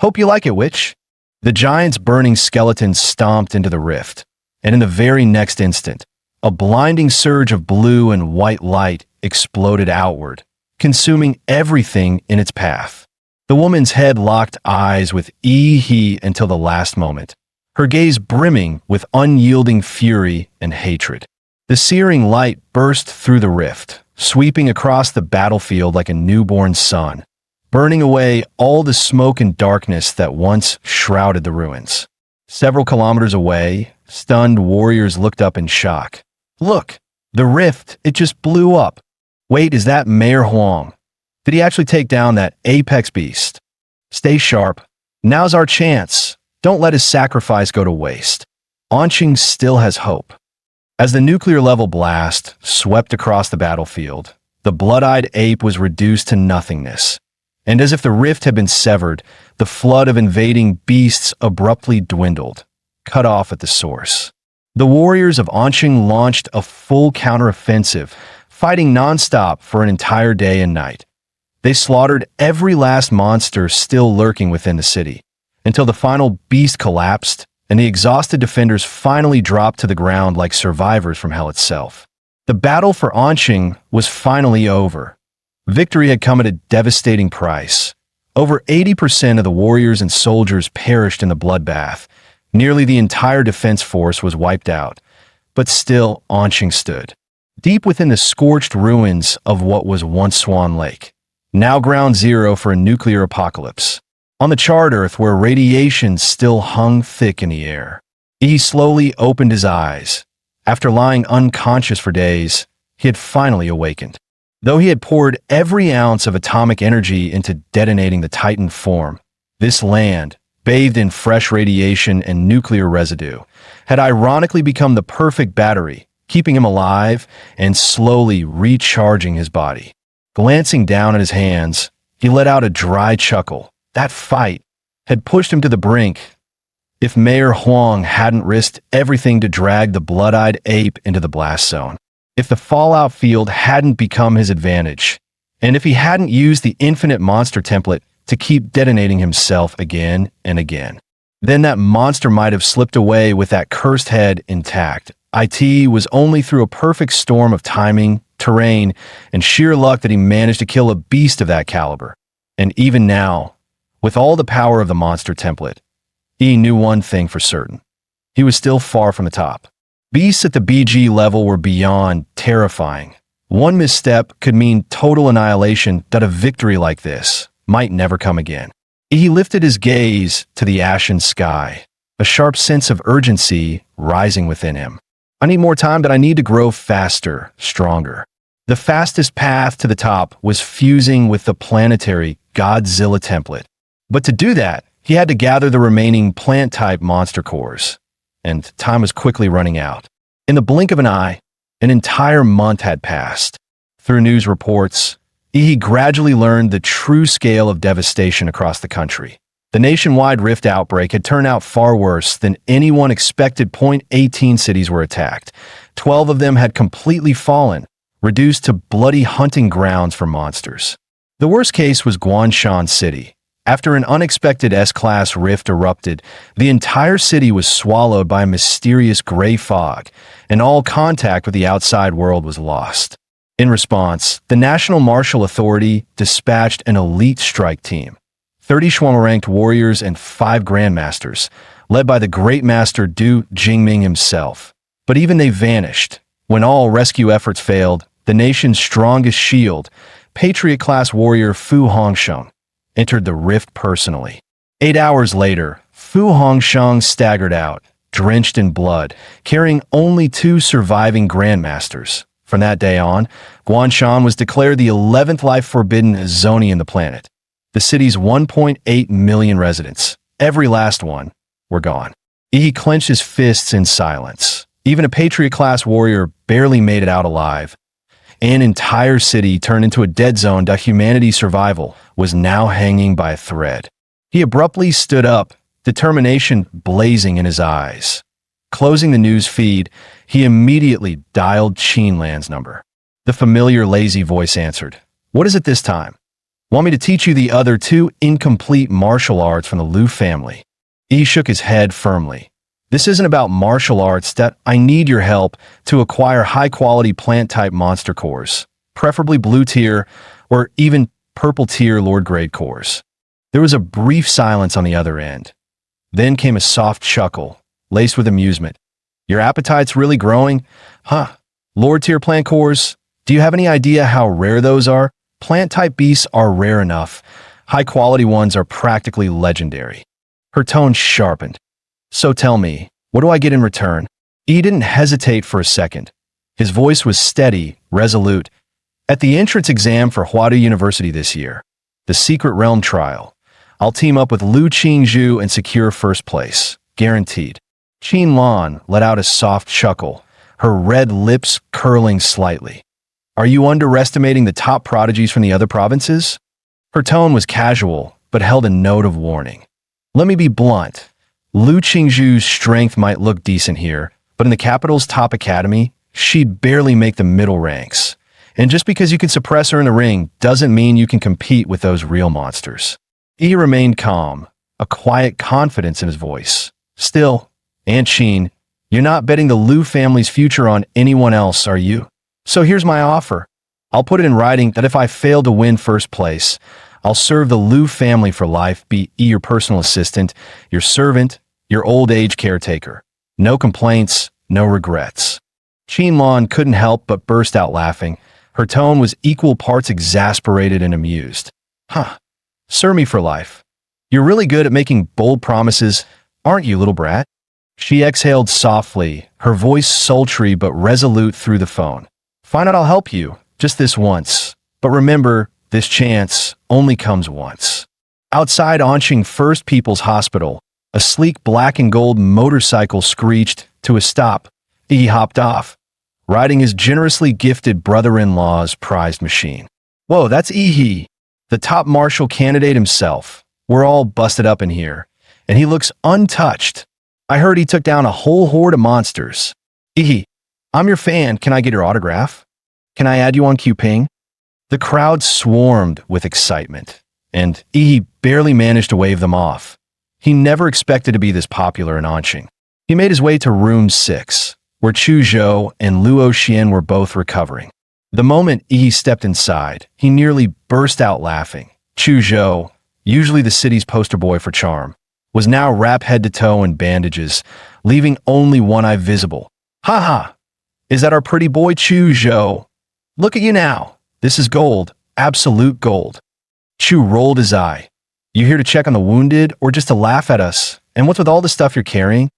Hope you like it, witch. The giant's burning skeleton stomped into the rift, and in the very next instant, a blinding surge of blue and white light exploded outward, consuming everything in its path. The woman's head locked eyes with Ihi until the last moment, her gaze brimming with unyielding fury and hatred. The searing light burst through the rift, sweeping across the battlefield like a newborn sun, burning away all the smoke and darkness that once shrouded the ruins. Several kilometers away, stunned warriors looked up in shock. Look, the rift, it just blew up. Wait, is that Mayor Huang? Did he actually take down that apex beast? Stay sharp. Now's our chance. Don't let his sacrifice go to waste. Anqing still has hope. As the nuclear-level blast swept across the battlefield, the blood-eyed ape was reduced to nothingness. And as if the rift had been severed, the flood of invading beasts abruptly dwindled, cut off at the source. The warriors of Anqing launched a full counteroffensive, fighting nonstop for an entire day and night. They slaughtered every last monster still lurking within the city, until the final beast collapsed and the exhausted defenders finally dropped to the ground like survivors from hell itself. The battle for Anqing was finally over. Victory had come at a devastating price. Over 80% of the warriors and soldiers perished in the bloodbath. Nearly the entire defense force was wiped out. But still, Anqing stood, deep within the scorched ruins of what was once Swan Lake, now ground zero for a nuclear apocalypse. On the charred Earth where radiation still hung thick in the air, he slowly opened his eyes. After lying unconscious for days, he had finally awakened. Though he had poured every ounce of atomic energy into detonating the Titan form, this land, bathed in fresh radiation and nuclear residue, had ironically become the perfect battery, keeping him alive and slowly recharging his body. Glancing down at his hands, he let out a dry chuckle. That fight had pushed him to the brink. If Mayor Huang hadn't risked everything to drag the blood-eyed ape into the blast zone, if the fallout field hadn't become his advantage, and if he hadn't used the infinite monster template to keep detonating himself again and again, Then that monster might have slipped away with that cursed head intact. It was only through a perfect storm of timing, terrain, and sheer luck that he managed to kill a beast of that caliber. And even now, with all the power of the monster template, he knew one thing for certain. He was still far from the top. Beasts at the BG level were beyond terrifying. One misstep could mean total annihilation, that a victory like this might never come again. He lifted his gaze to the ashen sky, a sharp sense of urgency rising within him. I need more time, but I need to grow faster, stronger. The fastest path to the top was fusing with the planetary Godzilla template. But to do that, he had to gather the remaining plant-type monster cores, and time was quickly running out. In the blink of an eye, an entire month had passed. Through news reports, he gradually learned the true scale of devastation across the country. The nationwide rift outbreak had turned out far worse than anyone expected. 18 cities were attacked. 12 of them had completely fallen, reduced to bloody hunting grounds for monsters. The worst case was Guanshan City. After an unexpected S-class rift erupted, the entire city was swallowed by a mysterious gray fog, and all contact with the outside world was lost. In response, the National Martial Authority dispatched an elite strike team. 30 Shwama-ranked warriors and 5 grandmasters, led by the great master Du Jingming himself. But even they vanished. When all rescue efforts failed, the nation's strongest shield, Patriot-class warrior Fu Hongsheng, entered the rift personally. 8 hours later, Fu Hongsheng staggered out, drenched in blood, carrying only 2 surviving grandmasters. From that day on, Guanshan was declared the 11th life-forbidden zone in the planet. The city's 1.8 million residents, every last one, were gone. He clenched his fists in silence. Even a Patriot-class warrior barely made it out alive. An entire city turned into a dead zone that humanity's survival was now hanging by a thread. He abruptly stood up, determination blazing in his eyes. Closing the news feed, he immediately dialed Qinlan's number. The familiar lazy voice answered. "What is it this time? Want me to teach you the other 2 incomplete martial arts from the Liu family?" He shook his head firmly. "This isn't about martial arts. That I need your help to acquire high-quality plant-type monster cores, preferably blue tier or even purple tier Lord-grade cores." There was a brief silence on the other end. Then came a soft chuckle, laced with amusement. "Your appetite's really growing? Huh. Lord-tier plant cores? Do you have any idea how rare those are? Plant-type beasts are rare enough. High-quality ones are practically legendary." Her tone sharpened. "So tell me, what do I get in return?" He didn't hesitate for a second. His voice was steady, resolute. "At the entrance exam for Huadu University this year, the Secret Realm trial, I'll team up with Liu Qingzhu and secure first place. Guaranteed." Qinlan let out a soft chuckle, her red lips curling slightly. "Are you underestimating the top prodigies from the other provinces?" Her tone was casual, but held a note of warning. "Let me be blunt. Liu Qingzhu's strength might look decent here, but in the capital's top academy, she'd barely make the middle ranks. And just because you can suppress her in the ring doesn't mean you can compete with those real monsters." He remained calm, a quiet confidence in his voice. "Still, Aunt Qin, you're not betting the Liu family's future on anyone else, are you? So here's my offer. I'll put it in writing that if I fail to win first place, I'll serve the Liu family for life, be your personal assistant, your servant, your old age caretaker. No complaints, no regrets." Qinlan couldn't help but burst out laughing. Her tone was equal parts exasperated and amused. "Huh. Serve me for life. You're really good at making bold promises, aren't you, little brat?" She exhaled softly, her voice sultry but resolute through the phone. "Fine, I'll help you, just this once. But remember, this chance only comes once." Outside Anqing First People's Hospital, a sleek black and gold motorcycle screeched to a stop. He hopped off, riding his generously gifted brother-in-law's prized machine. "Whoa, that's Ihi, the top martial candidate himself. We're all busted up in here, and he looks untouched. I heard he took down a whole horde of monsters. Ihi, I'm your fan. Can I get your autograph? Can I add you on Qping?" The crowd swarmed with excitement, and Ihi barely managed to wave them off. He never expected to be this popular in Anqing. He made his way to room 6, where Chu Zhou and Luo Xian were both recovering. The moment Yi stepped inside, he nearly burst out laughing. Chu Zhou, usually the city's poster boy for charm, was now wrapped head to toe in bandages, leaving only one eye visible. "Ha ha! Is that our pretty boy Chu Zhou? Look at you now. This is gold, absolute gold." Chu rolled his eye. "You here to check on the wounded or just to laugh at us? And what's with all the stuff you're carrying?"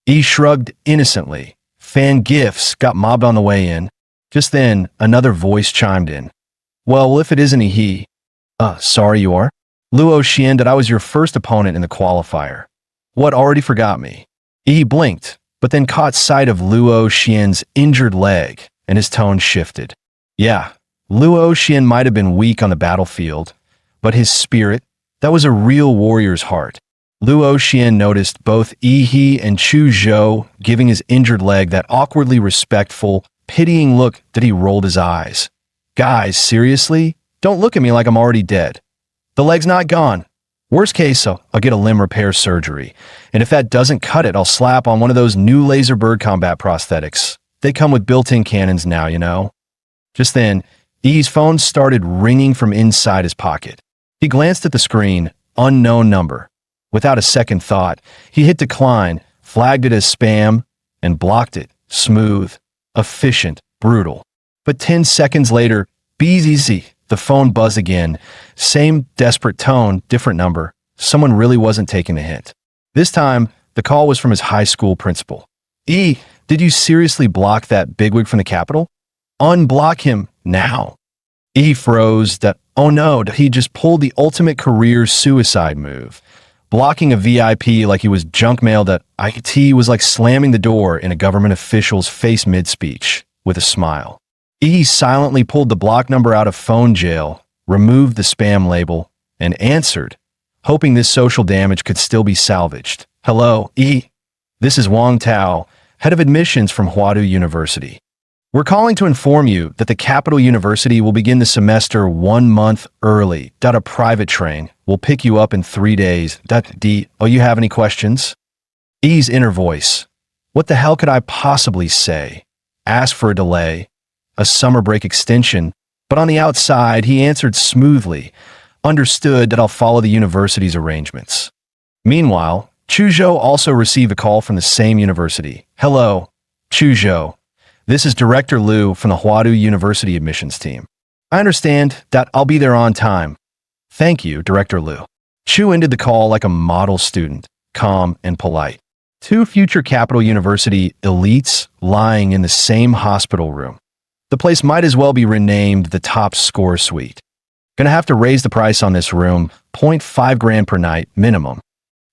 Yi shrugged innocently. "Fan gifts got mobbed on the way in." Just then, another voice chimed in. "Well, if it isn't he." Sorry you are?" "Luo Xian, that I was your first opponent in the qualifier." "What, already forgot me?" Yi blinked, but then caught sight of Luo Xian's injured leg, and his tone shifted. Yeah, Luo Xian might have been weak on the battlefield, but his spirit, that was a real warrior's heart. Luo Xian noticed both Yi and Chu Zhou giving his injured leg that awkwardly respectful, pitying look that he rolled his eyes. "Guys, seriously? Don't look at me like I'm already dead. The leg's not gone. Worst case, I'll get a limb repair surgery. And if that doesn't cut it, I'll slap on one of those new laser bird combat prosthetics. They come with built-in cannons now, you know." Just then, Yi's phone started ringing from inside his pocket. He glanced at the screen, unknown number. Without a second thought, he hit decline, flagged it as spam, and blocked it. Smooth, efficient, brutal. But 10 seconds later, BZZ, the phone buzzed again. Same desperate tone, different number. Someone really wasn't taking the hint. This time, the call was from his high school principal. "E, did you seriously block that bigwig from the Capitol? Unblock him, now." E froze. Oh no, he just pulled the ultimate career suicide move. Blocking a VIP like he was junk mailed at IT was like slamming the door in a government official's face mid-speech, with a smile. E silently pulled the block number out of phone jail, removed the spam label, and answered, hoping this social damage could still be salvaged. "Hello, E. This is Wang Tao, head of admissions from Huadu University. We're calling to inform you that the Capital University will begin the semester 1 month early. A private train will pick you up in 3 days. Oh, you have any questions?" E's inner voice. What the hell could I possibly say? Ask for a delay, a summer break extension, but on the outside, he answered smoothly, understood that I'll follow the university's arrangements. Meanwhile, Chu Zhou also received a call from the same university. "Hello, Chu Zhou. This is Director Liu from the Huadu University admissions team. I understand that I'll be there on time." "Thank you, Director Liu." Chu ended the call like a model student, calm and polite. Two future Capital University elites lying in the same hospital room. The place might as well be renamed the Top Score Suite. Gonna have to raise the price on this room, 0.5 grand per night, minimum.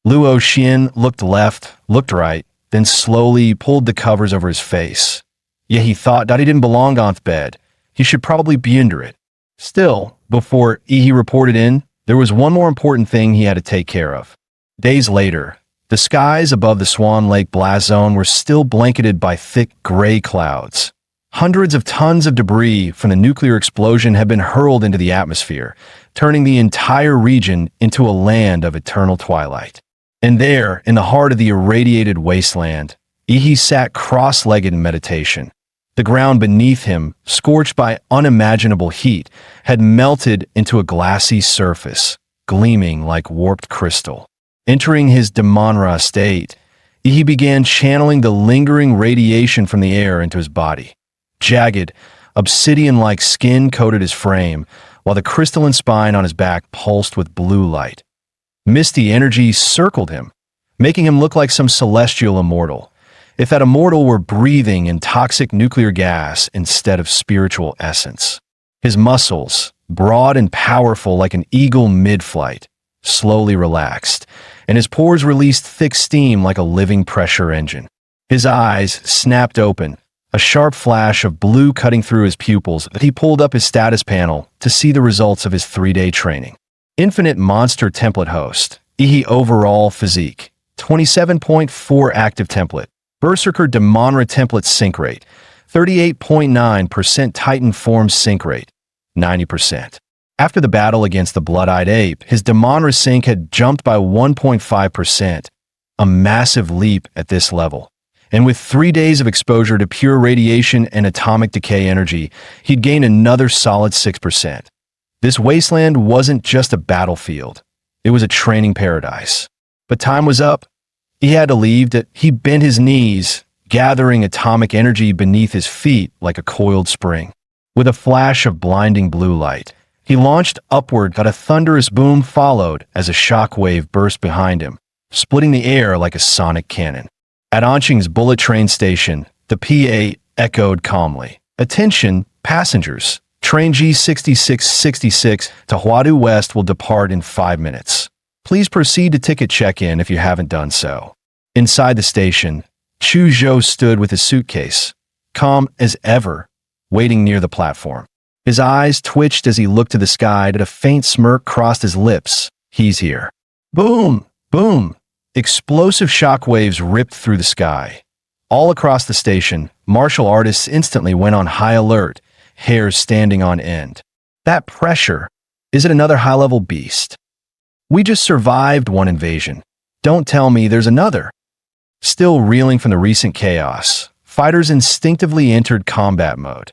Luo Xian looked left, looked right, then slowly pulled the covers over his face. Yeah, he thought that he didn't belong on the bed. He should probably be under it. Still, before he reported in, there was one more important thing he had to take care of. Days later, the skies above the Swan Lake blast zone were still blanketed by thick gray clouds. Hundreds of tons of debris from the nuclear explosion had been hurled into the atmosphere, turning the entire region into a land of eternal twilight. And there, in the heart of the irradiated wasteland, Ihi sat cross-legged in meditation. The ground beneath him, scorched by unimaginable heat, had melted into a glassy surface, gleaming like warped crystal. Entering his Damanra state, Ihi began channeling the lingering radiation from the air into his body. Jagged, obsidian-like skin coated his frame, while the crystalline spine on his back pulsed with blue light. Misty energy circled him, making him look like some celestial immortal. If that immortal were breathing in toxic nuclear gas instead of spiritual essence. His muscles, broad and powerful like an eagle mid-flight, slowly relaxed, and his pores released thick steam like a living pressure engine. His eyes snapped open, a sharp flash of blue cutting through his pupils that he pulled up his status panel to see the results of his 3-day training. Infinite monster template host, Ihi overall physique, 27.4 active template. Berserker Damanra template sync rate, 38.9% Titan form sync rate, 90%. After the battle against the blood-eyed ape, his Demon Sync had jumped by 1.5%, a massive leap at this level. And with 3 days of exposure to pure radiation and atomic decay energy, he'd gained another solid 6%. This wasteland wasn't just a battlefield. It was a training paradise. But time was up. He had to leave. He bent his knees, gathering atomic energy beneath his feet like a coiled spring. With a flash of blinding blue light, he launched upward, but a thunderous boom followed as a shock wave burst behind him, splitting the air like a sonic cannon. At Anqing's bullet train station, the PA echoed calmly. "Attention, passengers. Train G6666 to Huadu West will depart in 5 minutes. Please proceed to ticket check-in if you haven't done so." Inside the station, Chu Zhou stood with his suitcase, calm as ever, waiting near the platform. His eyes twitched as he looked to the sky, and a faint smirk crossed his lips. He's here. Boom! Boom! Explosive shockwaves ripped through the sky. All across the station, martial artists instantly went on high alert, hairs standing on end. That pressure, is it another high-level beast? We just survived one invasion. Don't tell me there's another. Still reeling from the recent chaos, fighters instinctively entered combat mode.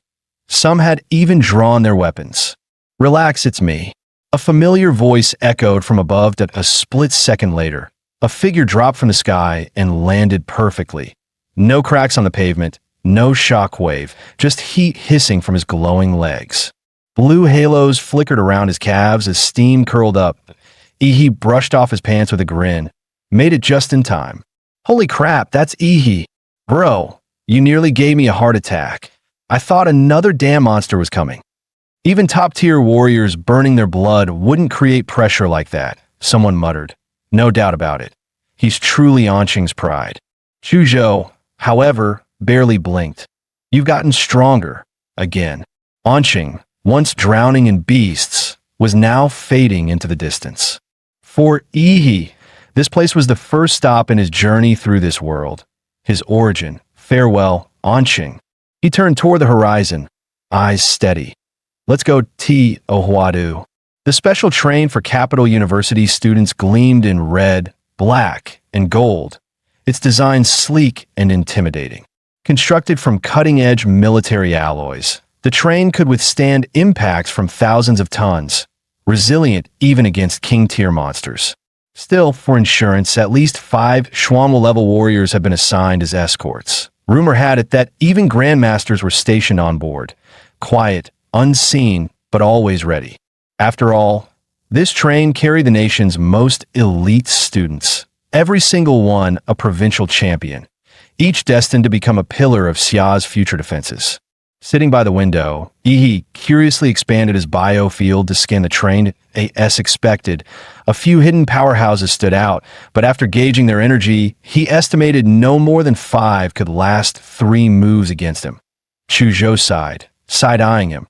Some had even drawn their weapons. "Relax, it's me." A familiar voice echoed from above. A split second later, a figure dropped from the sky and landed perfectly. No cracks on the pavement, no shockwave, just heat hissing from his glowing legs. Blue halos flickered around his calves as steam curled up. Ihi brushed off his pants with a grin. Made it just in time. "Holy crap, that's Ihi. Bro, you nearly gave me a heart attack. I thought another damn monster was coming." Even top-tier warriors burning their blood wouldn't create pressure like that, someone muttered. No doubt about it. He's truly Anqing's pride. Chu Zhou, however, barely blinked. "You've gotten stronger. Again." Anqing, once drowning in beasts, was now fading into the distance. For Ihi, this place was the first stop in his journey through this world. His origin. Farewell, Anqing. He turned toward the horizon, eyes steady. "Let's go Huadu." The special train for Capital University students gleamed in red, black, and gold, its design sleek and intimidating. Constructed from cutting-edge military alloys, the train could withstand impacts from thousands of tons, resilient even against king-tier monsters. Still, for insurance, at least 5 Xuanwu-level warriors have been assigned as escorts. Rumor had it that even grandmasters were stationed on board, quiet, unseen, but always ready. After all, this train carried the nation's most elite students, every single one a provincial champion, each destined to become a pillar of Xia's future defenses. Sitting by the window, Ihi curiously expanded his biofield to scan the train. As expected, a few hidden powerhouses stood out, but after gauging their energy, he estimated no more than 5 could last 3 moves against him. Chu Zhou sighed, side-eyeing him.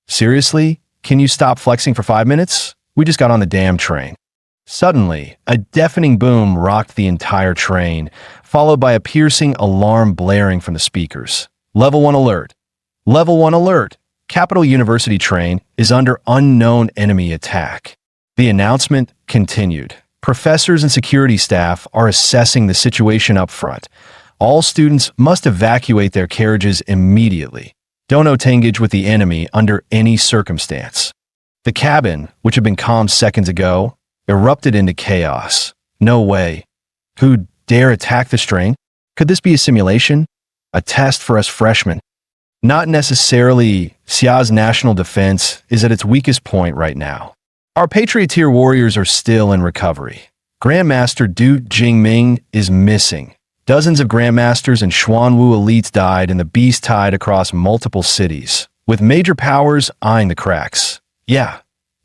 "Seriously? Can you stop flexing for 5 minutes? We just got on the damn train." Suddenly, a deafening boom rocked the entire train, followed by a piercing alarm blaring from the speakers. "Level 1 alert. Level 1 alert. Capital University train is under unknown enemy attack." The announcement continued. "Professors and security staff are assessing the situation up front. All students must evacuate their carriages immediately. Don't engage with the enemy under any circumstance." The cabin, which had been calm seconds ago, erupted into chaos. No way. Who'd dare attack this train? Could this be a simulation? A test for us freshmen? Not necessarily. Xia's national defense is at its weakest point right now. Our Patrioteer warriors are still in recovery. Grandmaster Du Jingming is missing. Dozens of grandmasters and Xuanwu elites died in the beast tide across multiple cities, with major powers eyeing the cracks. Yeah,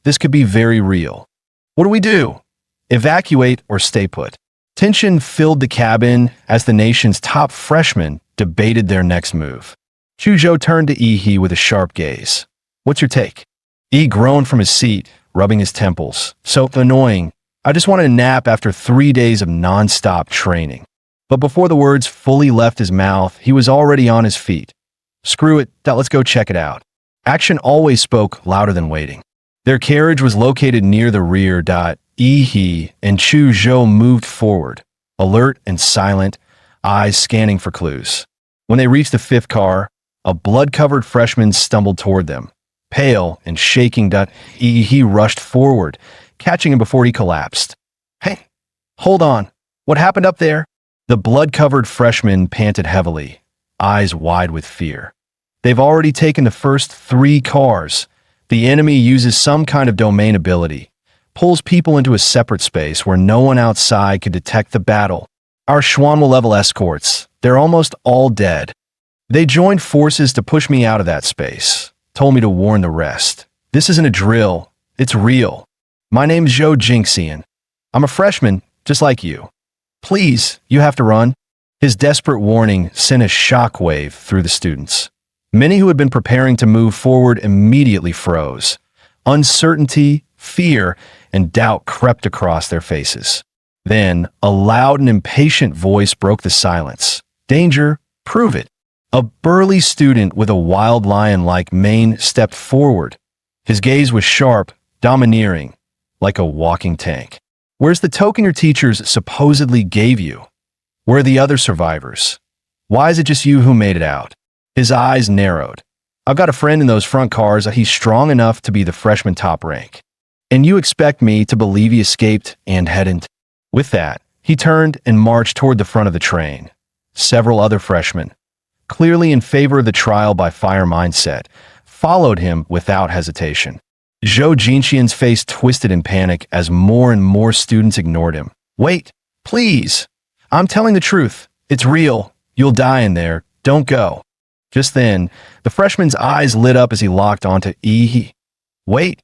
this could be very real. What do we do? Evacuate or stay put? Tension filled the cabin as the nation's top freshmen debated their next move. Chu Zhou turned to Ihi with a sharp gaze. "What's your take?" Yi groaned from his seat, rubbing his temples. "So annoying. I just wanted a nap after 3 days of non-stop training." But before the words fully left his mouth, he was already on his feet. "Screw it, let's go check it out." Action always spoke louder than waiting. Their carriage was located near the rear. He and Chu Zhou moved forward, alert and silent, eyes scanning for clues. When they reached the fifth car, a blood-covered freshman stumbled toward them. Pale and shaking, he rushed forward, catching him before he collapsed. "Hey, hold on. What happened up there?" The blood-covered freshman panted heavily, eyes wide with fear. "They've already taken the first 3 cars. The enemy uses some kind of domain ability, pulls people into a separate space where no one outside could detect the battle. Our Schwanwa-level escorts, they're almost all dead. They joined forces to push me out of that space, told me to warn the rest. This isn't a drill, it's real. My name's Zhou Jingxian. I'm a freshman, just like you. Please, you have to run." His desperate warning sent a shockwave through the students. Many who had been preparing to move forward immediately froze. Uncertainty, fear, and doubt crept across their faces. Then, a loud and impatient voice broke the silence. "Danger, prove it." A burly student with a wild lion-like mane stepped forward. His gaze was sharp, domineering, like a walking tank. "Where's the token your teachers supposedly gave you? Where are the other survivors? Why is it just you who made it out?" His eyes narrowed. "I've got a friend in those front cars. He's strong enough to be the freshman top rank. And you expect me to believe he escaped and hadn't?" With that, he turned and marched toward the front of the train. Several other freshmen, clearly in favor of the trial by fire mindset, followed him without hesitation. Zhou Jingxian's face twisted in panic as more and more students ignored him. "Wait, please. I'm telling the truth. It's real. You'll die in there. Don't go." Just then, the freshman's eyes lit up as he locked onto Yi. "Wait,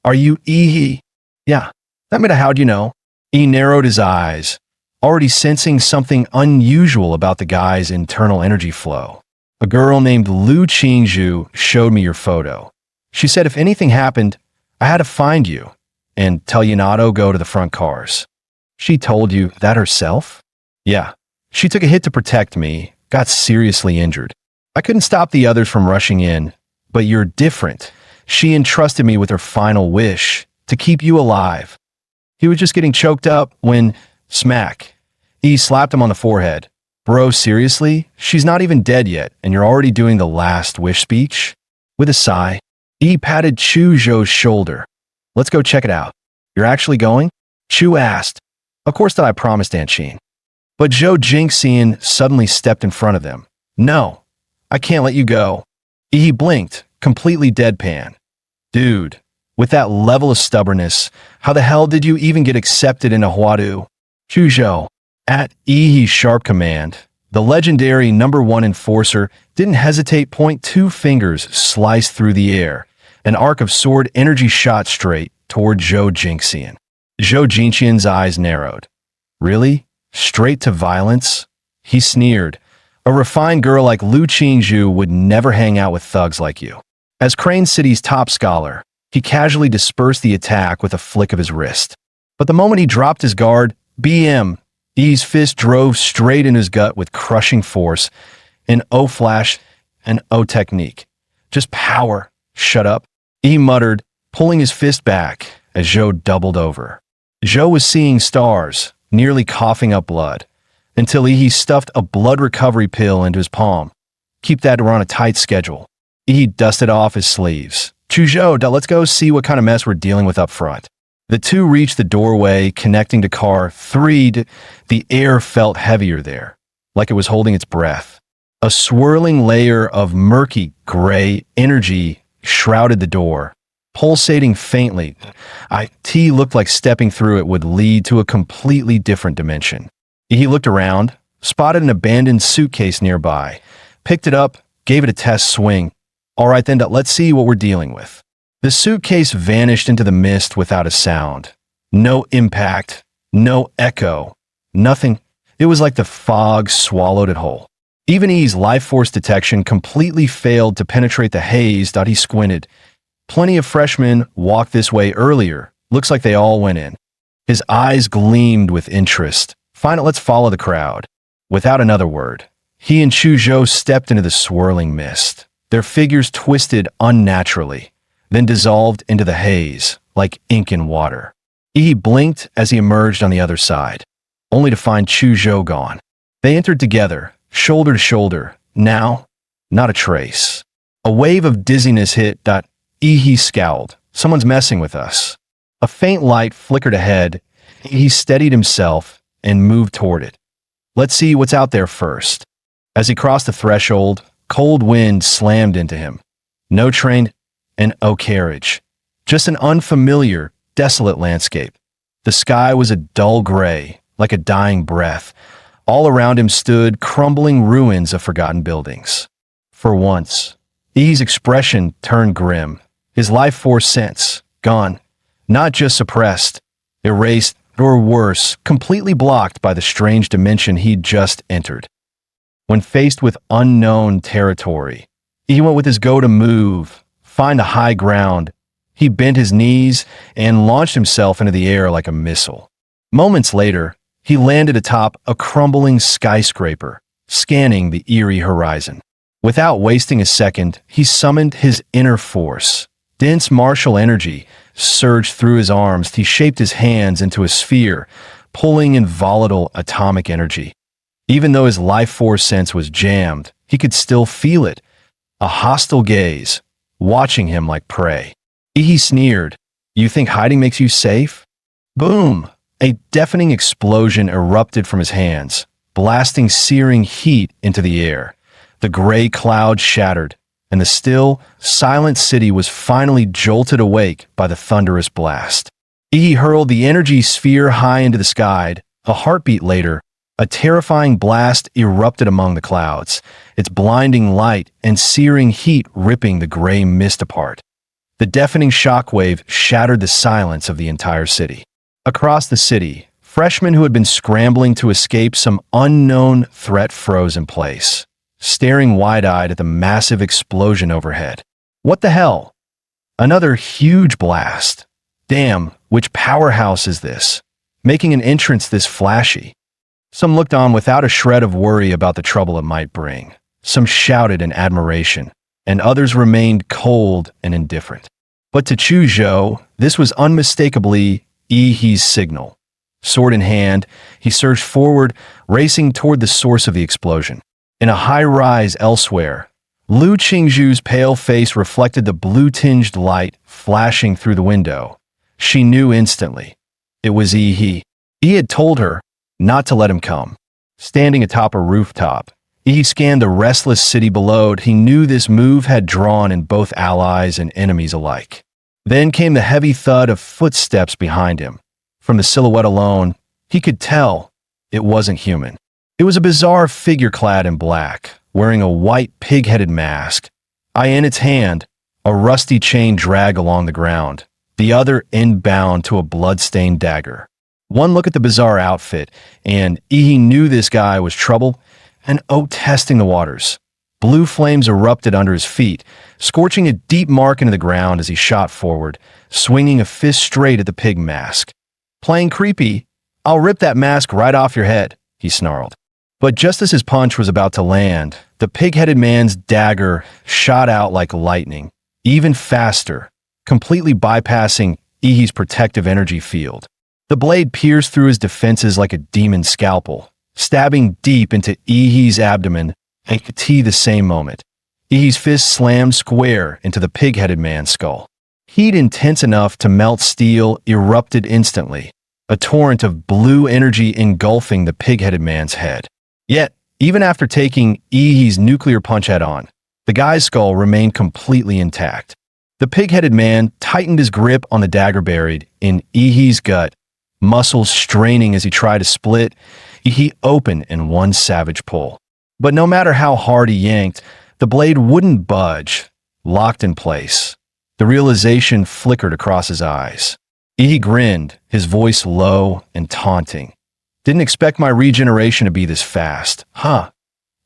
are you Yi?" "Yeah, how'd you know?" He narrowed his eyes, already sensing something unusual about the guy's internal energy flow. "A girl named Lu Qingzhu showed me your photo. She said if anything happened, I had to find you and tell you not to go to the front cars." "She told you that herself?" "Yeah. She took a hit to protect me, got seriously injured. I couldn't stop the others from rushing in, but you're different. She entrusted me with her final wish, to keep you alive." He was just getting choked up when, smack, he slapped him on the forehead. "Bro, seriously? She's not even dead yet, and you're already doing the last wish speech?" With a sigh, he patted Chu Zhou's shoulder. "Let's go check it out." "You're actually going?" Chu asked. "Of course that I promised, Aunt Sheen." But Zhou Jingxian suddenly stepped in front of them. "No, I can't let you go." He blinked, completely deadpan. "Dude, with that level of stubbornness, how the hell did you even get accepted into Huadu?" Chu Zhou, at Yi's sharp command, the legendary #1 enforcer didn't hesitate. 2 fingers sliced through the air. An arc of sword energy shot straight toward Zhou Jingxian. Zhou Jingxian's eyes narrowed. "Really? Straight to violence?" He sneered. "A refined girl like Lu Qingzhu would never hang out with thugs like you." As Crane City's top scholar, he casually dispersed the attack with a flick of his wrist. But the moment he dropped his guard, BM, Yi's fist drove straight in his gut with crushing force. An O flash, an O technique. "Just power. Shut up." Yi muttered, pulling his fist back as Zhou doubled over. Zhou was seeing stars, nearly coughing up blood, until he stuffed a blood recovery pill into his palm. "Keep that or on a tight schedule." He dusted off his sleeves. "Chu Zhou, let's go see what kind of mess we're dealing with up front." The two reached the doorway connecting to car 3. The air felt heavier there, like it was holding its breath. A swirling layer of murky gray energy shrouded the door, pulsating faintly. It looked like stepping through it would lead to a completely different dimension. He looked around, spotted an abandoned suitcase nearby, picked it up, gave it a test swing. "All right then, let's see what we're dealing with." The suitcase vanished into the mist without a sound. No impact, no echo, nothing. It was like the fog swallowed it whole. Even Yi's life force detection completely failed to penetrate the haze. He squinted. Plenty of freshmen walked this way earlier. Looks like they all went in. His eyes gleamed with interest. "Fine, let's follow the crowd." Without another word, he and Chu Zhou stepped into the swirling mist. Their figures twisted unnaturally, then dissolved into the haze like ink in water. He blinked as he emerged on the other side, only to find Chu Zhou gone. They entered together, shoulder to shoulder. Now, not a trace. A wave of dizziness hit. He scowled. Someone's messing with us. A faint light flickered ahead. He steadied himself and moved toward it. Let's see what's out there first. As he crossed the threshold, cold wind slammed into him. No train and no carriage. Just an unfamiliar, desolate landscape. The sky was a dull gray, like a dying breath. All around him stood crumbling ruins of forgotten buildings. For once, E's expression turned grim. His life force sense, gone. Not just suppressed, erased, or worse, completely blocked by the strange dimension he'd just entered. When faced with unknown territory, he went with his go-to move, find a high ground. He bent his knees and launched himself into the air like a missile. Moments later, he landed atop a crumbling skyscraper, scanning the eerie horizon. Without wasting a second, he summoned his inner force. Dense martial energy surged through his arms. He shaped his hands into a sphere, pulling in volatile atomic energy. Even though his life force sense was jammed, he could still feel it. A hostile gaze, watching him like prey. He sneered, "You think hiding makes you safe?" Boom! A deafening explosion erupted from his hands, blasting searing heat into the air. The gray cloud shattered, and the still, silent city was finally jolted awake by the thunderous blast. He hurled the energy sphere high into the sky. A heartbeat later, a terrifying blast erupted among the clouds, its blinding light and searing heat ripping the gray mist apart. The deafening shockwave shattered the silence of the entire city. Across the city, freshmen who had been scrambling to escape some unknown threat froze in place, staring wide-eyed at the massive explosion overhead. What the hell? Another huge blast. Damn, which powerhouse is this? Making an entrance this flashy. Some looked on without a shred of worry about the trouble it might bring. Some shouted in admiration, and others remained cold and indifferent. But to Chu Zhou, this was unmistakably He's signal. Sword in hand, he surged forward, racing toward the source of the explosion. In a high rise elsewhere, Lu Qingzhu's pale face reflected the blue-tinged light flashing through the window. She knew instantly. It was He. He had told her not to let him come. Standing atop a rooftop, he scanned the restless city below. He knew this move had drawn in both allies and enemies alike. Then came the heavy thud of footsteps behind him. From the silhouette alone, he could tell it wasn't human. It was a bizarre figure clad in black, wearing a white pig-headed mask. In its hand, a rusty chain dragged along the ground, the other end bound to a blood-stained dagger. One look at the bizarre outfit, and he knew this guy was trouble and testing the waters. Blue flames erupted under his feet, scorching a deep mark into the ground as he shot forward, swinging a fist straight at the pig mask. "Playing creepy? I'll rip that mask right off your head," he snarled. But just as his punch was about to land, the pig-headed man's dagger shot out like lightning, even faster, completely bypassing He's protective energy field. The blade pierced through his defenses like a demon's scalpel, stabbing deep into He's abdomen, and the same moment. He's fist slammed square into the pig-headed man's skull. Heat intense enough to melt steel erupted instantly, a torrent of blue energy engulfing the pig-headed man's head. Yet, even after taking He's nuclear punch head-on, the guy's skull remained completely intact. The pig-headed man tightened his grip on the dagger buried in He's gut, muscles straining as he tried to split He open in one savage pull. But no matter how hard he yanked, the blade wouldn't budge, locked in place. The realization flickered across his eyes. He grinned, his voice low and taunting. "Didn't expect my regeneration to be this fast, huh?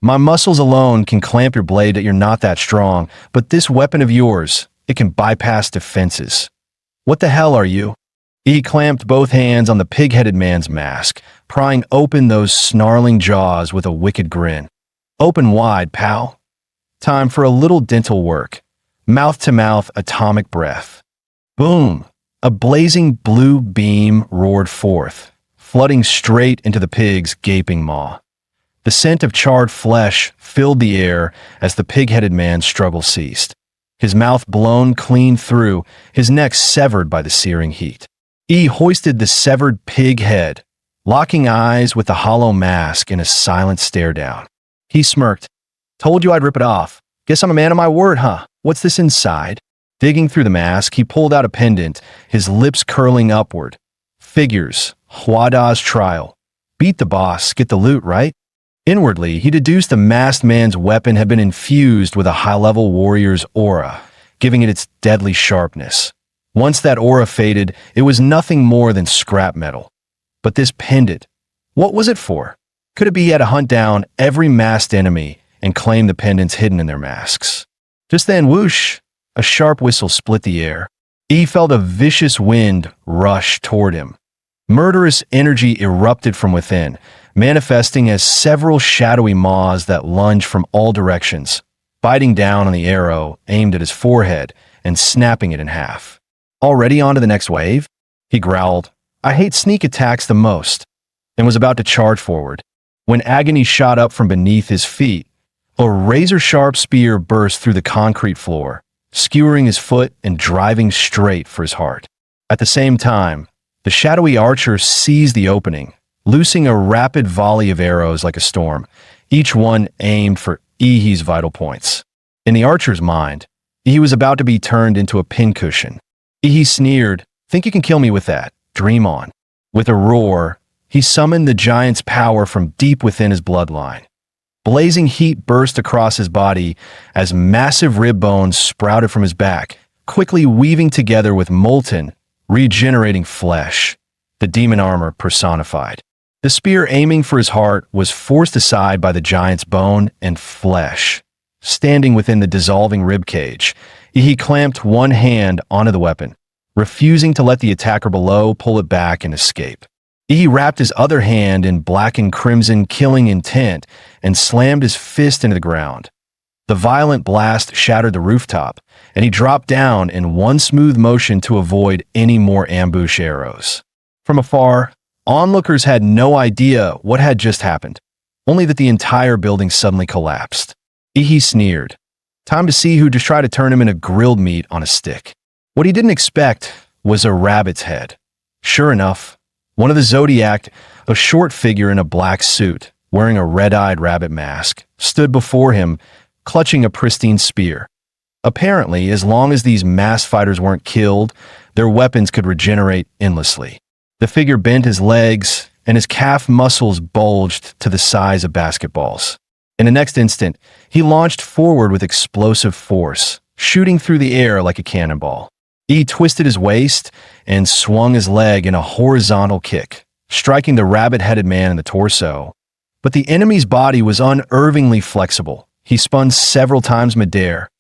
My muscles alone can clamp your blade that you're not that strong, but this weapon of yours, it can bypass defenses. What the hell are you?" He clamped both hands on the pig-headed man's mask, prying open those snarling jaws with a wicked grin. "Open wide, pal. Time for a little dental work. mouth-to-mouth atomic breath. Boom! A blazing blue beam roared forth, flooding straight into the pig's gaping maw. The scent of charred flesh filled the air as the pig-headed man's struggle ceased. His mouth blown clean through, his neck severed by the searing heat. E hoisted the severed pig head, locking eyes with the hollow mask in a silent stare-down. He smirked. "Told you I'd rip it off. Guess I'm a man of my word, huh? What's this inside?" Digging through the mask, he pulled out a pendant, his lips curling upward. Figures. Huada's trial. Beat the boss, get the loot, right? Inwardly, he deduced the masked man's weapon had been infused with a high-level warrior's aura, giving it its deadly sharpness. Once that aura faded, it was nothing more than scrap metal. But this pendant, what was it for? Could it be he had to hunt down every masked enemy and claim the pendants hidden in their masks? Just then, whoosh, a sharp whistle split the air. He felt a vicious wind rush toward him. Murderous energy erupted from within, manifesting as several shadowy maws that lunged from all directions, biting down on the arrow aimed at his forehead and snapping it in half. "Already on to the next wave?" He growled. "I hate sneak attacks the most," and was about to charge forward, when agony shot up from beneath his feet. A razor-sharp spear burst through the concrete floor, skewering his foot and driving straight for his heart. At the same time, the shadowy archer seized the opening, loosing a rapid volley of arrows like a storm, each one aimed for Ihi's vital points. In the archer's mind, Ihi was about to be turned into a pincushion. Ihi sneered, "Think you can kill me with that? Dream on." With a roar, he summoned the giant's power from deep within his bloodline. Blazing heat burst across his body as massive rib bones sprouted from his back, quickly weaving together with molten, regenerating flesh, the demon armor personified. The spear aiming for his heart was forced aside by the giant's bone and flesh. Standing within the dissolving rib cage, he clamped one hand onto the weapon, refusing to let the attacker below pull it back and escape. He wrapped his other hand in black and crimson killing intent and slammed his fist into the ground. The violent blast shattered the rooftop, and he dropped down in one smooth motion to avoid any more ambush arrows. From afar, onlookers had no idea what had just happened, only that the entire building suddenly collapsed. Ihi sneered. Time to see who'd just try to turn him into grilled meat on a stick. What he didn't expect was a rabbit's head. Sure enough, one of the Zodiac, a short figure in a black suit, wearing a red-eyed rabbit mask, stood before him, clutching a pristine spear. Apparently, as long as these masked fighters weren't killed, their weapons could regenerate endlessly. The figure bent his legs, and his calf muscles bulged to the size of basketballs. In the next instant, he launched forward with explosive force, shooting through the air like a cannonball. He twisted his waist and swung his leg in a horizontal kick, striking the rabbit-headed man in the torso. But the enemy's body was unervingly flexible. He spun several times midair,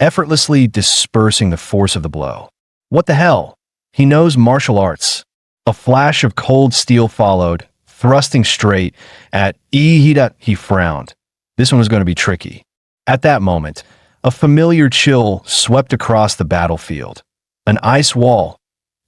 effortlessly dispersing the force of the blow. What the hell? He knows martial arts. A flash of cold steel followed, thrusting straight at Ihida. He frowned. This one was going to be tricky. At that moment, a familiar chill swept across the battlefield. An ice wall.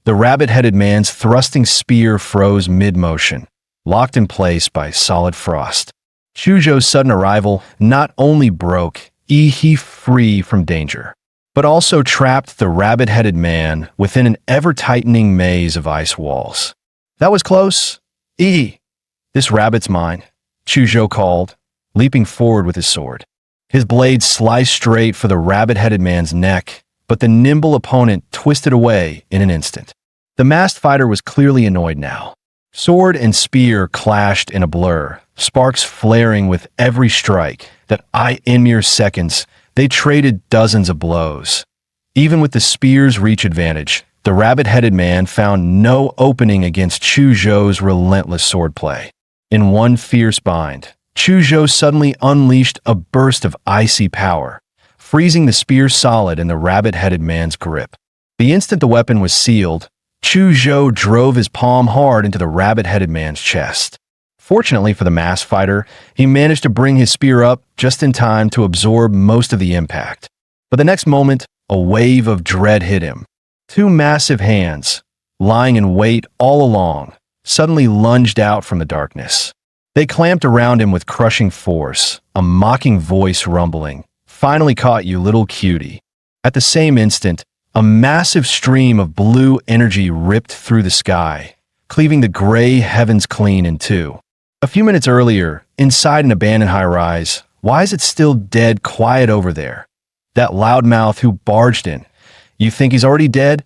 The rabbit-headed man's thrusting spear froze mid-motion, locked in place by solid frost. Chuzhou's sudden arrival not only broke Ihi free from danger, but also trapped the rabbit-headed man within an ever-tightening maze of ice walls. That was close. Ihi, this rabbit's mine, Chuzhou called, leaping forward with his sword. His blade sliced straight for the rabbit-headed man's neck, but the nimble opponent twisted away in an instant. The masked fighter was clearly annoyed now. Sword and spear clashed in a blur, sparks flaring with every strike that in mere seconds, they traded dozens of blows. Even with the spear's reach advantage, the rabbit-headed man found no opening against Chuzhou's relentless swordplay. In one fierce bind, Chuzhou suddenly unleashed a burst of icy power, freezing the spear solid in the rabbit-headed man's grip. The instant the weapon was sealed, Chuzhou drove his palm hard into the rabbit-headed man's chest. Fortunately for the masked fighter, he managed to bring his spear up just in time to absorb most of the impact. But the next moment, a wave of dread hit him. Two massive hands, lying in wait all along, suddenly lunged out from the darkness. They clamped around him with crushing force, a mocking voice rumbling, "Finally caught you, little cutie." At the same instant, a massive stream of blue energy ripped through the sky, cleaving the gray heavens clean in two. A few minutes earlier, inside an abandoned high-rise, why is it still dead quiet over there? That loudmouth who barged in. You think he's already dead?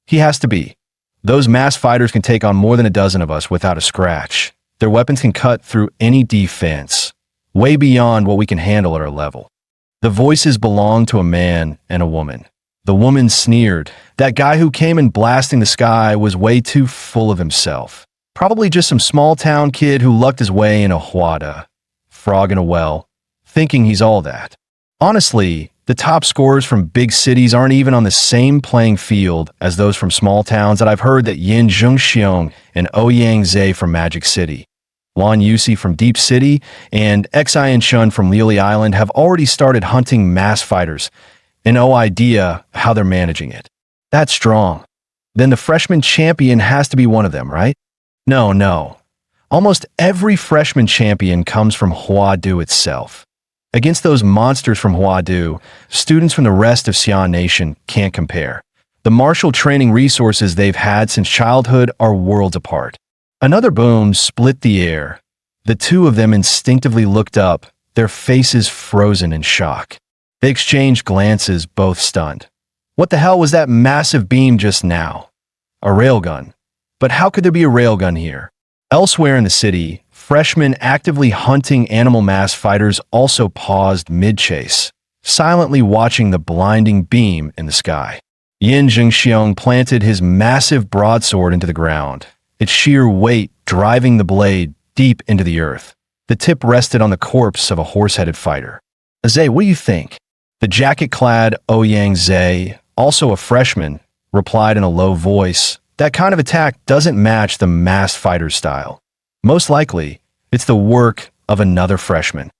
He has to be. Those mass fighters can take on more than a dozen of us without a scratch. Their weapons can cut through any defense, way beyond what we can handle at our level. The voices belonged to a man and a woman. The woman sneered. That guy who came in blasting the sky was way too full of himself. Probably just some small-town kid who lucked his way in a Huada, frog in a well, thinking he's all that. Honestly, the top scorers from big cities aren't even on the same playing field as those from small towns that I've heard that Yin Zhengxiong and Ouyang Zhe from Magic City, Lan Yusi from Deep City, and Xian Shun from Lily Island have already started hunting mass fighters, and no idea how they're managing it. That's strong. Then the freshman champion has to be one of them, right? No. Almost every freshman champion comes from Huadu itself. Against those monsters from Huadu, students from the rest of Xian Nation can't compare. The martial training resources they've had since childhood are worlds apart. Another boom split the air. The two of them instinctively looked up, their faces frozen in shock. They exchanged glances, both stunned. What the hell was that massive beam just now? A railgun. But how could there be a railgun here? Elsewhere in the city, freshmen actively hunting animal mass fighters also paused mid-chase, silently watching the blinding beam in the sky. Yin Zhengxiong planted his massive broadsword into the ground, its sheer weight driving the blade deep into the earth. The tip rested on the corpse of a horse-headed fighter. "Zhe, what do you think?" The jacket-clad Ouyang Zhe, also a freshman, replied in a low voice, "That kind of attack doesn't match the masked fighter's style. Most likely, it's the work of another freshman.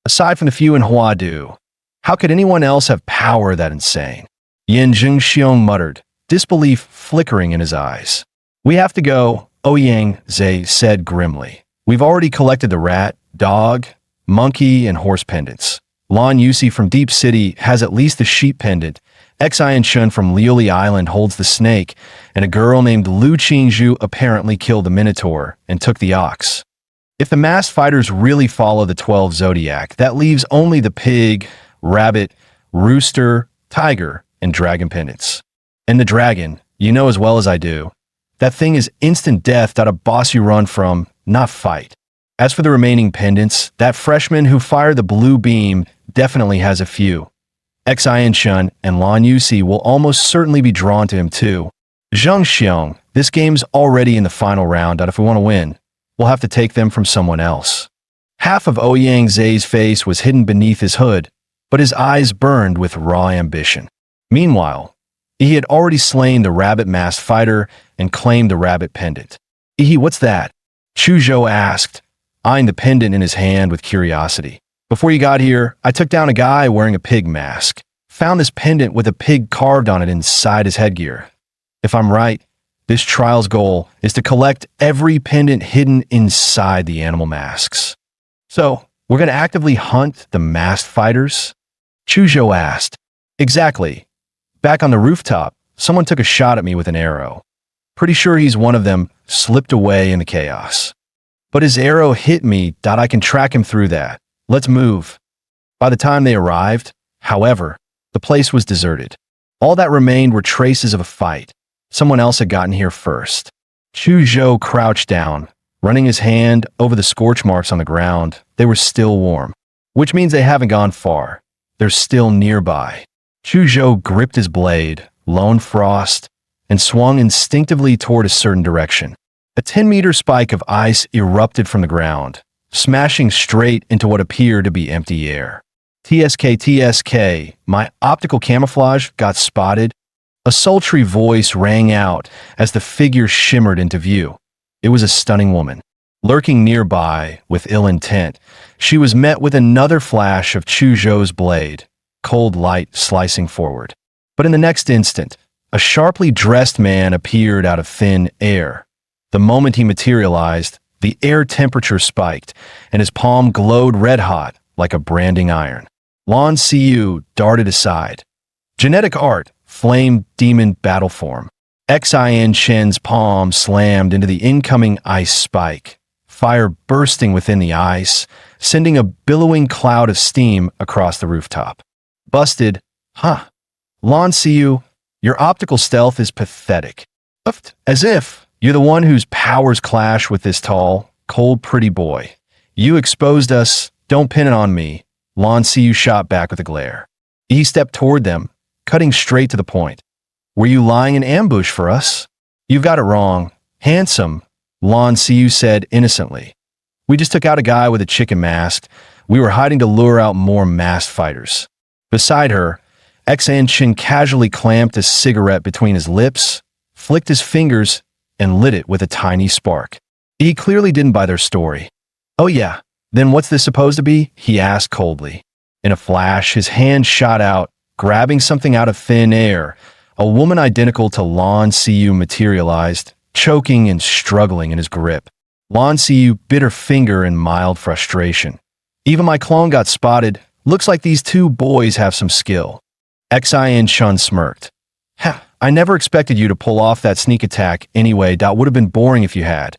Aside from the few in Huadu, how could anyone else have power that insane?" Yin Zhengxiong muttered, disbelief flickering in his eyes. "We have to go," Ouyang Zhe said grimly. "We've already collected the rat, dog, monkey, and horse pendants. Lan Yusi from Deep City has at least the sheep pendant. Xian Shun from Liuli Island holds the snake, and a girl named Lu Qingzhu apparently killed the minotaur and took the ox. If the masked fighters really follow the 12 zodiac, that leaves only the pig, rabbit, rooster, tiger, and dragon pendants. And the dragon, you know as well as I do, that thing is instant death that a boss you run from, not fight. As for the remaining pendants, that freshman who fired the blue beam definitely has a few. Xian Shun and Lan Yusi will almost certainly be drawn to him too. Zhengxiong, this game's already in the final round, and if we want to win, we'll have to take them from someone else. Half of Ouyang Zhe's face was hidden beneath his hood, but his eyes burned with raw ambition. Meanwhile, he had already slain the rabbit masked fighter and claimed the rabbit pendant. What's that?" Chuzhou asked, eyeing the pendant in his hand with curiosity. "Before you got here, I took down a guy wearing a pig mask. Found this pendant with a pig carved on it inside his headgear. If I'm right, this trial's goal is to collect every pendant hidden inside the animal masks." "So, we're going to actively hunt the masked fighters?" Chuzhou asked. "Exactly. Back on the rooftop, someone took a shot at me with an arrow. Pretty sure he's one of them, slipped away in the chaos. But his arrow hit me, I can track him through that. Let's move." By the time they arrived, however, the place was deserted. All that remained were traces of a fight. Someone else had gotten here first. Chuzhou crouched down, running his hand over the scorch marks on the ground. They were still warm, which means they haven't gone far. They're still nearby. Chuzhou gripped his blade, lone frost, and swung instinctively toward a certain direction. A 10-meter spike of ice erupted from the ground, smashing straight into what appeared to be empty air. TSK, my optical camouflage got spotted. A sultry voice rang out as the figure shimmered into view. It was a stunning woman. Lurking nearby with ill intent, she was met with another flash of Chuzhou's blade, cold light slicing forward. But in the next instant, a sharply dressed man appeared out of thin air. The moment he materialized, the air temperature spiked, and his palm glowed red-hot like a branding iron. Lan Siyu darted aside. Genetic art, flame demon battle form. Xin Shen's palm slammed into the incoming ice spike, fire bursting within the ice, sending a billowing cloud of steam across the rooftop. Busted. Huh. Lan Siyu, your optical stealth is pathetic. As if you're the one whose powers clash with this tall, cold, pretty boy. You exposed us. Don't pin it on me. Lan Siyu shot back with a glare. He stepped toward them, cutting straight to the point. Were you lying in ambush for us? You've got it wrong. Handsome, Lan Siyu said innocently. We just took out a guy with a chicken mask. We were hiding to lure out more masked fighters. Beside her, Xin Shen casually clamped a cigarette between his lips, flicked his fingers, and lit it with a tiny spark. He clearly didn't buy their story. Oh yeah, then what's this supposed to be? He asked coldly. In a flash, his hand shot out, grabbing something out of thin air. A woman identical to Lan Siyu materialized, choking and struggling in his grip. Lan Siyu bit her finger in mild frustration. Even my clone got spotted. Looks like these two boys have some skill. Xin Shen smirked. I never expected you to pull off that sneak attack anyway. That would have been boring if you had.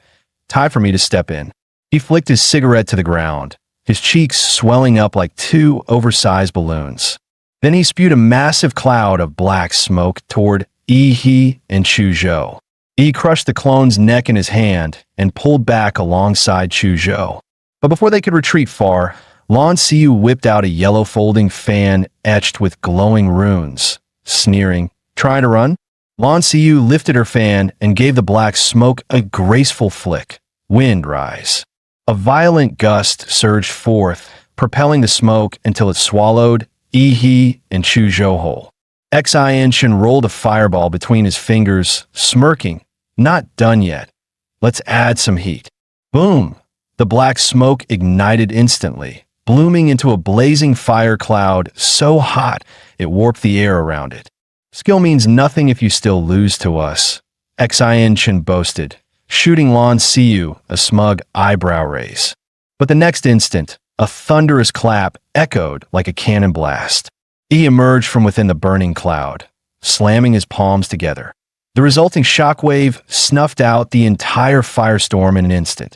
Time for me to step in. He flicked his cigarette to the ground, his cheeks swelling up like two oversized balloons. Then he spewed a massive cloud of black smoke toward Yi and Chuzhou. He crushed the clone's neck in his hand and pulled back alongside Chuzhou. But before they could retreat far, Lan Siyu whipped out a yellow folding fan etched with glowing runes. Sneering, trying to run? Lan Siyu lifted her fan and gave the black smoke a graceful flick. Wind rise. A violent gust surged forth, propelling the smoke until it swallowed Yi and Chuzhou whole. Xin Shen rolled a fireball between his fingers, smirking. Not done yet. Let's add some heat. Boom! The black smoke ignited instantly, blooming into a blazing fire cloud so hot it warped the air around it. Skill means nothing if you still lose to us, Xin Shen boasted, shooting Lan Siyu a smug eyebrow raise. But the next instant, a thunderous clap echoed like a cannon blast. He emerged from within the burning cloud, slamming his palms together. The resulting shockwave snuffed out the entire firestorm in an instant.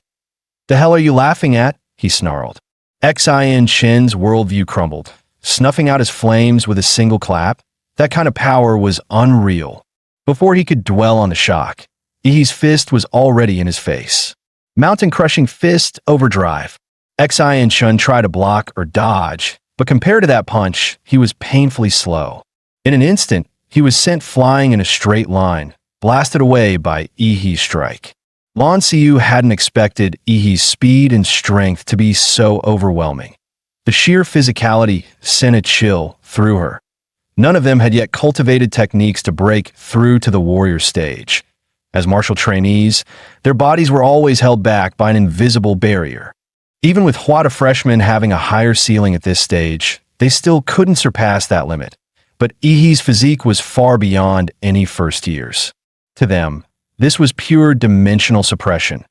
The hell are you laughing at? He snarled. Xin Shen's worldview crumbled, snuffing out his flames with a single clap. That kind of power was unreal. Before he could dwell on the shock, Yi's fist was already in his face. Mountain-crushing fist overdrive. Xin Shen tried to block or dodge, but compared to that punch, he was painfully slow. In an instant, he was sent flying in a straight line, blasted away by Yi's strike. Lan Siyu hadn't expected Yi's speed and strength to be so overwhelming. The sheer physicality sent a chill through her. None of them had yet cultivated techniques to break through to the warrior stage. As martial trainees, their bodies were always held back by an invisible barrier. Even with Huada freshmen having a higher ceiling at this stage, they still couldn't surpass that limit. But Yi's physique was far beyond any first years. To them, this was pure dimensional suppression.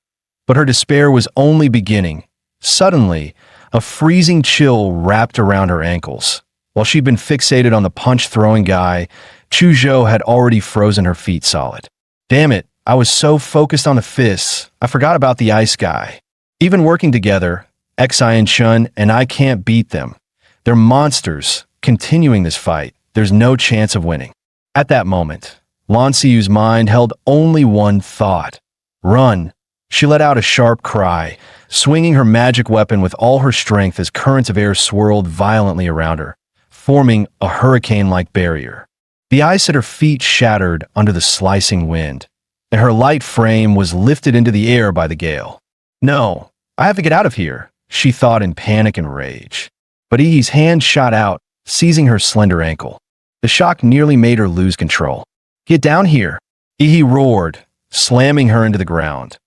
But her despair was only beginning. Suddenly, a freezing chill wrapped around her ankles. While she'd been fixated on the punch-throwing guy, Chuzhou had already frozen her feet solid. Damn it, I was so focused on the fists, I forgot about the ice guy. Even working together, Xin Shen and I can't beat them. They're monsters. Continuing this fight, there's no chance of winning. At that moment, Lan Siyu's mind held only one thought. Run. She let out a sharp cry, swinging her magic weapon with all her strength as currents of air swirled violently around her, forming a hurricane-like barrier. The ice at her feet shattered under the slicing wind, and her light frame was lifted into the air by the gale. No, I have to get out of here, she thought in panic and rage. But Yi's hand shot out, seizing her slender ankle. The shock nearly made her lose control. Get down here, Yi roared, slamming her into the ground.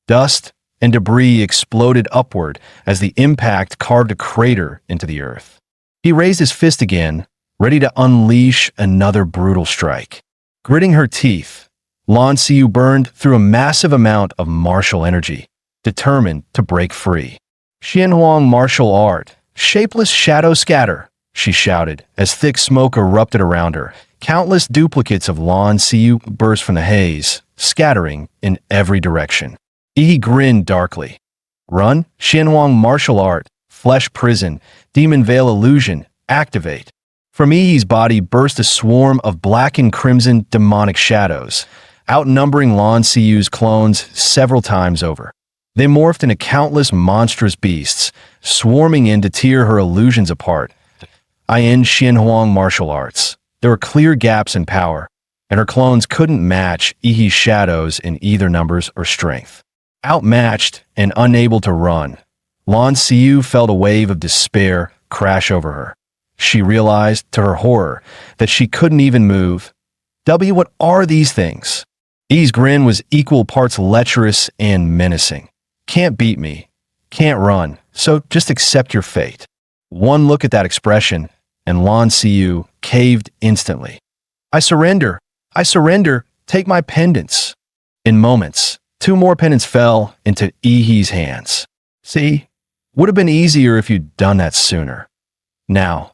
Dust and debris exploded upward as the impact carved a crater into the earth. He raised his fist again, ready to unleash another brutal strike. Gritting her teeth, Lan Xiu burned through a massive amount of martial energy, determined to break free. Xianhuang martial art, shapeless shadow scatter, she shouted as thick smoke erupted around her. Countless duplicates of Lan Xiu burst from the haze, scattering in every direction. He grinned darkly. Run, Xianhuang martial art, flesh prison, demon veil illusion, activate. From Yi's body burst a swarm of black and crimson demonic shadows, outnumbering Lan Xiu's clones several times over. They morphed into countless monstrous beasts, swarming in to tear her illusions apart. In Xianhuang martial arts, there were clear gaps in power, and her clones couldn't match Yi's shadows in either numbers or strength. Outmatched and unable to run, Lan Xiu felt a wave of despair crash over her. She realized, to her horror, that she couldn't even move. What are these things? Yi's grin was equal parts lecherous and menacing. Can't beat me. Can't run. So just accept your fate. One look at that expression, and Lan Xiu caved instantly. I surrender. I surrender. Take my pendants. In moments, 2 more pendants fell into Yi's hands. See? Would have been easier if you'd done that sooner. Now,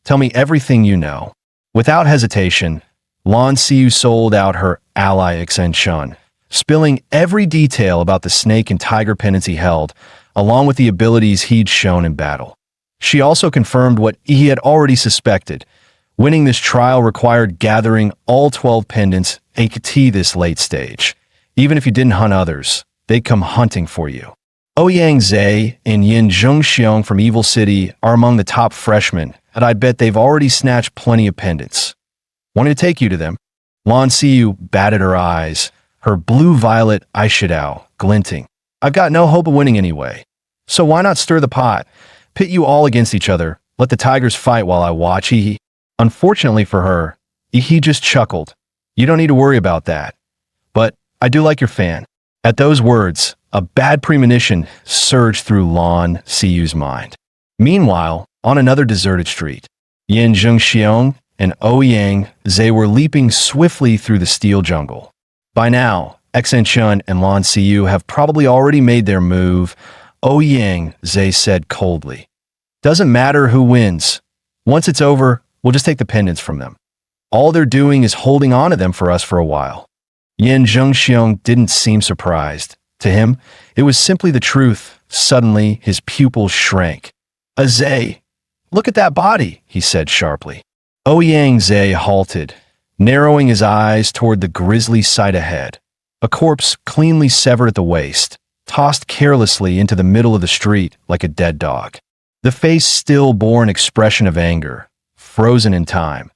tell me everything you know. Without hesitation, Lan Xiu sold out her ally Xinchen, spilling every detail about the snake and tiger pendants he held, along with the abilities he'd shown in battle. She also confirmed what he had already suspected. Winning this trial required gathering all 12 pendants at this late stage. Even if you didn't hunt others, they'd come hunting for you. Ouyang Zhe and Yin Zhengxiong from Evil City are among the top freshmen, and I bet they've already snatched plenty of pendants. Want to take you to them? Lan Xiu batted her eyes, her blue-violet eyeshadow glinting. I've got no hope of winning anyway. So why not stir the pot? Pit you all against each other. Let the tigers fight while I watch. Unfortunately for her, he just chuckled. You don't need to worry about that. But I do like your fan. At those words, a bad premonition surged through Lan Xiu's mind. Meanwhile, on another deserted street, Yin Zhengxiong and Ouyang Zhe were leaping swiftly through the steel jungle. By now, Xinchen and Lan Xiu have probably already made their move. Ouyang Zhe said coldly. Doesn't matter who wins. Once it's over, we'll just take the pendants from them. All they're doing is holding on to them for us for a while. Yin Zhengxiong didn't seem surprised. To him, it was simply the truth. Suddenly, his pupils shrank. Zhe, look at that body, he said sharply. Ouyang Zhe halted, narrowing his eyes toward the grisly sight ahead. A corpse cleanly severed at the waist, tossed carelessly into the middle of the street like a dead dog. The face still bore an expression of anger, frozen in time.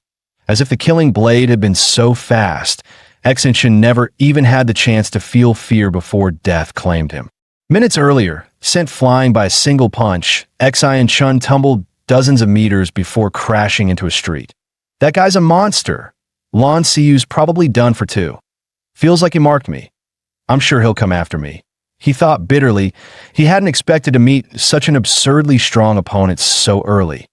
As if the killing blade had been so fast, Xinchen never even had the chance to feel fear before death claimed him. Minutes earlier, sent flying by a single punch, Xinchen tumbled dozens of meters before crashing into a street. That guy's a monster. Lan Xiu's probably done for too. Feels like he marked me. I'm sure he'll come after me. He thought bitterly. He hadn't expected to meet such an absurdly strong opponent so early.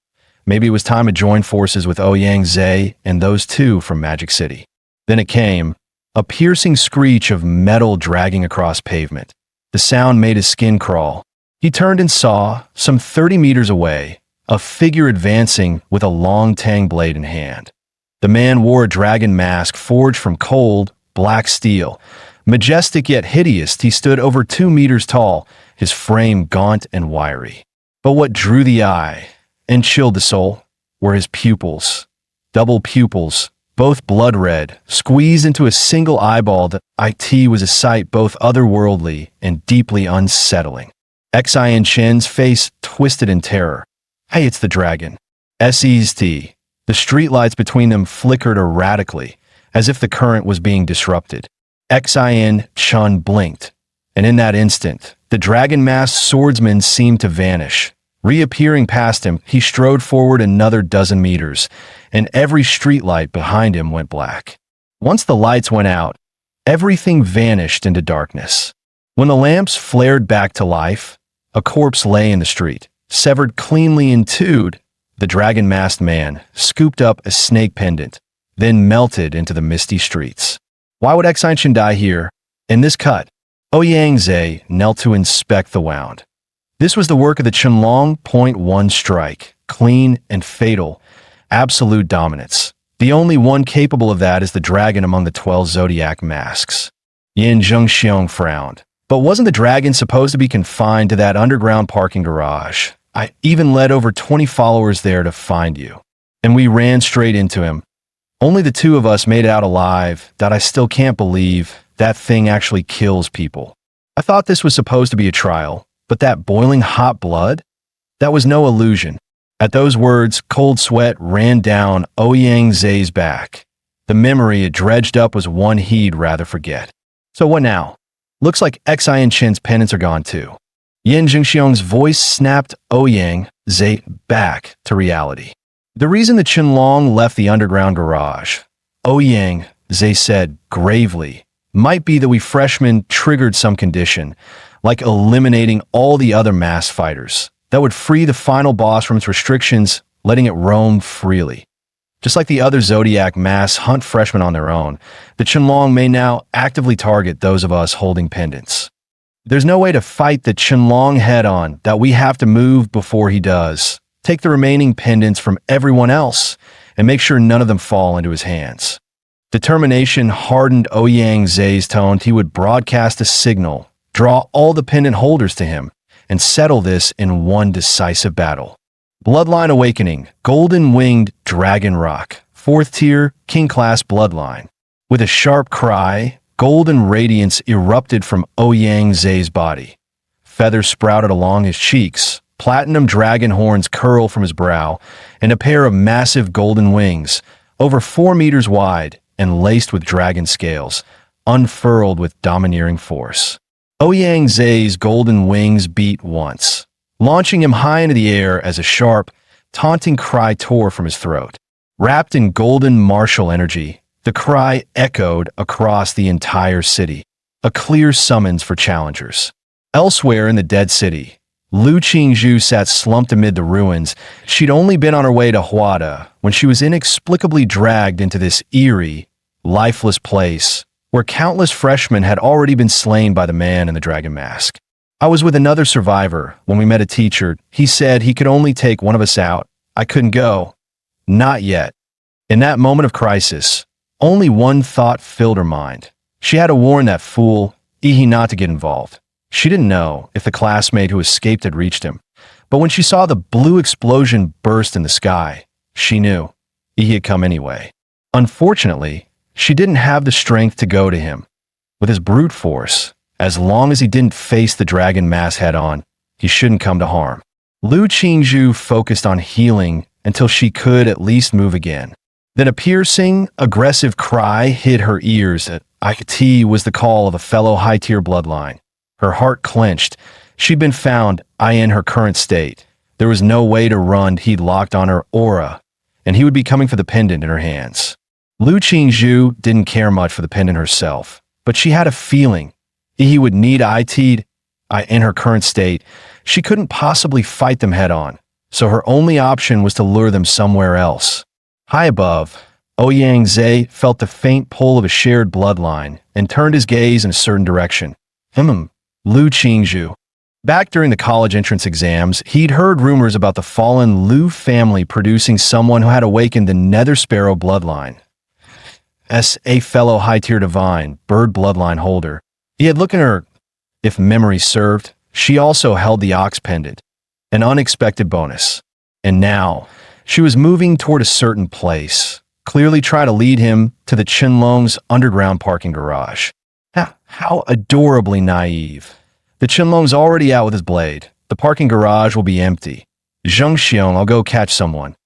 Maybe it was time to join forces with Ouyang Zhe and those two from Magic City. Then it came, a piercing screech of metal dragging across pavement. The sound made his skin crawl. He turned and saw, some 30 meters away, a figure advancing with a long tang blade in hand. The man wore a dragon mask forged from cold, black steel. Majestic yet hideous, he stood over 2 meters tall, his frame gaunt and wiry. But what drew the eye and chilled the soul were his pupils. Double pupils, both blood red, squeezed into a single eyeball that was a sight both otherworldly and deeply unsettling. Xinchen's face twisted in terror. Hey, it's the dragon. SEST. The streetlights between them flickered erratically, as if the current was being disrupted. Xincchen blinked, and in that instant, the dragon-masked swordsman seemed to vanish. Reappearing past him, he strode forward another dozen meters, and every streetlight behind him went black. Once the lights went out, everything vanished into darkness. When the lamps flared back to life, a corpse lay in the street, severed cleanly in two, the dragon-masked man, scooped up a snake pendant, then melted into the misty streets. Why would Xianchen die here? In this cut, Ouyang Zhe knelt to inspect the wound. This was the work of the Qianlong .1 strike, clean and fatal, absolute dominance. The only one capable of that is the dragon among the 12 zodiac masks. Yin Zhengxiong frowned. But wasn't the dragon supposed to be confined to that underground parking garage? I even led over 20 followers there to find you. And we ran straight into him. Only the two of us made it out alive. That I still can't believe. That thing actually kills people. I thought this was supposed to be a trial, but that boiling hot blood? That was no illusion. At those words, cold sweat ran down Ouyang Zhe's back. The memory it dredged up was one he'd rather forget. So what now? Looks like Xianchen's pendants are gone too. Yin Zhengxiong's voice snapped Ouyang Zhe back to reality. The reason the Qianlong left the underground garage, Ouyang Zhe said gravely, might be that we freshmen triggered some condition, like eliminating all the other mass fighters, that would free the final boss from its restrictions, letting it roam freely. Just like the other Zodiac mass hunt freshmen on their own, the Qianlong may now actively target those of us holding pendants. There's no way to fight the Qianlong head-on that we have to move before he does. Take the remaining pendants from everyone else and make sure none of them fall into his hands. Determination hardened Ouyang Zhe's tone. He would broadcast a signal, draw all the pendant holders to him, and settle this in one decisive battle. Bloodline Awakening, Golden-Winged Dragon Rock, 4th tier, King-class bloodline. With a sharp cry, golden radiance erupted from Ouyang Zhe's body. Feathers sprouted along his cheeks, platinum dragon horns curled from his brow, and a pair of massive golden wings, over 4 meters wide and laced with dragon scales, unfurled with domineering force. Ouyang Zhe's golden wings beat once, launching him high into the air as a sharp, taunting cry tore from his throat. Wrapped in golden martial energy, the cry echoed across the entire city, a clear summons for challengers. Elsewhere in the dead city, Lu Qingzhu sat slumped amid the ruins. She'd only been on her way to Huada when she was inexplicably dragged into this eerie, lifeless place where countless freshmen had already been slain by the man in the dragon mask. I was with another survivor when we met a teacher. He said he could only take one of us out. I couldn't go. Not yet. In that moment of crisis, only one thought filled her mind. She had to warn that fool, Ihi, not to get involved. She didn't know if the classmate who escaped had reached him, but when she saw the blue explosion burst in the sky, she knew Ihi had come anyway. Unfortunately, she didn't have the strength to go to him. With his brute force, as long as he didn't face the dragon mass head-on, he shouldn't come to harm. Lu Qingzhu focused on healing until she could at least move again. Then a piercing, aggressive cry hit her ears. It was the call of a fellow high-tier bloodline. Her heart clenched. She'd been found, in her current state. There was no way to run. He'd locked on her aura, and he would be coming for the pendant in her hands. Lu Qingzhu didn't care much for the pendant herself, but she had a feeling he would need it in her current state. She couldn't possibly fight them head-on, so her only option was to lure them somewhere else. High above, Ouyang Zhe felt the faint pull of a shared bloodline and turned his gaze in a certain direction. Lu Qingzhu. Back during the college entrance exams, he'd heard rumors about the fallen Lu family producing someone who had awakened the Nether Sparrow bloodline. As a fellow high-tier divine, bird bloodline holder, he had looked at her. If memory served, she also held the Ox pendant, an unexpected bonus. And now, she was moving toward a certain place, clearly trying to lead him to the Qianlong's underground parking garage. How adorably naive. The Qianlong's already out with his blade. The parking garage will be empty. Zhengxiong, I'll go catch someone.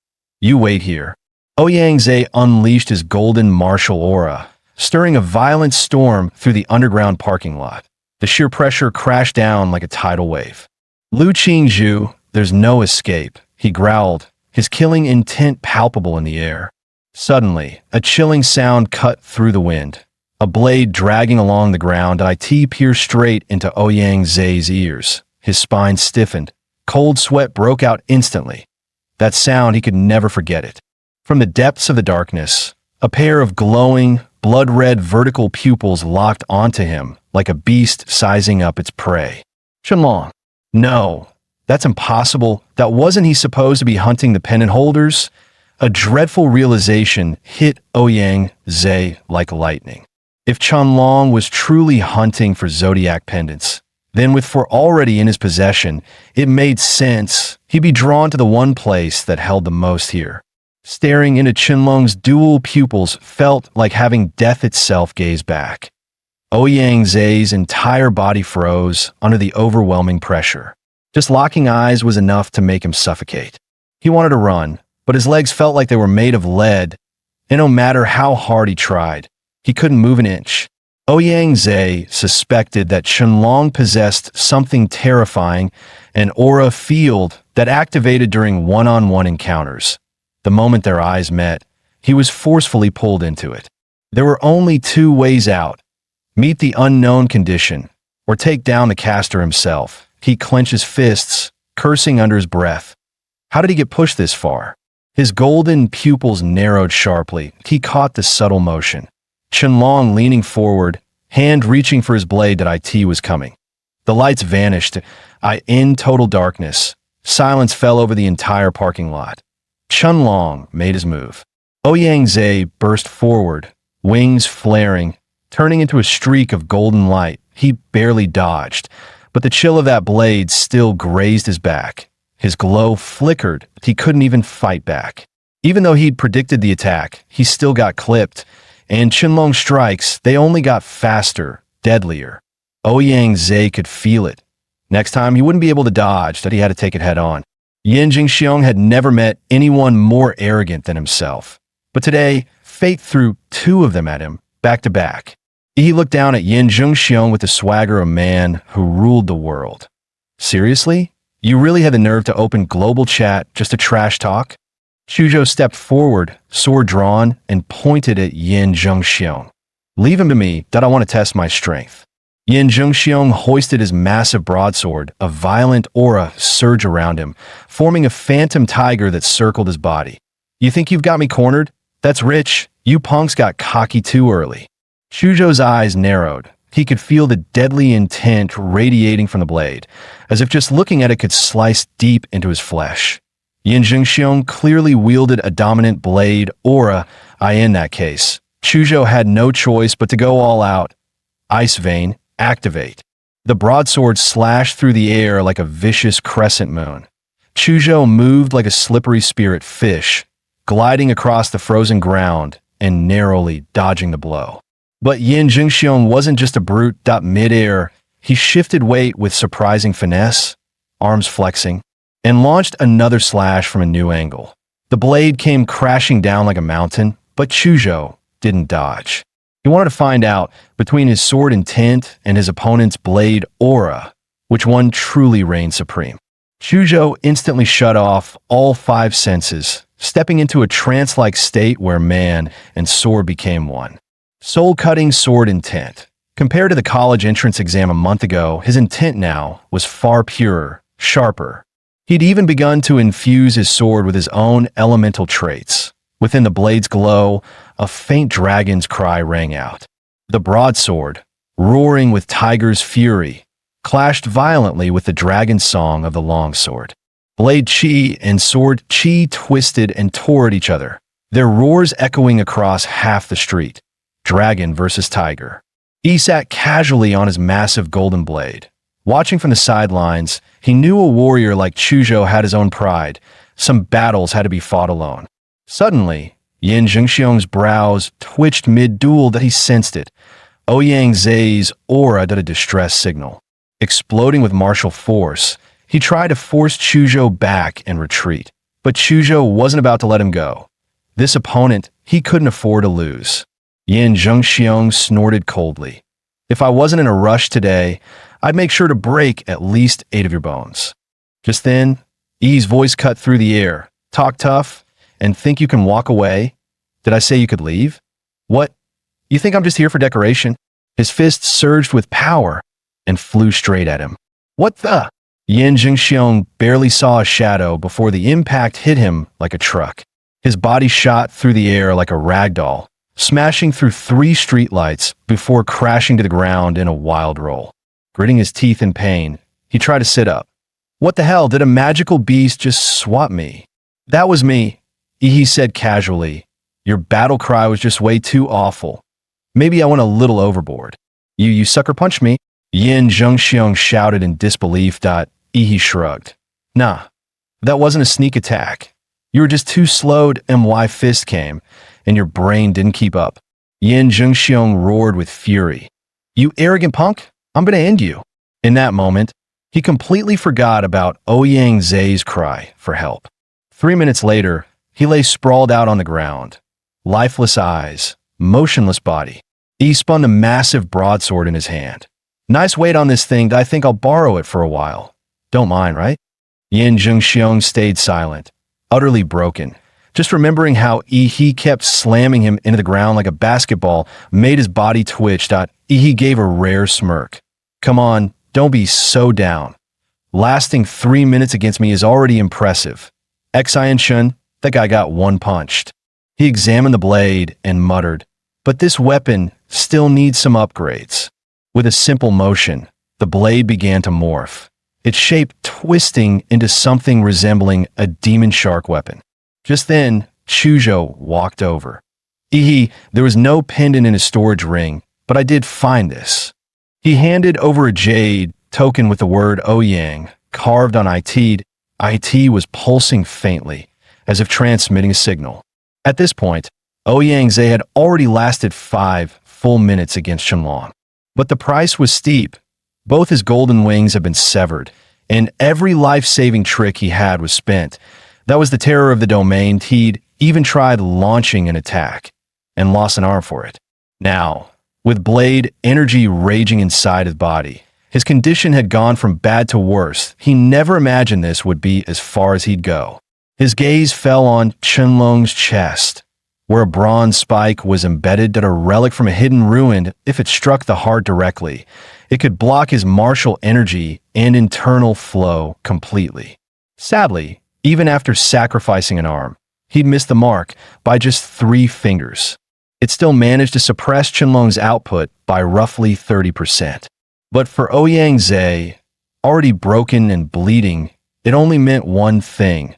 You wait here. Ouyang Zhe unleashed his golden martial aura, stirring a violent storm through the underground parking lot. The sheer pressure crashed down like a tidal wave. Lu Qingzhu, there's no escape, he growled, his killing intent palpable in the air. Suddenly, a chilling sound cut through the wind. A blade dragging along the ground, it pierced straight into Ouyang Zhe's ears. His spine stiffened. Cold sweat broke out instantly. That sound, he could never forget it. From the depths of the darkness, a pair of glowing, blood-red vertical pupils locked onto him like a beast sizing up its prey. Qianlong. No, that's impossible. That wasn't he supposed to be hunting the pennant holders? A dreadful realization hit Ouyang Zhe like lightning. If Qianlong was truly hunting for zodiac pendants, then with four already in his possession, it made sense he'd be drawn to the one place that held the most here. Staring into Qianlong's dual pupils felt like having death itself gaze back. Ouyang Zhe's entire body froze under the overwhelming pressure. Just locking eyes was enough to make him suffocate. He wanted to run, but his legs felt like they were made of lead, and no matter how hard he tried, he couldn't move an inch. Ouyang Zhe suspected that Qianlong possessed something terrifying, an aura field that activated during one-on-one encounters. The moment their eyes met, he was forcefully pulled into it. There were only two ways out: meet the unknown condition, or take down the caster himself. He clenched his fists, cursing under his breath. How did he get pushed this far? His golden pupils narrowed sharply. He caught the subtle motion. Qianlong leaning forward, hand reaching for his blade that it was coming. The lights vanished. In total darkness, silence fell over the entire parking lot. Qianlong made his move. Ouyang Zhe burst forward, wings flaring, turning into a streak of golden light. He barely dodged, but the chill of that blade still grazed his back. His glow flickered. He couldn't even fight back. Even though he'd predicted the attack, he still got clipped, and Qianlong's strikes, they only got faster, deadlier. Ouyang Zhe could feel it. Next time, he wouldn't be able to dodge, that he had to take it head on. Yin Jingxiong had never met anyone more arrogant than himself. But today, fate threw two of them at him, back to back. He looked down at Yin Jingxiong with the swagger of a man who ruled the world. Seriously? You really had the nerve to open global chat just to trash talk? Chuzhou stepped forward, sword drawn, and pointed at Yin Jingxiong. Leave him to me, that I want to test my strength. Yin Jingxiong hoisted his massive broadsword, a violent aura surged around him, forming a phantom tiger that circled his body. You think you've got me cornered? That's rich. You punks got cocky too early. Chuzhou's eyes narrowed. He could feel the deadly intent radiating from the blade, as if just looking at it could slice deep into his flesh. Yin Jingxiong clearly wielded a dominant blade aura. In that case, Chuzhou had no choice but to go all out. Ice Vein, activate. The broadsword slashed through the air like a vicious crescent moon. Chuzhou moved like a slippery spirit fish, gliding across the frozen ground and narrowly dodging the blow. But Yin Jingxiong wasn't just a brute. Mid-air, he shifted weight with surprising finesse, arms flexing, and launched another slash from a new angle. The blade came crashing down like a mountain, but Chuzhou didn't dodge. He wanted to find out, between his sword intent and his opponent's blade aura, which one truly reigned supreme. Chuzhou instantly shut off all five senses, stepping into a trance-like state where man and sword became one. Soul-cutting sword intent. Compared to the college entrance exam a month ago, his intent now was far purer, sharper. He'd even begun to infuse his sword with his own elemental traits. Within the blade's glow, a faint dragon's cry rang out. The broadsword, roaring with tiger's fury, clashed violently with the dragon song of the longsword. Blade chi and sword chi twisted and tore at each other, their roars echoing across half the street. Dragon versus tiger. He sat casually on his massive golden blade. Watching from the sidelines, he knew a warrior like Chuzhou had his own pride. Some battles had to be fought alone. Suddenly, Yin Jingxiong's brows twitched mid-duel that he sensed it. Ouyang Zhe's aura did a distress signal. Exploding with martial force, he tried to force Chuzhou back and retreat. But Chuzhou wasn't about to let him go. This opponent, he couldn't afford to lose. Yin Jingxiong snorted coldly. If I wasn't in a rush today, I'd make sure to break at least 8 of your bones. Just then, Yi's voice cut through the air. Talk tough, and think you can walk away? Did I say you could leave? What? You think I'm just here for decoration? His fist surged with power and flew straight at him. What the? Yin Jingxiong barely saw a shadow before the impact hit him like a truck. His body shot through the air like a rag doll, smashing through 3 streetlights before crashing to the ground in a wild roll. Gritting his teeth in pain, he tried to sit up. What the hell, did a magical beast just swap me? That was me, he said casually. Your battle cry was just way too awful. Maybe I went a little overboard. You sucker punched me? Yin Zhengxiong shouted in disbelief. He shrugged. Nah, that wasn't a sneak attack. You were just too slowed and my fist came, and your brain didn't keep up. Yin Zhengxiong roared with fury. You arrogant punk, I'm gonna end you. In that moment, he completely forgot about Ouyang Zai's cry for help. 3 minutes later, he lay sprawled out on the ground. Lifeless eyes, motionless body. He spun a massive broadsword in his hand. Nice weight on this thing, I think I'll borrow it for a while. Don't mind, right? Yin Zhengxiong stayed silent, utterly broken. Just remembering how he kept slamming him into the ground like a basketball made his body twitch. He gave a rare smirk. Come on, don't be so down. Lasting 3 minutes against me is already impressive. Xian Shun, that guy got one punched. He examined the blade and muttered, but this weapon still needs some upgrades. With a simple motion, the blade began to morph, its shape twisting into something resembling a demon shark weapon. Just then, Chuzhou walked over. There was no pendant in his storage ring, but I did find this. He handed over a jade token with the word Ouyang carved on it. It was pulsing faintly, as if transmitting a signal. At this point, Ouyang Zai had already lasted 5 full minutes against Qianlong. But the price was steep. Both his golden wings had been severed, and every life-saving trick he had was spent. That was the terror of the domain. He'd even tried launching an attack, and lost an arm for it. Now, with blade energy raging inside his body, his condition had gone from bad to worse. He never imagined this would be as far as he'd go. His gaze fell on Qianlong's chest, where a bronze spike was embedded, a relic from a hidden ruin. If it struck the heart directly, it could block his martial energy and internal flow completely. Sadly, even after sacrificing an arm, he'd missed the mark by just 3 fingers. It still managed to suppress Qianlong's output by roughly 30%. But for Ouyang Zai, already broken and bleeding, it only meant one thing.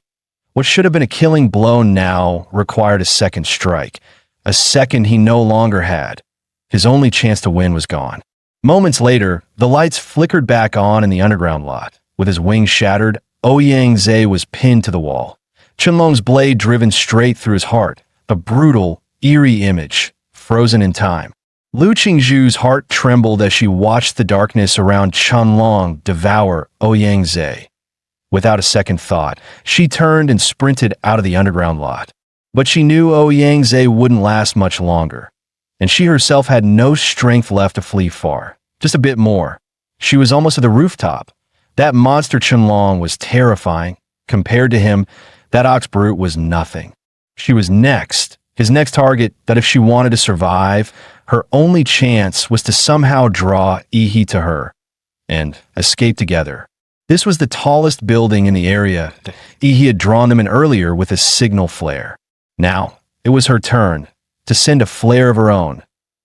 What should have been a killing blow now required a second strike, a second he no longer had. His only chance to win was gone. Moments later, the lights flickered back on in the underground lot. With his wings shattered, Ouyang Zai was pinned to the wall. Qianlong's blade driven straight through his heart, a brutal, eerie image, frozen in time. Lu Qingzhu's heart trembled as she watched the darkness around Qianlong devour Ouyang Zai. Without a second thought, she turned and sprinted out of the underground lot. But she knew Ouyang Zai wouldn't last much longer, and she herself had no strength left to flee far. Just a bit more. She was almost at the rooftop. That monster Qianlong was terrifying. Compared to him, that ox brute was nothing. She was next, his next target, that if she wanted to survive, her only chance was to somehow draw to her and escape together. This was the tallest building in the area. He had drawn them in earlier with a signal flare. Now, it was her turn to send a flare of her own.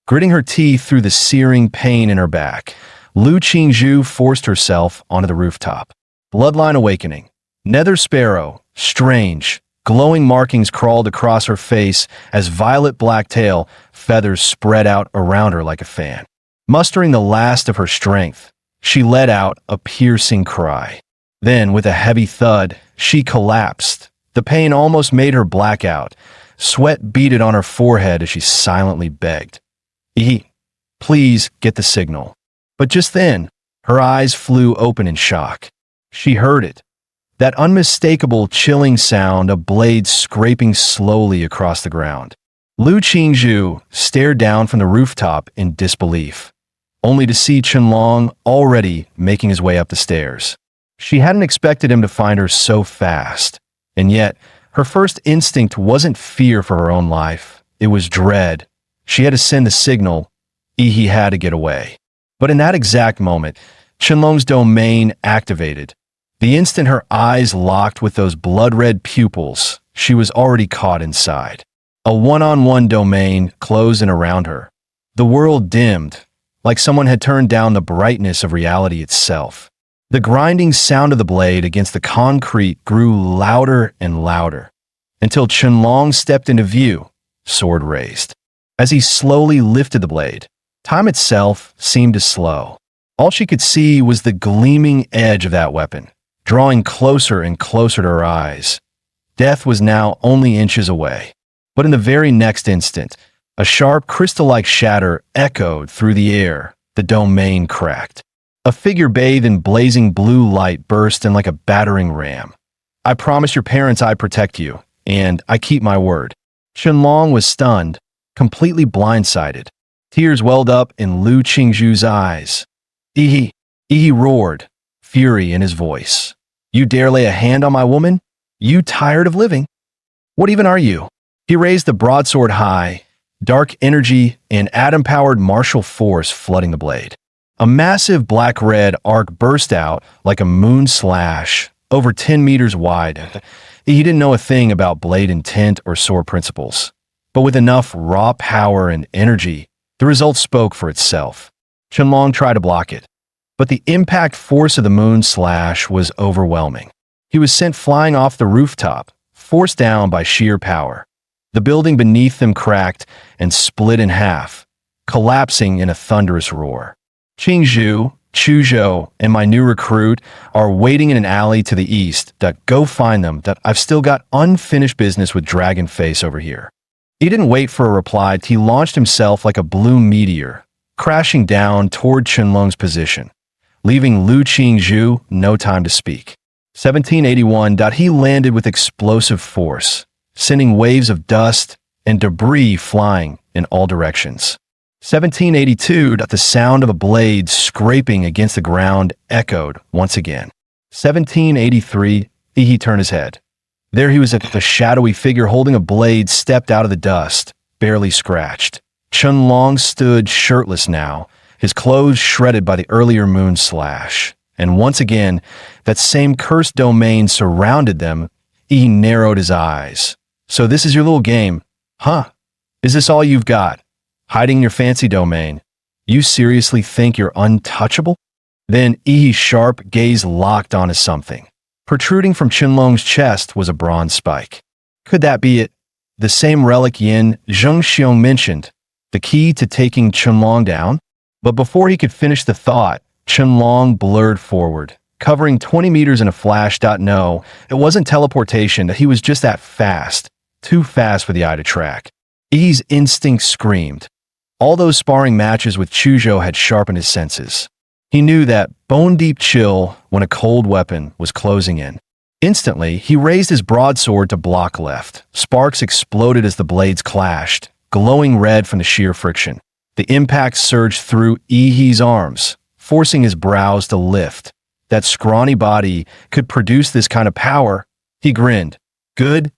Gritting her teeth through the searing pain in her back, Lu Qingzhu forced herself onto the rooftop. Bloodline awakening. Nether sparrow, strange, glowing markings crawled across her face as violet black tail feathers spread out around her like a fan. Mustering the last of her strength, she let out a piercing cry. Then, with a heavy thud, she collapsed. The pain almost made her black out. Sweat beaded on her forehead as she silently begged, please get the signal. But just then, her eyes flew open in shock. She heard it. That unmistakable, chilling sound of blades scraping slowly across the ground. Lu Qingzhu stared down from the rooftop in disbelief, only to see Qianlong already making his way up the stairs. She hadn't expected him to find her so fast, and yet her first instinct wasn't fear for her own life. It was dread. She had to send the signal. He had to get away. But in that exact moment, Qianlong's domain activated. The instant her eyes locked with those blood-red pupils, she was already caught inside. A one-on-one domain closed in around her. The world dimmed, like someone had turned down the brightness of reality itself. The grinding sound of the blade against the concrete grew louder and louder, until Qianlong stepped into view, sword raised. As he slowly lifted the blade, time itself seemed to slow. All she could see was the gleaming edge of that weapon, drawing closer and closer to her eyes. Death was now only inches away. But in the very next instant, a sharp crystal-like shatter echoed through the air. The domain cracked. A figure bathed in blazing blue light burst in like a battering ram. "I promise your parents I protect you, and I keep my word." Qianlong was stunned, completely blindsided. Tears welled up in Lu Qingzhu's eyes. "Yi," Yi roared, fury in his voice. "You dare lay a hand on my woman? You tired of living? What even are you?" He raised the broadsword high, dark energy and atom-powered martial force flooding the blade. A massive black-red arc burst out like a moon slash, over 10 meters wide. He didn't know a thing about blade intent or sword principles, but with enough raw power and energy, the result spoke for itself. Qianlong tried to block it, but the impact force of the moon slash was overwhelming. He was sent flying off the rooftop, forced down by sheer power. The building beneath them cracked and split in half, collapsing in a thunderous roar. Qingzhu, Chuzhou, and my new recruit are waiting in an alley to the east. Go find them. I've still got unfinished business with Dragon Face over here. He didn't wait for a reply. He launched himself like a blue meteor, crashing down toward Qianlong's position, leaving Lu Qingzhu no time to speak. 1781. He landed with explosive force, sending waves of dust and debris flying in all directions. 1782. The sound of a blade scraping against the ground echoed once again. 1783. He turned his head. There he was, a shadowy figure holding a blade stepped out of the dust, barely scratched. Qianlong stood shirtless now, his clothes shredded by the earlier moon slash. And once again, that same cursed domain surrounded them. He narrowed his eyes. "So this is your little game, huh? Is this all you've got? Hiding your fancy domain? You seriously think you're untouchable?" Then Yi's sharp gaze locked onto something. Protruding from Qianlong's chest was a bronze spike. Could that be it? The same relic Yin Zhengxiong mentioned, the key to taking Qianlong down? But before he could finish the thought, Qianlong blurred forward, covering 20 meters in a flash. No, it wasn't teleportation, that he was just that fast. Too fast for the eye to track. Yi's instinct screamed. All those sparring matches with Chuzhou had sharpened his senses. He knew that bone-deep chill when a cold weapon was closing in. Instantly, he raised his broadsword to block left. Sparks exploded as the blades clashed, glowing red from the sheer friction. The impact surged through Yi's arms, forcing his brows to lift. That scrawny body could produce this kind of power. He grinned. "Good.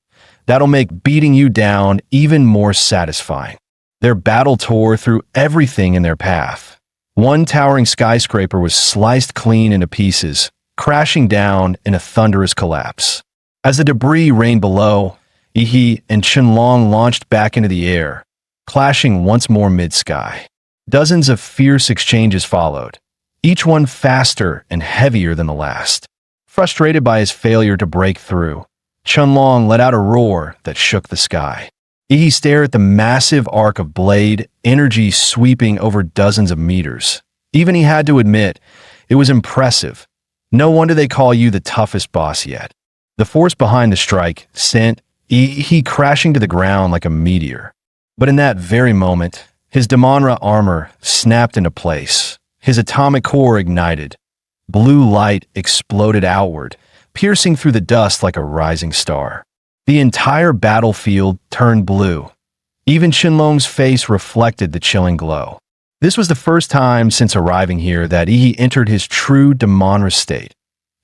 That'll make beating you down even more satisfying." Their battle tore through everything in their path. One towering skyscraper was sliced clean into pieces, crashing down in a thunderous collapse. As the debris rained below, Yi and Qianlong launched back into the air, clashing once more mid-sky. Dozens of fierce exchanges followed, each one faster and heavier than the last. Frustrated by his failure to break through, Qianlong let out a roar that shook the sky. Yi stared at the massive arc of blade, energy sweeping over dozens of meters. Even he had to admit, it was impressive. No wonder they call you the toughest boss yet. The force behind the strike sent Yi crashing to the ground like a meteor. But in that very moment, his Damanra armor snapped into place. His atomic core ignited. Blue light exploded outward, piercing through the dust like a rising star. The entire battlefield turned blue. Even Qianlong's face reflected the chilling glow. This was the first time since arriving here that Yi entered his true Damanra state.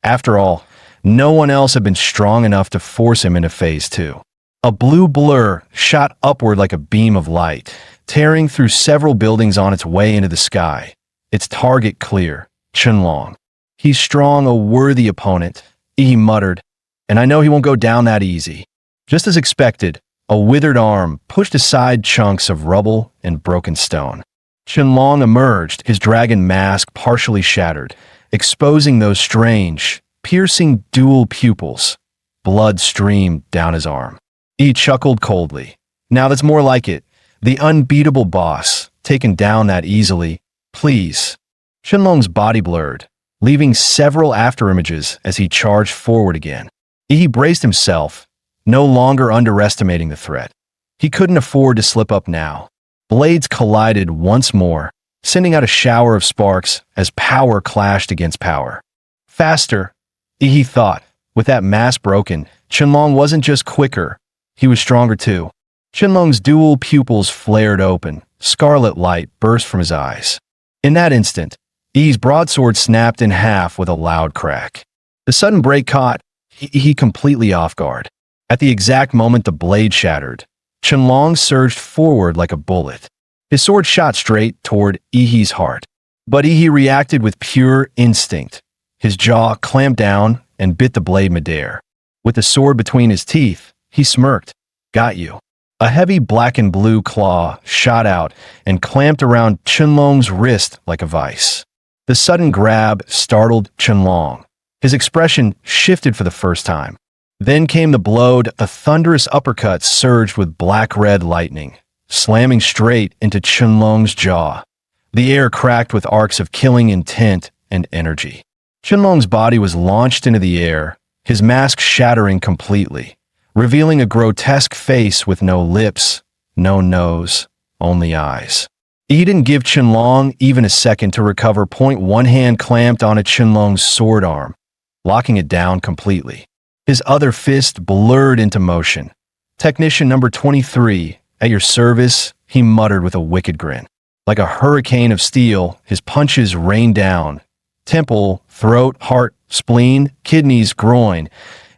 After all, no one else had been strong enough to force him into Phase 2. A blue blur shot upward like a beam of light, tearing through several buildings on its way into the sky. Its target clear, Qianlong. He's strong, a worthy opponent, he muttered, and I know he won't go down that easy. Just as expected, a withered arm pushed aside chunks of rubble and broken stone. Qianlong emerged, his dragon mask partially shattered, exposing those strange, piercing dual pupils. Blood streamed down his arm. He chuckled coldly. Now that's more like it. The unbeatable boss, taken down that easily. Please. Qianlong's body blurred, leaving several afterimages as he charged forward again. He braced himself, no longer underestimating the threat. He couldn't afford to slip up now. Blades collided once more, sending out a shower of sparks as power clashed against power. Faster, he thought. With that mask broken, Qianlong wasn't just quicker, he was stronger too. Qianlong's dual pupils flared open, scarlet light burst from his eyes. In that instant, Yi's broadsword snapped in half with a loud crack. The sudden break caught he completely off guard. At the exact moment the blade shattered, Qianlong surged forward like a bullet. His sword shot straight toward Yi's heart. But Yi reacted with pure instinct. His jaw clamped down and bit the blade midair. With the sword between his teeth, he smirked. Got you. A heavy black and blue claw shot out and clamped around Qianlong's wrist like a vice. The sudden grab startled Qianlong. His expression shifted for the first time. Then came the blow. A thunderous uppercut surged with black-red lightning, slamming straight into Qianlong's jaw. The air cracked with arcs of killing intent and energy. Qianlong's body was launched into the air, his mask shattering completely, revealing a grotesque face with no lips, no nose, only eyes. He didn't give Qianlong even a second to recover. One hand clamped onto Qianlong's sword arm, locking it down completely. His other fist blurred into motion. Technician number 23, at your service, he muttered with a wicked grin. Like a hurricane of steel, his punches rained down. Temple, throat, heart, spleen, kidneys, groin.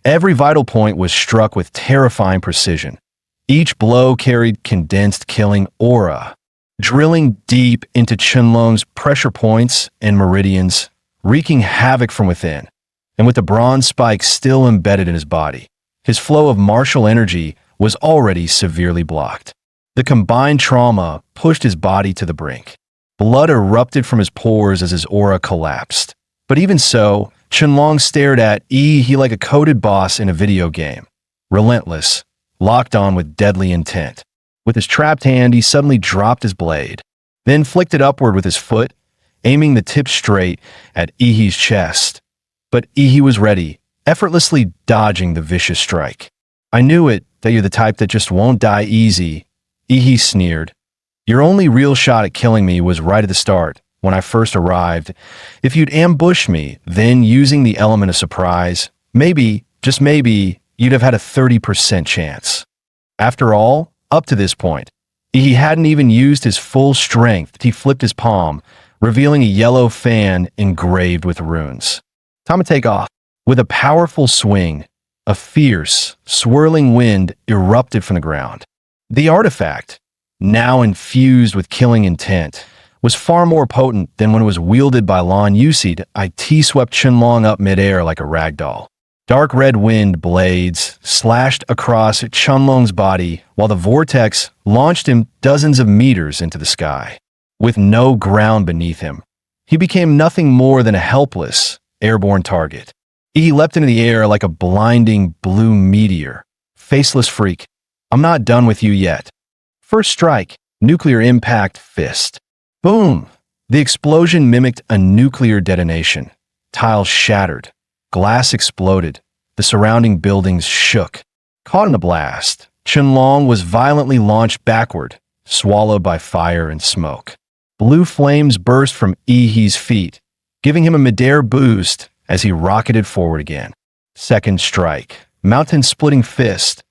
Every vital point was struck with terrifying precision. Each blow carried condensed killing aura, drilling deep into Qianlong's pressure points and meridians, wreaking havoc from within. And with the bronze spike still embedded in his body, his flow of martial energy was already severely blocked. The combined trauma pushed his body to the brink. Blood erupted from his pores as his aura collapsed. But even so, Qianlong stared at Yi like a coded boss in a video game. Relentless, locked on with deadly intent. With his trapped hand, he suddenly dropped his blade, then flicked it upward with his foot, aiming the tip straight at Yi's chest. But Yi was ready, effortlessly dodging the vicious strike. I knew it, that you're the type that just won't die easy, Yi sneered. Your only real shot at killing me was right at the start, when I first arrived. If you'd ambushed me, then using the element of surprise, maybe, just maybe, you'd have had a 30% chance. After all, up to this point, he hadn't even used his full strength. He flipped his palm, revealing a yellow fan engraved with runes. Time to take off. With a powerful swing, a fierce, swirling wind erupted from the ground. The artifact, now infused with killing intent, was far more potent than when it was wielded by Lan Yusid. It swept Qianlong up midair like a ragdoll. Dark red wind blades slashed across Qianlong's body while the vortex launched him dozens of meters into the sky. With no ground beneath him, he became nothing more than a helpless, airborne target. He leapt into the air like a blinding blue meteor. Faceless freak, I'm not done with you yet. First strike, nuclear impact fist. Boom! The explosion mimicked a nuclear detonation. Tiles shattered. Glass exploded. The surrounding buildings shook. Caught in the blast, Qianlong was violently launched backward, swallowed by fire and smoke. Blue flames burst from Yi's feet, giving him a midair boost as he rocketed forward again. Second strike, mountain-splitting fist.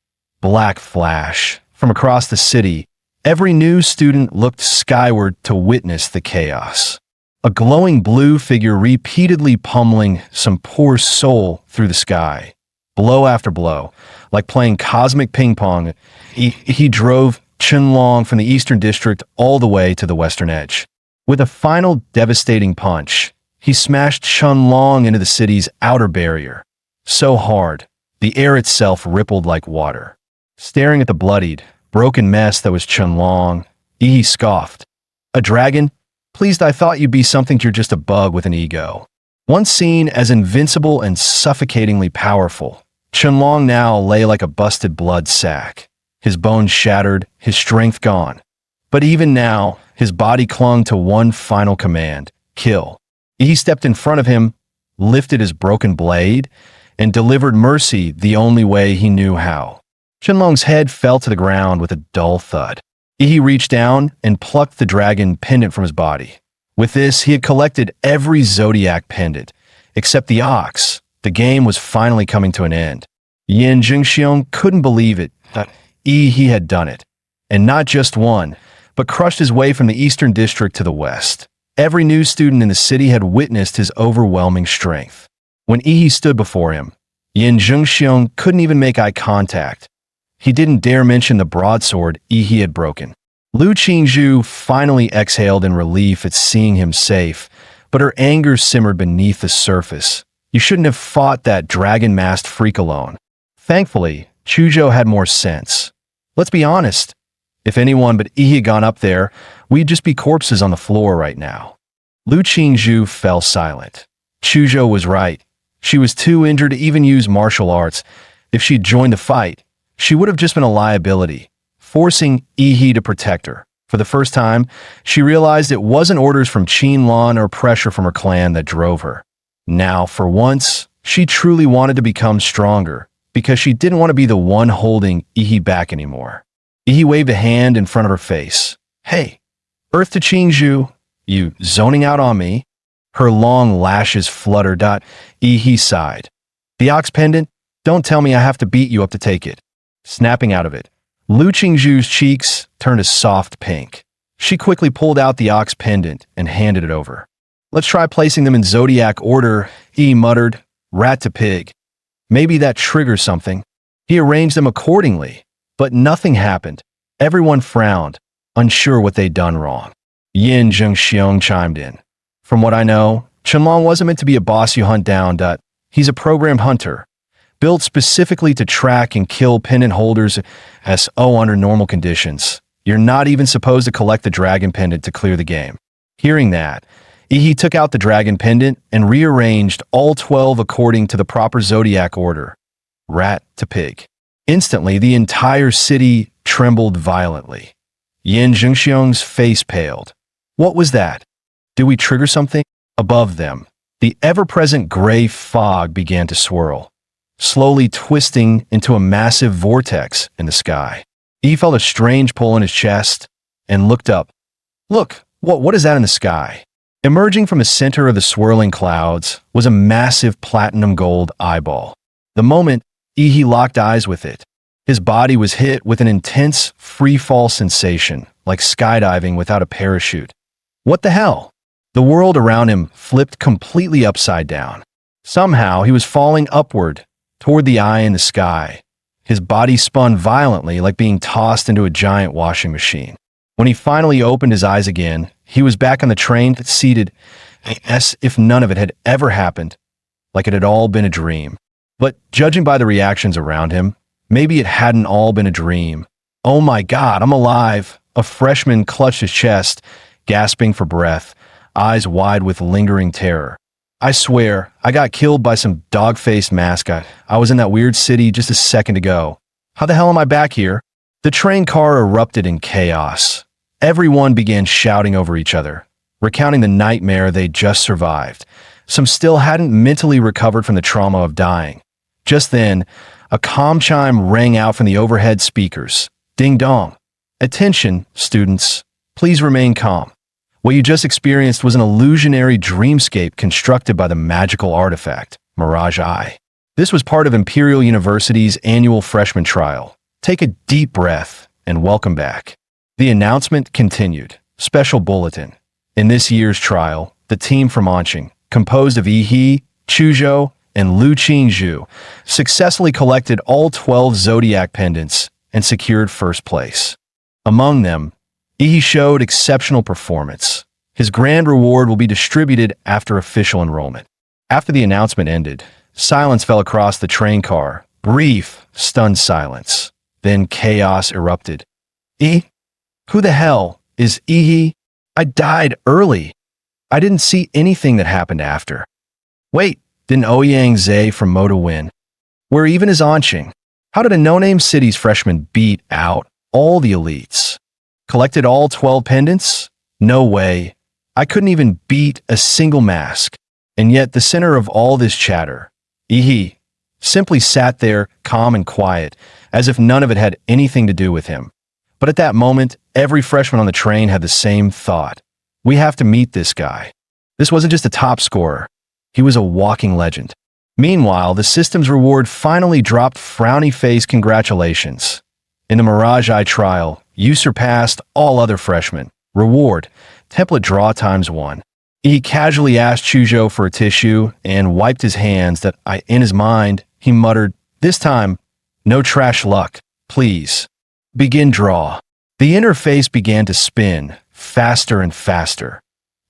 Black flash. From across the city, every new student looked skyward to witness the chaos. A glowing blue figure repeatedly pummeling some poor soul through the sky. Blow after blow, like playing cosmic ping pong, he drove Qianlong from the eastern district all the way to the western edge. With a final devastating punch, he smashed Chunlong into the city's outer barrier. So hard, the air itself rippled like water. Staring at the bloodied, broken mess that was Chunlong, Yi scoffed. A dragon? Pleased I thought you'd be something you're just a bug with an ego. Once seen as invincible and suffocatingly powerful, Chunlong now lay like a busted blood sack. His bones shattered, his strength gone. But even now, his body clung to one final command, kill. He stepped in front of him, lifted his broken blade, and delivered mercy the only way he knew how. Chunlong's head fell to the ground with a dull thud. He reached down and plucked the dragon pendant from his body. With this, he had collected every zodiac pendant, except the ox. The game was finally coming to an end. Yin Jingxiong couldn't believe it, that he had done it. And not just one, but crushed his way from the eastern district to the west. Every new student in the city had witnessed his overwhelming strength. When Yi stood before him, Yin Jingxiong couldn't even make eye contact. He didn't dare mention the broadsword Yi had broken. Lu Qingzhu finally exhaled in relief at seeing him safe, but her anger simmered beneath the surface. You shouldn't have fought that dragon-masked freak alone. Thankfully, Chuzhou had more sense. Let's be honest. If anyone but Yi had gone up there, we'd just be corpses on the floor right now. Lu Qingzhu fell silent. Chuzhou was right. She was too injured to even use martial arts. If she'd joined the fight, she would have just been a liability, forcing Yi to protect her. For the first time, she realized it wasn't orders from Qin Lan or pressure from her clan that drove her. Now, for once, she truly wanted to become stronger, because she didn't want to be the one holding Yi back anymore. Yi waved a hand in front of her face. Hey, Earth to Qingzhu, you zoning out on me? Her long lashes fluttered. Yi sighed. The ox pendant? Don't tell me I have to beat you up to take it. Snapping out of it, Lu Qingzhu's cheeks turned a soft pink. She quickly pulled out the ox pendant and handed it over. Let's try placing them in zodiac order, Yi muttered, rat to pig. Maybe that triggers something. He arranged them accordingly, but nothing happened. Everyone frowned, unsure what they'd done wrong. Yin Jingxiong chimed in. From what I know, Chunlong wasn't meant to be a boss you hunt down. He's a programmed hunter, built specifically to track and kill pendant holders under normal conditions. You're not even supposed to collect the dragon pendant to clear the game. Hearing that, Yi took out the dragon pendant and rearranged all 12 according to the proper zodiac order, rat to pig. Instantly, the entire city trembled violently. Yin Jingxiong's face paled. What was that? Did we trigger something? Above them, the ever-present gray fog began to swirl, slowly twisting into a massive vortex in the sky. He felt a strange pull in his chest and looked up. Look, what is that in the sky? Emerging from the center of the swirling clouds was a massive platinum gold eyeball. The moment Yi locked eyes with it, his body was hit with an intense free-fall sensation, like skydiving without a parachute. What the hell? The world around him flipped completely upside down. Somehow, he was falling upward, toward the eye in the sky. His body spun violently like being tossed into a giant washing machine. When he finally opened his eyes again, he was back on the train seated as if none of it had ever happened, like it had all been a dream. But judging by the reactions around him, maybe it hadn't all been a dream. Oh my God, I'm alive! A freshman clutched his chest, gasping for breath, eyes wide with lingering terror. I swear, I got killed by some dog-faced mascot. I was in that weird city just a second ago. How the hell am I back here? The train car erupted in chaos. Everyone began shouting over each other, recounting the nightmare they'd just survived. Some still hadn't mentally recovered from the trauma of dying. Just then, a comm chime rang out from the overhead speakers. Ding dong. Attention, students. Please remain calm. What you just experienced was an illusionary dreamscape constructed by the magical artifact, Mirage Eye. This was part of Imperial University's annual freshman trial. Take a deep breath and welcome back. The announcement continued. Special bulletin. In this year's trial, the team from Anqing, composed of Yi, Chuzhou, and Lu Qingzhu, successfully collected all 12 zodiac pendants and secured first place. Among them, Yi showed exceptional performance. His grand reward will be distributed after official enrollment. After the announcement ended, silence fell across the train car. Brief, stunned silence. Then chaos erupted. Who the hell is Ihi? I died early. I didn't see anything that happened after. Wait, didn't Ouyang Zhe from Moda win? Where even is Anqing? How did a no-name city's freshman beat out all the elites? Collected all 12 pendants? No way. I couldn't even beat a single mask. And yet the center of all this chatter, Ihi, simply sat there calm and quiet, as if none of it had anything to do with him. But at that moment, every freshman on the train had the same thought. We have to meet this guy. This wasn't just a top scorer. He was a walking legend. Meanwhile, the system's reward finally dropped frowny face congratulations. In the Mirage Eye trial, you surpassed all other freshmen. Reward, template draw ×1. He casually asked Chuzhou for a tissue and wiped his hands in his mind, he muttered, this time, no trash luck, please. Begin draw. The interface began to spin, faster and faster.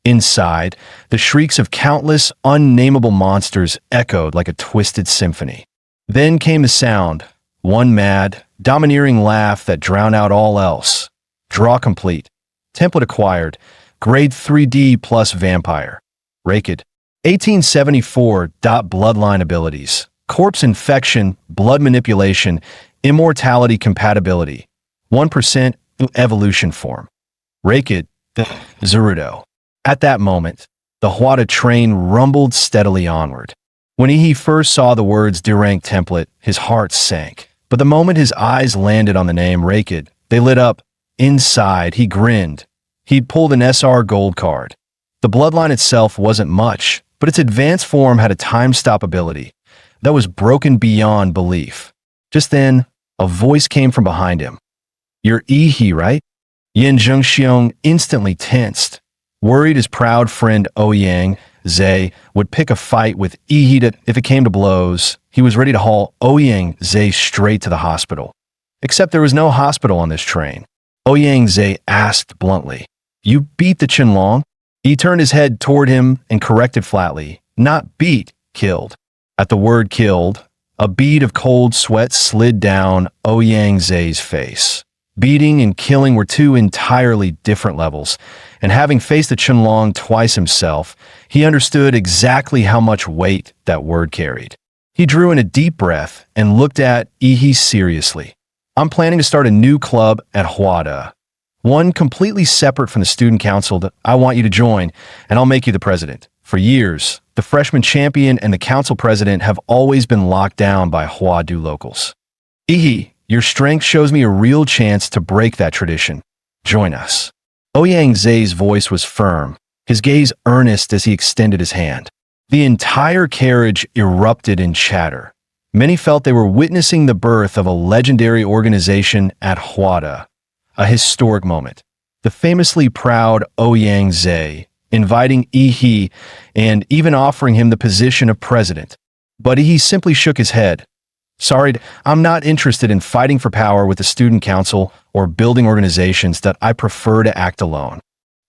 Inside, the shrieks of countless, unnameable monsters echoed like a twisted symphony. Then came the sound, one mad, domineering laugh that drowned out all else. Draw complete. Template acquired. Grade 3D plus vampire. Raked. 1874. Bloodline abilities. Corpse infection, blood manipulation, immortality compatibility. 1% evolution form. Raked. Zerudo. At that moment, the Huada train rumbled steadily onward. When he first saw the words D-rank template, his heart sank. But the moment his eyes landed on the name Raked, they lit up. Inside, he grinned. He'd pulled an SR gold card. The bloodline itself wasn't much, but its advanced form had a time-stop ability that was broken beyond belief. Just then, a voice came from behind him. You're Ihi, right? Yin Zhengxiong instantly tensed. Worried his proud friend Ouyang Zhe would pick a fight with Ihi if it came to blows, he was ready to haul Ouyang Zhe straight to the hospital. Except there was no hospital on this train. Ouyang Zhe asked bluntly, You beat the Qinlong? He turned his head toward him and corrected flatly, Not beat, killed. At the word killed, a bead of cold sweat slid down Ouyang Zhe's face. Beating and killing were two entirely different levels, and having faced the Qinlong twice himself, he understood exactly how much weight that word carried. He drew in a deep breath and looked at Ihi seriously. I'm planning to start a new club at Huada. One completely separate from the student council that I want you to join, and I'll make you the president. For years, the freshman champion and the council president have always been locked down by Huadu locals. Ihi, your strength shows me a real chance to break that tradition. Join us. Ouyang Zhe's voice was firm, his gaze earnest as he extended his hand. The entire carriage erupted in chatter. Many felt they were witnessing the birth of a legendary organization at Huada, a historic moment. The famously proud Ouyang Zhe, inviting Ihi and even offering him the position of president. But Ihi simply shook his head. Sorry, I'm not interested in fighting for power with the student council or building organizations that I prefer to act alone.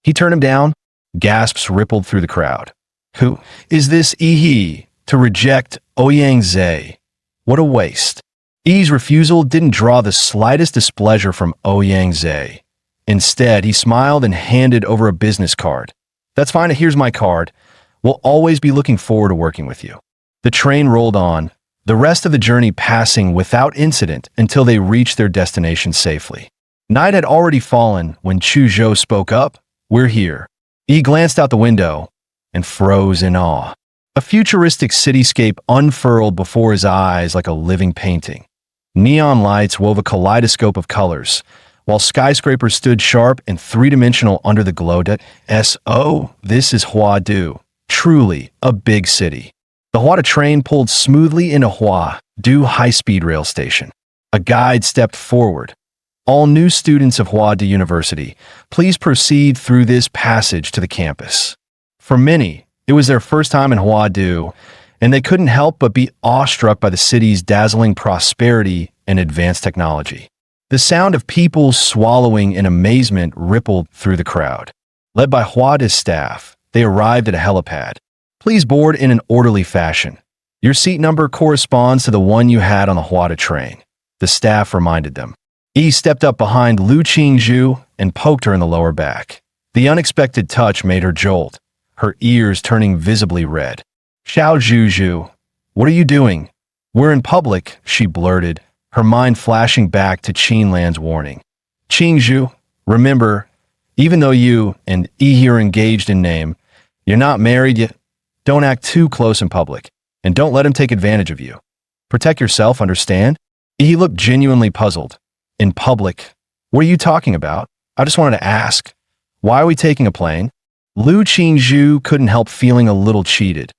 He turned him down. Gasps rippled through the crowd. Who is this Ihi to reject Ouyang Zhe? What a waste. Ihi's refusal didn't draw the slightest displeasure from Ouyang Zhe. Instead, he smiled and handed over a business card. That's fine, here's my card. We'll always be looking forward to working with you. The train rolled on, the rest of the journey passing without incident until they reached their destination safely. Night had already fallen when Chuzhou spoke up. We're here. He glanced out the window and froze in awe. A futuristic cityscape unfurled before his eyes like a living painting. Neon lights wove a kaleidoscope of colors, while skyscrapers stood sharp and three-dimensional under the glow. This is Huadu, truly a big city. The Huada train pulled smoothly into Huadu high-speed rail station. A guide stepped forward. All new students of Huada University, please proceed through this passage to the campus. For many, it was their first time in Huadu, and they couldn't help but be awestruck by the city's dazzling prosperity and advanced technology. The sound of people swallowing in amazement rippled through the crowd. Led by Hwada's staff, they arrived at a helipad. Please board in an orderly fashion. Your seat number corresponds to the one you had on the Hwada train, the staff reminded them. Yi stepped up behind Lu Qingzhu and poked her in the lower back. The unexpected touch made her jolt, her ears turning visibly red. Xiao Zhuzhu, what are you doing? We're in public, she blurted, her mind flashing back to Qinlan's warning. Qingzhu, remember, even though you and Yi are engaged in name, you're not married yet. Don't act too close in public, and don't let him take advantage of you. Protect yourself, understand? He looked genuinely puzzled. In public? What are you talking about? I just wanted to ask. Why are we taking a plane? Lu Qingzhu couldn't help feeling a little cheated.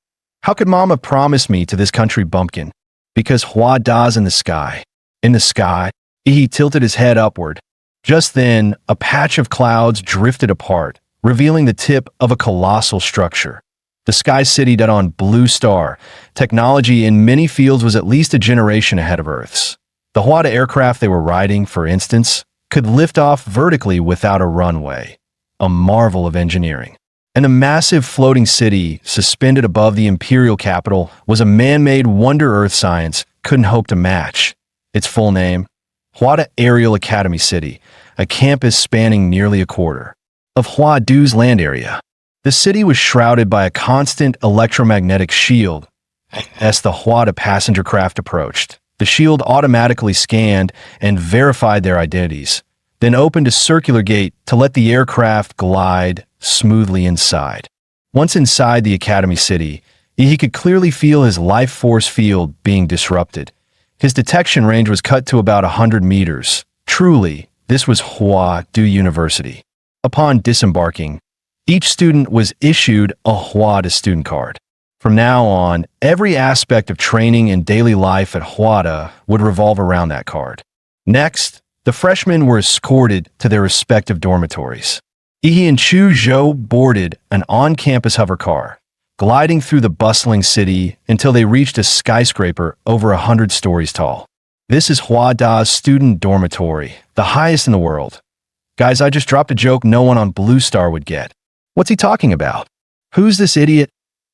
How could Mama promise me to this country bumpkin? Because Hwada's in the sky. In the sky? He tilted his head upward. Just then, a patch of clouds drifted apart, revealing the tip of a colossal structure. The Sky City dead on Blue Star. Technology in many fields was at least a generation ahead of Earth's. The Hwada aircraft they were riding, for instance, could lift off vertically without a runway. A marvel of engineering. And the massive floating city, suspended above the imperial capital, was a man-made wonder Earth science couldn't hope to match. Its full name? Hwada Aerial Academy City, a campus spanning nearly a quarter of Hwadu's land area. The city was shrouded by a constant electromagnetic shield as the Hwada passenger craft approached. The shield automatically scanned and verified their identities, then opened a circular gate to let the aircraft glide smoothly inside. Once inside the Academy City, he could clearly feel his life force field being disrupted. His detection range was cut to about 100 meters. Truly, this was Hwadu University. Upon disembarking, each student was issued a Hwada student card. From now on, every aspect of training and daily life at Hwada would revolve around that card. Next, the freshmen were escorted to their respective dormitories. Yi and Chu Zhou boarded an on-campus hover car, gliding through the bustling city until they reached a skyscraper over 100 stories tall. This is Hwada's student dormitory, the highest in the world. Guys, I just dropped a joke no one on Blue Star would get. What's he talking about? Who's this idiot?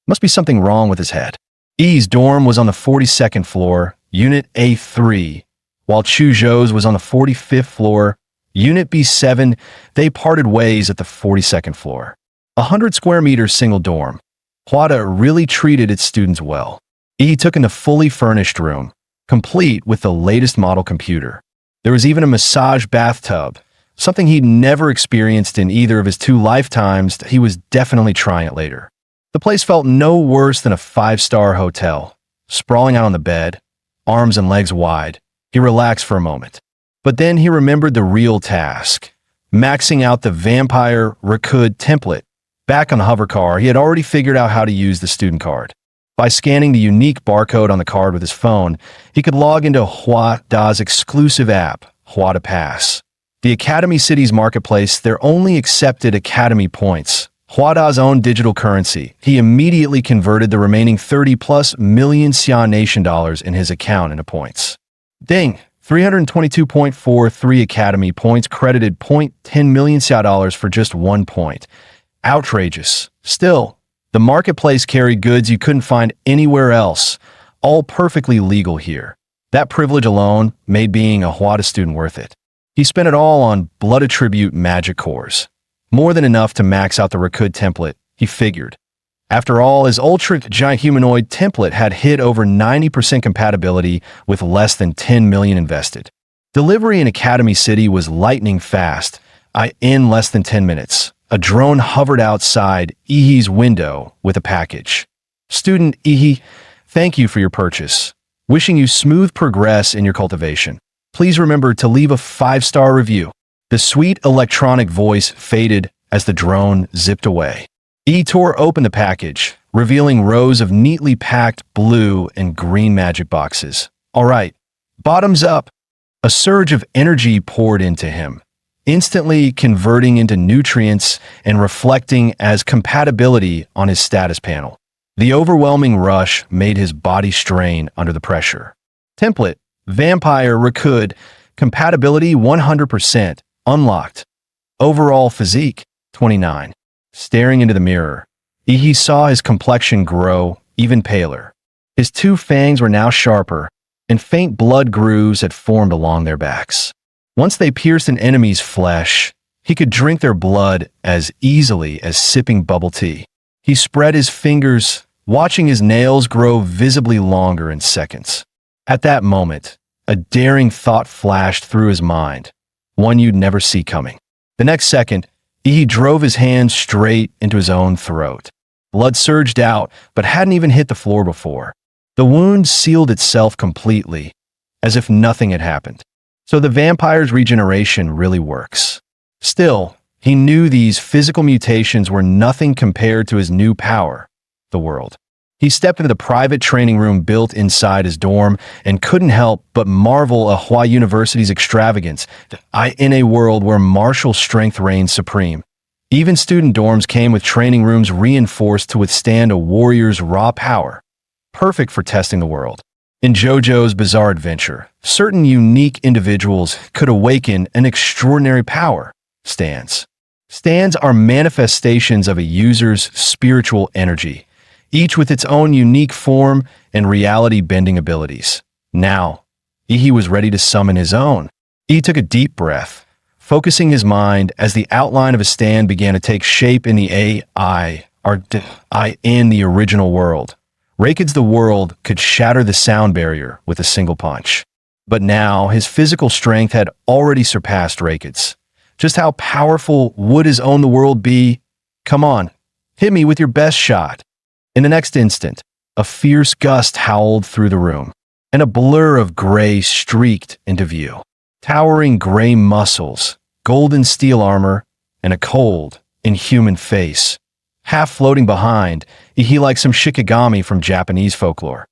Must be something wrong with his head. Yi's dorm was on the 42nd floor, Unit A3, while Chu Zhou's was on the 45th floor, Unit B7. They parted ways at the 42nd floor. 100 square meters single dorm. Hwada really treated its students well. Yi took in the fully furnished room, complete with the latest model computer. There was even a massage bathtub, something he'd never experienced in either of his 2 lifetimes. He was definitely trying it later. The place felt no worse than a 5-star hotel. Sprawling out on the bed, arms and legs wide, he relaxed for a moment. But then he remembered the real task, maxing out the Vampire Rakud template. Back on the hover car, he had already figured out how to use the student card. By scanning the unique barcode on the card with his phone, he could log into Hwada's exclusive app, Hwada Pass. The Academy City's marketplace, their only accepted Academy points. Hwada's own digital currency. He immediately converted the remaining 30+ million Xia Nation dollars in his account into points. Ding! 322.43 Academy points credited 0.10 million Xia dollars for just 1 point. Outrageous. Still, the marketplace carried goods you couldn't find anywhere else, all perfectly legal here. That privilege alone made being a Hwada student worth it. He spent it all on blood attribute magic cores. More than enough to max out the Rakud template, he figured. After all, his ultra-giant humanoid template had hit over 90% compatibility with less than 10 million invested. Delivery in Academy City was lightning fast. In less than 10 minutes, a drone hovered outside Yi's window with a package. Student Yi, thank you for your purchase. Wishing you smooth progress in your cultivation. Please remember to leave a 5-star review. The sweet electronic voice faded as the drone zipped away. Yi tore open the package, revealing rows of neatly packed blue and green magic boxes. All right, bottoms up. A surge of energy poured into him, instantly converting into nutrients and reflecting as compatibility on his status panel. The overwhelming rush made his body strain under the pressure. Template, Vampire Rakud, compatibility 100%, unlocked. Overall physique, 29. staring into the mirror. He saw his complexion grow even paler. His two fangs were now sharper, and faint blood grooves had formed along their backs. Once they pierced an enemy's flesh, he could drink their blood as easily as sipping bubble tea. He spread his fingers, watching his nails grow visibly longer in seconds. At that moment, a daring thought flashed through his mind, one you'd never see coming. The next second, he drove his hand straight into his own throat. Blood surged out, but hadn't even hit the floor before. The wound sealed itself completely, as if nothing had happened. So the vampire's regeneration really works. Still, he knew these physical mutations were nothing compared to his new power, the world. He stepped into the private training room built inside his dorm and couldn't help but marvel at MANHWA University's extravagance in a world where martial strength reigns supreme. Even student dorms came with training rooms reinforced to withstand a warrior's raw power, perfect for testing the world. In JoJo's Bizarre Adventure, certain unique individuals could awaken an extraordinary power. Stands. Stands are manifestations of a user's spiritual energy, each with its own unique form and reality-bending abilities. Now, he was ready to summon his own. He took a deep breath, focusing his mind as the outline of a stand began to take shape in the in the original world. Raikid's the world could shatter the sound barrier with a single punch. But now, his physical strength had already surpassed Raikid's. Just how powerful would his own the world be? Come on, hit me with your best shot. In the next instant, a fierce gust howled through the room, and a blur of gray streaked into view. Towering gray muscles, golden steel armor, and a cold, inhuman face. Half floating behind, he like some shikigami from Japanese folklore.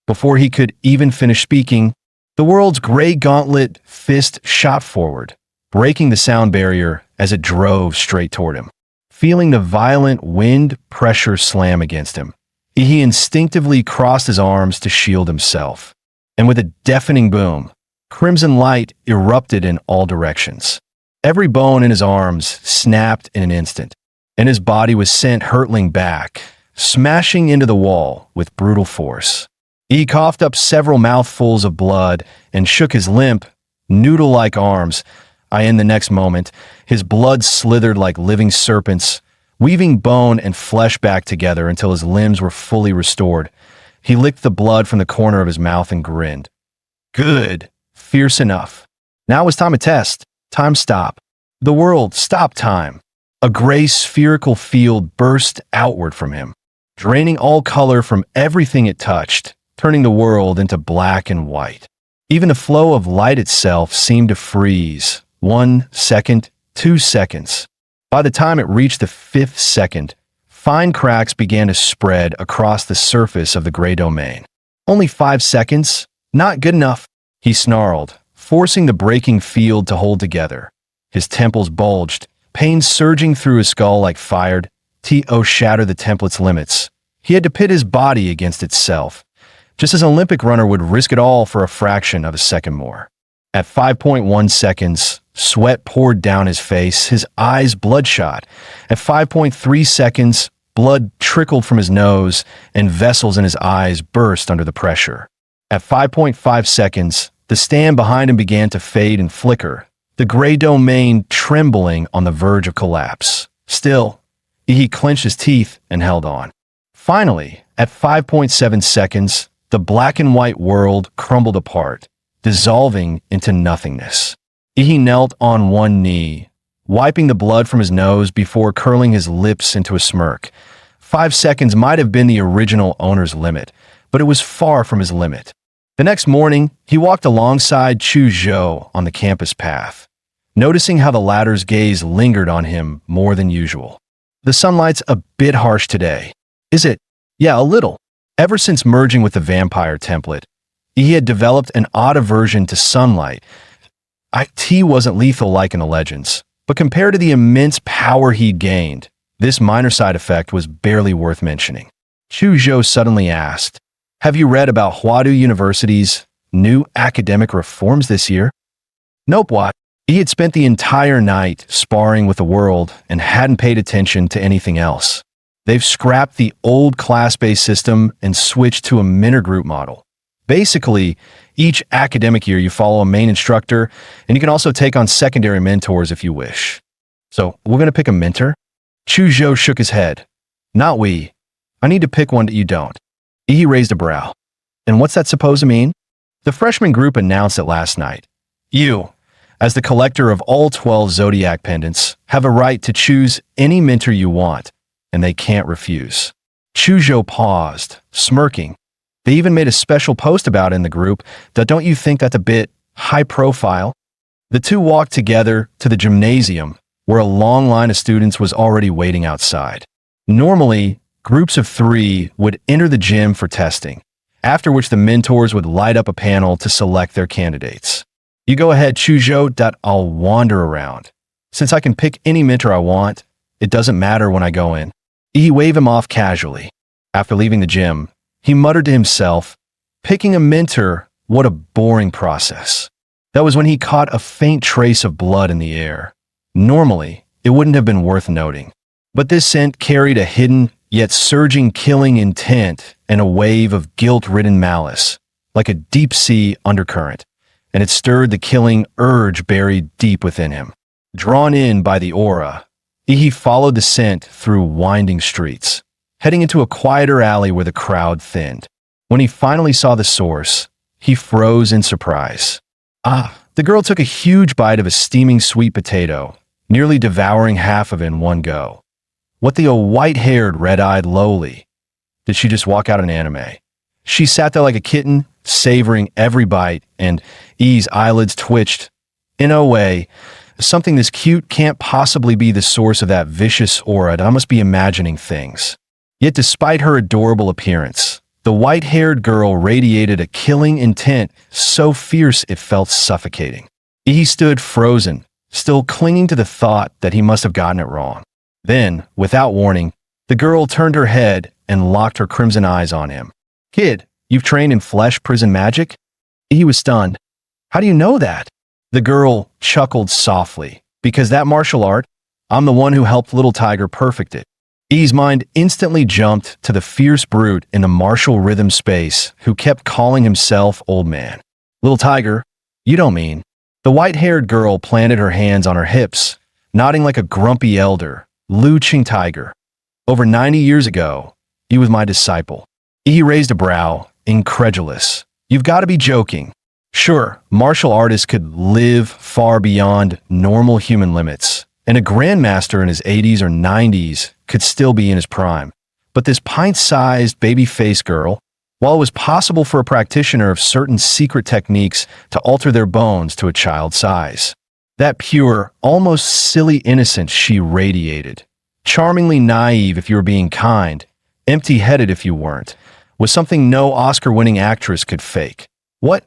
Before he could even finish speaking, the world's gray gauntlet fist shot forward, breaking the sound barrier as it drove straight toward him. Feeling the violent wind pressure slam against him, he instinctively crossed his arms to shield himself. And with a deafening boom, crimson light erupted in all directions. Every bone in his arms snapped in an instant, and his body was sent hurtling back, smashing into the wall with brutal force. He coughed up several mouthfuls of blood and shook his limp, noodle-like arms. In the next moment, his blood slithered like living serpents, weaving bone and flesh back together until his limbs were fully restored. He licked the blood from the corner of his mouth and grinned. Good. Fierce enough. Now it was time to test. Time stop. The world stopped time. A gray spherical field burst outward from him, draining all color from everything it touched, turning the world into black and white. Even the flow of light itself seemed to freeze. 1 second, 2 seconds. By the time it reached the 5th second, fine cracks began to spread across the surface of the gray domain. Only 5 seconds? Not good enough, he snarled, forcing the breaking field to hold together. His temples bulged, pain surging through his skull like fired. To shatter the template's limits. He had to pit his body against itself, just as an Olympic runner would risk it all for a fraction of a second more. At 5.1 seconds, sweat poured down his face, his eyes bloodshot. At 5.3 seconds, blood trickled from his nose, and vessels in his eyes burst under the pressure. At 5.5 seconds, the stand behind him began to fade and flicker, the gray domain trembling on the verge of collapse. Still, he clenched his teeth and held on. Finally, at 5.7 seconds, the black and white world crumbled apart, dissolving into nothingness. He knelt on one knee, wiping the blood from his nose before curling his lips into a smirk. 5 seconds might have been the original owner's limit, but it was far from his limit. The next morning, he walked alongside Chu Zhou on the campus path, noticing how the latter's gaze lingered on him more than usual. The sunlight's a bit harsh today. Is it? Yeah, a little. Ever since merging with the vampire template, he had developed an odd aversion to sunlight. It wasn't lethal like in the legends, but compared to the immense power he'd gained, this minor side effect was barely worth mentioning. Chu Zhou suddenly asked, "Have you read about Huadu University's new academic reforms this year?" "Nope, what?" He had spent the entire night sparring with the world and hadn't paid attention to anything else. They've scrapped the old class-based system and switched to a mentor group model. Basically, each academic year you follow a main instructor, and you can also take on secondary mentors if you wish. So, we're going to pick a mentor? Chu Zhou shook his head. Not we. I need to pick one that you don't. He raised a brow. And what's that supposed to mean? The freshman group announced it last night. You, as the collector of all 12 zodiac pendants, have a right to choose any mentor you want, and they can't refuse. Chu Zhou paused, smirking. They even made a special post about it in the group. Don't you think that's a bit high profile? The two walked together to the gymnasium, where a long line of students was already waiting outside. Normally, groups of 3 would enter the gym for testing, after which the mentors would light up a panel to select their candidates. You go ahead, Chu Zhou. I'll wander around. Since I can pick any mentor I want, it doesn't matter when I go in. He waved him off casually. After leaving the gym, he muttered to himself, picking a mentor, what a boring process. That was when he caught a faint trace of blood in the air. Normally, it wouldn't have been worth noting. But this scent carried a hidden, yet surging killing intent and a wave of guilt-ridden malice, like a deep-sea undercurrent, and it stirred the killing urge buried deep within him. Drawn in by the aura, he followed the scent through winding streets, heading into a quieter alley where the crowd thinned. When he finally saw the source, he froze in surprise. The girl took a huge bite of a steaming sweet potato, nearly devouring half of it in one go. What the white-haired, red-eyed lowly? Did she just walk out an anime? She sat there like a kitten, savoring every bite, and E's eyelids twitched. In a way, something this cute can't possibly be the source of that vicious aura. I must be imagining things. Yet despite her adorable appearance, the white-haired girl radiated a killing intent so fierce it felt suffocating. He stood frozen, still clinging to the thought that he must have gotten it wrong. Then, without warning, the girl turned her head and locked her crimson eyes on him. Kid, you've trained in flesh prison magic? He was stunned. How do you know that? The girl chuckled softly. Because that martial art, I'm the one who helped Little Tiger perfect it. E's mind instantly jumped to the fierce brute in the martial rhythm space who kept calling himself Old Man. Little Tiger, you don't mean. The white-haired girl planted her hands on her hips, nodding like a grumpy elder. Lu Qing Tiger. Over 90 years ago, he was my disciple. He raised a brow, incredulous. You've got to be joking. Sure, martial artists could live far beyond normal human limits, and a grandmaster in his 80s or 90s could still be in his prime. But this pint-sized baby-faced girl, while it was possible for a practitioner of certain secret techniques to alter their bones to a child's size, that pure, almost silly innocence she radiated, charmingly naive if you were being kind, empty-headed if you weren't, was something no Oscar-winning actress could fake. What?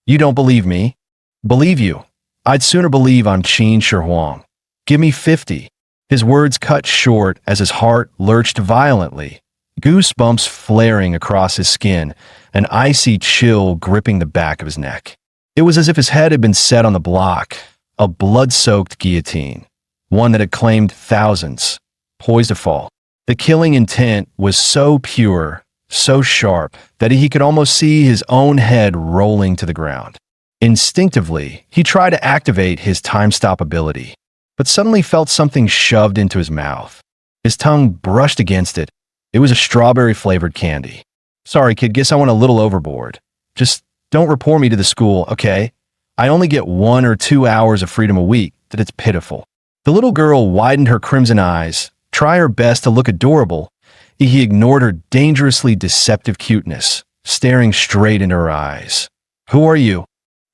You don't believe me? Believe you? I'd sooner believe I'm Qin Shi Huang. Give me 50. His words cut short as his heart lurched violently, goosebumps flaring across his skin, an icy chill gripping the back of his neck. It was as if his head had been set on the block, a blood-soaked guillotine, one that had claimed thousands, poised to fall. The killing intent was so pure, so sharp, that he could almost see his own head rolling to the ground. Instinctively, he tried to activate his time-stop ability, but suddenly felt something shoved into his mouth. His tongue brushed against it. It was a strawberry-flavored candy. Sorry, kid, guess I went a little overboard. Just don't report me to the school, okay? I only get 1 or 2 hours of freedom a week. That it's pitiful. The little girl widened her crimson eyes, try her best to look adorable. He ignored her dangerously deceptive cuteness, staring straight into her eyes. Who are you?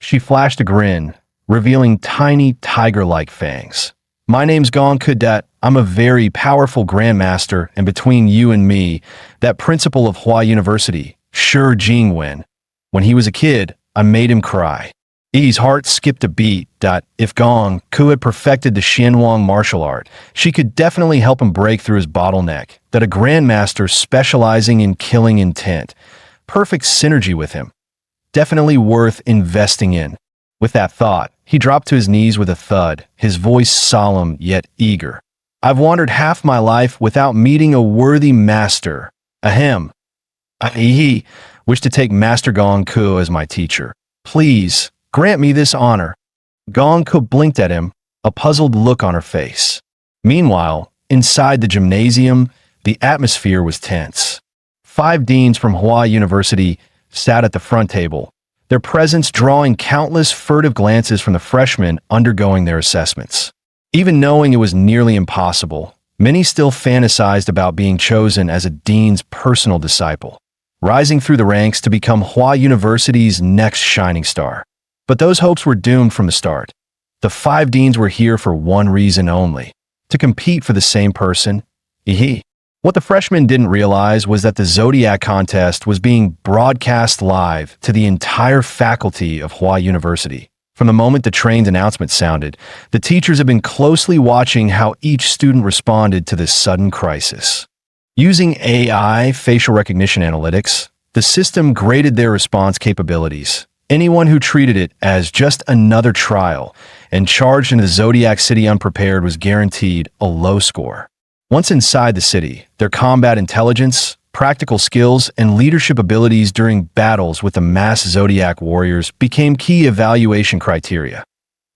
She flashed a grin, revealing tiny tiger-like fangs. My name's Gong Cadet. I'm a very powerful grandmaster, and between you and me, that principal of Hua University, Shi Jingwen. When he was a kid, I made him cry. E's heart skipped a beat. If Gong Ku had perfected the Xianwang martial art, she could definitely help him break through his bottleneck, that a grandmaster specializing in killing intent. Perfect synergy with him. Definitely worth investing in. With that thought, he dropped to his knees with a thud, his voice solemn yet eager. I've wandered half my life without meeting a worthy master. Ahem. I wish to take Master Gong Ku as my teacher. Please, grant me this honor. Gong Ku blinked at him, a puzzled look on her face. Meanwhile, inside the gymnasium, the atmosphere was tense. 5 deans from Hua University sat at the front table, their presence drawing countless furtive glances from the freshmen undergoing their assessments. Even knowing it was nearly impossible, many still fantasized about being chosen as a dean's personal disciple, rising through the ranks to become Hua University's next shining star. But those hopes were doomed from the start. The 5 deans were here for one reason only: to compete for the same person. What the freshmen didn't realize was that the Zodiac contest was being broadcast live to the entire faculty of Hua University. From the moment the train's announcement sounded, the teachers had been closely watching how each student responded to this sudden crisis. Using AI facial recognition analytics, the system graded their response capabilities. Anyone who treated it as just another trial and charged into the Zodiac City unprepared was guaranteed a low score. Once inside the city, their combat intelligence, practical skills, and leadership abilities during battles with the mass Zodiac warriors became key evaluation criteria.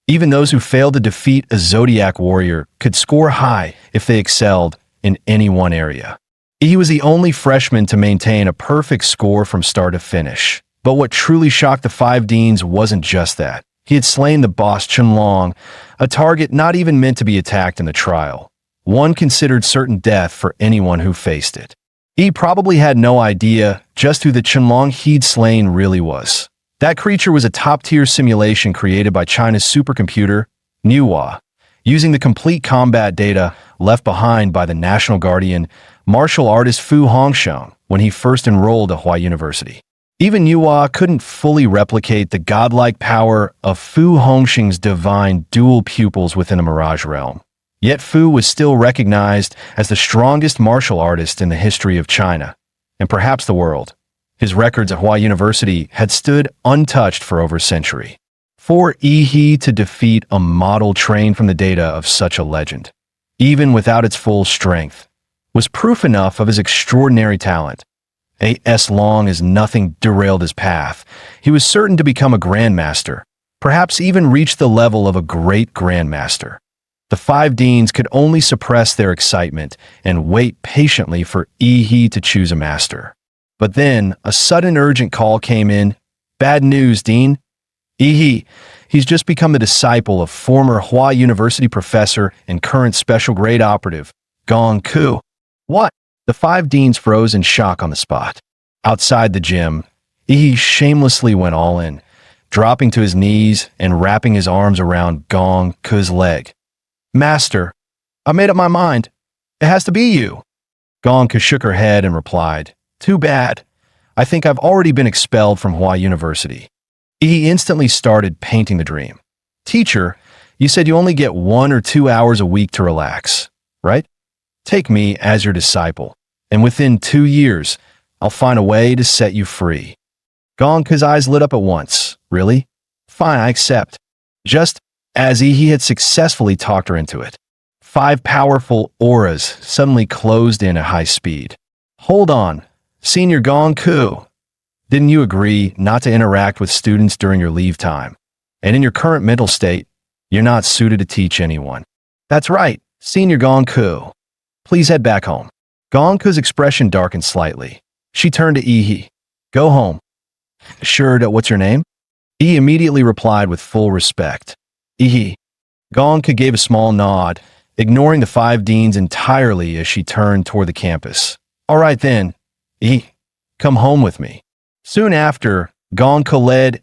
Even those who failed to defeat a Zodiac warrior could score high if they excelled in any one area. He was the only freshman to maintain a perfect score from start to finish. But what truly shocked the 5 deans wasn't just that. He had slain the boss Qianlong, a target not even meant to be attacked in the trial, one considered certain death for anyone who faced it. He probably had no idea just who the Qianlong he'd slain really was. That creature was a top-tier simulation created by China's supercomputer, MANHWA, using the complete combat data left behind by the national guardian, martial artist Fu Hongxiang, when he first enrolled at Hua University. Even MANHWA couldn't fully replicate the godlike power of Fu Hongxiang's divine dual pupils within the Mirage realm. Yet Fu was still recognized as the strongest martial artist in the history of China, and perhaps the world. His records at Hua University had stood untouched for over a century. For He to defeat a model trained from the data of such a legend, even without its full strength, was proof enough of his extraordinary talent. As long as nothing derailed his path, he was certain to become a grandmaster, perhaps even reach the level of a great grandmaster. The 5 deans could only suppress their excitement and wait patiently for He to choose a master. But then, a sudden urgent call came in. Bad news, Dean. He's just become the disciple of former Hua University professor and current special grade operative, Gong Ku. What? The 5 deans froze in shock on the spot. Outside the gym, He shamelessly went all in, dropping to his knees and wrapping his arms around Gong Ku's leg. Master, I made up my mind. It has to be you. Gong Ku shook her head and replied, Too bad. I think I've already been expelled from Hua University. He instantly started painting the dream. Teacher, you said you only get 1 or 2 hours a week to relax, right? Take me as your disciple, and within 2 years, I'll find a way to set you free. Gong Ku's eyes lit up at once. Really? Fine, I accept. Just as he had successfully talked her into it. 5 powerful auras suddenly closed in at high speed. Hold on, Senior Gong Ku. Didn't you agree not to interact with students during your leave time? And in your current mental state, you're not suited to teach anyone. That's right, Senior Gong Ku. Please head back home. Gong Ku's expression darkened slightly. She turned to He. Go home. Sure, what's your name? He immediately replied with full respect. Gong Ku gave a small nod, ignoring the 5 deans entirely as she turned toward the campus. All right then, come home with me. Soon after, Gong Ku led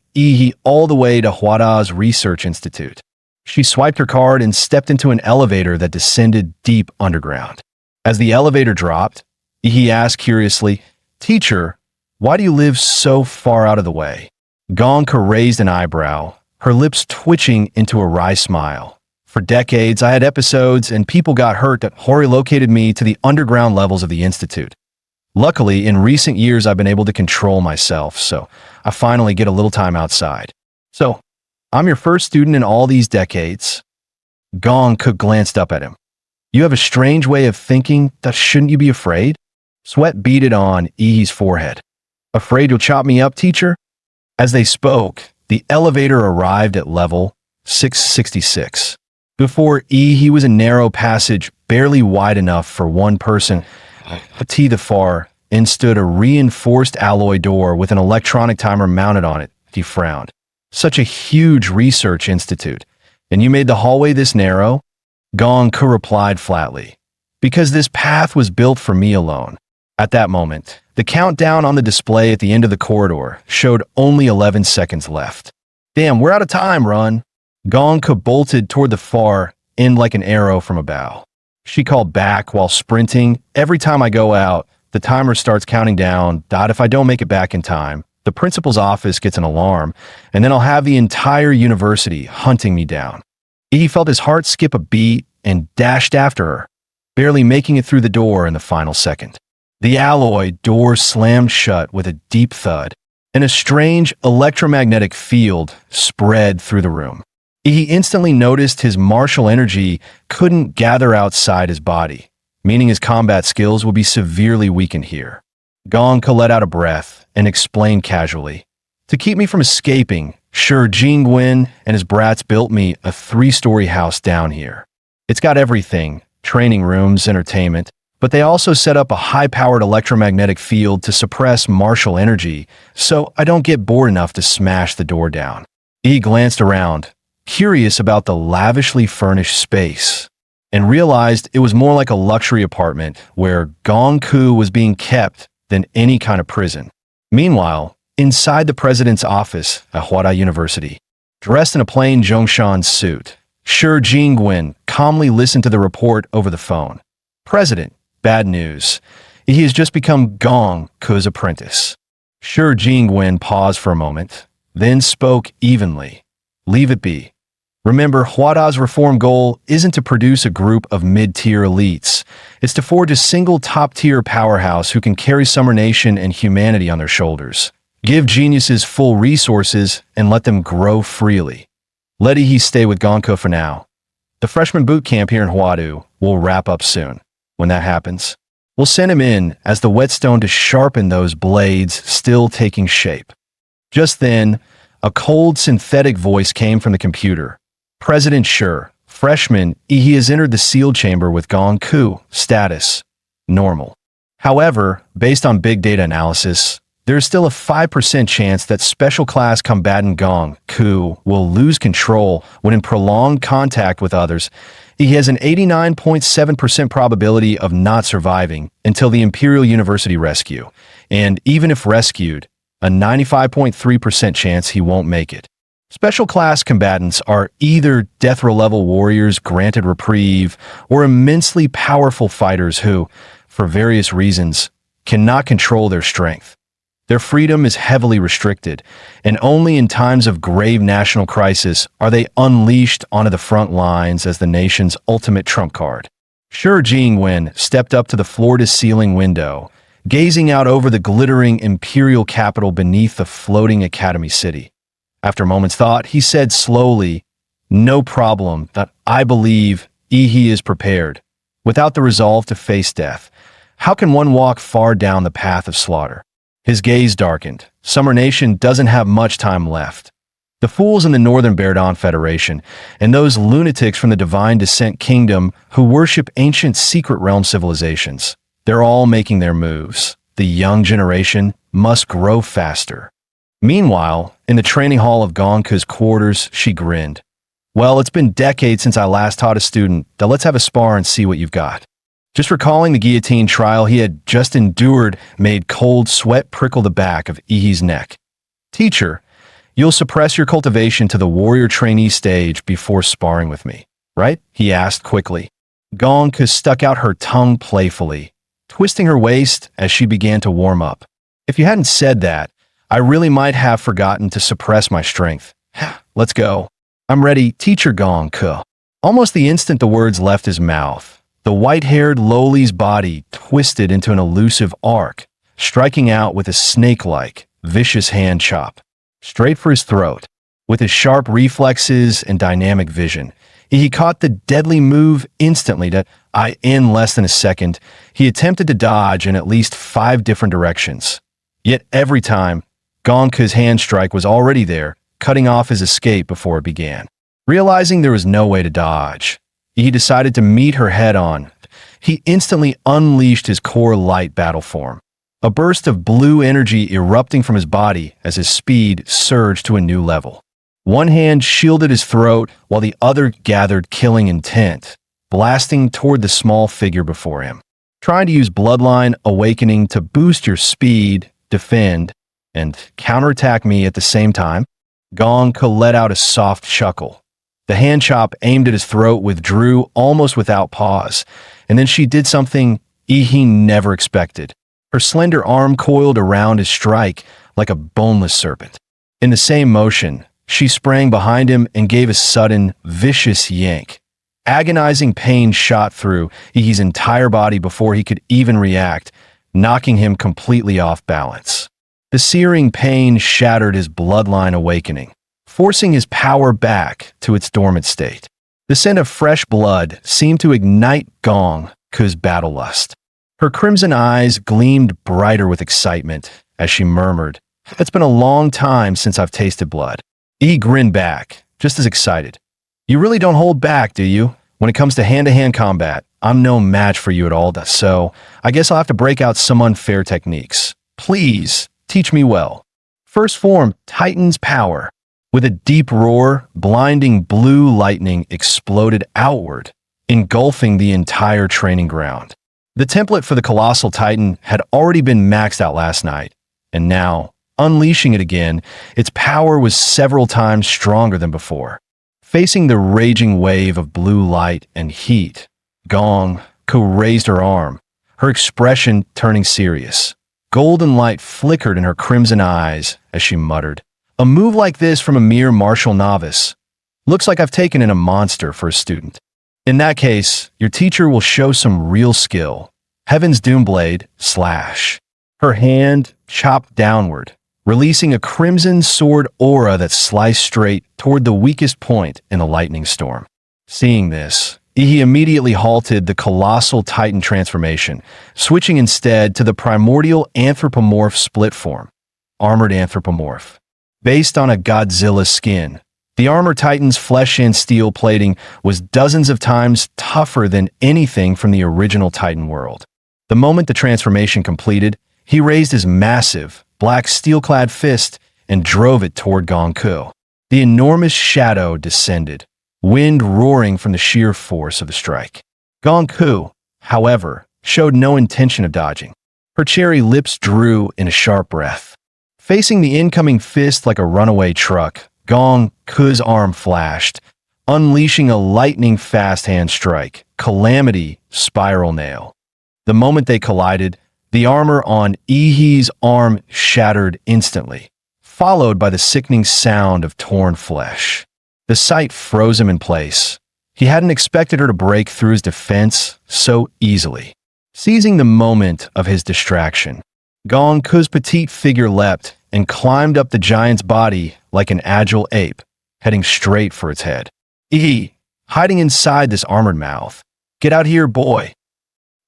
all the way to Huada's Research Institute. She swiped her card and stepped into an elevator that descended deep underground. As the elevator dropped, He asked curiously, Teacher, why do you live so far out of the way? Gong Ku raised an eyebrow, her lips twitching into a wry smile. For decades, I had episodes and people got hurt that Hori located me to the underground levels of the Institute. Luckily, in recent years, I've been able to control myself, so I finally get a little time outside. So, I'm your first student in all these decades. Gong Ke glanced up at him. You have a strange way of thinking that shouldn't you be afraid? Sweat beaded on Ihi's forehead. Afraid you'll chop me up, teacher? As they spoke, the elevator arrived at level 666. Before Ihi was a narrow passage barely wide enough for one person. To the far end stood a reinforced alloy door with an electronic timer mounted on it. He frowned. Such a huge research institute. And you made the hallway this narrow? Gong Ke replied flatly. Because this path was built for me alone. At that moment, the countdown on the display at the end of the corridor showed only 11 seconds left. Damn, we're out of time, run. Gong Ke bolted toward the far end like an arrow from a bow. She called back while sprinting. Every time I go out, the timer starts counting down. If I don't make it back in time, the principal's office gets an alarm, and then I'll have the entire university hunting me down. He felt his heart skip a beat and dashed after her, barely making it through the door in the final second. The alloy door slammed shut with a deep thud, and a strange electromagnetic field spread through the room. He instantly noticed his martial energy couldn't gather outside his body, meaning his combat skills would be severely weakened here. Gong Ke let out a breath and explained casually, to keep me from escaping, Sure Jingwen and his brats built me a 3-story house down here. It's got everything, training rooms, entertainment, but they also set up a high-powered electromagnetic field to suppress martial energy, so I don't get bored enough to smash the door down. He glanced around, curious about the lavishly furnished space, and realized it was more like a luxury apartment where Gong Ke was being kept than any kind of prison. Meanwhile, inside the president's office at Huada University, dressed in a plain Zhongshan suit, Shi Jingwen calmly listened to the report over the phone. President, bad news. He has just become Gong Ke's apprentice. Shi Jingwen paused for a moment, then spoke evenly. Leave it be. Remember, Huada's reform goal isn't to produce a group of mid-tier elites. It's to forge a single top-tier powerhouse who can carry Summer Nation and humanity on their shoulders. Give geniuses full resources and let them grow freely. Let He stay with Gong Ke for now. The freshman boot camp here in Huadu will wrap up soon. When that happens, we'll send him in as the whetstone to sharpen those blades still taking shape. Just then, a cold synthetic voice came from the computer. President Shi, freshman, he has entered the sealed chamber with Gong Ke. Status: normal. However, based on big data analysis, there is still a 5% chance that special class combatant Gong Ke will lose control when in prolonged contact with others. He has an 89.7% probability of not surviving until the Imperial University rescue, and even if rescued, a 95.3% chance he won't make it. Special class combatants are either death row level warriors granted reprieve or immensely powerful fighters who, for various reasons, cannot control their strength. Their freedom is heavily restricted, and only in times of grave national crisis are they unleashed onto the front lines as the nation's ultimate trump card. Shi Jingwen stepped up to the floor-to-ceiling window, gazing out over the glittering imperial capital beneath the floating academy city. After a moment's thought, he said slowly, "No problem, that I believe Ihi is prepared. Without the resolve to face death, how can one walk far down the path of slaughter?" His gaze darkened. Summer Nation doesn't have much time left. The fools in the Northern Berdon Federation and those lunatics from the Divine Descent Kingdom who worship ancient secret realm civilizations, they're all making their moves. The young generation must grow faster. Meanwhile, in the training hall of Gong Ke's quarters, she grinned. Well, it's been decades since I last taught a student. Now let's have a spar and see what you've got. Just recalling the guillotine trial he had just endured made cold sweat prickle the back of Ihi's neck. Teacher, you'll suppress your cultivation to the warrior trainee stage before sparring with me, right? He asked quickly. Gong Ke stuck out her tongue playfully, twisting her waist as she began to warm up. If you hadn't said that, I really might have forgotten to suppress my strength. Let's go. I'm ready, Teacher Gong Ke. Almost the instant the words left his mouth, the white-haired lowly's body twisted into an elusive arc, striking out with a snake-like, vicious hand chop, straight for his throat. With his sharp reflexes and dynamic vision, he caught the deadly move instantly. In less than a second, he attempted to dodge in at least 5 different directions. Yet every time, Gongke's hand strike was already there, cutting off his escape before it began. Realizing there was no way to dodge, he decided to meet her head-on. He instantly unleashed his core light battle form, a burst of blue energy erupting from his body as his speed surged to a new level. One hand shielded his throat while the other gathered killing intent, blasting toward the small figure before him. Trying to use Bloodline Awakening to boost your speed, defend, and counterattack me at the same time? Gongke let out a soft chuckle. The hand chop aimed at his throat withdrew almost without pause, and then she did something he never expected. Her slender arm coiled around his strike like a boneless serpent. In the same motion, she sprang behind him and gave a sudden, vicious yank. Agonizing pain shot through his entire body before he could even react, knocking him completely off balance. The searing pain shattered his Bloodline Awakening, forcing his power back to its dormant state. The scent of fresh blood seemed to ignite Gongke's battle lust. Her crimson eyes gleamed brighter with excitement as she murmured, "It's been a long time since I've tasted blood." He grinned back, just as excited. "You really don't hold back, do you? When it comes to hand-to-hand combat, I'm no match for you at all, so I guess I'll have to break out some unfair techniques. Please, teach me well." First form, Titan's Power. With a deep roar, blinding blue lightning exploded outward, engulfing the entire training ground. The template for the Colossal Titan had already been maxed out last night, and now, unleashing it again, its power was several times stronger than before. Facing the raging wave of blue light and heat, Gongke raised her arm, her expression turning serious. Golden light flickered in her crimson eyes as she muttered, "A move like this from a mere martial novice. Looks like I've taken in a monster for a student. In that case, your teacher will show some real skill." Heaven's Doomblade, slash. Her hand chopped downward, releasing a crimson sword aura that sliced straight toward the weakest point in the lightning storm. Seeing this, he immediately halted the Colossal Titan transformation, switching instead to the primordial anthropomorph split form, Armored Anthropomorph. Based on a Godzilla skin, the Armor Titan's flesh and steel plating was dozens of times tougher than anything from the original Titan world. The moment the transformation completed, he raised his massive, black steel-clad fist and drove it toward Gongke. The enormous shadow descended, wind roaring from the sheer force of the strike. Gongke, however, showed no intention of dodging. Her cherry lips drew in a sharp breath. Facing the incoming fist like a runaway truck, Gongke's arm flashed, unleashing a lightning-fast hand strike, Calamity Spiral Nail. The moment they collided, the armor on Ihi's arm shattered instantly, followed by the sickening sound of torn flesh. The sight froze him in place. He hadn't expected her to break through his defense so easily. Seizing the moment of his distraction, Gongke's petite figure leapt and climbed up the giant's body like an agile ape, heading straight for its head. "Ihi, hiding inside this armored mouth. Get out here, boy."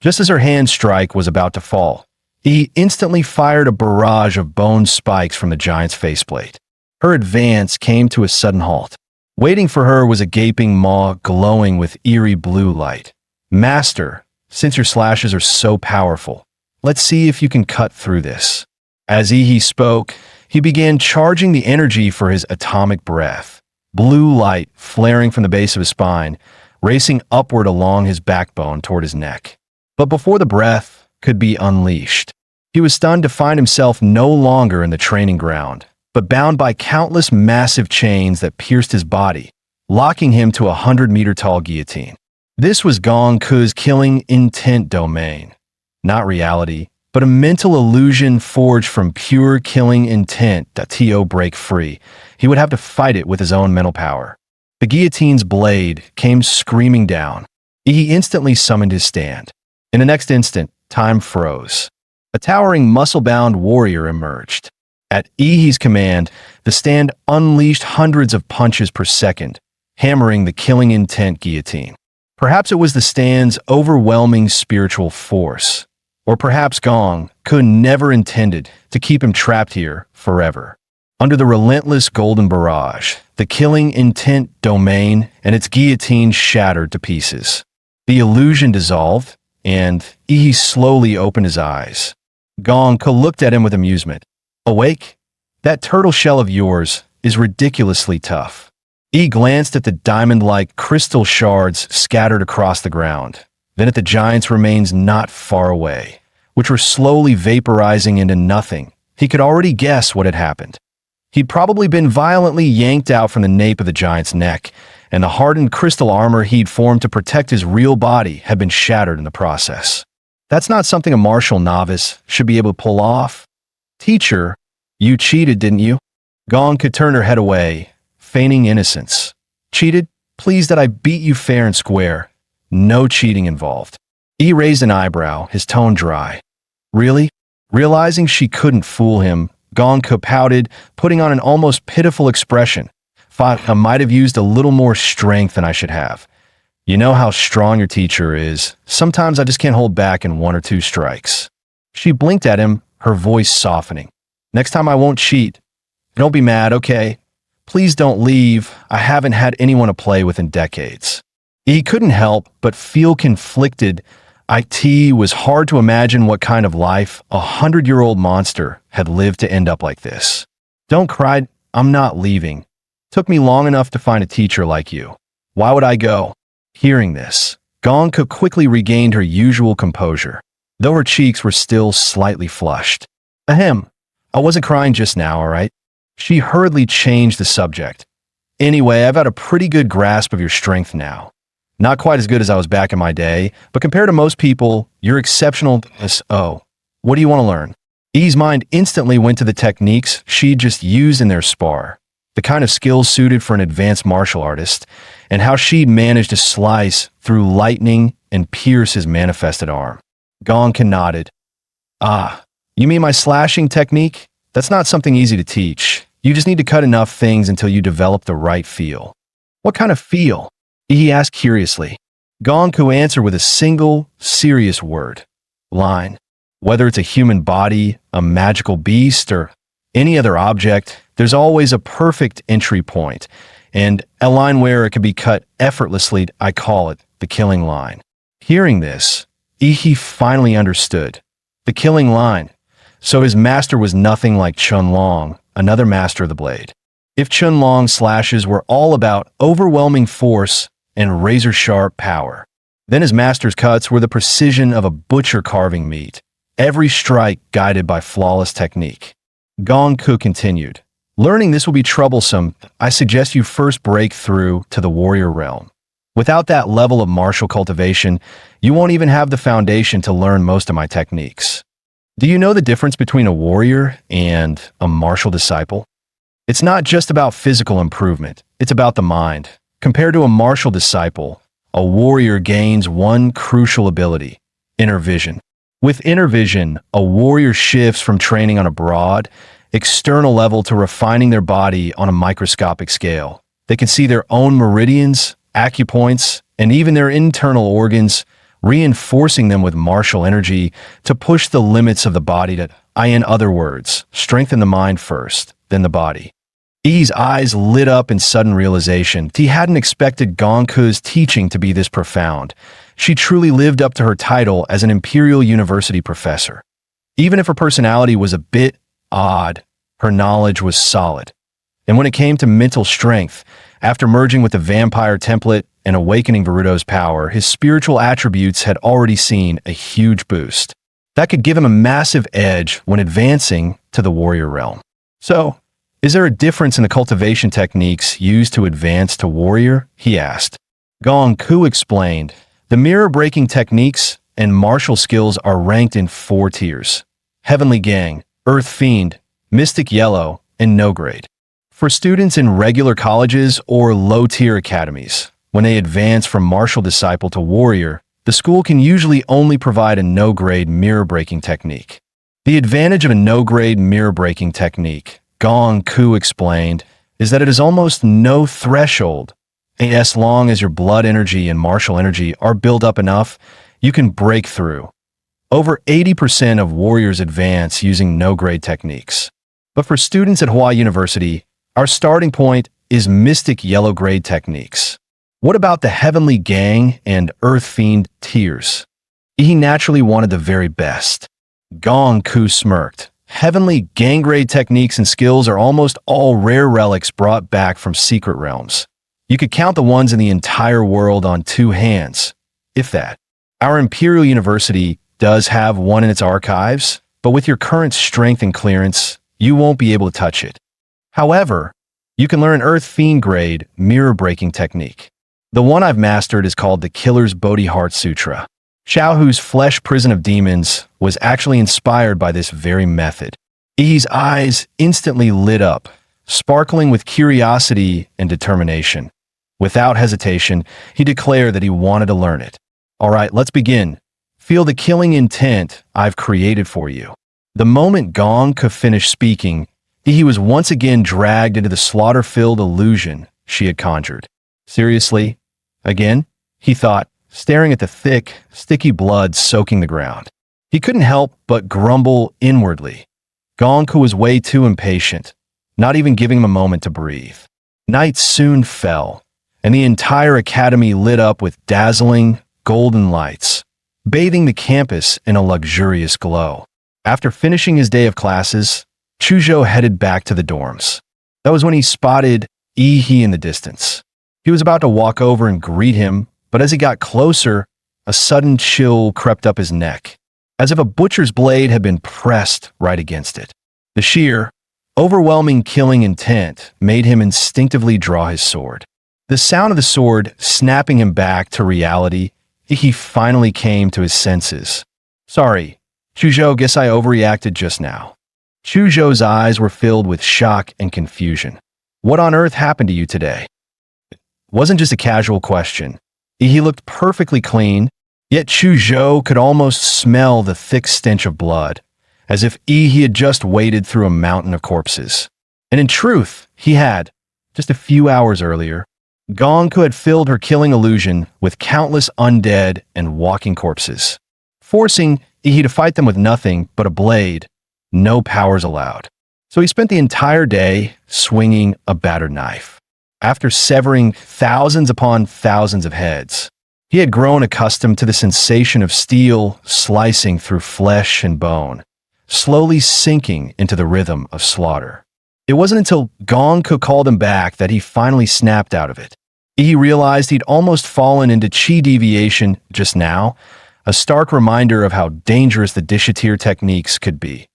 Just as her hand strike was about to fall, he instantly fired a barrage of bone spikes from the giant's faceplate. Her advance came to a sudden halt. Waiting for her was a gaping maw glowing with eerie blue light. "Master, since your slashes are so powerful, let's see if you can cut through this." As Ihi spoke, he began charging the energy for his atomic breath. Blue light flaring from the base of his spine, racing upward along his backbone toward his neck. But before the breath could be unleashed, he was stunned to find himself no longer in the training ground, but bound by countless massive chains that pierced his body, locking him to a 100-meter-tall guillotine. This was Gongke's killing intent domain. Not reality, but a mental illusion forged from pure killing intent. To break free, he would have to fight it with his own mental power. The guillotine's blade came screaming down. He instantly summoned his stand. In the next instant, time froze. A towering muscle-bound warrior emerged. At Ihi's command, the stand unleashed hundreds of punches per second, hammering the killing intent guillotine. Perhaps it was the stand's overwhelming spiritual force. Or perhaps Gong Ku never intended to keep him trapped here forever. Under the relentless golden barrage, the killing intent domain and its guillotine shattered to pieces. The illusion dissolved, and Ihi slowly opened his eyes. Gong Ku looked at him with amusement. Awake? That turtle shell of yours is ridiculously tough. He glanced at the diamond-like crystal shards scattered across the ground, then at the giant's remains not far away, which were slowly vaporizing into nothing. He could already guess what had happened. He'd probably been violently yanked out from the nape of the giant's neck, and the hardened crystal armor he'd formed to protect his real body had been shattered in the process. That's not something a martial novice should be able to pull off. Teacher, you cheated, didn't you? Gong could turn her head away, feigning innocence. Cheated? Pleased that I beat you fair and square. No cheating involved. He raised an eyebrow, his tone dry. Really? Realizing she couldn't fool him, Gong Ku pouted, putting on an almost pitiful expression. Thought I might have used a little more strength than I should have. You know how strong your teacher is. Sometimes I just can't hold back in 1 or 2 strikes. She blinked at him, her voice softening. Next time I won't cheat. Don't be mad, okay? Please don't leave. I haven't had anyone to play with in decades. He couldn't help but feel conflicted. It was hard to imagine what kind of life a 100-year-old monster had lived to end up like this. Don't cry, I'm not leaving. Took me long enough to find a teacher like you. Why would I go? Hearing this, Gong Ku quickly regained her usual composure, though her cheeks were still slightly flushed. Ahem, I wasn't crying just now, all right? She hurriedly changed the subject. Anyway, I've got a pretty good grasp of your strength now. Not quite as good as I was back in my day, but compared to most people, you're exceptional. Oh, what do you want to learn? E's mind instantly went to the techniques she'd just used in their spar, the kind of skills suited for an advanced martial artist, and how she'd managed to slice through lightning and pierce his manifested arm. Gong Ku nodded. Ah, you mean my slashing technique? That's not something easy to teach. You just need to cut enough things until you develop the right feel. What kind of feel? He asked curiously. Gong Ku answered with a single, serious word. Line. Whether it's a human body, a magical beast, or any other object, there's always a perfect entry point, and a line where it can be cut effortlessly. I call it the killing line. Hearing this, Ihi finally understood. The killing line. So his master was nothing like Chun Long, another master of the blade. If Chun Long's slashes were all about overwhelming force and razor-sharp power, then his master's cuts were the precision of a butcher carving meat, every strike guided by flawless technique. Gong Ku continued. Learning this will be troublesome. I suggest you first break through to the warrior realm. Without that level of martial cultivation, you won't even have the foundation to learn most of my techniques. Do you know the difference between a warrior and a martial disciple? It's not just about physical improvement, it's about the mind. Compared to a martial disciple, a warrior gains one crucial ability, inner vision. With inner vision, a warrior shifts from training on a broad, external level to refining their body on a microscopic scale. They can see their own meridians, acupoints, and even their internal organs, reinforcing them with martial energy to push the limits of the body to, in other words, strengthen the mind first, then the body. E's eyes lit up in sudden realization. He hadn't expected Gong Ku's teaching to be this profound. She truly lived up to her title as an Imperial University professor. Even if her personality was a bit odd, her knowledge was solid. And when it came to mental strength, after merging with the vampire template and awakening Varuto's power, his spiritual attributes had already seen a huge boost. That could give him a massive edge when advancing to the warrior realm. So, is there a difference in the cultivation techniques used to advance to warrior? He asked. Gong Ku explained. The mirror-breaking techniques and martial skills are ranked in 4 tiers. Heavenly Gang, Earth Fiend, Mystic Yellow, and No Grade. For students in regular colleges or low-tier academies, when they advance from martial disciple to warrior, the school can usually only provide a no-grade mirror-breaking technique. The advantage of a no-grade mirror-breaking technique, Gong Ku explained, is that it is almost no threshold. As long as your blood energy and martial energy are built up enough, you can break through. Over 80% of warriors advance using no-grade techniques. But for students at Hawaii University, our starting point is Mystic Yellow Grade techniques. What about the Heavenly Gang and Earth Fiend tiers? He naturally wanted the very best. Gong Ku smirked. Heavenly Gang Grade techniques and skills are almost all rare relics brought back from secret realms. You could count the ones in the entire world on 2 hands, if that. Our Imperial University does have one in its archives, but with your current strength and clearance, you won't be able to touch it. However, you can learn Earth Fiend Grade mirror-breaking technique. The one I've mastered is called the Killer's Bodhi Heart Sutra. Xiaohu's Flesh Prison of Demons was actually inspired by this very method. Yi's eyes instantly lit up, sparkling with curiosity and determination. Without hesitation, he declared that he wanted to learn it. All right, let's begin. Feel the killing intent I've created for you. The moment Gong Ku finished speaking, he was once again dragged into the slaughter-filled illusion she had conjured. Seriously? Again? He thought, staring at the thick, sticky blood soaking the ground. He couldn't help but grumble inwardly. Gong Ku was way too impatient, not even giving him a moment to breathe. Night soon fell, and the entire academy lit up with dazzling, golden lights, bathing the campus in a luxurious glow. After finishing his day of classes, Chuzhou headed back to the dorms. That was when he spotted Yi in the distance. He was about to walk over and greet him, but as he got closer, a sudden chill crept up his neck, as if a butcher's blade had been pressed right against it. The sheer, overwhelming killing intent made him instinctively draw his sword. The sound of the sword snapping him back to reality, he finally came to his senses. Sorry, Chuzhou, guess I overreacted just now. Chuzhou's eyes were filled with shock and confusion. What on earth happened to you today? It wasn't just a casual question. He looked perfectly clean, yet Chuzhou could almost smell the thick stench of blood, as if he had just waded through a mountain of corpses. And in truth, he had, just a few hours earlier, Gong Ku had filled her killing illusion with countless undead and walking corpses, forcing Yi to fight them with nothing but a blade, no powers allowed. So he spent the entire day swinging a battered knife. After severing thousands upon thousands of heads, he had grown accustomed to the sensation of steel slicing through flesh and bone, slowly sinking into the rhythm of slaughter. It wasn't until Gong Ku called him back that he finally snapped out of it. He realized he'd almost fallen into chi deviation just now, a stark reminder of how dangerous the Dishatir techniques could be.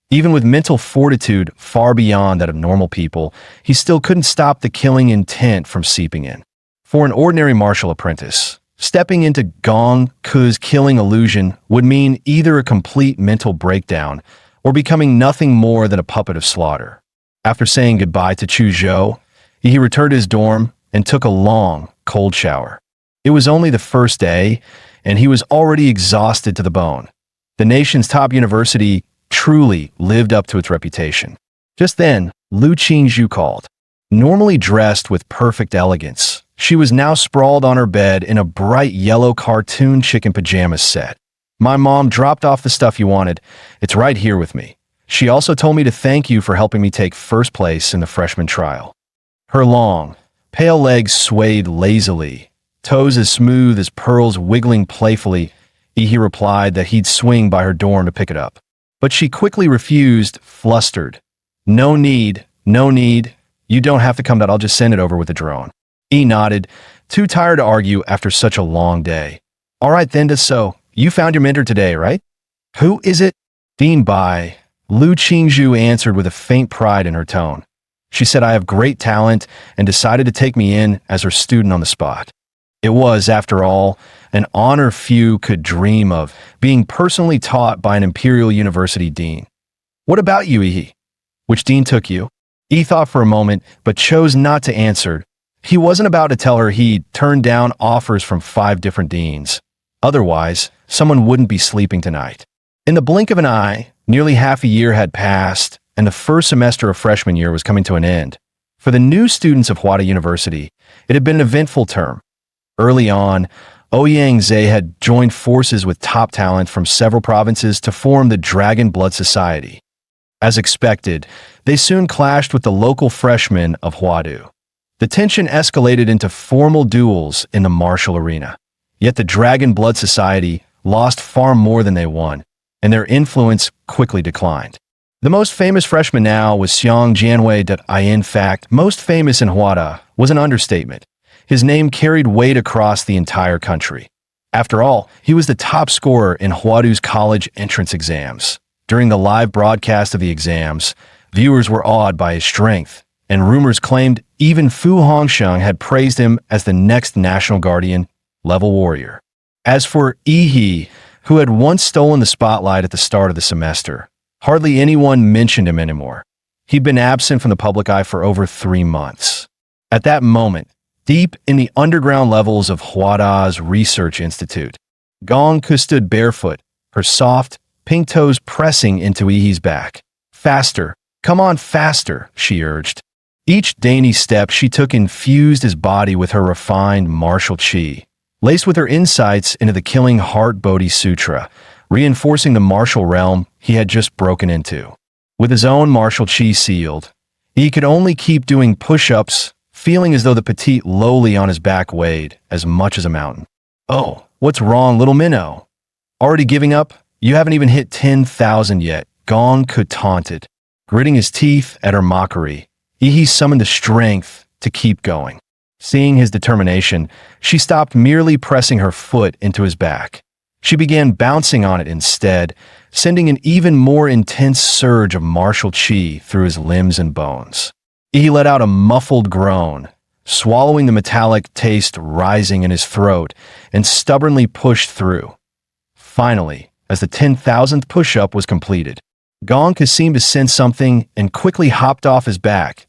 Even with mental fortitude far beyond that of normal people, he still couldn't stop the killing intent from seeping in. For an ordinary martial apprentice, stepping into Gong Ku's killing illusion would mean either a complete mental breakdown or becoming nothing more than a puppet of slaughter. After saying goodbye to Chuzhou, he returned to his dorm and took a long, cold shower. It was only the first day, and he was already exhausted to the bone. The nation's top university truly lived up to its reputation. Just then, Lu Qingzhu called. Normally dressed with perfect elegance, she was now sprawled on her bed in a bright yellow cartoon chicken pajamas set. My mom dropped off the stuff you wanted. It's right here with me. She also told me to thank you for helping me take first place in the freshman trial. Her long, pale legs swayed lazily, toes as smooth as pearls wiggling playfully. He replied that he'd swing by her dorm to pick it up. But she quickly refused, flustered. No need. You don't have to come out. I'll just send it over with a drone. He nodded, too tired to argue after such a long day. All right then, so you found your mentor today, right? Who is it? Dean Bai. Lu Qingzhu answered with a faint pride in her tone. She said I have great talent and decided to take me in as her student on the spot. It was, after all, an honor few could dream of, being personally taught by an Imperial University dean. What about you, Yi? Which dean took you? Yi thought for a moment, but chose not to answer. He wasn't about to tell her he'd turned down offers from 5 different deans. Otherwise, someone wouldn't be sleeping tonight. In the blink of an eye, Nearly half a year had passed, and the first semester of freshman year was coming to an end. For the new students of Hwada University, it had been an eventful term. Early on, Ouyang Zhe had joined forces with top talent from several provinces to form the Dragon Blood Society. As expected, they soon clashed with the local freshmen of Hwadu. The tension escalated into formal duels in the martial arena. Yet the Dragon Blood Society lost far more than they won, and their influence quickly declined. The most famous freshman now was Xiang Jianwei. In fact, most famous in Hwada was an understatement. His name carried weight across the entire country. After all, he was the top scorer in Hwadu's college entrance exams. During the live broadcast of the exams, viewers were awed by his strength, and rumors claimed even Fu Hongsheng had praised him as the next national guardian level warrior. As for Yi, who had once stolen the spotlight at the start of the semester, hardly anyone mentioned him anymore. He'd been absent from the public eye for over 3 months. At that moment, deep in the underground levels of Hwada's Research Institute, Gong Ku stood barefoot, her soft, pink toes pressing into Yi's back. Faster, come on faster, she urged. Each dainty step she took infused his body with her refined martial chi, laced with her insights into the killing heart Bodhi Sutra, reinforcing the martial realm he had just broken into. With his own martial chi sealed, he could only keep doing push-ups, feeling as though the petite lowly on his back weighed as much as a mountain. Oh, what's wrong, little minnow? Already giving up? You haven't even hit 10,000 yet, Gong Ku taunted. Gritting his teeth at her mockery, Yi summoned the strength to keep going. Seeing his determination, she stopped merely pressing her foot into his back. She began bouncing on it instead, sending an even more intense surge of martial chi through his limbs and bones. He let out a muffled groan, swallowing the metallic taste rising in his throat, and stubbornly pushed through. Finally, as the 10,000th push-up was completed, Gong Ku seemed to sense something and quickly hopped off his back.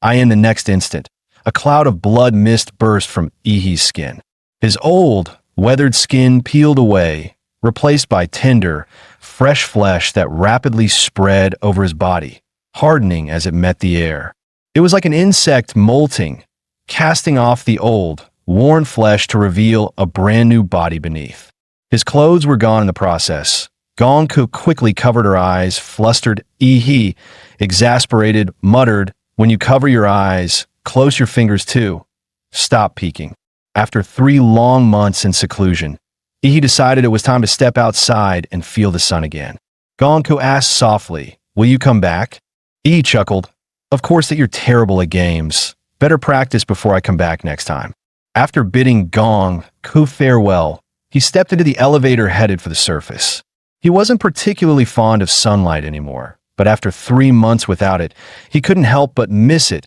In the next instant, a cloud of blood mist burst from Yi's skin. His old, weathered skin peeled away, replaced by tender, fresh flesh that rapidly spread over his body, hardening as it met the air. It was like an insect molting, casting off the old, worn flesh to reveal a brand new body beneath. His clothes were gone in the process. Gong Ku quickly covered her eyes, flustered. Yi, exasperated, muttered, "When you cover your eyes, close your fingers too. Stop peeking." After 3 long months in seclusion, Yi decided it was time to step outside and feel the sun again. Gong Ku asked softly, "Will you come back?" Yi chuckled, "Of course that you're terrible at games. Better practice before I come back next time." After bidding Gong Ku farewell, he stepped into the elevator headed for the surface. He wasn't particularly fond of sunlight anymore, but after 3 months without it, he couldn't help but miss it.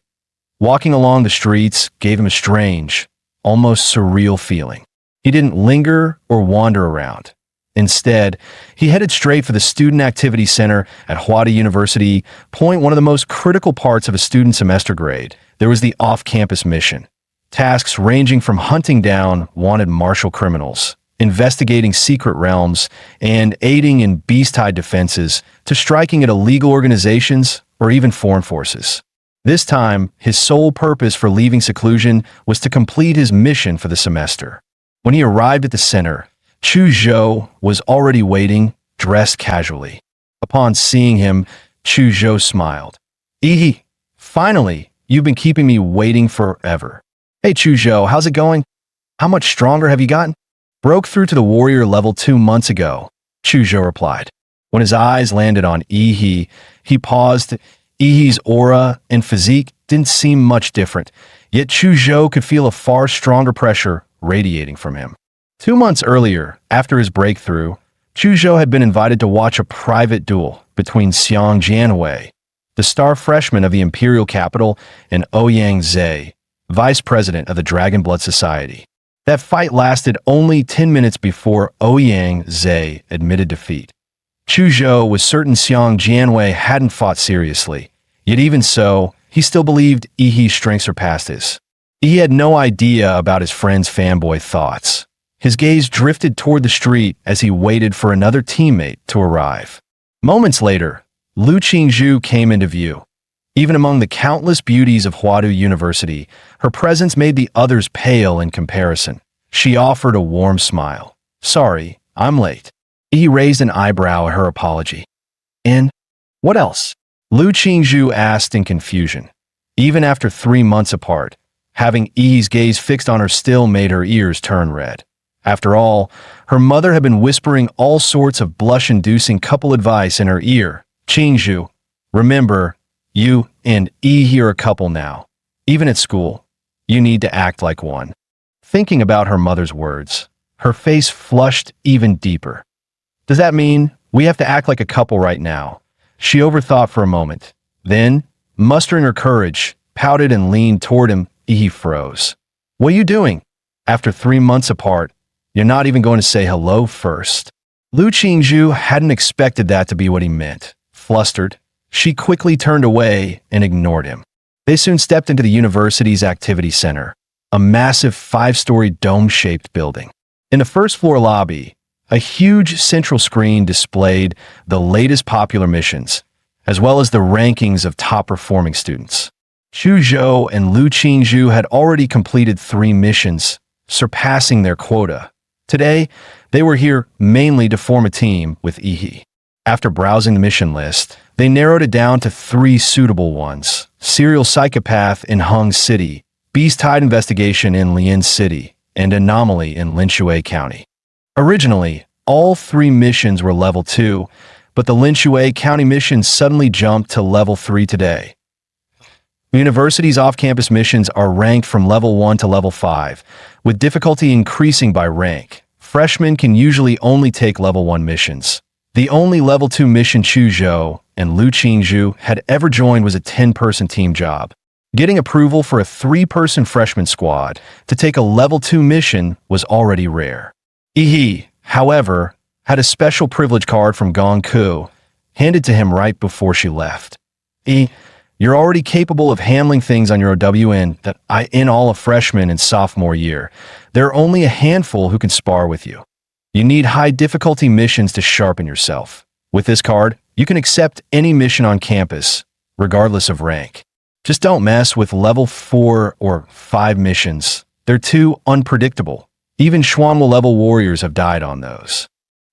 Walking along the streets gave him a strange, almost surreal feeling. He didn't linger or wander around. Instead, he headed straight for the Student Activity Center at Hwada University. One of the most critical parts of a student semester grade, there was the off-campus mission. Tasks ranging from hunting down wanted martial criminals, investigating secret realms, and aiding in beast-hide defenses, to striking at illegal organizations or even foreign forces. This time, his sole purpose for leaving seclusion was to complete his mission for the semester. When he arrived at the center, Chu Zhou was already waiting, dressed casually. Upon seeing him, Chu Zhou smiled. "Yi, finally, you've been keeping me waiting forever." "Hey Chu Zhou, how's it going? How much stronger have you gotten?" "Broke through to the warrior level 2 months ago," Chu Zhou replied. When his eyes landed on Yi, he paused. Yi's aura and physique didn't seem much different, yet Chu Zhou could feel a far stronger pressure radiating from him. 2 months earlier, after his breakthrough, Chu Zhou had been invited to watch a private duel between Xiang Jianwei, the star freshman of the imperial capital, and Ouyang Zhe, vice president of the Dragon Blood Society. That fight lasted only 10 minutes before Ouyang Zhe admitted defeat. Chu Zhou was certain Xiang Jianwei hadn't fought seriously, yet even so, he still believed Yi's strength surpassed his. He had no idea about his friend's fanboy thoughts. His gaze drifted toward the street as he waited for another teammate to arrive. Moments later, Lu Qingzhu came into view. Even among the countless beauties of Huadu University, her presence made the others pale in comparison. She offered a warm smile. "Sorry, I'm late." He raised an eyebrow at her apology. "And what else?" Lu Qingzhu asked in confusion. Even after 3 months apart, having Yi's gaze fixed on her still made her ears turn red. After all, her mother had been whispering all sorts of blush-inducing couple advice in her ear. "Qingzhu, remember, you and Yi are a couple now. Even at school, you need to act like one." Thinking about her mother's words, her face flushed even deeper. "Does that mean we have to act like a couple right now?" She overthought for a moment. Then, mustering her courage, pouted and leaned toward him. He froze. "What are you doing? After 3 months apart, you're not even going to say hello first." Lu Qingzhu hadn't expected that to be what he meant. Flustered, she quickly turned away and ignored him. They soon stepped into the university's activity center, a massive 5-story dome-shaped building. In the first-floor lobby, a huge central screen displayed the latest popular missions, as well as the rankings of top-performing students. Chu Zhou and Lu Qingzhu had already completed 3 missions, surpassing their quota. Today, they were here mainly to form a team with Yi. After browsing the mission list, they narrowed it down to 3 suitable ones: serial psychopath in Hung City, beast-tide investigation in Lian City, and anomaly in Linshui County. Originally, all 3 missions were level 2, but the Linshui County mission suddenly jumped to level 3 today. The university's off-campus missions are ranked from level 1 to level 5, with difficulty increasing by rank. Freshmen can usually only take level 1 missions. The only level 2 mission Chu Zhou and Lu Qingzhu had ever joined was a 10-person team job. Getting approval for a 3-person freshman squad to take a level 2 mission was already rare. Yi, however, had a special privilege card from Gong Ku, handed to him right before she left. "You're already capable of handling things on your OWN that in all of freshman and sophomore year. There are only a handful who can spar with you. You need high-difficulty missions to sharpen yourself. With this card, you can accept any mission on campus, regardless of rank. Just don't mess with level 4 or 5 missions. They're too unpredictable. Even Xuanwu level warriors have died on those."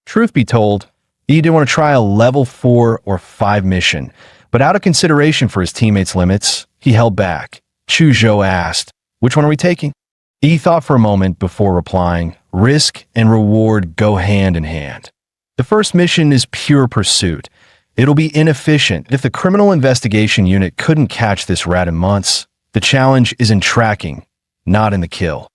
Truth be told, Yi didn't want to try a level 4 or 5 mission, but out of consideration for his teammates' limits, he held back. Chu Zhou asked, "Which one are we taking?" Yi thought for a moment before replying, "Risk and reward go hand in hand. The first mission is pure pursuit. It'll be inefficient if the criminal investigation unit couldn't catch this rat in months. The challenge is in tracking, not in the kill.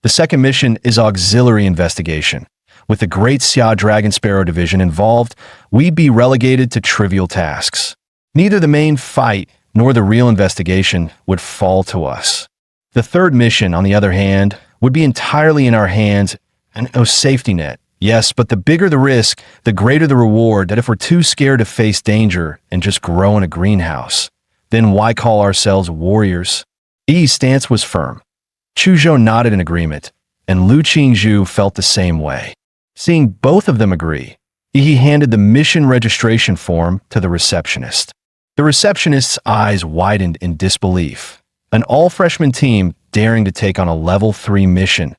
The second mission is auxiliary investigation. With the Great Xia Dragon Sparrow Division involved, we'd be relegated to trivial tasks. Neither the main fight nor the real investigation would fall to us. The third mission, on the other hand, would be entirely in our hands and no safety net. Yes, but the bigger the risk, the greater the reward. That if we're too scared to face danger and just grow in a greenhouse, then why call ourselves warriors?" Yi's stance was firm. Chu Zhou nodded in agreement, and Lu Qingzhu felt the same way. Seeing both of them agree, Yi handed the mission registration form to the receptionist. The receptionist's eyes widened in disbelief. An all-freshman team daring to take on a level 3 mission.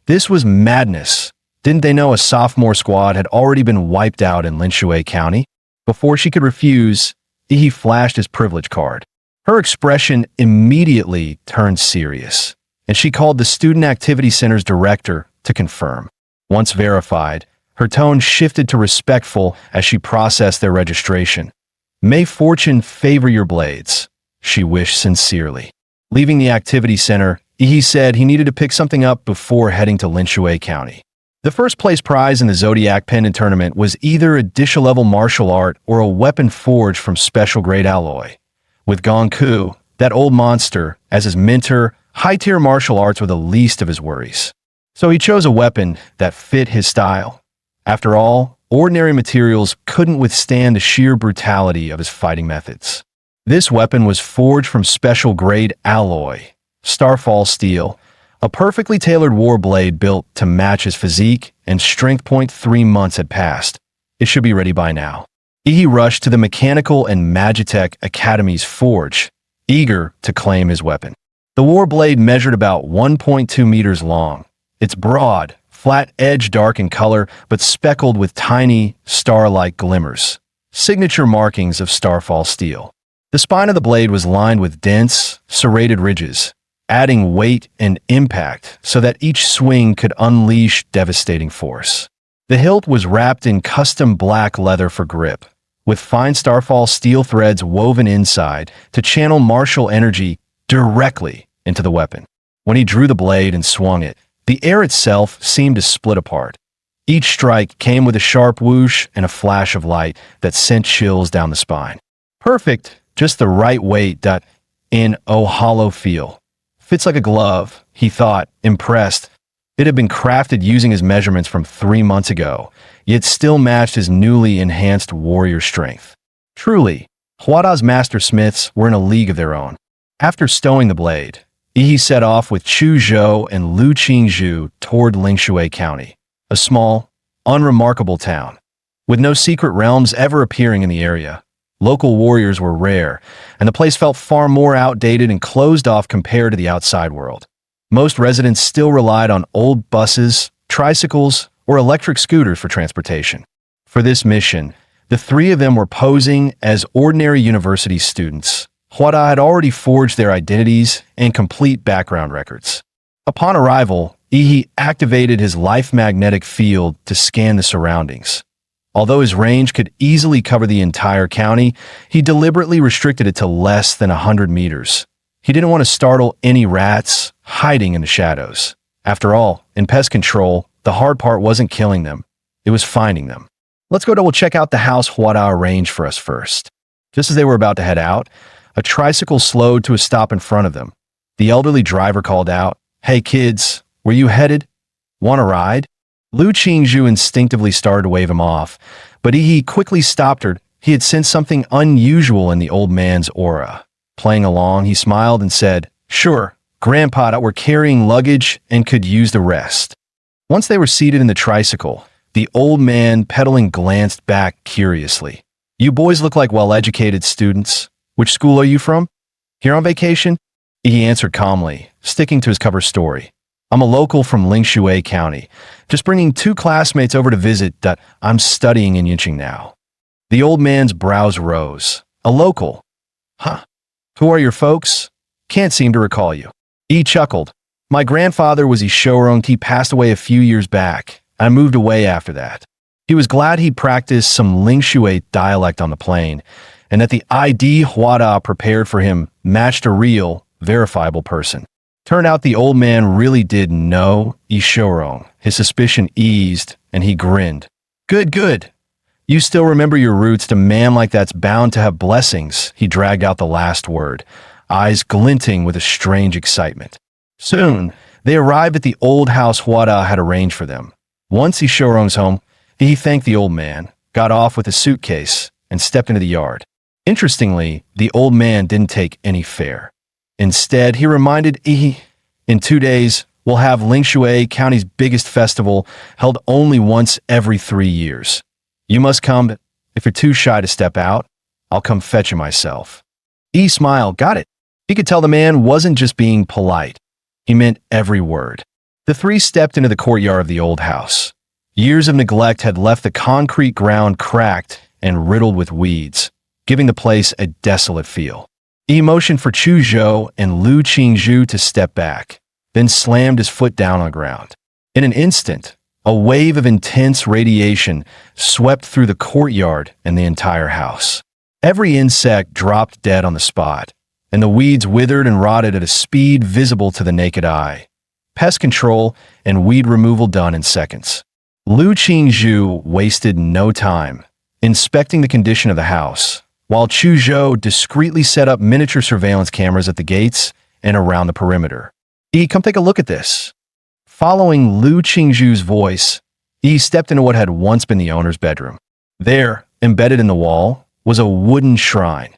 This was madness. Didn't they know a sophomore squad had already been wiped out in Linshui County? Before she could refuse, Yi flashed his privilege card. Her expression immediately turned serious, and she called the Student Activity Center's director to confirm. Once verified, her tone shifted to respectful as she processed their registration. "May fortune favor your blades," she wished sincerely. Leaving the activity center, Yi said he needed to pick something up before heading to Linshui County. The first place prize in the Zodiac Pendant Tournament was either a dish-level martial art or a weapon forged from special-grade alloy. With Gong Ku, that old monster, as his mentor, high-tier martial arts were the least of his worries. So he chose a weapon that fit his style. After all, ordinary materials couldn't withstand the sheer brutality of his fighting methods. This weapon was forged from special-grade alloy, Starfall steel, a perfectly tailored war blade built to match his physique and strength. 3 months had passed. It should be ready by now. He rushed to the Mechanical and Magitech Academy's forge, eager to claim his weapon. The war blade measured about 1.2 meters long. Its broad, flat edge dark in color, but speckled with tiny, star-like glimmers, signature markings of Starfall steel. The spine of the blade was lined with dense, serrated ridges, adding weight and impact so that each swing could unleash devastating force. The hilt was wrapped in custom black leather for grip, with fine Starfall steel threads woven inside to channel martial energy directly into the weapon. When he drew the blade and swung it, the air itself seemed to split apart. Each strike came with a sharp whoosh and a flash of light that sent chills down the spine. Perfect, just the right weight, in a hollow feel. Fits like a glove, he thought, impressed. It had been crafted using his measurements from 3 months ago, yet still matched his newly enhanced warrior strength. Truly, Huada's master smiths were in a league of their own. After stowing the blade, Yi set off with Chu Zhou and Lu Qingzhu toward Lingshui County, a small, unremarkable town. With no secret realms ever appearing in the area, local warriors were rare, and the place felt far more outdated and closed off compared to the outside world. Most residents still relied on old buses, tricycles, or electric scooters for transportation. For this mission, the three of them were posing as ordinary university students. Huada had already forged their identities and complete background records. Upon arrival, Yi activated his life magnetic field to scan the surroundings. Although his range could easily cover the entire county, he deliberately restricted it to less than 100 meters. He didn't want to startle any rats hiding in the shadows. After all, in pest control, the hard part wasn't killing them, it was finding them. Let's go double check out the house Huada arranged for us first. Just as they were about to head out, a tricycle slowed to a stop in front of them. The elderly driver called out, "Hey kids, where you headed? Want a ride?" Lu Qingzhu instinctively started to wave him off, but he quickly stopped her. He had sensed something unusual in the old man's aura. Playing along, he smiled and said, "Sure, Grandpa, we're carrying luggage and could use the rest." Once they were seated in the tricycle, the old man pedaling glanced back curiously. "You boys look like well-educated students. Which school are you from?" "Here on vacation?" He answered calmly, sticking to his cover story. "I'm a local from Lingshui County, just bringing 2 classmates over to visit. I'm studying in Yinqing now." The old man's brows rose. "A local? Huh. Who are your folks? Can't seem to recall you." He chuckled. "My grandfather was Ishorong. He passed away a few years back. I moved away after that." He was glad he practiced some Lingshui dialect on the plane, and that the ID Huada prepared for him matched a real, verifiable person. Turned out the old man really did know Ishorong. His suspicion eased, and he grinned. Good, good. You still remember your roots. To man like that's bound to have blessings." He dragged out the last word, eyes glinting with a strange excitement. Soon, they arrived at the old house Huada had arranged for them. Once Ishorong's home, he thanked the old man, got off with a suitcase, and stepped into the yard. Interestingly, the old man didn't take any fare. Instead, he reminded Yi, "In 2 days, we'll have Lingshui County's biggest festival, held only once every 3 years. You must come, but if you're too shy to step out, I'll come fetch you myself." Yi smiled. Got it. He could tell the man wasn't just being polite. He meant every word. The three stepped into the courtyard of the old house. Years of neglect had left the concrete ground cracked and riddled with weeds, giving the place a desolate feel. He motioned for Chu Zhou and Lu Qingzhu to step back, then slammed his foot down on the ground. In an instant, a wave of intense radiation swept through the courtyard and the entire house. Every insect dropped dead on the spot, and the weeds withered and rotted at a speed visible to the naked eye. Pest control and weed removal done in seconds. Lu Qingzhu wasted no time inspecting the condition of the house, while Chu Zhou discreetly set up miniature surveillance cameras at the gates and around the perimeter. Come take a look at this." Following Lu Qingzhu's voice, Yi stepped into what had once been the owner's bedroom. There, embedded in the wall, was a wooden shrine.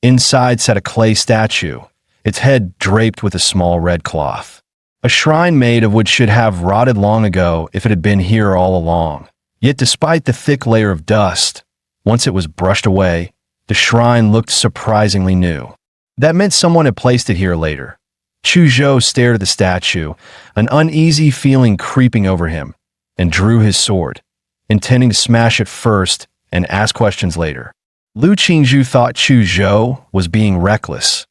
Inside sat a clay statue, its head draped with a small red cloth. A shrine made of wood should have rotted long ago if it had been here all along. Yet despite the thick layer of dust, Once it was brushed away, the shrine looked surprisingly new. That meant someone had placed it here later. Chu Zhou stared at the statue, an uneasy feeling creeping over him, and drew his sword, intending to smash it first and ask questions later. Lu Qingzhu thought Chu Zhou was being reckless.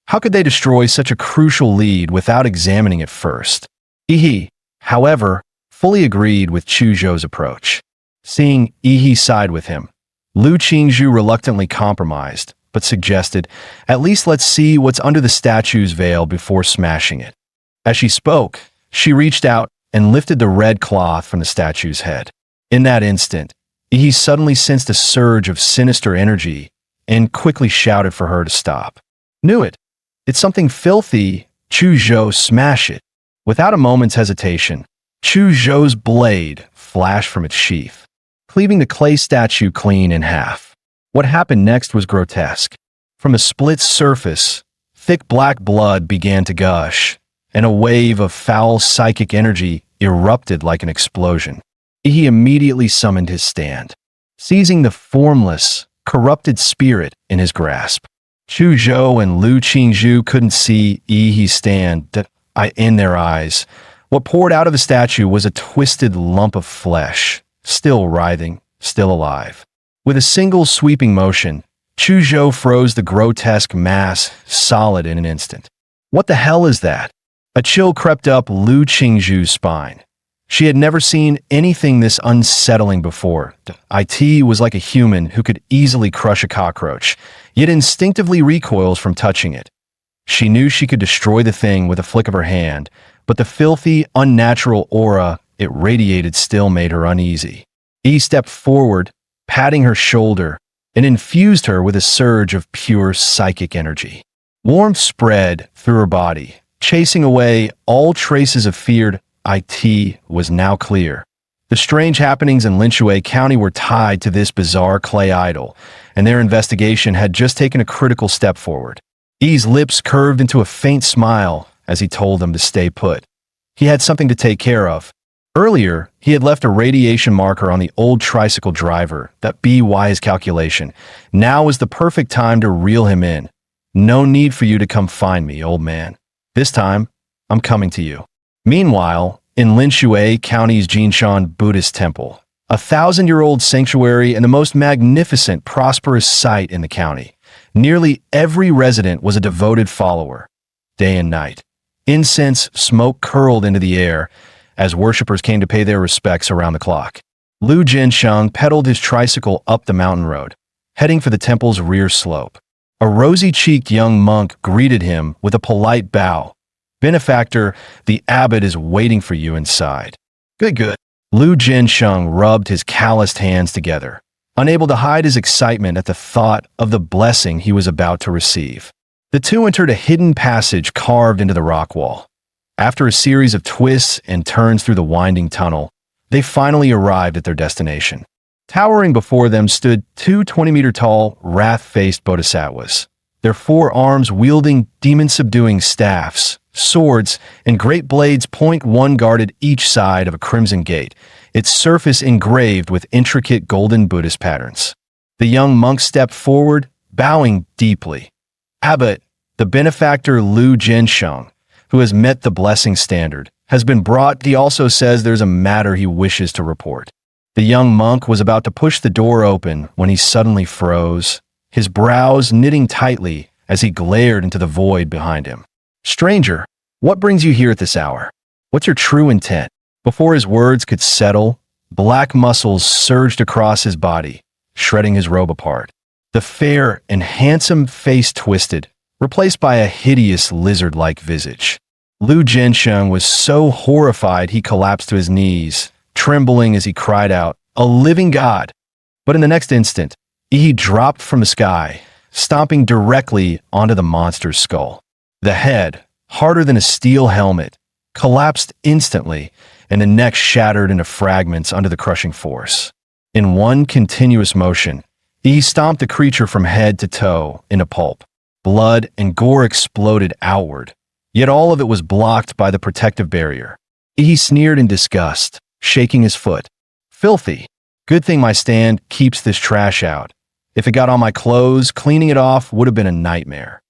How could they destroy such a crucial lead without examining it first? He, however, fully agreed with Chu Zhou's approach. Seeing Yi side with him, Lu Qingzhu reluctantly compromised, but suggested, "At least let's see what's under the statue's veil before smashing it." As she spoke, she reached out and lifted the red cloth from the statue's head. In that instant, Yi suddenly sensed a surge of sinister energy and quickly shouted for her to stop. "Knew it! It's something filthy! Chu Zhou, smash it!" Without a moment's hesitation, Chu Zhou's blade flashed from its sheath, cleaving the clay statue clean in half. What happened next was grotesque. From a split surface, thick black blood began to gush, and a wave of foul psychic energy erupted like an explosion. He immediately summoned his stand, seizing the formless, corrupted spirit in his grasp. Chu Zhou and Lu Qingzhu couldn't see Yi's stand in their eyes. What poured out of the statue was a twisted lump of flesh, still writhing, still alive. With a single sweeping motion, Chu Zhou froze the grotesque mass solid in an instant. "What the hell is that?" A chill crept up Lu Qingzhu's spine. She had never seen anything this unsettling before. It was like a human who could easily crush a cockroach, yet instinctively recoils from touching it. She knew she could destroy the thing with a flick of her hand, but the filthy, unnatural aura it radiated still made her uneasy. He stepped forward, patting her shoulder, and infused her with a surge of pure psychic energy. Warmth spread through her body, chasing away all traces of feared. It was now clear. The strange happenings in Linshui County were tied to this bizarre clay idol, and their investigation had just taken a critical step forward. Yi's lips curved into a faint smile as he told them to stay put. He had something to take care of. Earlier, he had left a radiation marker on the old tricycle driver that by his calculation. Now was the perfect time to reel him in. "No need for you to come find me, old man. This time, I'm coming to you." Meanwhile, in Linshui County's Jinshan Buddhist Temple, a 1,000-year-old sanctuary and the most magnificent, prosperous site in the county, nearly every resident was a devoted follower. Day and night, incense smoke curled into the air as worshippers came to pay their respects around the clock. Lu Jinsheng pedaled his tricycle up the mountain road, heading for the temple's rear slope. A rosy-cheeked young monk greeted him with a polite bow. "Benefactor, the abbot is waiting for you inside." Good. Lu Jinsheng rubbed his calloused hands together, unable to hide his excitement at the thought of the blessing he was about to receive. The two entered a hidden passage carved into the rock wall. After a series of twists and turns through the winding tunnel, they finally arrived at their destination. Towering before them stood two 20-meter-tall, wrath-faced bodhisattvas, their 4 arms wielding demon-subduing staffs, swords, and great blades. One guarded each side of a crimson gate, its surface engraved with intricate golden Buddhist patterns. The young monk stepped forward, bowing deeply. "Abbot, the benefactor Lu Jinsheng, who has met the blessing standard, has been brought. He also says there's a matter he wishes to report." The young monk was about to push the door open when he suddenly froze, his brows knitting tightly as he glared into the void behind him. "Stranger, what brings you here at this hour? What's your true intent?" Before his words could settle, black muscles surged across his body, shredding his robe apart. The fair and handsome face twisted, replaced by a hideous lizard-like visage. Lu Jinsheng was so horrified he collapsed to his knees, trembling as he cried out, "A living god!" But in the next instant, he dropped from the sky, stomping directly onto the monster's skull. The head, harder than a steel helmet, collapsed instantly, and the neck shattered into fragments under the crushing force. In one continuous motion, he stomped the creature from head to toe into pulp. Blood and gore exploded outward, yet all of it was blocked by the protective barrier. He sneered in disgust, shaking his foot. "Filthy! Good thing my stand keeps this trash out. If it got on my clothes, cleaning it off would have been a nightmare.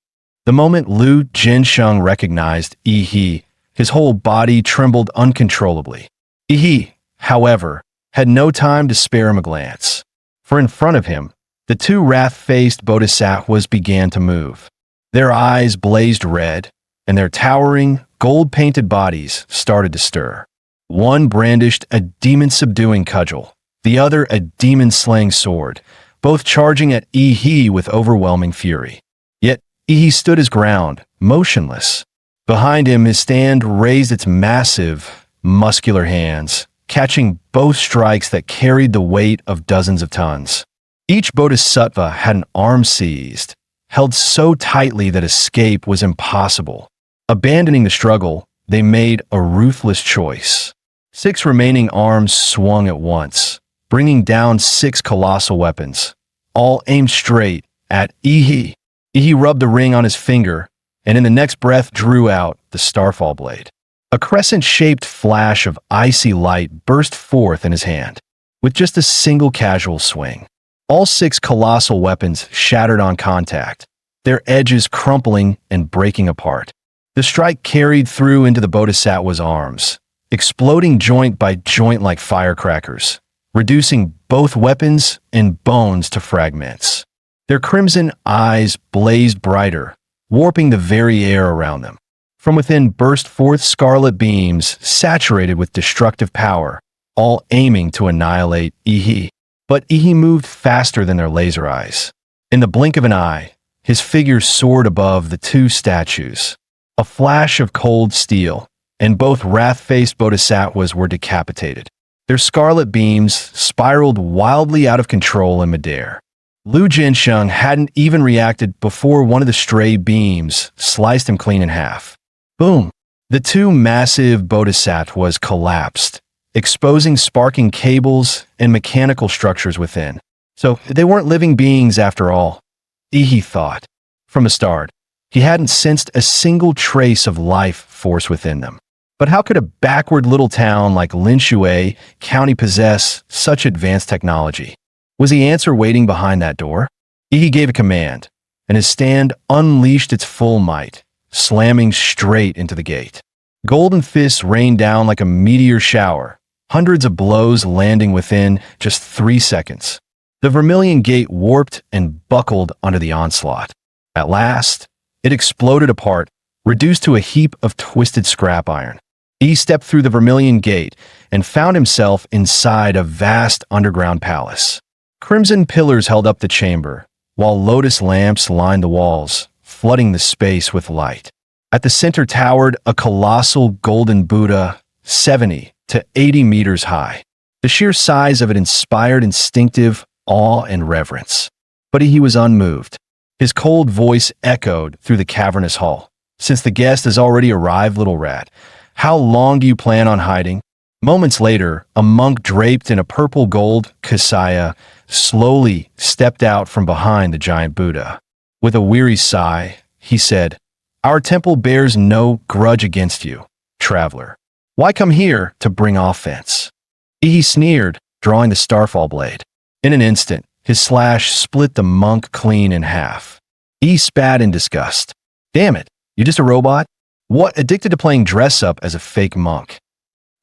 The moment Lu Jinsheng recognized Yi, his whole body trembled uncontrollably. Yi, however, had no time to spare him a glance. For in front of him, the two wrath-faced bodhisattvas began to move. Their eyes blazed red, and their towering, gold-painted bodies started to stir. One brandished a demon-subduing cudgel, the other a demon-slaying sword, both charging at Yi with overwhelming fury. Yet Yi stood his ground, motionless. Behind him, his stand raised its massive, muscular hands, catching both strikes that carried the weight of dozens of tons. Each bodhisattva had an arm seized, held so tightly that escape was impossible. Abandoning the struggle, they made a ruthless choice. 6 remaining arms swung at once, bringing down 6 colossal weapons, all aimed straight at Yi. Yi rubbed the ring on his finger, and in the next breath drew out the Starfall blade. A crescent-shaped flash of icy light burst forth in his hand, with just a single casual swing. All 6 colossal weapons shattered on contact, their edges crumpling and breaking apart. The strike carried through into the bodhisattva's arms, exploding joint by joint like firecrackers, reducing both weapons and bones to fragments. Their crimson eyes blazed brighter, warping the very air around them. From within burst forth scarlet beams saturated with destructive power, all aiming to annihilate Yi. But Yi moved faster than their laser eyes. In the blink of an eye, his figure soared above the 2 statues. A flash of cold steel, and both wrath-faced bodhisattvas were decapitated. Their scarlet beams spiraled wildly out of control in midair. Lu Jinsheng hadn't even reacted before one of the stray beams sliced him clean in half. Boom! The 2 massive bodhisattvas collapsed, exposing sparking cables and mechanical structures within. So they weren't living beings after all, Yi thought. From the start, he hadn't sensed a single trace of life force within them. But how could a backward little town like Linshui County possess such advanced technology? Was the answer waiting behind that door? Yi gave a command, and his stand unleashed its full might, slamming straight into the gate. Golden fists rained down like a meteor shower, hundreds of blows landing within just 3 seconds. The vermilion gate warped and buckled under the onslaught. At last, it exploded apart, reduced to a heap of twisted scrap iron. He stepped through the vermilion gate and found himself inside a vast underground palace. Crimson pillars held up the chamber, while lotus lamps lined the walls, flooding the space with light. At the center towered a colossal golden Buddha, 70 to 80 meters high. The sheer size of it inspired instinctive awe and reverence. But he was unmoved. His cold voice echoed through the cavernous hall. "Since the guest has already arrived, little rat, how long do you plan on hiding?" Moments later, a monk draped in a purple gold kasaya slowly stepped out from behind the giant Buddha. With a weary sigh, he said, "Our temple bears no grudge against you, traveler. Why come here to bring offense?" He sneered, drawing the Starfall blade. In an instant, his slash split the monk clean in half. He spat in disgust. "Damn it, you just a robot? What, addicted to playing dress-up as a fake monk?"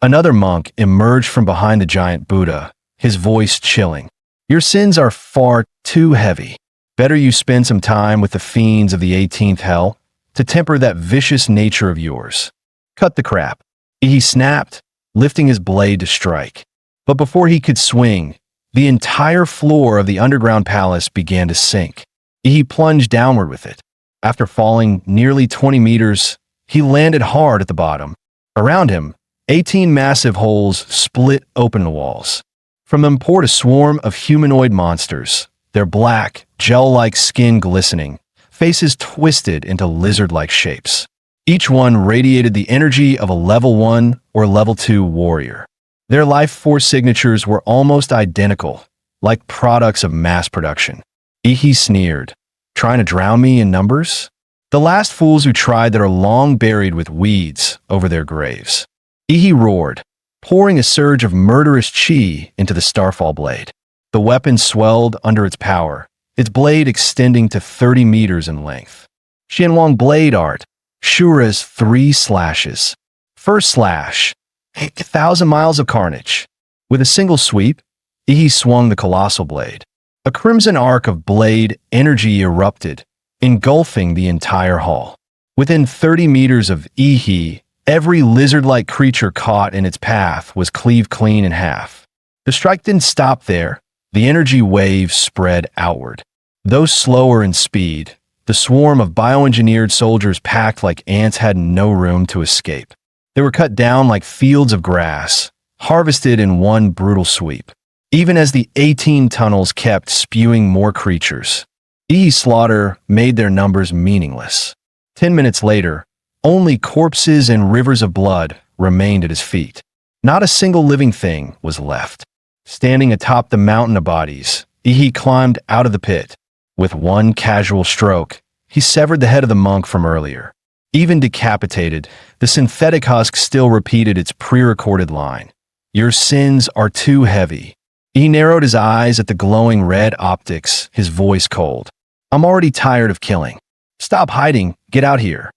Another monk emerged from behind the giant Buddha, his voice chilling. "Your sins are far too heavy. Better you spend some time with the fiends of the 18th hell to temper that vicious nature of yours. Cut the crap." He snapped, lifting his blade to strike. But before he could swing, the entire floor of the underground palace began to sink. He plunged downward with it. After falling nearly 20 meters, he landed hard at the bottom. Around him, 18 massive holes split open the walls. From them poured a swarm of humanoid monsters, their black, gel-like skin glistening, faces twisted into lizard-like shapes. Each one radiated the energy of a level 1 or level 2 warrior. Their life force signatures were almost identical, like products of mass production. He sneered, "Trying to drown me in numbers? The last fools who tried that are long buried with weeds over their graves." He roared, pouring a surge of murderous chi into the starfall blade. The weapon swelled under its power, its blade extending to 30 meters in length. Xianwang blade art, Shura's 3 slashes. First slash, 1,000 miles of carnage. With a single sweep, Yi swung the colossal blade. A crimson arc of blade energy erupted, engulfing the entire hall. Within 30 meters of Yi, every lizard-like creature caught in its path was cleaved clean in half. The strike didn't stop there. The energy wave spread outward. Though slower in speed, the swarm of bioengineered soldiers packed like ants had no room to escape. They were cut down like fields of grass, harvested in one brutal sweep. Even as the 18 tunnels kept spewing more creatures, Yi's slaughter made their numbers meaningless. 10 minutes later, only corpses and rivers of blood remained at his feet. Not a single living thing was left. Standing atop the mountain of bodies, Yi climbed out of the pit. With one casual stroke, he severed the head of the monk from earlier. Even decapitated, the synthetic husk still repeated its pre-recorded line. "Your sins are too heavy." He narrowed his eyes at the glowing red optics, his voice cold. "I'm already tired of killing. Stop hiding, get out here."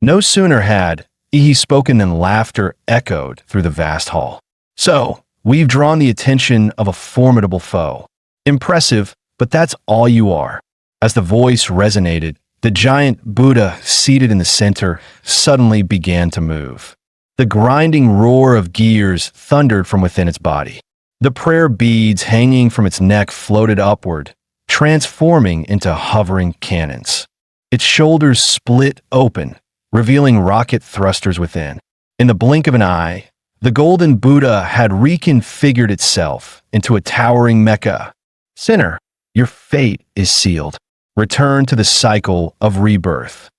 No sooner had Yi spoken than laughter echoed through the vast hall. "So, we've drawn the attention of a formidable foe. Impressive, but that's all you are." As the voice resonated, the giant Buddha seated in the center suddenly began to move. The grinding roar of gears thundered from within its body. The prayer beads hanging from its neck floated upward, transforming into hovering cannons. Its shoulders split open, revealing rocket thrusters within. In the blink of an eye, the golden Buddha had reconfigured itself into a towering mecha. "Sinner, your fate is sealed. Return to the cycle of rebirth."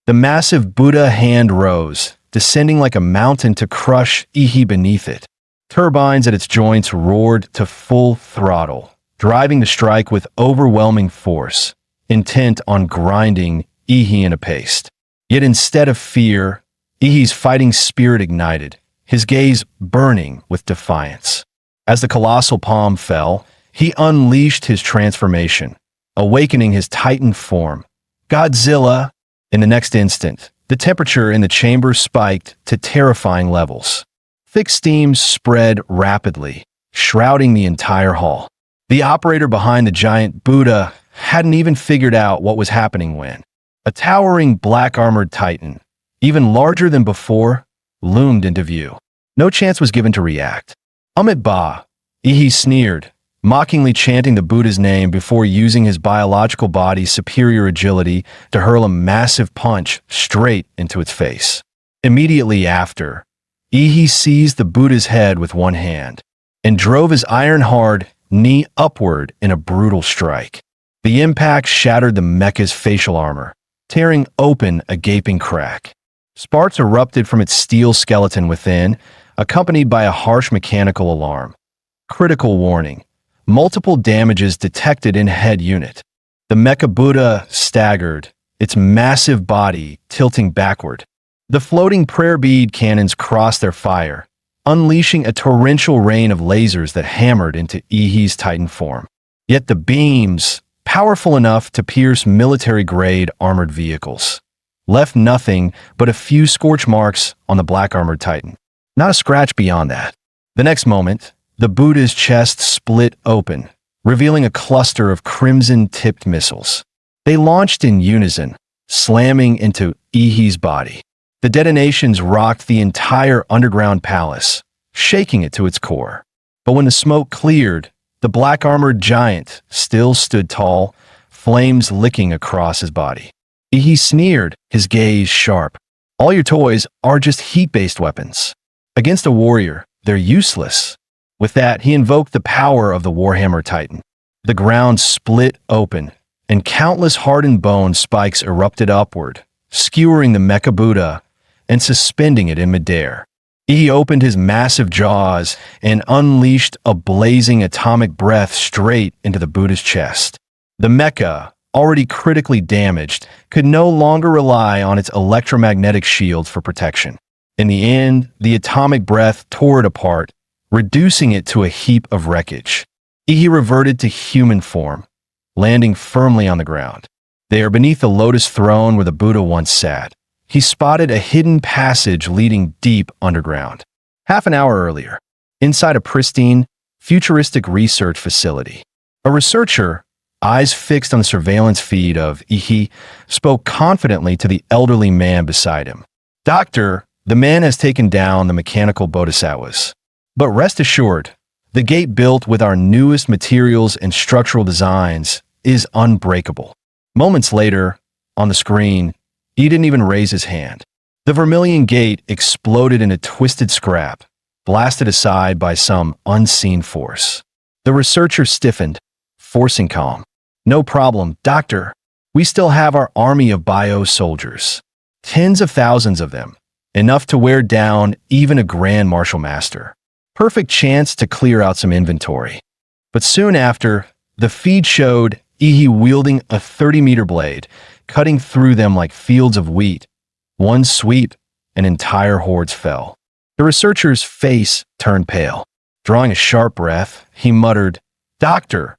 The massive Buddha hand rose, descending like a mountain to crush Yi beneath it. Turbines at its joints roared to full throttle, driving the strike with overwhelming force, intent on grinding Yi in a paste. Yet instead of fear, Yi's fighting spirit ignited, his gaze burning with defiance. As the colossal palm fell, he unleashed his transformation, awakening his titan form. Godzilla! In the next instant, the temperature in the chamber spiked to terrifying levels. Thick steam spread rapidly, shrouding the entire hall. The operator behind the giant Buddha hadn't even figured out what was happening when a towering black-armored titan, even larger than before, loomed into view. No chance was given to react. "Amit Ba," Yi sneered, mockingly chanting the Buddha's name before using his biological body's superior agility to hurl a massive punch straight into its face. Immediately after, Yi seized the Buddha's head with one hand and drove his iron-hard knee upward in a brutal strike. The impact shattered the mecha's facial armor, tearing open a gaping crack. Sparks erupted from its steel skeleton within, accompanied by a harsh mechanical alarm. Critical warning. Multiple damages detected in head unit. The Mecha Buddha staggered, its massive body tilting backward. The floating prayer bead cannons crossed their fire, unleashing a torrential rain of lasers that hammered into Yi's titan form. Yet the beams, powerful enough to pierce military-grade armored vehicles, left nothing but a few scorch marks on the black-armored titan. Not a scratch beyond that. The next moment, the Buddha's chest split open, revealing a cluster of crimson-tipped missiles. They launched in unison, slamming into Yi's body. The detonations rocked the entire underground palace, shaking it to its core. But when the smoke cleared, the black-armored giant still stood tall, flames licking across his body. He sneered, his gaze sharp. "All your toys are just heat-based weapons. Against a warrior, they're useless." With that, he invoked the power of the Warhammer Titan. The ground split open, and countless hardened bone spikes erupted upward, skewering the Mecha Buddha and suspending it in midair. He opened his massive jaws and unleashed a blazing atomic breath straight into the Buddha's chest. The mecha, already critically damaged, could no longer rely on its electromagnetic shields for protection. In the end, the atomic breath tore it apart, reducing it to a heap of wreckage. He reverted to human form, landing firmly on the ground. There, beneath the lotus throne where the Buddha once sat, he spotted a hidden passage leading deep underground. Half an hour earlier, inside a pristine, futuristic research facility, a researcher, eyes fixed on the surveillance feed of Ihi, spoke confidently to the elderly man beside him. "Doctor, the man has taken down the mechanical bodhisattvas. But rest assured, the gate built with our newest materials and structural designs is unbreakable." Moments later, on the screen, he didn't even raise his hand. The vermilion gate exploded in a twisted scrap, blasted aside by some unseen force. The researcher stiffened, forcing calm. "No problem, doctor. We still have our army of bio soldiers. Tens of thousands of them, enough to wear down even a Grand Marshal Master. Perfect chance to clear out some inventory." But soon after, the feed showed Ihi wielding a 30-meter blade, cutting through them like fields of wheat. One sweep, and entire hordes fell. The researcher's face turned pale. Drawing a sharp breath, he muttered, "Doctor,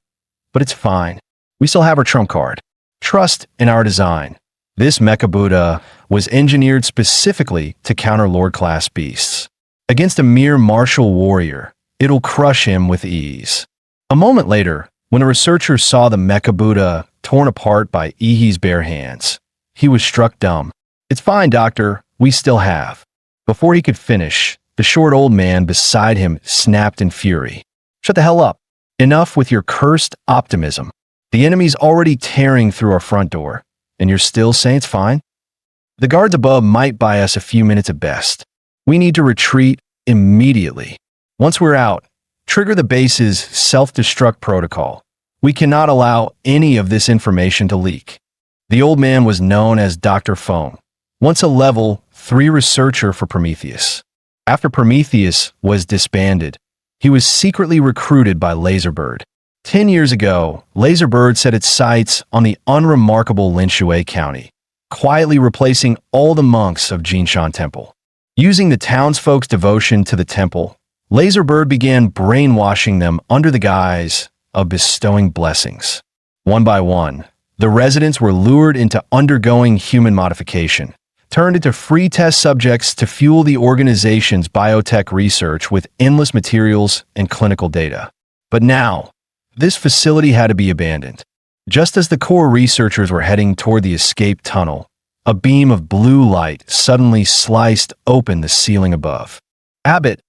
but it's fine. We still have our trump card. Trust in our design. This Mecha Buddha was engineered specifically to counter Lord-class beasts. Against a mere martial warrior, it'll crush him with ease." A moment later, when a researcher saw the Mecha Buddha torn apart by Ihi's bare hands, he was struck dumb. "It's fine, doctor. We still have." Before he could finish, the short old man beside him snapped in fury. "Shut the hell up. Enough with your cursed optimism. The enemy's already tearing through our front door, and you're still saying it's fine? The guards above might buy us a few minutes at best. We need to retreat immediately. Once we're out, trigger the base's self-destruct protocol. We cannot allow any of this information to leak." The old man was known as Dr. Fong, once a level 3 researcher for Prometheus. After Prometheus was disbanded, he was secretly recruited by Laserbird. 10 years ago, Laserbird set its sights on the unremarkable Linshui County, quietly replacing all the monks of Jinshan Temple. Using the townsfolk's devotion to the temple, Laserbird began brainwashing them under the guise of bestowing blessings. One by one, the residents were lured into undergoing human modification, turned into free test subjects to fuel the organization's biotech research with endless materials and clinical data. But now, this facility had to be abandoned. Just as the core researchers were heading toward the escape tunnel, a beam of blue light suddenly sliced open the ceiling above. "Abbott,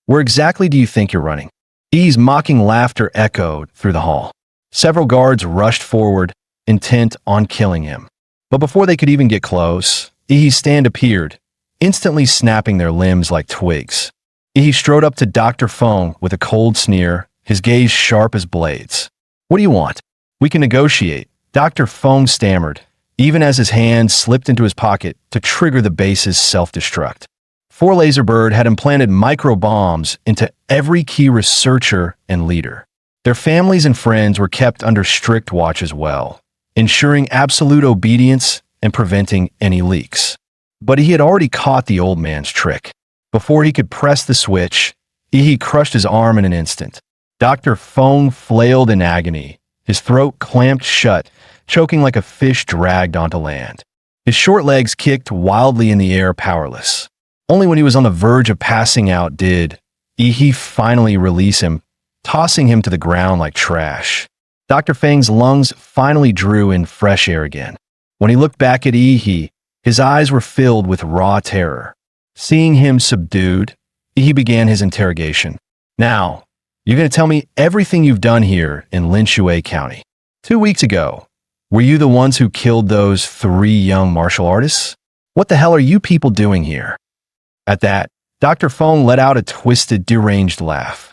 where exactly do you think you're running?" E's mocking laughter echoed through the hall. Several guards rushed forward, intent on killing him. But before they could even get close, Ihi's stand appeared, instantly snapping their limbs like twigs. Ihi strode up to Dr. Fong with a cold sneer, his gaze sharp as blades. "What do you want? We can negotiate," Dr. Fong stammered, even as his hand slipped into his pocket to trigger the base's self-destruct. 4 Laserbird had implanted micro-bombs into every key researcher and leader. Their families and friends were kept under strict watch as well, ensuring absolute obedience and preventing any leaks. But he had already caught the old man's trick. Before he could press the switch, Ihi crushed his arm in an instant. Dr. Fong flailed in agony, his throat clamped shut, choking like a fish dragged onto land. His short legs kicked wildly in the air, powerless. Only when he was on the verge of passing out did Ihi finally release him, tossing him to the ground like trash. Dr. Fang's lungs finally drew in fresh air again. When he looked back at Ihi, his eyes were filled with raw terror. Seeing him subdued, Ihi began his interrogation. "Now, you're going to tell me everything you've done here in Linshui County. 2 weeks ago, were you the ones who killed those 3 young martial artists? What the hell are you people doing here?" At that, Dr. Fong let out a twisted, deranged laugh.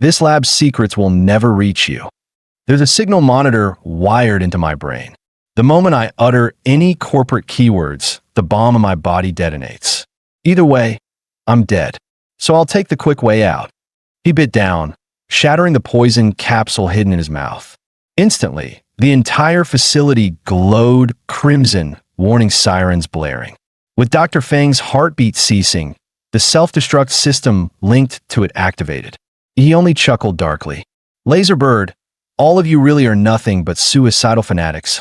This lab's secrets will never reach you. There's a signal monitor wired into my brain. The moment I utter any corporate keywords, the bomb in my body detonates. Either way, I'm dead. So I'll take the quick way out." He bit down, shattering the poison capsule hidden in his mouth. Instantly, the entire facility glowed crimson, warning sirens blaring. With Dr. Fang's heartbeat ceasing, the self-destruct system linked to it activated. He only chuckled darkly. Laserbird, all of you really are nothing but suicidal fanatics.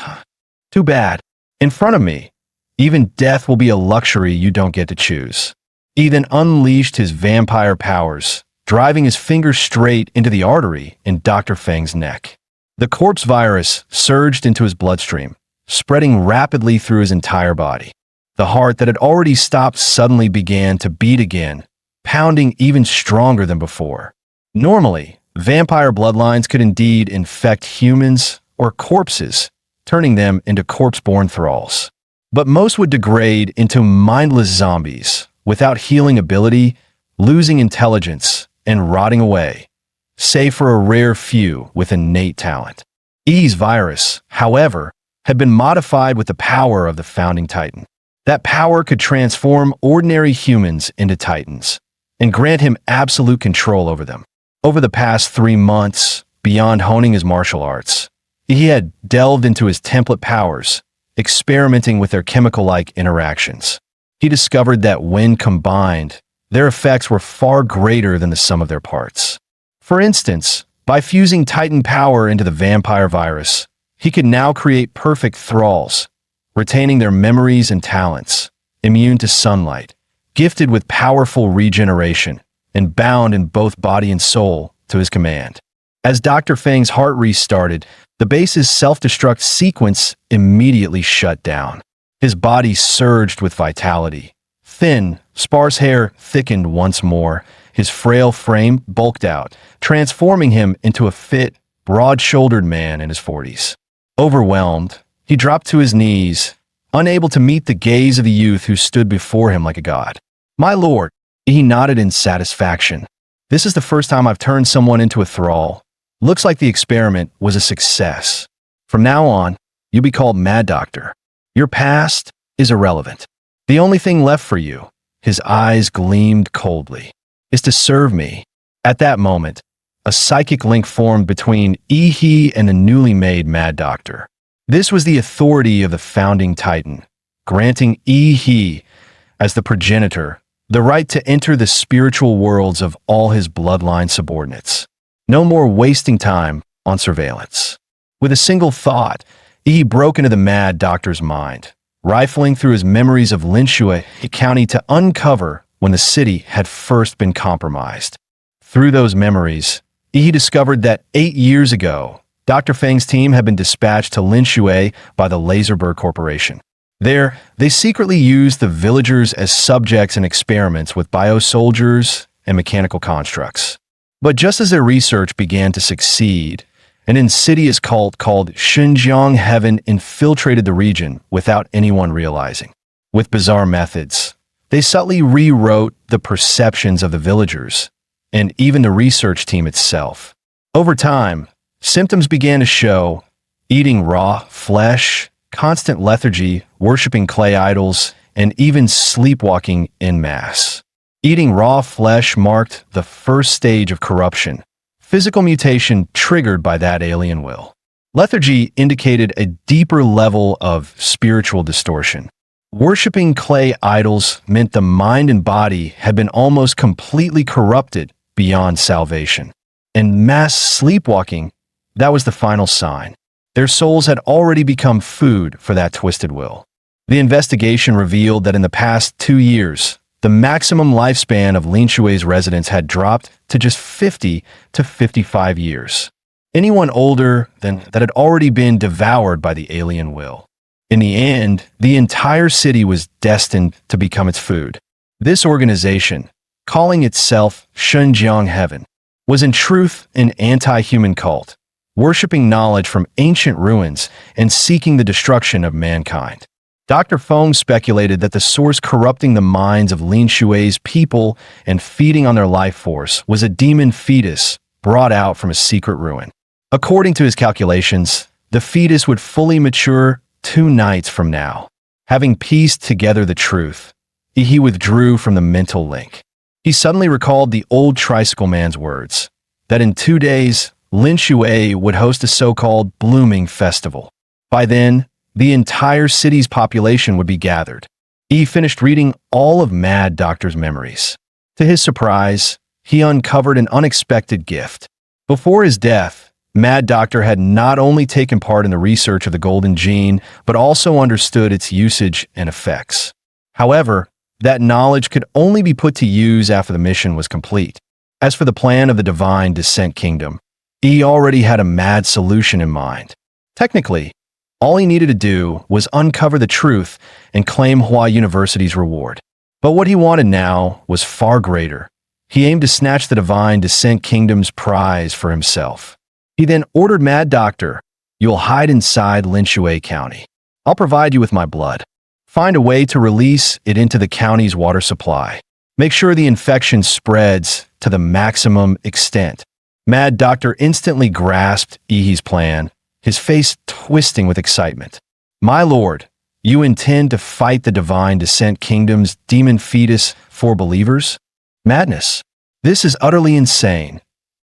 Too bad. In front of me, even death will be a luxury you don't get to choose. He then unleashed his vampire powers, driving his finger straight into the artery in Dr. Feng's neck. The corpse virus surged into his bloodstream, spreading rapidly through his entire body. The heart that had already stopped suddenly began to beat again, pounding even stronger than before. Normally, vampire bloodlines could indeed infect humans or corpses, turning them into corpse-born thralls. But most would degrade into mindless zombies, without healing ability, losing intelligence, and rotting away, save for a rare few with innate talent. E's virus, however, had been modified with the power of the founding Titan. That power could transform ordinary humans into Titans, and grant him absolute control over them. Over the past 3 months, beyond honing his martial arts, he had delved into his template powers, experimenting with their chemical-like interactions. He discovered that when combined, their effects were far greater than the sum of their parts. For instance, by fusing Titan power into the vampire virus, he could now create perfect thralls, retaining their memories and talents, immune to sunlight, gifted with powerful regeneration, and bound in both body and soul to his command. As Dr. Feng's heart restarted, the base's self-destruct sequence immediately shut down. His body surged with vitality. Thin, sparse hair thickened once more. His frail frame bulked out, transforming him into a fit, broad-shouldered man in his 40s. Overwhelmed, he dropped to his knees, unable to meet the gaze of the youth who stood before him like a god. "My lord," he nodded in satisfaction. "This is the first time I've turned someone into a thrall. Looks like the experiment was a success. From now on, you'll be called Mad Doctor. Your past is irrelevant. The only thing left for you," his eyes gleamed coldly, "is to serve me." At that moment, a psychic link formed between He and the newly made Mad Doctor. This was the authority of the founding Titan, granting He, as the progenitor, the right to enter the spiritual worlds of all his bloodline subordinates. No more wasting time on surveillance. With a single thought, He broke into the Mad Doctor's mind, rifling through his memories of Linshui County to uncover when the city had first been compromised. Through those memories, He discovered that 8 years ago, Dr. Feng's team had been dispatched to Linshui by the Laserbird Corporation. There, they secretly used the villagers as subjects in experiments with biosoldiers and mechanical constructs. But just as their research began to succeed, an insidious cult called Xinjiang Heaven infiltrated the region without anyone realizing. With bizarre methods, they subtly rewrote the perceptions of the villagers, and even the research team itself. Over time, symptoms began to show: eating raw flesh, constant lethargy, worshipping clay idols, and even sleepwalking en masse. Eating raw flesh marked the first stage of corruption, physical mutation triggered by that alien will. Lethargy indicated a deeper level of spiritual distortion. Worshipping clay idols meant the mind and body had been almost completely corrupted beyond salvation. And mass sleepwalking, that was the final sign. Their souls had already become food for that twisted will. The investigation revealed that in the past 2 years, the maximum lifespan of Linshui's residents had dropped to just 50 to 55 years. Anyone older than that had already been devoured by the alien will. In the end, the entire city was destined to become its food. This organization, calling itself Xinjiang Heaven, was in truth an anti-human cult, worshipping knowledge from ancient ruins and seeking the destruction of mankind. Dr. Feng speculated that the source corrupting the minds of Lin Shui's people and feeding on their life force was a demon fetus brought out from a secret ruin. According to his calculations, the fetus would fully mature 2 nights from now. Having pieced together the truth, he withdrew from the mental link. He suddenly recalled the old Tricycle Man's words, that in 2 days, Lin Shui would host a so-called blooming festival. By then, the entire city's population would be gathered. He finished reading all of Mad Doctor's memories. To his surprise, he uncovered an unexpected gift. Before his death, Mad Doctor had not only taken part in the research of the golden gene, but also understood its usage and effects. However, that knowledge could only be put to use after the mission was complete. As for the plan of the Divine Descent Kingdom, he already had a mad solution in mind. Technically, all he needed to do was uncover the truth and claim Hua University's reward. But what he wanted now was far greater. He aimed to snatch the Divine Descent Kingdom's prize for himself. He then ordered Mad Doctor, "You'll hide inside Linshui County. I'll provide you with my blood. Find a way to release it into the county's water supply. Make sure the infection spreads to the maximum extent." Mad Doctor instantly grasped Ihi's plan, his face twisting with excitement. "My lord, you intend to fight the Divine Descent Kingdom's demon fetus for believers? Madness. This is utterly insane."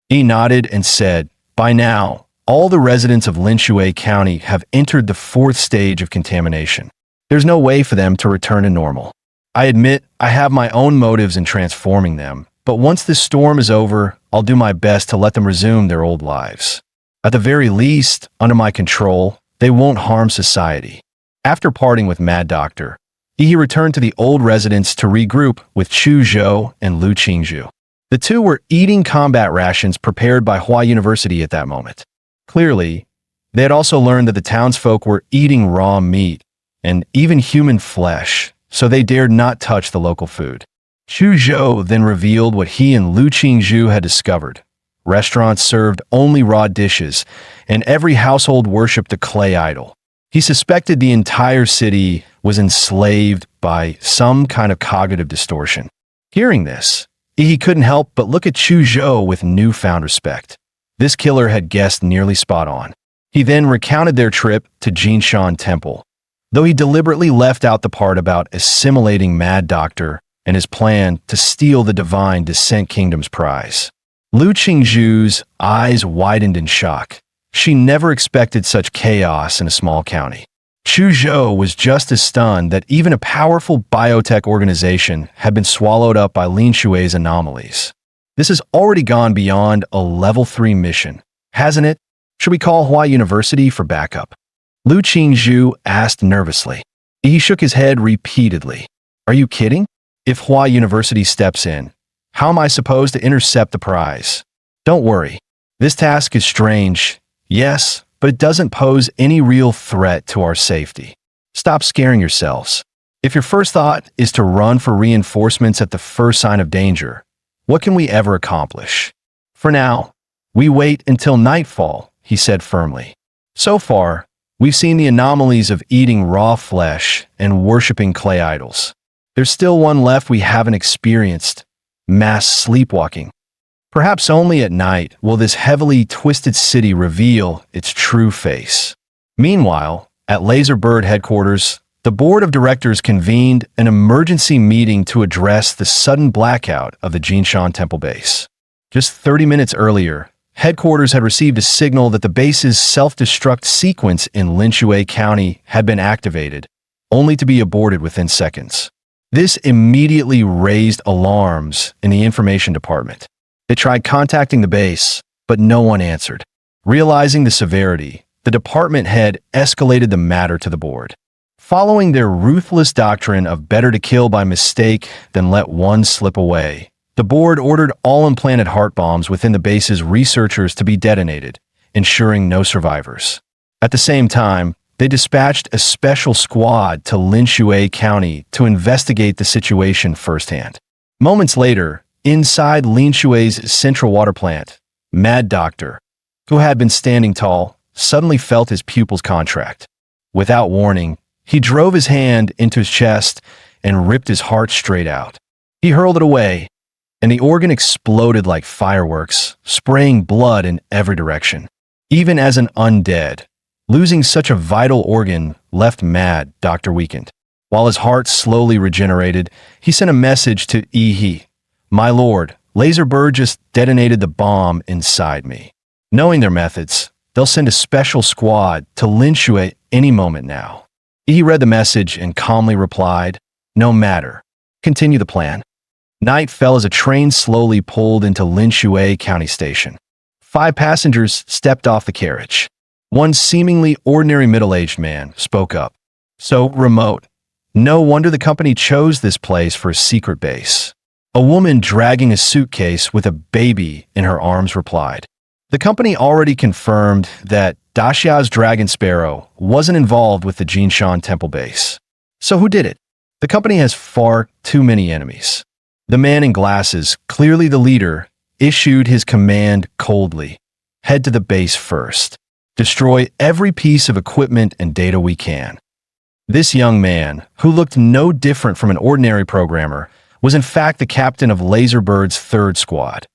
He nodded and said, "By now, all the residents of Linshui County have entered the 4th stage of contamination. There's no way for them to return to normal. I admit I have my own motives in transforming them, but once this storm is over, I'll do my best to let them resume their old lives. At the very least, under my control, they won't harm society." After parting with Mad Doctor, he returned to the old residence to regroup with Chu Zhou and Lu Qingzhu. The two were eating combat rations prepared by Hua University at that moment. Clearly, they had also learned that the townsfolk were eating raw meat and even human flesh, so they dared not touch the local food. Chu Zhou then revealed what he and Lu Qingzhu had discovered. Restaurants served only raw dishes, and every household worshipped a clay idol. He suspected the entire city was enslaved by some kind of cognitive distortion. Hearing this, he couldn't help but look at Chu Zhou with newfound respect. This killer had guessed nearly spot on. He then recounted their trip to Jinshan Temple, though he deliberately left out the part about assimilating Mad Doctor and his plan to steal the Divine Descent Kingdom's prize. Lu Qingzhu's eyes widened in shock. She never expected such chaos in a small county. Chu Zhou was just as stunned that even a powerful biotech organization had been swallowed up by Lin Shui's anomalies. This has already gone beyond a level 3 mission, hasn't it? Should we call Hua University for backup? Lu Qingzhu asked nervously. He shook his head repeatedly. Are you kidding? If Hua University steps in, how am I supposed to intercept the prize? Don't worry. This task is strange, yes, but it doesn't pose any real threat to our safety. Stop scaring yourselves. If your first thought is to run for reinforcements at the first sign of danger, what can we ever accomplish? For now, we wait until nightfall, he said firmly. So far, we've seen the anomalies of eating raw flesh and worshipping clay idols. There's still one left we haven't experienced: mass sleepwalking. Perhaps only at night will this heavily twisted city reveal its true face. Meanwhile, at Laserbird headquarters, the board of directors convened an emergency meeting to address the sudden blackout of the Jinshan Temple base. Just 30 minutes earlier, headquarters had received a signal that the base's self-destruct sequence in Linshui County had been activated, only to be aborted within seconds. This immediately raised alarms in the information department. They tried contacting the base, but no one answered. Realizing the severity, the department head escalated the matter to the board. Following their ruthless doctrine of better to kill by mistake than let one slip away, the board ordered all implanted heart bombs within the base's researchers to be detonated, ensuring no survivors. At the same time, they dispatched a special squad to Linshui County to investigate the situation firsthand. Moments later, inside Linshui's central water plant, Mad Doctor, who had been standing tall, suddenly felt his pupils contract. Without warning, he drove his hand into his chest and ripped his heart straight out. He hurled it away, and the organ exploded like fireworks, spraying blood in every direction. Even as an undead, losing such a vital organ left Mad Doctor weakened. While his heart slowly regenerated, he sent a message to Ihi. My lord, Laserbird just detonated the bomb inside me. Knowing their methods, they'll send a special squad to Linshui any moment now. He read the message and calmly replied, no matter. Continue the plan. Night fell as a train slowly pulled into Linshui County Station. 5 passengers stepped off the carriage. One seemingly ordinary middle-aged man spoke up. "So remote. No wonder the company chose this place for a secret base." A woman dragging a suitcase with a baby in her arms replied. The company already confirmed that Daxia's Dragon Sparrow wasn't involved with the Jinshan Temple base. So who did it? The company has far too many enemies. The man in glasses, clearly the leader, issued his command coldly. "Head to the base first. Destroy every piece of equipment and data we can." This young man, who looked no different from an ordinary programmer, was in fact the captain of Laserbird's 3rd Squad,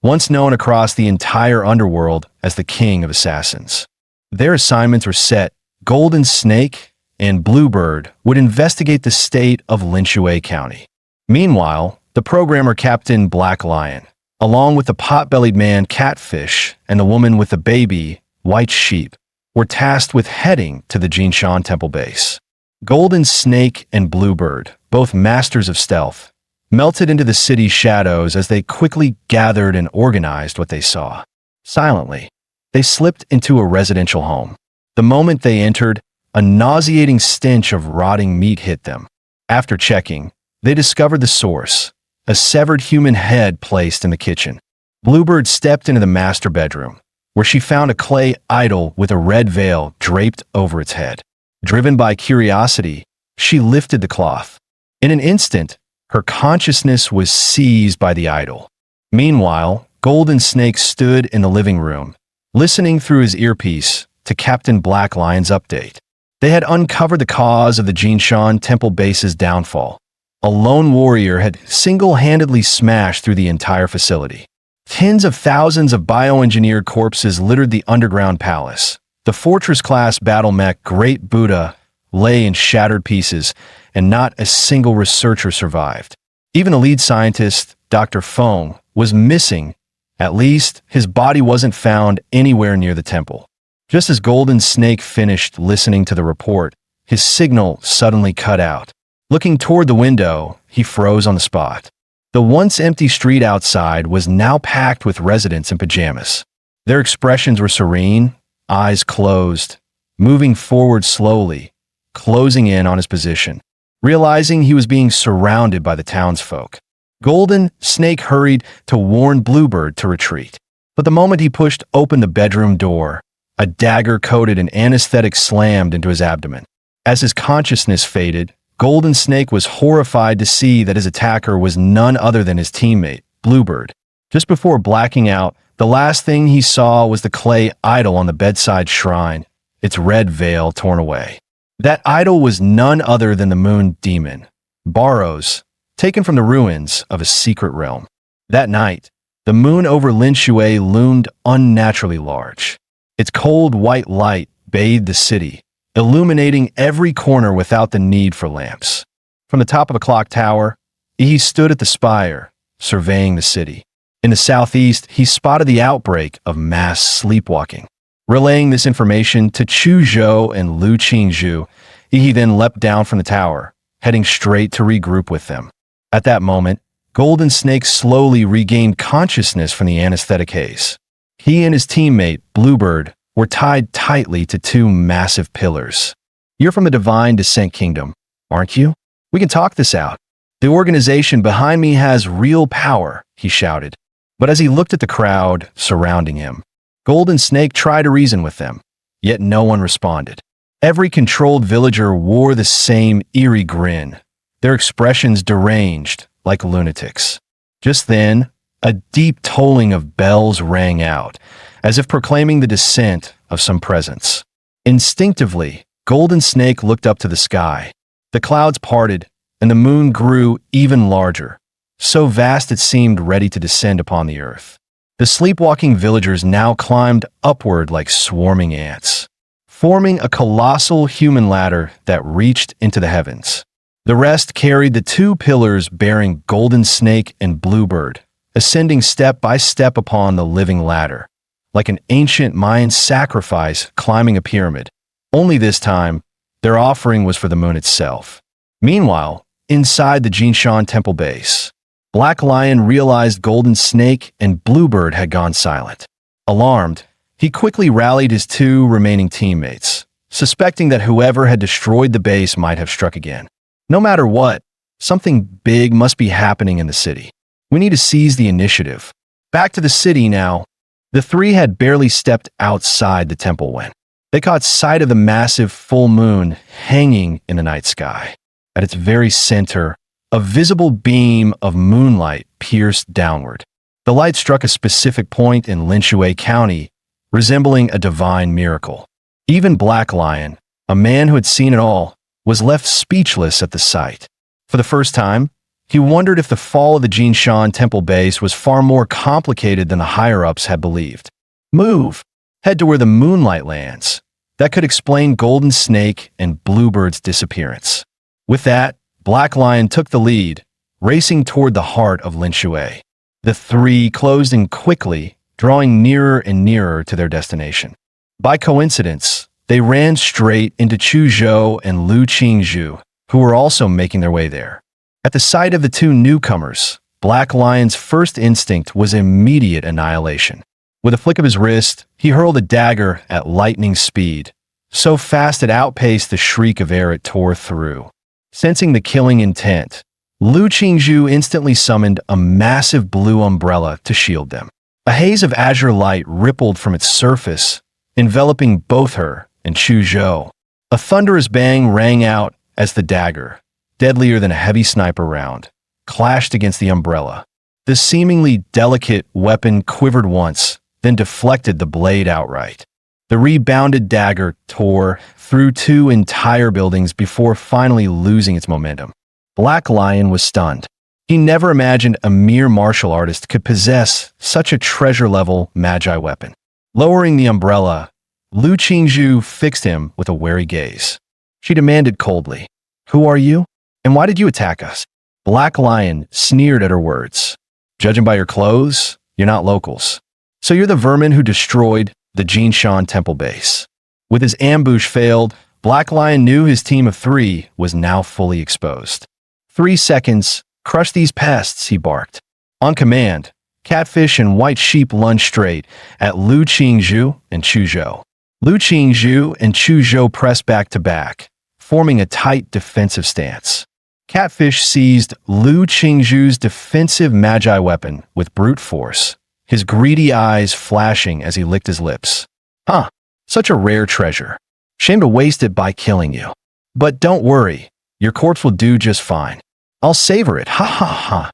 once known across the entire underworld as the King of Assassins. Their assignments were set. Golden Snake and Bluebird would investigate the state of Linshui County. Meanwhile, the programmer Captain Black Lion, along with the pot-bellied man Catfish and the woman with the baby, White Sheep, were tasked with heading to the Jinshan Temple base. Golden Snake and Bluebird, both masters of stealth, melted into the city's shadows as they quickly gathered and organized what they saw. Silently, they slipped into a residential home. The moment they entered, a nauseating stench of rotting meat hit them. After checking, they discovered the source, a severed human head placed in the kitchen. Bluebird stepped into the master bedroom, where she found a clay idol with a red veil draped over its head. Driven by curiosity, she lifted the cloth. In an instant, her consciousness was seized by the idol. Meanwhile, Golden Snake stood in the living room, listening through his earpiece to Captain Black Lion's update. They had uncovered the cause of the Jinshan Temple base's downfall. A lone warrior had single-handedly smashed through the entire facility. Tens of thousands of bioengineered corpses littered the underground palace. The Fortress-class battle mech Great Buddha lay in shattered pieces, and not a single researcher survived. Even the lead scientist, Dr. Feng, was missing. At least, his body wasn't found anywhere near the temple. Just as Golden Snake finished listening to the report, his signal suddenly cut out. Looking toward the window, he froze on the spot. The once empty street outside was now packed with residents in pajamas. Their expressions were serene, eyes closed, moving forward slowly, closing in on his position. Realizing he was being surrounded by the townsfolk, Golden Snake hurried to warn Bluebird to retreat. But the moment he pushed open the bedroom door, a dagger coated in anesthetic slammed into his abdomen. As his consciousness faded, Golden Snake was horrified to see that his attacker was none other than his teammate, Bluebird. Just before blacking out, the last thing he saw was the clay idol on the bedside shrine, its red veil torn away. That idol was none other than the moon demon, Barrows, taken from the ruins of a secret realm. That night, the moon over Linshui loomed unnaturally large. Its cold white light bathed the city, illuminating every corner without the need for lamps. From the top of a clock tower, he stood at the spire, surveying the city. In the southeast, he spotted the outbreak of mass sleepwalking. Relaying this information to Chu Zhou and Lu Qingzhu, he then leapt down from the tower, heading straight to regroup with them. At that moment, Golden Snake slowly regained consciousness from the anesthetic haze. He and his teammate, Bluebird, were tied tightly to 2 massive pillars. "You're from the Divine Descent Kingdom, aren't you? We can talk this out. The organization behind me has real power," he shouted. But as he looked at the crowd surrounding him, Golden Snake tried to reason with them, yet no one responded. Every controlled villager wore the same eerie grin, their expressions deranged like lunatics. Just then, a deep tolling of bells rang out, as if proclaiming the descent of some presence. Instinctively, Golden Snake looked up to the sky. The clouds parted, and the moon grew even larger, so vast it seemed ready to descend upon the earth. The sleepwalking villagers now climbed upward like swarming ants, forming a colossal human ladder that reached into the heavens. The rest carried the 2 pillars bearing Golden Snake and Bluebird, ascending step by step upon the living ladder, like an ancient Mayan sacrifice climbing a pyramid. Only this time, their offering was for the moon itself. Meanwhile, inside the Jinshan Temple base, Black Lion realized Golden Snake and Bluebird had gone silent. Alarmed, he quickly rallied his two remaining teammates, suspecting that whoever had destroyed the base might have struck again. No matter what, something big must be happening in the city. We need to seize the initiative. Back to the city now. The three had barely stepped outside the temple when they caught sight of the massive full moon hanging in the night sky. At its very center, a visible beam of moonlight pierced downward. The light struck a specific point in Linshui County, resembling a divine miracle. Even Black Lion, a man who had seen it all, was left speechless at the sight. For the first time, he wondered if the fall of the Jinshan Temple base was far more complicated than the higher-ups had believed. Move! Head to where the moonlight lands. That could explain Golden Snake and Bluebird's disappearance. With that, Black Lion took the lead, racing toward the heart of Linshui. The three closed in quickly, drawing nearer and nearer to their destination. By coincidence, they ran straight into Chu Zhou and Lu Qingzhu, who were also making their way there. At the sight of the two newcomers, Black Lion's first instinct was immediate annihilation. With a flick of his wrist, he hurled a dagger at lightning speed, so fast it outpaced the shriek of air it tore through. Sensing the killing intent, Lu Qingzhu instantly summoned a massive blue umbrella to shield them. A haze of azure light rippled from its surface, enveloping both her and Chu Zhou. A thunderous bang rang out as the dagger, deadlier than a heavy sniper round, clashed against the umbrella. The seemingly delicate weapon quivered once, then deflected the blade outright. The rebounded dagger tore through two entire buildings before finally losing its momentum. Black Lion was stunned. He never imagined a mere martial artist could possess such a treasure-level magi weapon. Lowering the umbrella, Lu Qingzhu fixed him with a wary gaze. She demanded coldly, "Who are you? And why did you attack us?" Black Lion sneered at her words. "Judging by your clothes, you're not locals. So you're the vermin who destroyed the Jinshan Temple base." With his ambush failed, Black Lion knew his team of three was now fully exposed. 3 seconds, crush these pests, he barked. On command, Catfish and White Sheep lunged straight at Lu Qingzhu and Chu Zhou. Lu Qingzhu and Chu Zhou pressed back to back, forming a tight defensive stance. Catfish seized Lu Qingzhu's defensive magi weapon with brute force, his greedy eyes flashing as he licked his lips. "Huh, such a rare treasure. Shame to waste it by killing you. But don't worry, your corpse will do just fine. I'll savor it, ha ha ha."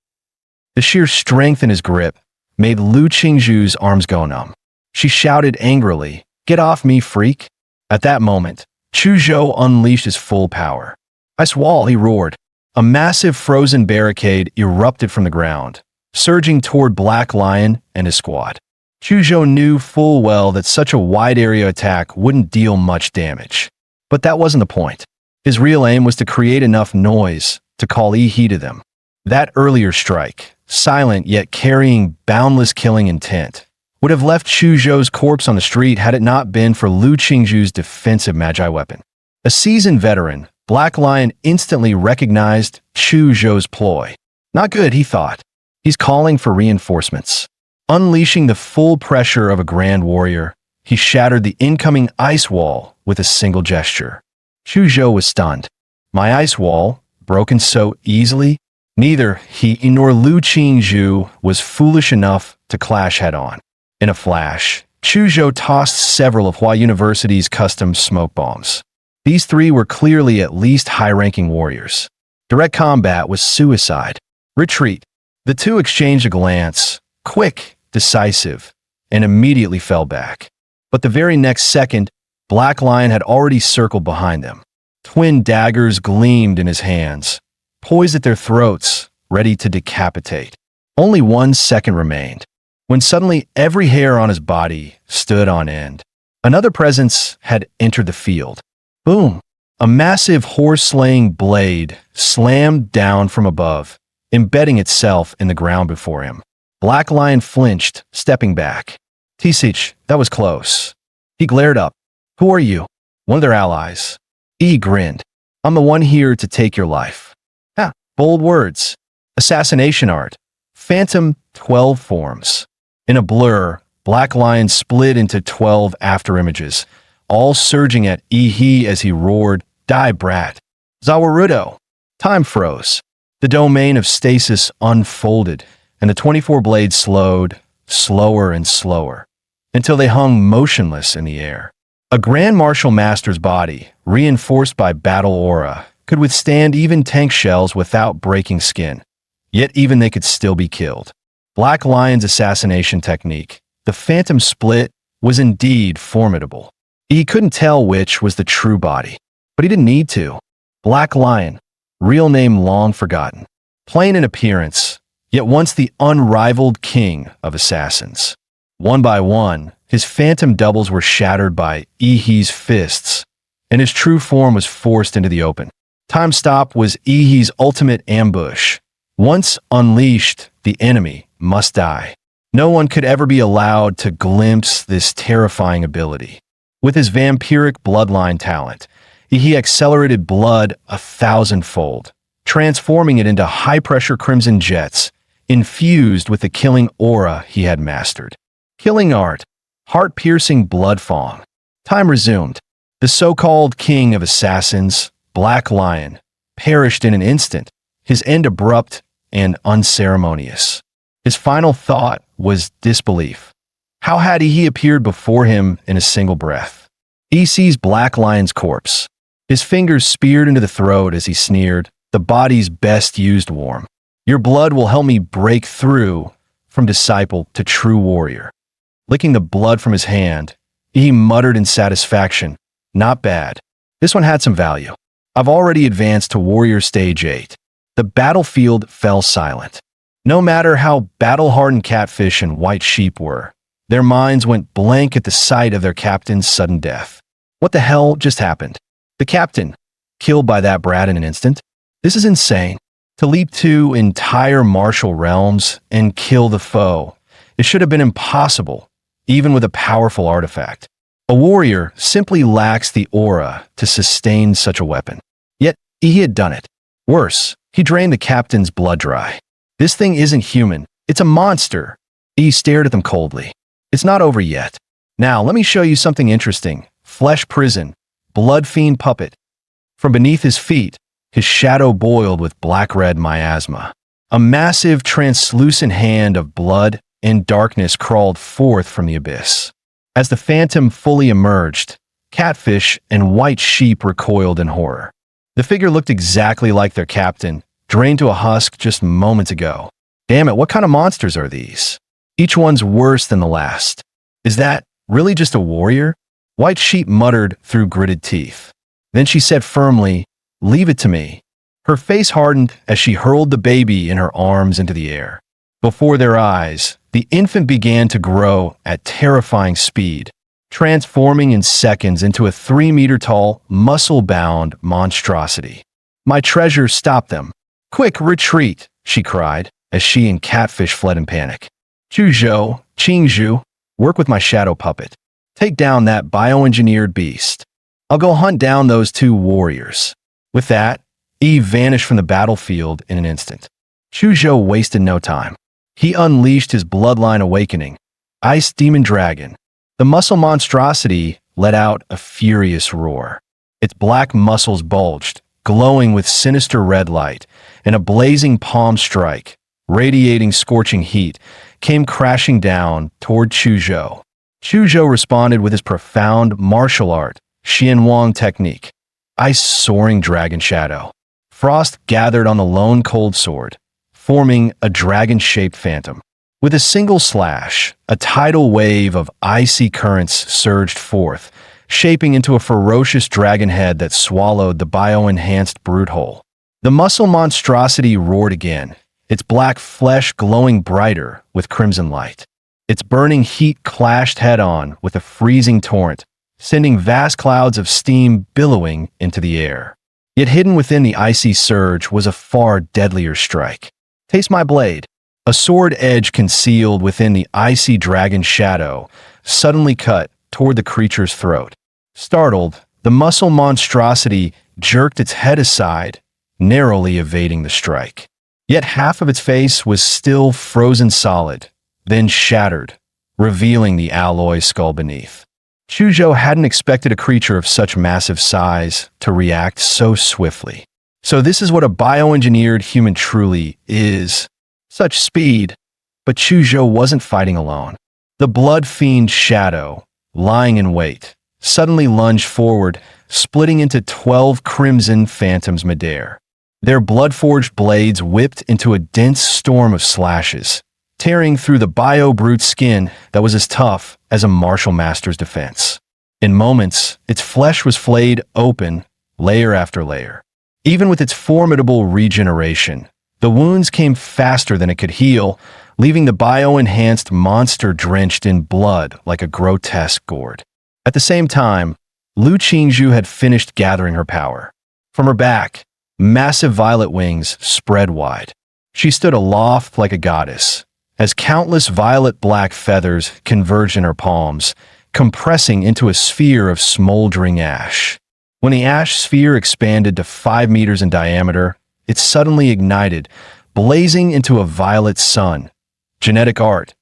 The sheer strength in his grip made Lu Qingzhu's arms go numb. She shouted angrily, "Get off me, freak." At that moment, Chu Zhou unleashed his full power. "Ice wall," he roared. A massive frozen barricade erupted from the ground, surging toward Black Lion and his squad. Chu Zhou knew full well that such a wide-area attack wouldn't deal much damage. But that wasn't the point. His real aim was to create enough noise to call heed to them. That earlier strike, silent yet carrying boundless killing intent, would have left Chu Zhou's corpse on the street had it not been for Lu Qingzhu's defensive magi weapon. A seasoned veteran, Black Lion instantly recognized Chu Zhou's ploy. Not good, he thought. He's calling for reinforcements. Unleashing the full pressure of a grand warrior, he shattered the incoming ice wall with a single gesture. Chu Zhou was stunned. My ice wall, broken so easily? Neither he nor Lu Qingzhu was foolish enough to clash head-on. In a flash, Chu Zhou tossed several of Hua University's custom smoke bombs. These three were clearly at least high-ranking warriors. Direct combat was suicide. Retreat. The two exchanged a glance, quick, decisive, and immediately fell back. But the very next second, Black Lion had already circled behind them. Twin daggers gleamed in his hands, poised at their throats, ready to decapitate. Only 1 second remained, when suddenly every hair on his body stood on end. Another presence had entered the field. Boom! A massive horse-slaying blade slammed down from above, embedding itself in the ground before him. Black Lion flinched, stepping back. "Tisich, that was close." He glared up. "Who are you?" "One of their allies." He grinned. "I'm the one here to take your life." "Ah, bold words. Assassination art. Phantom 12 forms. In a blur, Black Lion split into 12 afterimages, all surging at Ihi as he roared, "Die, brat!" Zawarudo. Time froze. The domain of stasis unfolded, and the 24 blades slowed, slower and slower, until they hung motionless in the air. A Grand Martial Master's body, reinforced by battle aura, could withstand even tank shells without breaking skin. Yet even they could still be killed. Black Lion's assassination technique, the Phantom Split, was indeed formidable. He couldn't tell which was the true body, but he didn't need to. Black Lion, real name long forgotten, plain in appearance, yet once the unrivaled king of assassins. One by one, his phantom doubles were shattered by Ihi's fists, and his true form was forced into the open. Time Stop was Ihi's ultimate ambush. Once unleashed, the enemy must die. No one could ever be allowed to glimpse this terrifying ability. With his vampiric bloodline talent, Ihi accelerated blood 1,000-fold, transforming it into high-pressure crimson jets, infused with the killing aura he had mastered. Killing art, heart-piercing blood fong. Time resumed. The so-called king of assassins, Black Lion, perished in an instant, his end abrupt and unceremonious. His final thought was disbelief. How had he appeared before him in a single breath? He sees Black Lion's corpse, his fingers speared into the throat as he sneered, "The body's best used warm. Your blood will help me break through from disciple to true warrior." Licking the blood from his hand, he muttered in satisfaction, "Not bad. This one had some value. I've already advanced to Warrior Stage 8. The battlefield fell silent. No matter how battle-hardened Catfish and White Sheep were, their minds went blank at the sight of their captain's sudden death. What the hell just happened? The captain, killed by that brat in an instant? This is insane. To leap two entire martial realms and kill the foe. It should have been impossible, even with a powerful artifact. A warrior simply lacks the aura to sustain such a weapon. Yet, he had done it. Worse, he drained the captain's blood dry. This thing isn't human. It's a monster. He stared at them coldly. It's not over yet. Now, let me show you something interesting. Flesh prison. Blood fiend puppet. From beneath his feet, his shadow boiled with black-red miasma. A massive, translucent hand of blood and darkness crawled forth from the abyss. As the phantom fully emerged, Catfish and White Sheep recoiled in horror. The figure looked exactly like their captain, drained to a husk just moments ago. Damn it, what kind of monsters are these? Each one's worse than the last. Is that really just a warrior? White Sheep muttered through gritted teeth. Then she said firmly, "Leave it to me." Her face hardened as she hurled the baby in her arms into the air. Before their eyes, the infant began to grow at terrifying speed, transforming in seconds into a 3-meter-tall, muscle-bound monstrosity. "My treasure, stop them. Quick, retreat," she cried, as she and Catfish fled in panic. "Chuzhou, Qingzhu, work with my shadow puppet. Take down that bioengineered beast. I'll go hunt down those two warriors." With that, Eve vanished from the battlefield in an instant. Chuzhou wasted no time. He unleashed his bloodline awakening, Ice Demon Dragon. The muscle monstrosity let out a furious roar. Its black muscles bulged, glowing with sinister red light, and a blazing palm strike, radiating scorching heat, came crashing down toward Chuzhou. Chuzhou responded with his profound martial art, Xianwang technique, Ice Soaring Dragon Shadow. Frost gathered on the lone cold sword, forming a dragon-shaped phantom. With a single slash, a tidal wave of icy currents surged forth, shaping into a ferocious dragon head that swallowed the bio-enhanced brute whole. The muscle monstrosity roared again, its black flesh glowing brighter with crimson light. Its burning heat clashed head-on with a freezing torrent, sending vast clouds of steam billowing into the air. Yet hidden within the icy surge was a far deadlier strike. "Taste my blade." A sword edge concealed within the icy dragon shadow suddenly cut toward the creature's throat. Startled, the muscle monstrosity jerked its head aside, narrowly evading the strike. Yet half of its face was still frozen solid, then shattered, revealing the alloy skull beneath. Chuzhou hadn't expected a creature of such massive size to react so swiftly. So this is what a bioengineered human truly is. Such speed. But Chuzhou wasn't fighting alone. The blood fiend Shadow, lying in wait, suddenly lunged forward, splitting into 12 crimson phantoms midair. Their blood-forged blades whipped into a dense storm of slashes, tearing through the bio-brute's skin that was as tough as a martial master's defense. In moments, its flesh was flayed open, layer after layer. Even with its formidable regeneration, the wounds came faster than it could heal, leaving the bio-enhanced monster drenched in blood like a grotesque gourd. At the same time, Lu Qingzhu had finished gathering her power. From her back, massive violet wings spread wide. She stood aloft like a goddess, as countless violet-black feathers converged in her palms, compressing into a sphere of smoldering ash. When the ash sphere expanded to 5 meters in diameter, it suddenly ignited, blazing into a violet sun. Genetic art.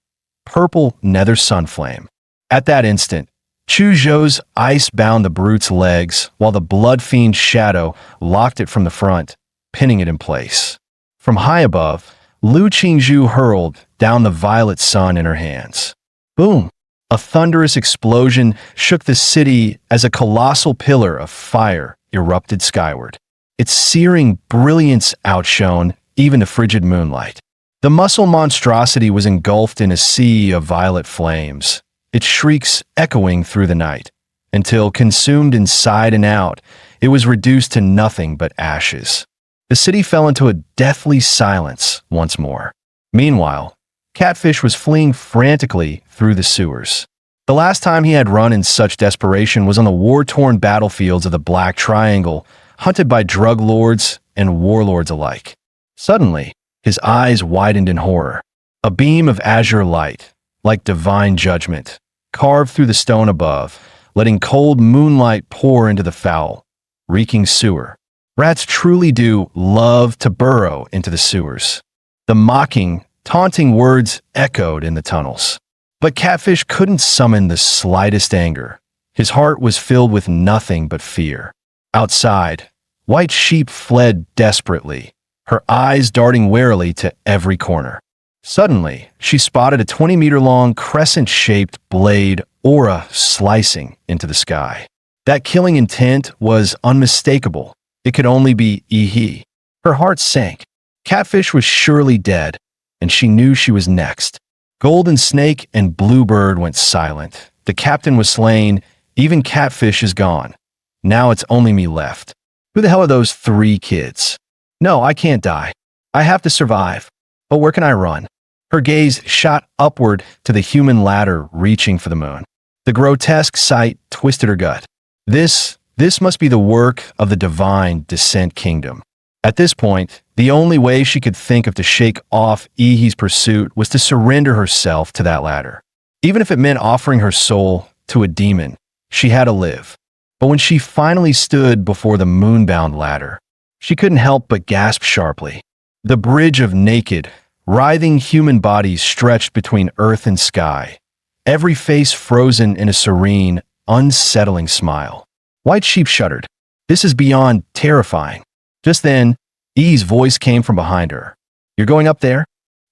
Purple nether sunflame. At that instant, Chuzhou's ice bound the brute's legs, while the blood fiend Shadow locked it from the front, pinning it in place. From high above, Lu Qingzhu hurled down the violet sun in her hands. Boom! A thunderous explosion shook the city as a colossal pillar of fire erupted skyward. Its searing brilliance outshone even the frigid moonlight. The muscle monstrosity was engulfed in a sea of violet flames, its shrieks echoing through the night, until, consumed inside and out, it was reduced to nothing but ashes. The city fell into a deathly silence once more. Meanwhile, Catfish was fleeing frantically through the sewers. The last time he had run in such desperation was on the war-torn battlefields of the Black Triangle, hunted by drug lords and warlords alike. Suddenly, his eyes widened in horror. A beam of azure light, like divine judgment, carved through the stone above, letting cold moonlight pour into the foul, reeking sewer. Rats truly do love to burrow into the sewers. The mocking, taunting words echoed in the tunnels. But Catfish couldn't summon the slightest anger. His heart was filled with nothing but fear. Outside, White Sheep fled desperately, her eyes darting warily to every corner. Suddenly, she spotted a 20-meter-long crescent-shaped blade aura slicing into the sky. That killing intent was unmistakable. It could only be Yi. Her heart sank. Catfish was surely dead, and she knew she was next. Golden Snake and Bluebird went silent. The captain was slain. Even Catfish is gone. Now it's only me left. Who the hell are those 3 kids? No, I can't die. I have to survive. But where can I run? Her gaze shot upward to the human ladder reaching for the moon. The grotesque sight twisted her gut. This must be the work of the divine Descent Kingdom. At this point, the only way she could think of to shake off Yi's pursuit was to surrender herself to that ladder. Even if it meant offering her soul to a demon, she had to live. But when she finally stood before the moonbound ladder, she couldn't help but gasp sharply. The bridge of naked, writhing human bodies stretched between earth and sky, every face frozen in a serene, unsettling smile. White Sheep shuddered. This is beyond terrifying. Just then, Yi's voice came from behind her. You're going up there?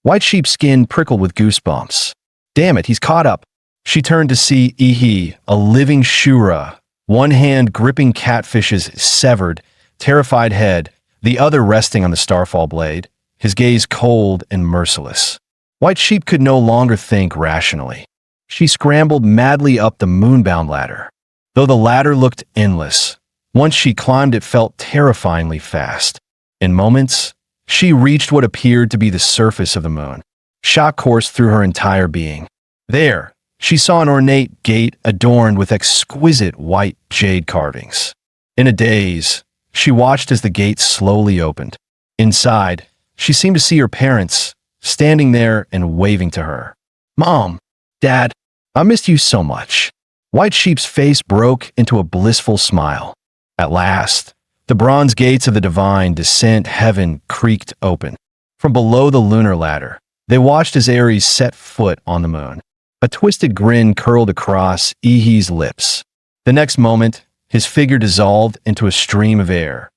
White Sheep's skin prickled with goosebumps. Damn it, he's caught up. She turned to see Yi, a living Shura, one hand gripping Catfish's severed, terrified head, the other resting on the starfall blade, his gaze cold and merciless. White Sheep could no longer think rationally. She scrambled madly up the moonbound ladder. Though the ladder looked endless, once she climbed it felt terrifyingly fast. In moments, she reached what appeared to be the surface of the moon. Shock coursed through her entire being. There, she saw an ornate gate adorned with exquisite white jade carvings. In a daze, she watched as the gate slowly opened. Inside, she seemed to see her parents, standing there and waving to her. Mom, Dad, I missed you so much. White Sheep's face broke into a blissful smile. At last, the bronze gates of the divine descent heaven creaked open. from below the lunar ladder. They watched as Ares set foot on the moon. A twisted grin curled across Ihi's lips. The next moment, his figure dissolved into a stream of air.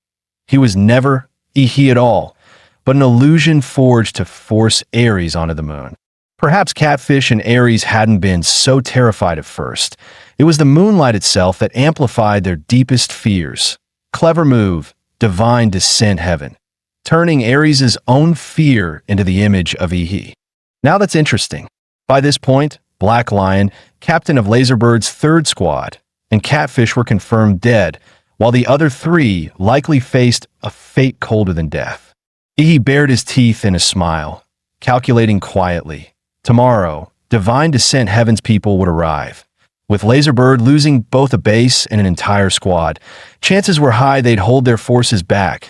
He was never Ihi at all, but an illusion forged to force Ares onto the moon. Perhaps Catfish and Ares hadn't been so terrified at first. It was the moonlight itself that amplified their deepest fears. Clever move, divine descent heaven, turning Ares' own fear into the image of Ihi. Now that's interesting. By this point, Black Lion, captain of Laserbird's third squad, and Catfish were confirmed dead, while the other three likely faced a fate colder than death. Ihi bared his teeth in a smile, calculating quietly. Tomorrow, divine descent heaven's people would arrive. With Laserbird losing both a base and an entire squad, chances were high they'd hold their forces back.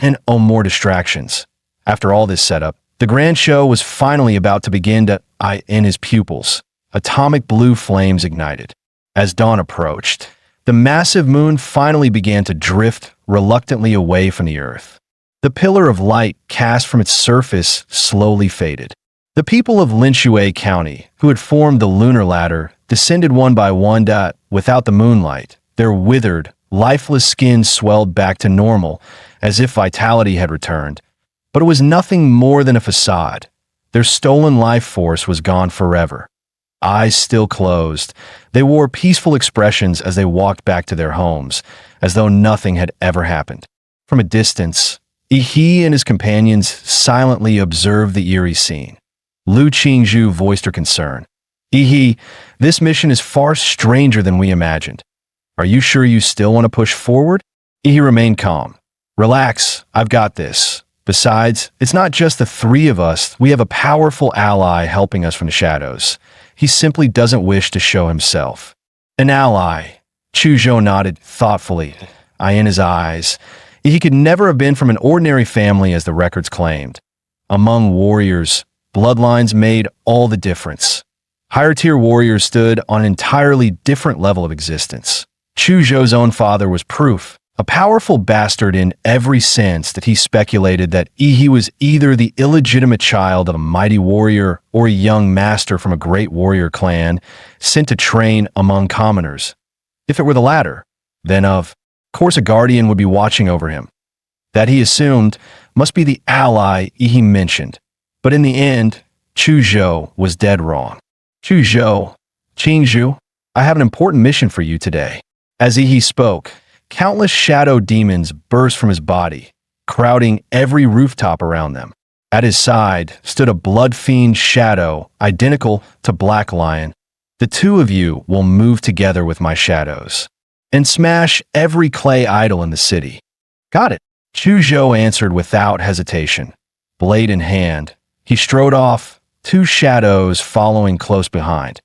And oh, more distractions. After all this setup, the grand show was finally about to begin to eye in his pupils. Atomic blue flames ignited. As dawn approached, the massive moon finally began to drift reluctantly away from the Earth. The pillar of light cast from its surface slowly faded. The people of Linshue County, who had formed the lunar ladder, descended one by one. Without the moonlight, their withered, lifeless skins swelled back to normal, as if vitality had returned. But it was nothing more than a facade. Their stolen life force was gone forever. Eyes still closed, they wore peaceful expressions as they walked back to their homes, as though nothing had ever happened. From a distance, Ihi and his companions silently observed the eerie scene. Lu Qingzhu voiced her concern. Ihi, this mission is far stranger than we imagined. Are you sure you still want to push forward? Ihi remained calm. Relax, I've got this. Besides, it's not just the three of us. We have a powerful ally helping us from the shadows. He simply doesn't wish to show himself. An ally. Chuzhou nodded thoughtfully, eye in his eyes. He could never have been from an ordinary family as the records claimed. Among warriors, bloodlines made all the difference. Higher-tier warriors stood on an entirely different level of existence. Chuzhou's own father was proof. A powerful bastard in every sense that he speculated that Ihi was either the illegitimate child of a mighty warrior or a young master from a great warrior clan sent to train among commoners. If it were the latter, then of course a guardian would be watching over him. That he assumed must be the ally Ihi mentioned. But in the end, Chuzhou was dead wrong. Chuzhou, Qingzhu, I have an important mission for you today. As Ihi spoke, countless shadow demons burst from his body, crowding every rooftop around them. At his side stood a blood fiend shadow identical to Black Lion. The two of you will move together with my shadows and smash every clay idol in the city. Got it, Chuzhou answered without hesitation. Blade in hand, he strode off, two shadows following close behind.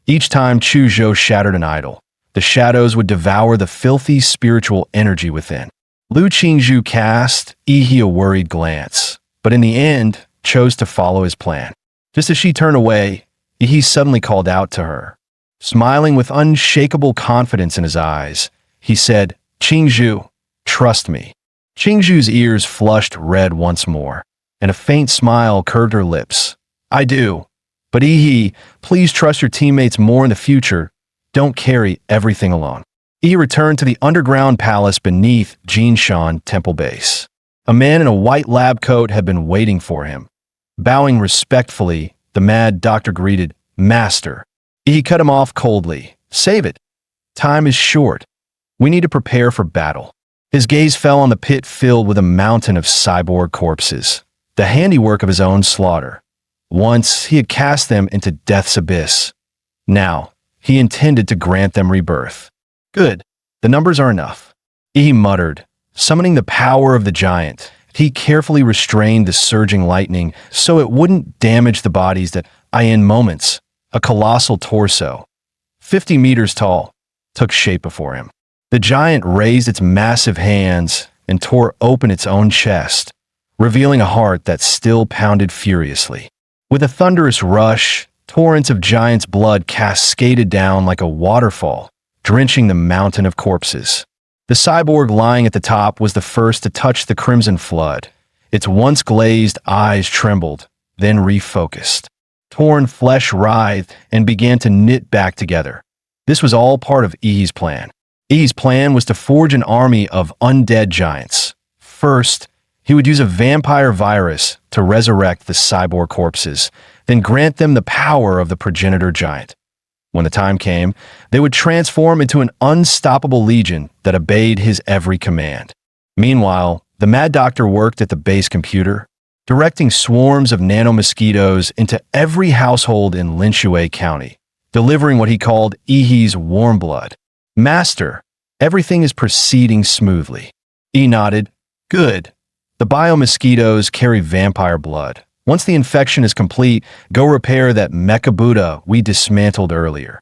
Each time Chuzhou shattered an idol, the shadows would devour the filthy spiritual energy within. Lu Qingzhu cast Ihi a worried glance, but in the end chose to follow his plan. Just as she turned away, Ihi suddenly called out to her. Smiling with unshakable confidence in his eyes, he said, Qingzhu, trust me. Qingzhu's ears flushed red once more, and a faint smile curved her lips. I do. But Ihi, please trust your teammates more in the future. Don't carry everything alone. He returned to the underground palace beneath Jinshan Temple Base. A man in a white lab coat had been waiting for him. Bowing respectfully, the mad doctor greeted, Master. He cut him off coldly. Save it. Time is short. We need to prepare for battle. His gaze fell on the pit filled with a mountain of cyborg corpses, the handiwork of his own slaughter. Once he had cast them into death's abyss. Now, he intended to grant them rebirth. Good. The numbers are enough. He muttered, summoning the power of the giant. He carefully restrained the surging lightning so it wouldn't damage the bodies that, in moments, a colossal torso, 50 meters tall, took shape before him. The giant raised its massive hands and tore open its own chest, revealing a heart that still pounded furiously. With a thunderous rush, torrents of giant's blood cascaded down like a waterfall, drenching the mountain of corpses. The cyborg lying at the top was the first to touch the crimson flood. Its once glazed eyes trembled, then refocused. Torn flesh writhed and began to knit back together. This was all part of Ihi's plan. Ihi's plan was to forge an army of undead giants. First, he would use a vampire virus to resurrect the cyborg corpses, then grant them the power of the progenitor giant. When the time came, they would transform into an unstoppable legion that obeyed his every command. Meanwhile, the Mad Doctor worked at the base computer, directing swarms of nanomosquitoes into every household in Linshue County, delivering what he called Ihi's warm blood. "Master, everything is proceeding smoothly." Ihi nodded. "Good. The biomosquitoes carry vampire blood. Once the infection is complete, go repair that Mecha Buddha we dismantled earlier."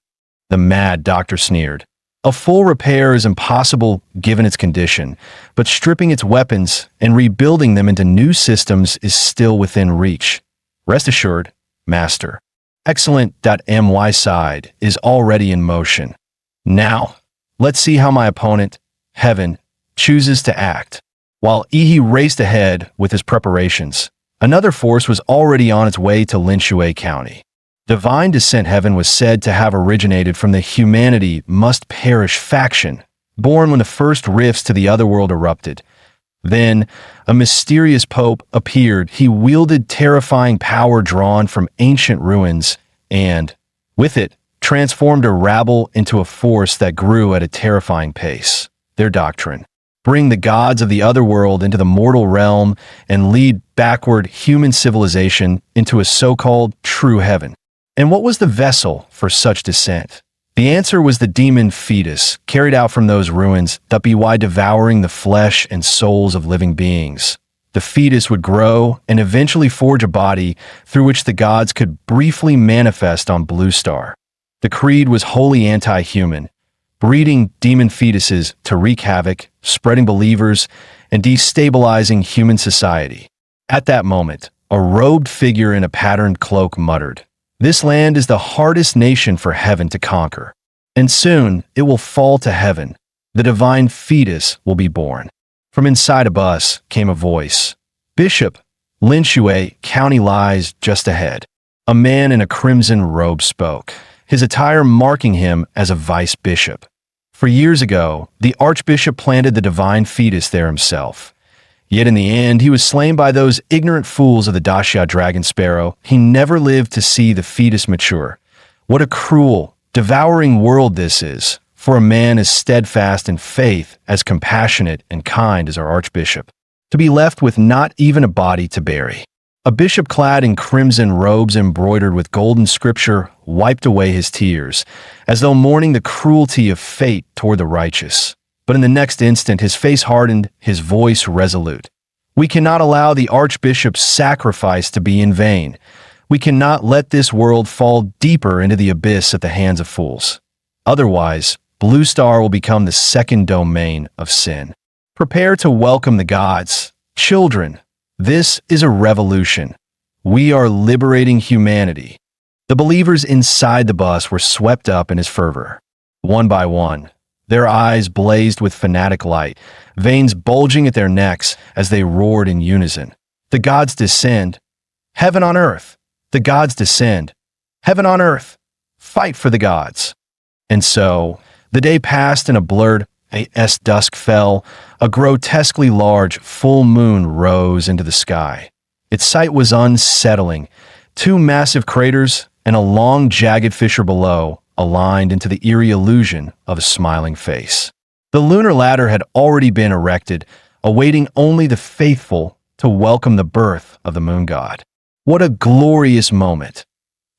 The Mad Doctor sneered. "A full repair is impossible given its condition, but stripping its weapons and rebuilding them into new systems is still within reach. Rest assured, Master. Excellent.my side is already in motion. Now, let's see how my opponent, Heaven, chooses to act." While Ihi raced ahead with his preparations, another force was already on its way to Linshue County. Divine Descent Heaven was said to have originated from the humanity must perish faction, born when the first rifts to the otherworld erupted. Then, a mysterious pope appeared. He wielded terrifying power drawn from ancient ruins and, with it, transformed a rabble into a force that grew at a terrifying pace. Their doctrine: bring the gods of the otherworld into the mortal realm and lead backward human civilization into a so-called true heaven. And what was the vessel for such descent? The answer was the demon fetus, carried out from those ruins, by devouring the flesh and souls of living beings. The fetus would grow and eventually forge a body through which the gods could briefly manifest on Blue Star. The creed was wholly anti-human, breeding demon fetuses to wreak havoc, spreading believers, and destabilizing human society. At that moment, a robed figure in a patterned cloak muttered, "This land is the hardest nation for Heaven to conquer, and soon it will fall to Heaven. The divine fetus will be born." From inside a bus came a voice. "Bishop, Linshue County lies just ahead." A man in a crimson robe spoke, his attire marking him as a vice bishop. For years ago, the archbishop planted the divine fetus there himself. Yet in the end, he was slain by those ignorant fools of the Dacia dragon sparrow. He never lived to see the fetus mature. What a cruel, devouring world this is, for a man as steadfast in faith, as compassionate and kind as our archbishop, to be left with not even a body to bury. A bishop clad in crimson robes embroidered with golden scripture wiped away his tears, as though mourning the cruelty of fate toward the righteous. But in the next instant, his face hardened, his voice resolute. "We cannot allow the archbishop's sacrifice to be in vain. We cannot let this world fall deeper into the abyss at the hands of fools. Otherwise, Blue Star will become the second domain of sin. Prepare to welcome the gods. Children, this is a revolution. We are liberating humanity." The believers inside the bus were swept up in his fervor. One by one, their eyes blazed with fanatic light, veins bulging at their necks as they roared in unison. "The gods descend. Heaven on earth. The gods descend. Heaven on earth. Fight for the gods." And so, the day passed in a blurred, as dusk fell, a grotesquely large full moon rose into the sky. Its sight was unsettling. Two massive craters and a long, jagged fissure below aligned into the eerie illusion of a smiling face. The lunar ladder had already been erected, awaiting only the faithful to welcome the birth of the moon god. What a glorious moment!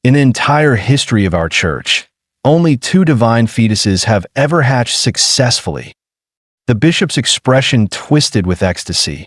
In the entire history of our church, only 2 divine fetuses have ever hatched successfully. The bishop's expression twisted with ecstasy.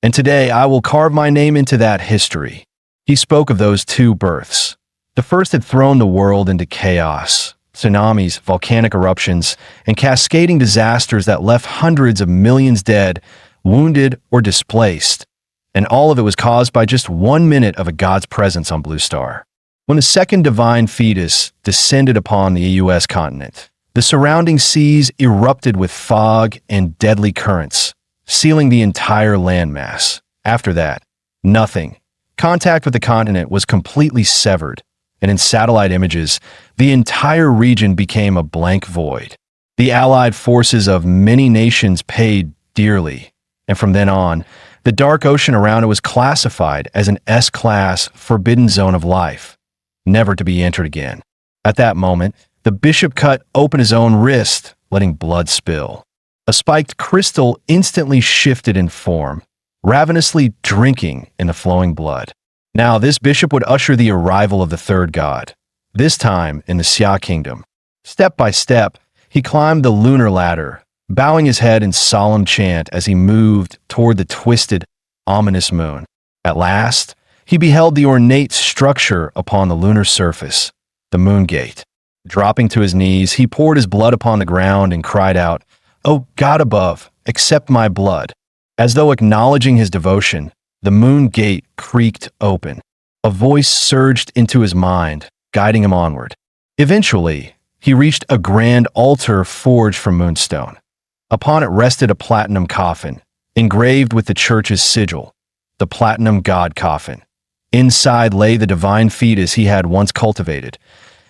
"And today I will carve my name into that history." He spoke of those 2 births. The first had thrown the world into chaos, tsunamis, volcanic eruptions, and cascading disasters that left hundreds of millions dead, wounded, or displaced. And all of it was caused by just 1 minute of a god's presence on Blue Star. When the second divine fetus descended upon the U.S. continent, the surrounding seas erupted with fog and deadly currents, sealing the entire landmass. After that, nothing. Contact with the continent was completely severed, and in satellite images, the entire region became a blank void. The allied forces of many nations paid dearly, and from then on, the dark ocean around it was classified as an S-class forbidden zone of life, never to be entered again. At that moment, the bishop cut open his own wrist, letting blood spill. A spiked crystal instantly shifted in form, ravenously drinking in the flowing blood. Now this bishop would usher the arrival of the third god, this time in the Xia kingdom. Step by step, he climbed the lunar ladder, bowing his head in solemn chant as he moved toward the twisted, ominous moon. At last, he beheld the ornate structure upon the lunar surface, the moon gate. Dropping to his knees, he poured his blood upon the ground and cried out, "O God above, accept my blood." As though acknowledging his devotion, the moon gate creaked open. A voice surged into his mind, guiding him onward. Eventually, he reached a grand altar forged from moonstone. Upon it rested a platinum coffin, engraved with the church's sigil, the platinum god coffin. Inside lay the divine fetus he had once cultivated.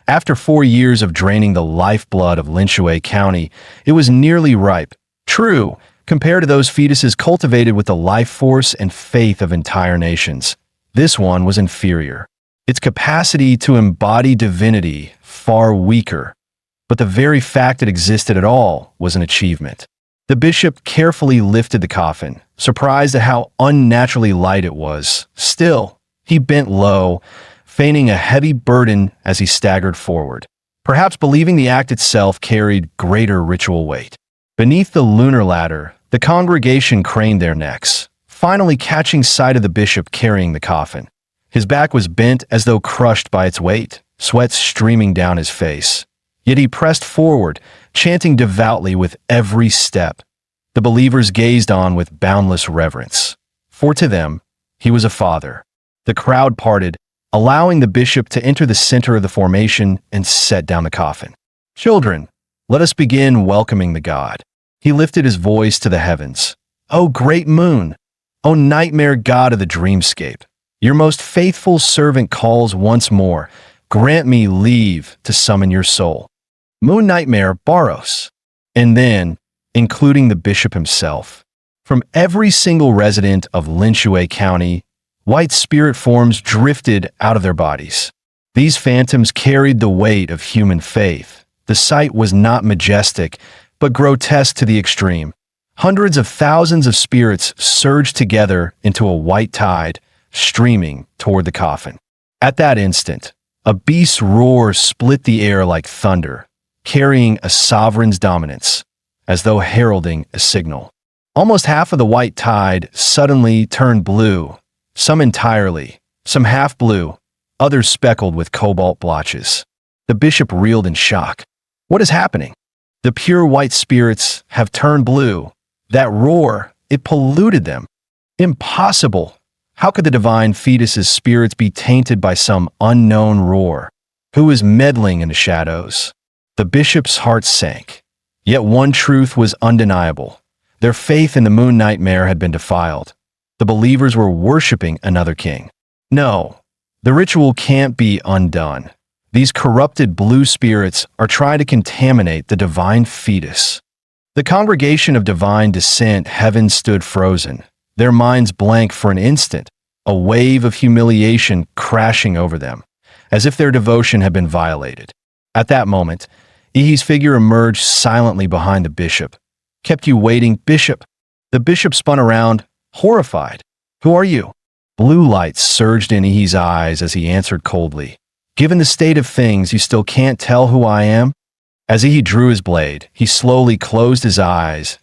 After 4 years of draining the lifeblood of Linshui County, it was nearly ripe. True, compared to those fetuses cultivated with the life force and faith of entire nations, this one was inferior. Its capacity to embody divinity far weaker, but the very fact it existed at all was an achievement. The bishop carefully lifted the coffin, surprised at how unnaturally light it was. Still, he bent low, feigning a heavy burden as he staggered forward, perhaps believing the act itself carried greater ritual weight. Beneath the lunar ladder, the congregation craned their necks, finally catching sight of the bishop carrying the coffin. His back was bent as though crushed by its weight, sweat streaming down his face. Yet he pressed forward, chanting devoutly with every step. The believers gazed on with boundless reverence, for to them, he was a father. The crowd parted, allowing the bishop to enter the center of the formation and set down the coffin. "Children, let us begin welcoming the god." He lifted his voice to the heavens. "O great moon, O nightmare god of the dreamscape, your most faithful servant calls once more. Grant me leave to summon your soul." Moon Nightmare Baros. And then, including the bishop himself, from every single resident of Linshui County, white spirit forms drifted out of their bodies. These phantoms carried the weight of human faith. The sight was not majestic, but grotesque to the extreme. Hundreds of thousands of spirits surged together into a white tide, streaming toward the coffin. At that instant, a beast's roar split the air like thunder, carrying a sovereign's dominance, as though heralding a signal. Almost half of the white tide suddenly turned blue, some entirely, some half blue, others speckled with cobalt blotches. The bishop reeled in shock. What is happening? The pure white spirits have turned blue. That roar, it polluted them. Impossible! How could the divine fetus's spirits be tainted by some unknown roar? Who is meddling in the shadows? The bishop's heart sank. Yet one truth was undeniable. Their faith in the moon nightmare had been defiled. The believers were worshiping another king. No, the ritual can't be undone. These corrupted blue spirits are trying to contaminate the divine fetus. The congregation of divine descent heaven stood frozen, their minds blank for an instant, a wave of humiliation crashing over them, as if their devotion had been violated. At that moment, Ihi's figure emerged silently behind the bishop. "Kept you waiting, bishop." The bishop spun around, horrified. "Who are you?" Blue lights surged in Ihi's eyes as he answered coldly. "Given the state of things, you still can't tell who I am?" As Ihi drew his blade, he slowly closed his eyes.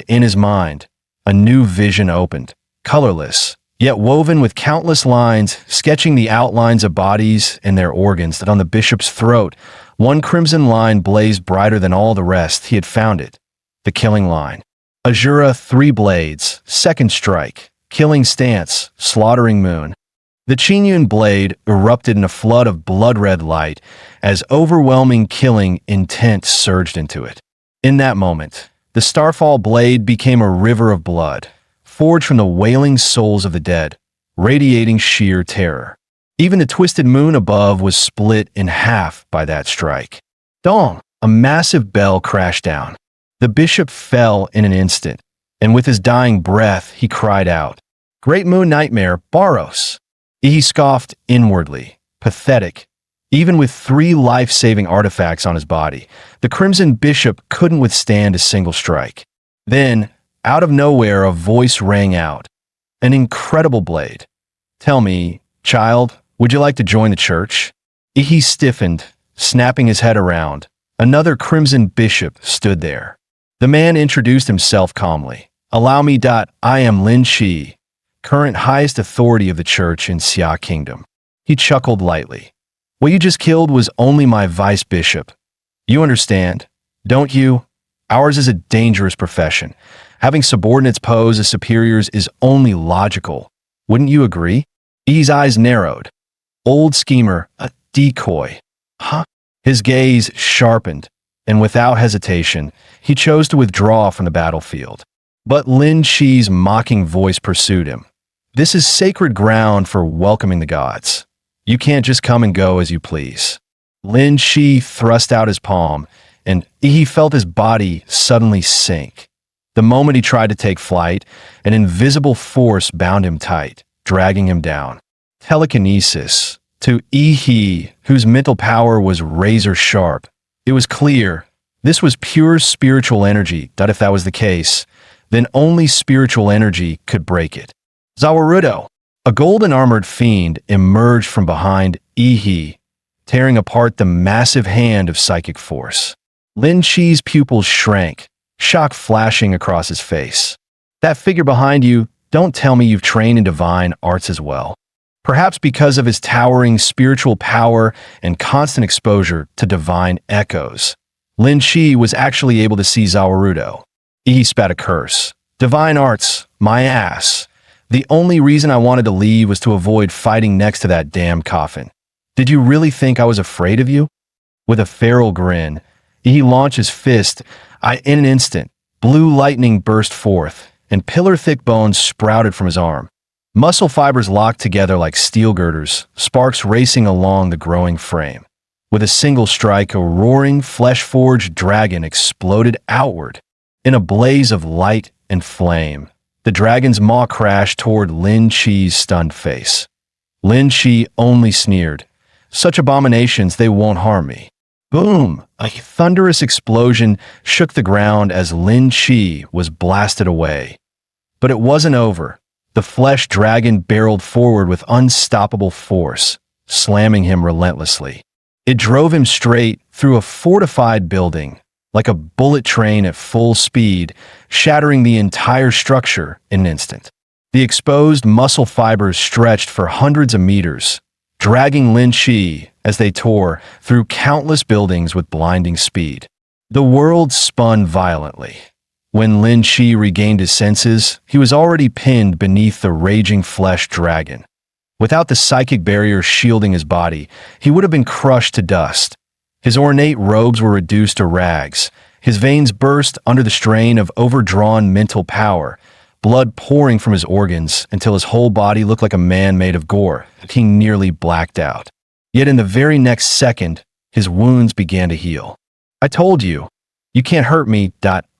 In his mind, a new vision opened, colorless, yet woven with countless lines, sketching the outlines of bodies and their organs. That on the bishop's throat, one crimson line blazed brighter than all the rest. He had found it. The killing line. Azura 3 blades, second strike, killing stance, slaughtering moon. The Qinyun blade erupted in a flood of blood-red light as overwhelming killing intent surged into it. In that moment, the Starfall blade became a river of blood, forged from the wailing souls of the dead, radiating sheer terror. Even the twisted moon above was split in half by that strike. Dong! A massive bell crashed down. The bishop fell in an instant, and with his dying breath, he cried out, "Great moon nightmare, Baros!" He scoffed inwardly, pathetic. Even with 3 life-saving artifacts on his body, the Crimson Bishop couldn't withstand a single strike. Then, out of nowhere, a voice rang out. An incredible blade. "Tell me, child, would you like to join the church?" He stiffened, snapping his head around. Another Crimson Bishop stood there. The man introduced himself calmly. "Allow me. I am Lin Shi, current highest authority of the church in Xia Kingdom." He chuckled lightly. "What you just killed was only my vice bishop. You understand, don't you? Ours is a dangerous profession. Having subordinates pose as superiors is only logical. Wouldn't you agree?" Yi's eyes narrowed. "Old schemer, a decoy." Huh? His gaze sharpened, and without hesitation, he chose to withdraw from the battlefield. But Lin Shi's mocking voice pursued him. "This is sacred ground for welcoming the gods. You can't just come and go as you please." Lin Shi thrust out his palm, and he felt his body suddenly sink. The moment he tried to take flight, an invisible force bound him tight, dragging him down. Telekinesis. To He, whose mental power was razor sharp, it was clear this was pure spiritual energy. That if that was the case, then only spiritual energy could break it. Zawarudo. A golden-armored fiend emerged from behind He, tearing apart the massive hand of psychic force. Lin Shi's pupils shrank, shock flashing across his face. "That figure behind you, don't tell me you've trained in divine arts as well." Perhaps because of his towering spiritual power and constant exposure to divine echoes, Lin Shi was actually able to see Zawarudo. He spat a curse. "Divine arts, my ass. The only reason I wanted to leave was to avoid fighting next to that damn coffin. Did you really think I was afraid of you?" With a feral grin, he launched his fist. In an instant, blue lightning burst forth, and pillar-thick bones sprouted from his arm. Muscle fibers locked together like steel girders, sparks racing along the growing frame. With a single strike, a roaring, flesh-forged dragon exploded outward. In a blaze of light and flame, the dragon's maw crashed toward Lin Shi's stunned face. Lin Shi only sneered. "Such abominations, they won't harm me." Boom! A thunderous explosion shook the ground as Lin Shi was blasted away. But it wasn't over. The flesh dragon barreled forward with unstoppable force, slamming him relentlessly. It drove him straight through a fortified building, like a bullet train at full speed, shattering the entire structure in an instant. The exposed muscle fibers stretched for hundreds of meters, dragging Lin Shi as they tore through countless buildings with blinding speed. The world spun violently. When Lin Shi regained his senses, he was already pinned beneath the raging flesh dragon. Without the psychic barrier shielding his body, he would have been crushed to dust. His ornate robes were reduced to rags. His veins burst under the strain of overdrawn mental power, blood pouring from his organs until his whole body looked like a man made of gore. He nearly blacked out. Yet in the very next second, his wounds began to heal. "I told you, you can't hurt me.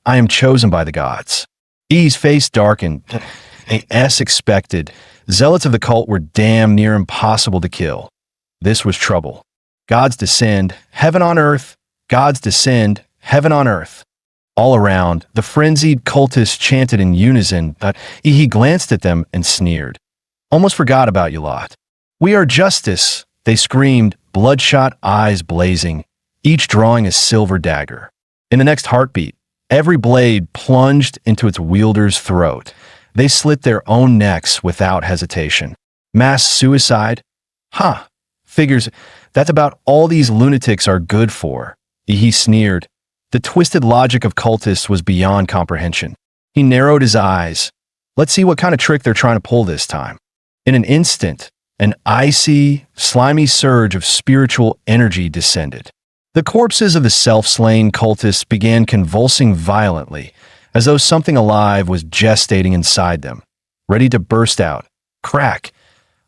I am chosen by the gods." E's face darkened. As expected, zealots of the cult were damn near impossible to kill. This was trouble. Gods descend, heaven on earth. Gods descend, heaven on earth. All around, the frenzied cultists chanted in unison. He glanced at them and sneered. "Almost forgot about you lot." "We are justice," they screamed, bloodshot eyes blazing, each drawing a silver dagger. In the next heartbeat, every blade plunged into its wielder's throat. They slit their own necks without hesitation. Mass suicide? Figures, that's about all these lunatics are good for. He sneered. The twisted logic of cultists was beyond comprehension. He narrowed his eyes. Let's see what kind of trick they're trying to pull this time. In an instant, an icy, slimy surge of spiritual energy descended. The corpses of the self-slain cultists began convulsing violently, as though something alive was gestating inside them, ready to burst out. Crack!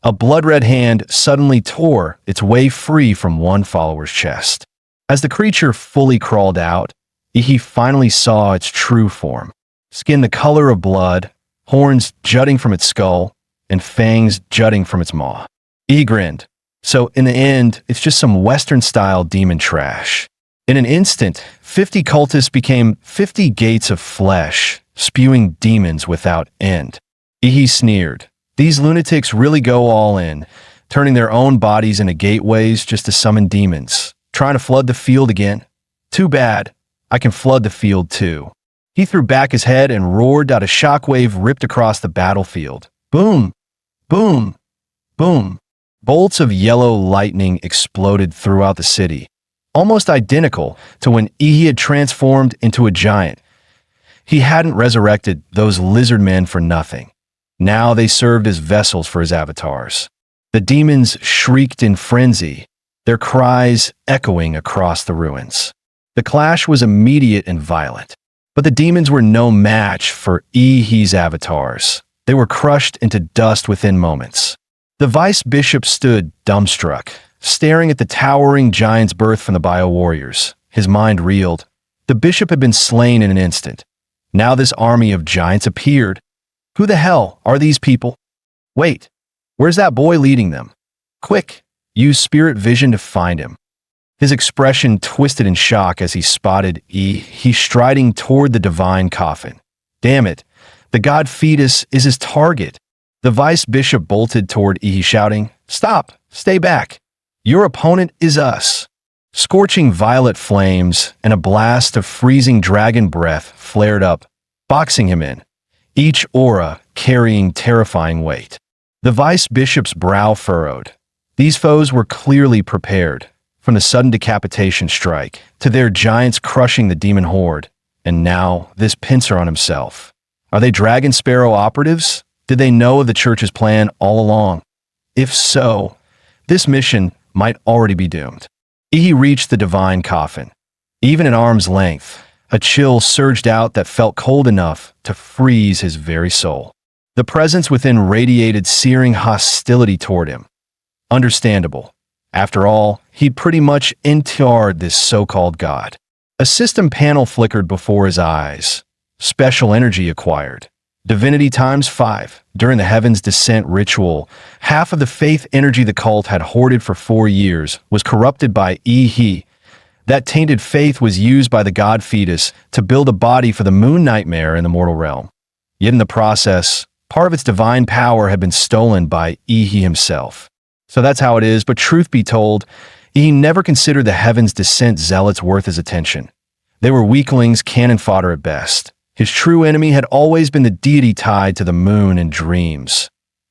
A blood-red hand suddenly tore its way free from one follower's chest. As the creature fully crawled out, he finally saw its true form. Skin the color of blood, horns jutting from its skull, and fangs jutting from its maw. He grinned. So in the end, it's just some Western-style demon trash. In an instant, 50 cultists became 50 gates of flesh, spewing demons without end. He sneered. These lunatics really go all in, turning their own bodies into gateways just to summon demons, trying to flood the field again. Too bad. I can flood the field too. He threw back his head and roared out. A shockwave ripped across the battlefield. Boom! Boom! Boom! Bolts of yellow lightning exploded throughout the city, almost identical to when Ihi had transformed into a giant. He hadn't resurrected those lizard men for nothing. Now they served as vessels for his avatars. The demons shrieked in frenzy, their cries echoing across the ruins. The clash was immediate and violent, but the demons were no match for Ihi's avatars. They were crushed into dust within moments. The vice bishop stood dumbstruck, staring at the towering giant's birth from the bio-warriors. His mind reeled. The bishop had been slain in an instant. Now this army of giants appeared. Who the hell are these people? Wait, where's that boy leading them? Quick, use spirit vision to find him. His expression twisted in shock as he spotted he striding toward the divine coffin. Damn it, the god fetus is his target. The vice bishop bolted toward Ihi, shouting, "Stop! Stay back! Your opponent is us!" Scorching violet flames and a blast of freezing dragon breath flared up, boxing him in, each aura carrying terrifying weight. The vice bishop's brow furrowed. These foes were clearly prepared, from the sudden decapitation strike to their giants crushing the demon horde, and now this pincer on himself. Are they Dragon Sparrow operatives? Did they know of the church's plan all along? If so, this mission might already be doomed. Ihi reached the divine coffin. Even at arm's length, a chill surged out that felt cold enough to freeze his very soul. The presence within radiated searing hostility toward him. Understandable. After all, he'd pretty much entered this so-called god. A system panel flickered before his eyes. Special energy acquired. Divinity times 5. During the Heaven's Descent ritual, half of the faith energy the cult had hoarded for 4 years was corrupted by Ihi. That tainted faith was used by the god fetus to build a body for the moon nightmare in the mortal realm. Yet in the process, part of its divine power had been stolen by Ihi himself. So that's how it is, but truth be told, Ihi never considered the Heaven's Descent zealots worth his attention. They were weaklings, cannon fodder at best. His true enemy had always been the deity tied to the moon in dreams.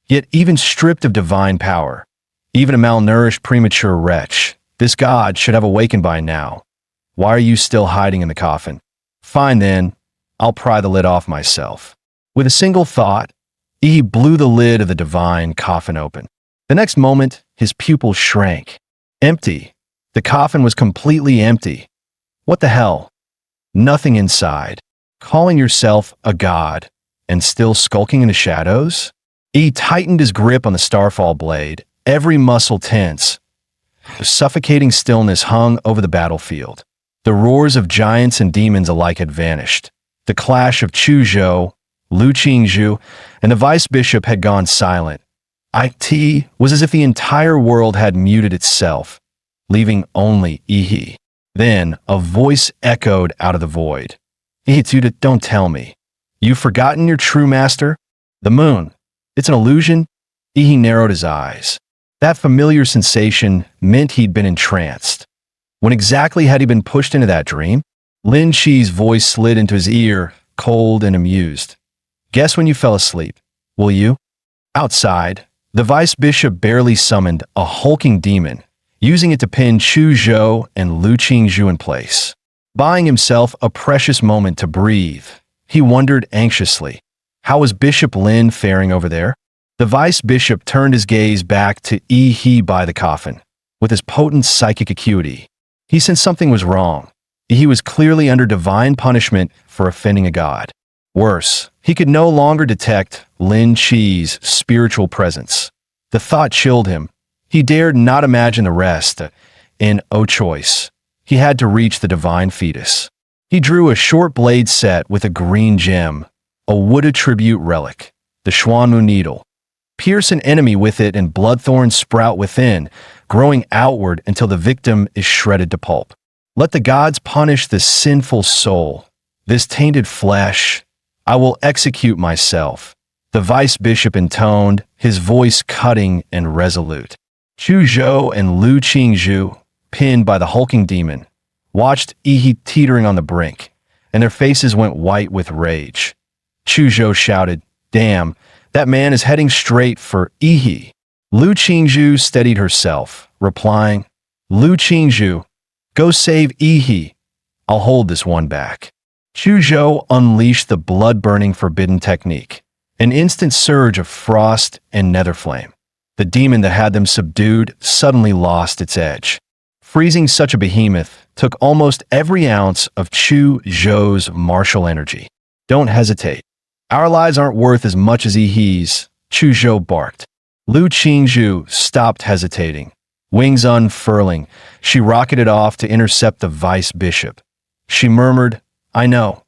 Yet even stripped of divine power, even a malnourished premature wretch, this god should have awakened by now. Why are you still hiding in the coffin? Fine then, I'll pry the lid off myself. With a single thought, he blew the lid of the divine coffin open. The next moment, his pupils shrank. Empty. The coffin was completely empty. What the hell? Nothing inside. Calling yourself a god and still skulking in the shadows? He tightened his grip on the starfall blade, every muscle tense. The suffocating stillness hung over the battlefield. The roars of giants and demons alike had vanished. The clash of Chuzhou, Lu Qingzhu, and the vice bishop had gone silent. It was as if the entire world had muted itself, leaving only Ihi. Then a voice echoed out of the void. Ihituda, don't tell me. You've forgotten your true master? The moon. It's an illusion? Ihi narrowed his eyes. That familiar sensation meant he'd been entranced. When exactly had he been pushed into that dream? Lin Shi's voice slid into his ear, cold and amused. Guess when you fell asleep, will you? Outside, the vice bishop barely summoned a hulking demon, using it to pin Chuzhou and Lu Qingzhu in place. Buying himself a precious moment to breathe, he wondered anxiously, how was Bishop Lin faring over there? The vice bishop turned his gaze back to Ihi by the coffin. With his potent psychic acuity, he sensed something was wrong. He was clearly under divine punishment for offending a god. Worse, he could no longer detect Lin Chi's spiritual presence. The thought chilled him. He dared not imagine the rest. In O choice, he had to reach the divine fetus. He drew a short blade set with a green gem, a wood tribute relic, the Xuanmu needle. Pierce an enemy with it and bloodthorns sprout within, growing outward until the victim is shredded to pulp. Let the gods punish this sinful soul, this tainted flesh. I will execute myself. The vice bishop intoned, his voice cutting and resolute. Chu Zhou and Lu Qingzhu, pinned by the hulking demon, watched Yi teetering on the brink, and their faces went white with rage. Chu Zhou shouted, "Damn, that man is heading straight for Yi." Lu Qingzhu steadied herself, replying, "Lu Qingzhu, go save Yi. I'll hold this one back." Chu Zhou unleashed the blood-burning forbidden technique, an instant surge of frost and nether flame. The demon that had them subdued suddenly lost its edge. Freezing such a behemoth took almost every ounce of Chu Zhou's martial energy. "Don't hesitate. Our lives aren't worth as much as Yi's," Chu Zhou barked. Lu Qingzhu stopped hesitating. Wings unfurling, she rocketed off to intercept the vice bishop. She murmured, "I know.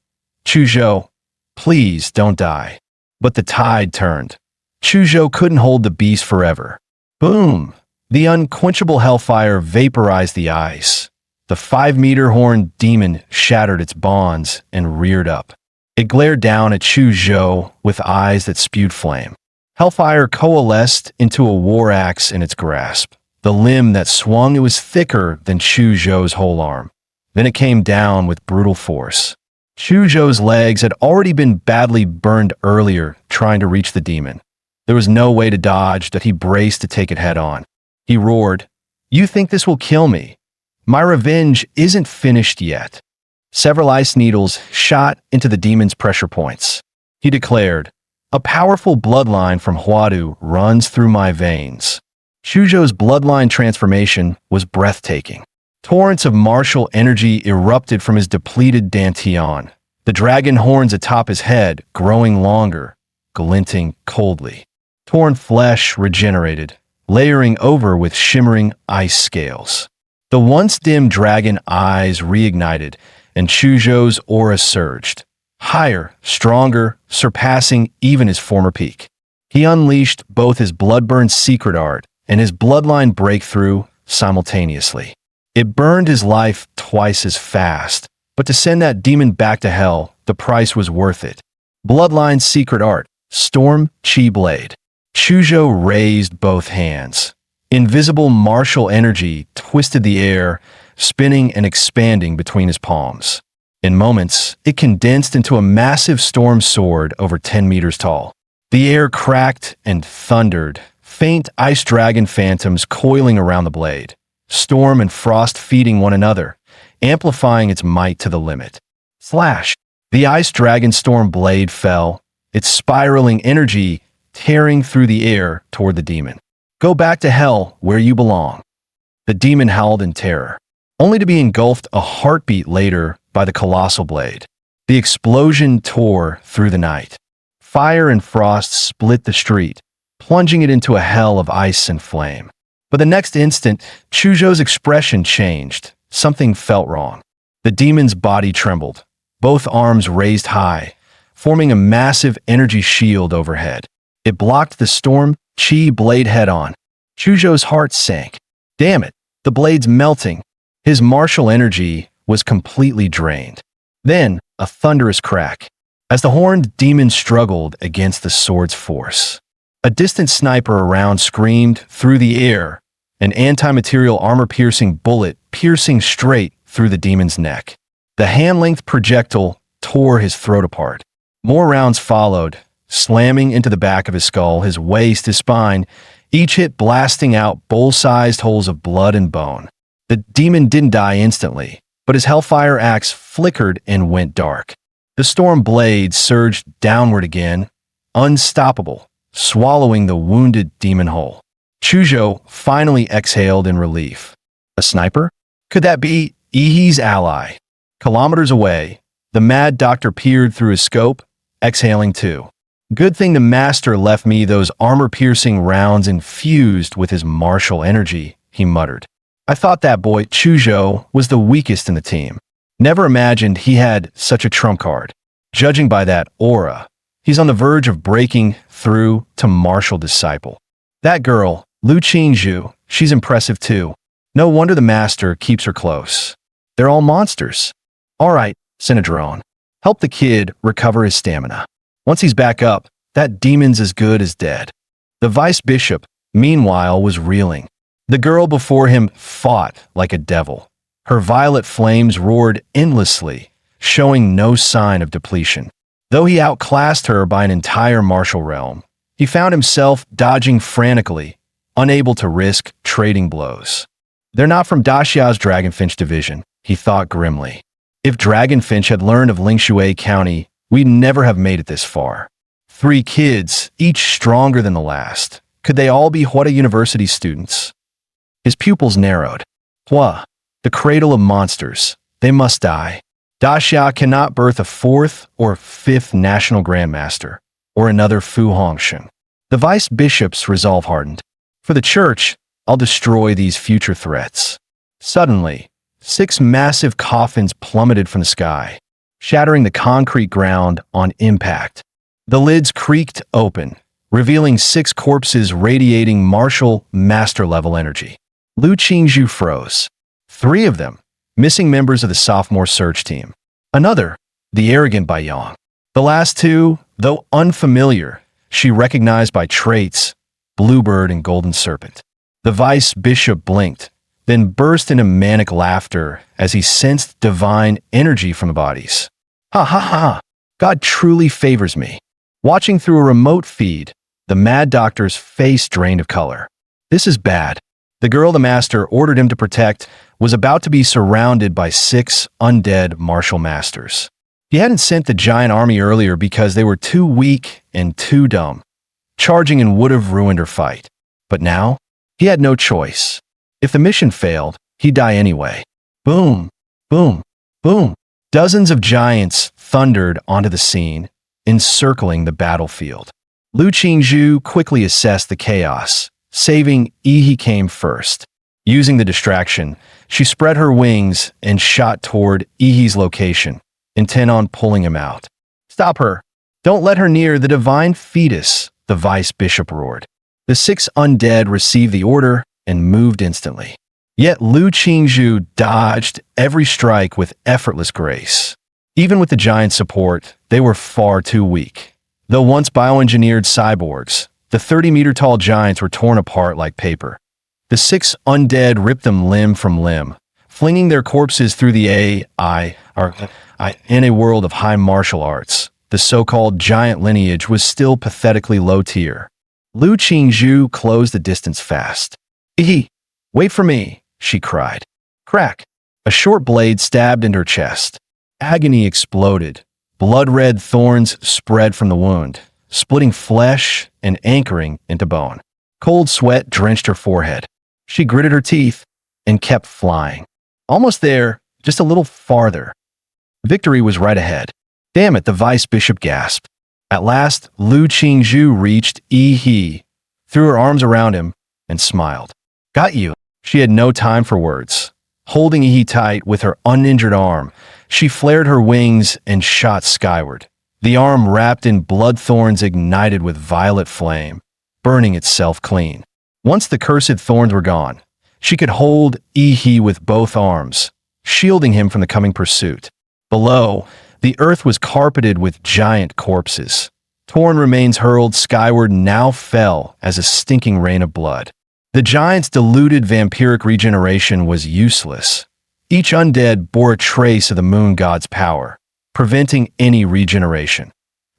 Chu Zhou, please don't die." But the tide turned. Chu Zhou couldn't hold the beast forever. Boom! The unquenchable hellfire vaporized the ice. The 5-meter horned demon shattered its bonds and reared up. It glared down at Chu Zhou with eyes that spewed flame. Hellfire coalesced into a war axe in its grasp. The limb that swung, it was thicker than Chu Zhou's whole arm. Then it came down with brutal force. Chu Zhou's legs had already been badly burned earlier trying to reach the demon. There was no way to dodge that he braced to take it head on. He roared, "You think this will kill me? My revenge isn't finished yet." Several ice needles shot into the demon's pressure points. He declared, "A powerful bloodline from Huadu runs through my veins." Chu Zhou's bloodline transformation was breathtaking. Torrents of martial energy erupted from his depleted dantian, the dragon horns atop his head growing longer, glinting coldly. Torn flesh regenerated, layering over with shimmering ice scales. The once dim dragon eyes reignited, and Chu Zhou's aura surged. Higher, stronger, surpassing even his former peak. He unleashed both his blood-burned secret art and his bloodline breakthrough simultaneously. It burned his life twice as fast, but to send that demon back to hell, the price was worth it. Bloodline's secret art, Storm Chi Blade. Chu Zhou raised both hands. Invisible martial energy twisted the air, spinning and expanding between his palms. In moments, it condensed into a massive storm sword over 10 meters tall. The air cracked and thundered, faint ice dragon phantoms coiling around the blade, storm and frost feeding one another, amplifying its might to the limit. Slash! The ice dragon storm blade fell, its spiraling energy tearing through the air toward the demon. "Go back to hell where you belong." The demon howled in terror, only to be engulfed a heartbeat later by the colossal blade. The explosion tore through the night. Fire and frost split the street, plunging it into a hell of ice and flame. But the next instant, Chu Zhou's expression changed. Something felt wrong. The demon's body trembled, both arms raised high, forming a massive energy shield overhead. It blocked the storm Chi blade head-on. Chu Zhou's heart sank. Damn it, the blade's melting. His martial energy was completely drained. Then, a thunderous crack, as the horned demon struggled against the sword's force. A distant sniper around screamed through the air, an anti-material armor-piercing bullet piercing straight through the demon's neck. The hand-length projectile tore his throat apart. More rounds followed, slamming into the back of his skull, his waist, his spine, each hit blasting out bowl-sized holes of blood and bone. The demon didn't die instantly, but his hellfire axe flickered and went dark. The storm blade surged downward again, unstoppable, swallowing the wounded demon whole. Chu Zhou finally exhaled in relief. A sniper? Could that be Yi's ally? Kilometers away, the mad doctor peered through his scope, exhaling too. Good thing the master left me those armor-piercing rounds infused with his martial energy, he muttered. I thought that boy, Chuzhou, was the weakest in the team. Never imagined he had such a trump card. Judging by that aura, he's on the verge of breaking through to martial disciple. That girl, Lu Qingzhu, she's impressive too. No wonder the master keeps her close. They're all monsters. All right, Sinadrone, help the kid recover his stamina. Once he's back up, that demon's as good as dead. The vice bishop, meanwhile, was reeling. The girl before him fought like a devil. Her violet flames roared endlessly, showing no sign of depletion. Though he outclassed her by an entire martial realm, he found himself dodging frantically, unable to risk trading blows. They're not from Daxia's Dragonfinch division, he thought grimly. If Dragonfinch had learned of Lingshui County, we'd never have made it this far. 3 kids, each stronger than the last. Could they all be Huada University students? His pupils narrowed. Hua, the cradle of monsters. They must die. Daxia cannot birth a 4th or 5th national grandmaster, or another Fu Hongsheng. The vice bishop's resolve hardened. For the church, I'll destroy these future threats. Suddenly, 6 massive coffins plummeted from the sky, shattering the concrete ground on impact. The lids creaked open, revealing 6 corpses radiating martial master-level energy. Lu Qingzhu froze. 3 of them, missing members of the sophomore search team. Another, the arrogant Baiyang. The last 2, though unfamiliar, she recognized by traits, Bluebird and Golden Serpent. The vice bishop blinked, then burst into manic laughter as he sensed divine energy from the bodies. Ha ha ha! God truly favors me. Watching through a remote feed, the mad doctor's face drained of color. This is bad. The girl the master ordered him to protect was about to be surrounded by 6 undead martial masters. He hadn't sent the giant army earlier because they were too weak and too dumb. Charging in would have ruined her fight. But now, he had no choice. If the mission failed, he'd die anyway. Boom, boom, boom. Dozens of giants thundered onto the scene, encircling the battlefield. Lu Qingzhu quickly assessed the chaos, saving Yi came first. Using the distraction, she spread her wings and shot toward Yi's location, intent on pulling him out. Stop her! Don't let her near the divine fetus, the vice bishop roared. The 6 undead received the order and moved instantly. Yet Lu Qingzhu dodged every strike with effortless grace. Even with the giant support, they were far too weak. Though once bioengineered cyborgs, the 30-meter-tall giants were torn apart like paper. The 6 undead ripped them limb from limb, flinging their corpses through the in a world of high martial arts. The so-called giant lineage was still pathetically low tier. Lu Qingzhu closed the distance fast. Wait for me, she cried. Crack! A short blade stabbed into her chest. Agony exploded. Blood-red thorns spread from the wound, splitting flesh and anchoring into bone. Cold sweat drenched her forehead. She gritted her teeth and kept flying. Almost there, just a little farther. Victory was right ahead. Damn it, the vice bishop gasped. At last, Lu Qingzhu reached Yi, threw her arms around him, and smiled. Got you. She had no time for words. Holding Yi tight with her uninjured arm, she flared her wings and shot skyward. The arm wrapped in blood thorns ignited with violet flame, burning itself clean. Once the cursed thorns were gone, she could hold Yi with both arms, shielding him from the coming pursuit. Below, the earth was carpeted with giant corpses. Torn remains hurled skyward now fell as a stinking rain of blood. The giant's diluted vampiric regeneration was useless. Each undead bore a trace of the moon god's power, preventing any regeneration.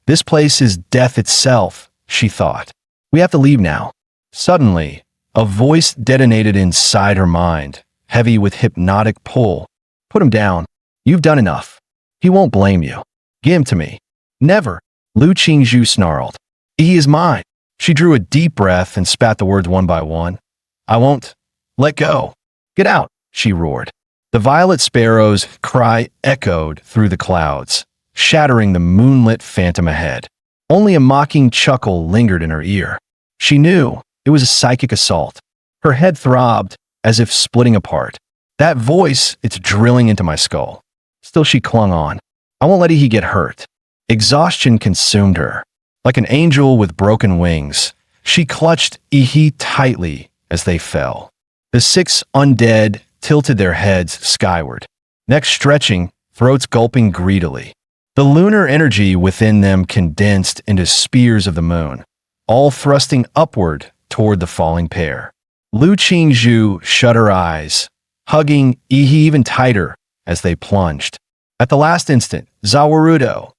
This place is death itself, she thought. We have to leave now. Suddenly, a voice detonated inside her mind, heavy with hypnotic pull. Put him down. You've done enough. He won't blame you. Give him to me. Never. Lu Qingzhu snarled. He is mine. She drew a deep breath and spat the words one by one. I won't. Let go. Get out, she roared. The violet sparrow's cry echoed through the clouds, shattering the moonlit phantom ahead. Only a mocking chuckle lingered in her ear. She knew it was a psychic assault. Her head throbbed as if splitting apart. That voice, it's drilling into my skull. Still she clung on. I won't let he get hurt. Exhaustion consumed her. Like an angel with broken wings, she clutched Ihi tightly as they fell. The 6 undead tilted their heads skyward, necks stretching, throats gulping greedily. The lunar energy within them condensed into spears of the moon, all thrusting upward toward the falling pair. Lu Qingzhu shut her eyes, hugging Ihi even tighter as they plunged. At the last instant, Zawarudo.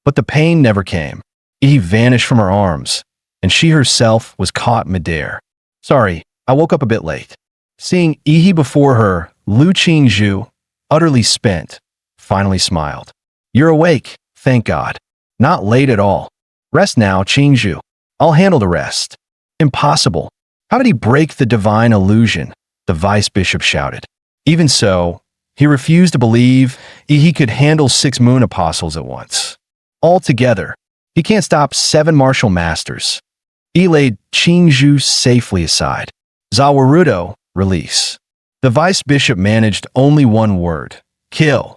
But the pain never came. Ihi vanished from her arms, and she herself was caught midair. Sorry, I woke up a bit late. Seeing Ihi before her, Lu Qingzhu, utterly spent, finally smiled. You're awake, thank God. Not late at all. Rest now, Qingzhu. I'll handle the rest. Impossible. How did he break the divine illusion? The vice bishop shouted. Even so, he refused to believe he could handle 6 moon apostles at once. Altogether, he can't stop 7 martial masters. He laid Qingzhu safely aside. Zawarudo, release. The vice bishop managed only one word, kill.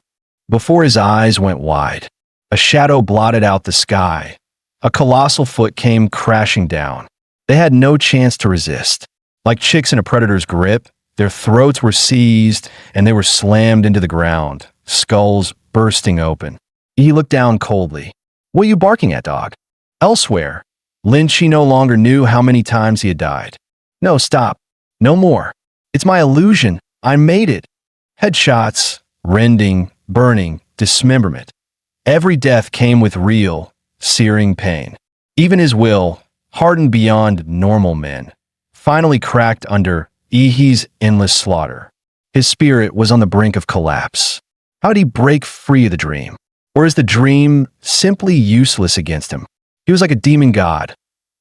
Before his eyes went wide, a shadow blotted out the sky. A colossal foot came crashing down. They had no chance to resist. Like chicks in a predator's grip, their throats were seized and they were slammed into the ground, skulls bursting open. He looked down coldly. What are you barking at, dog? Elsewhere, Lin Chi no longer knew how many times he had died. No, stop. No more. It's my illusion. I made it. Headshots, rending, burning, dismemberment. Every death came with real, searing pain. Even his will, hardened beyond normal men, finally cracked under Ihi's endless slaughter. His spirit was on the brink of collapse. How did he break free of the dream? Or is the dream simply useless against him? He was like a demon god,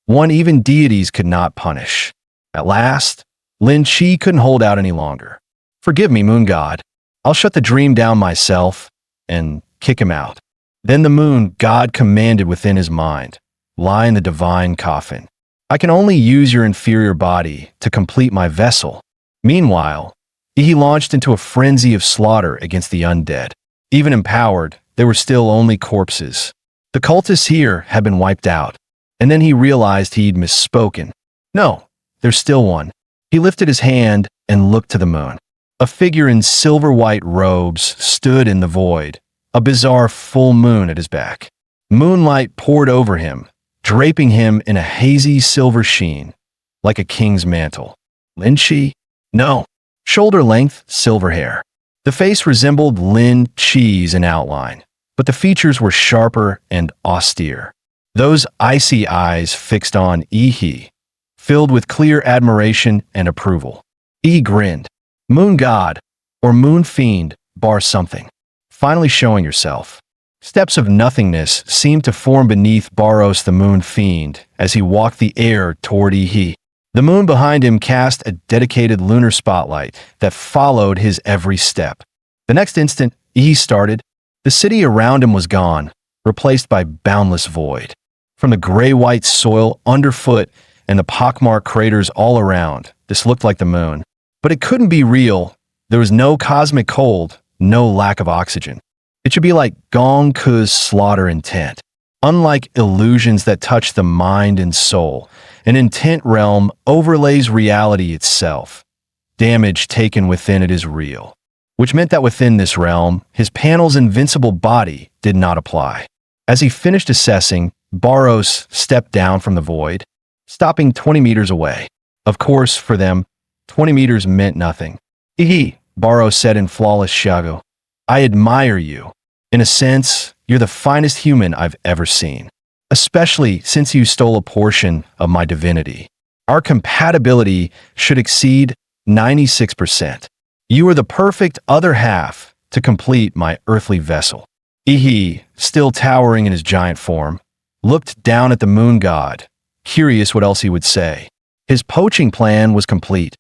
one even deities could not punish. At last, Lin Chi couldn't hold out any longer. Forgive me, moon god. I'll shut the dream down myself and kick him out. Then the moon god commanded within his mind, lie in the divine coffin. I can only use your inferior body to complete my vessel. Meanwhile, he launched into a frenzy of slaughter against the undead. Even empowered, they were still only corpses. The cultists here had been wiped out, and then he realized he'd misspoken. No, there's still one. He lifted his hand and looked to the moon. A figure in silver-white robes stood in the void, a bizarre full moon at his back. Moonlight poured over him, draping him in a hazy silver sheen, like a king's mantle. Lin Chi? No. Shoulder-length, silver hair. The face resembled Lin Chi's in outline, but the features were sharper and austere. Those icy eyes fixed on Ihi, filled with clear admiration and approval. He grinned. Moon god, or moon fiend, bar something. Finally showing yourself. Steps of nothingness seemed to form beneath Baros the moon fiend as he walked the air toward Ihi. The moon behind him cast a dedicated lunar spotlight that followed his every step. The next instant, Ihi started. The city around him was gone, replaced by boundless void. From the gray-white soil underfoot and the pockmarked craters all around, this looked like the moon. But it couldn't be real. There was no cosmic cold, no lack of oxygen. It should be like Gong Ku's slaughter intent. Unlike illusions that touch the mind and soul, an intent realm overlays reality itself. Damage taken within it is real, which meant that within this realm, his panel's invincible body did not apply. As he finished assessing, Baros stepped down from the void, stopping 20 meters away. Of course, for them, 20 meters meant nothing. Ihi, Baros said in flawless Shago, I admire you. In a sense, you're the finest human I've ever seen, especially since you stole a portion of my divinity. Our compatibility should exceed 96%. You are the perfect other half to complete my earthly vessel. Ihi, still towering in his giant form, looked down at the moon god, curious what else he would say. His poaching plan was complete.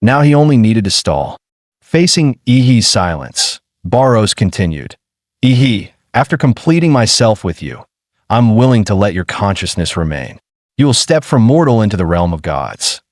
Now he only needed to stall. Facing Ihi's silence, Baros continued. Ihi, After completing myself with you, I'm willing to let your consciousness remain. You will step from mortal into the realm of gods.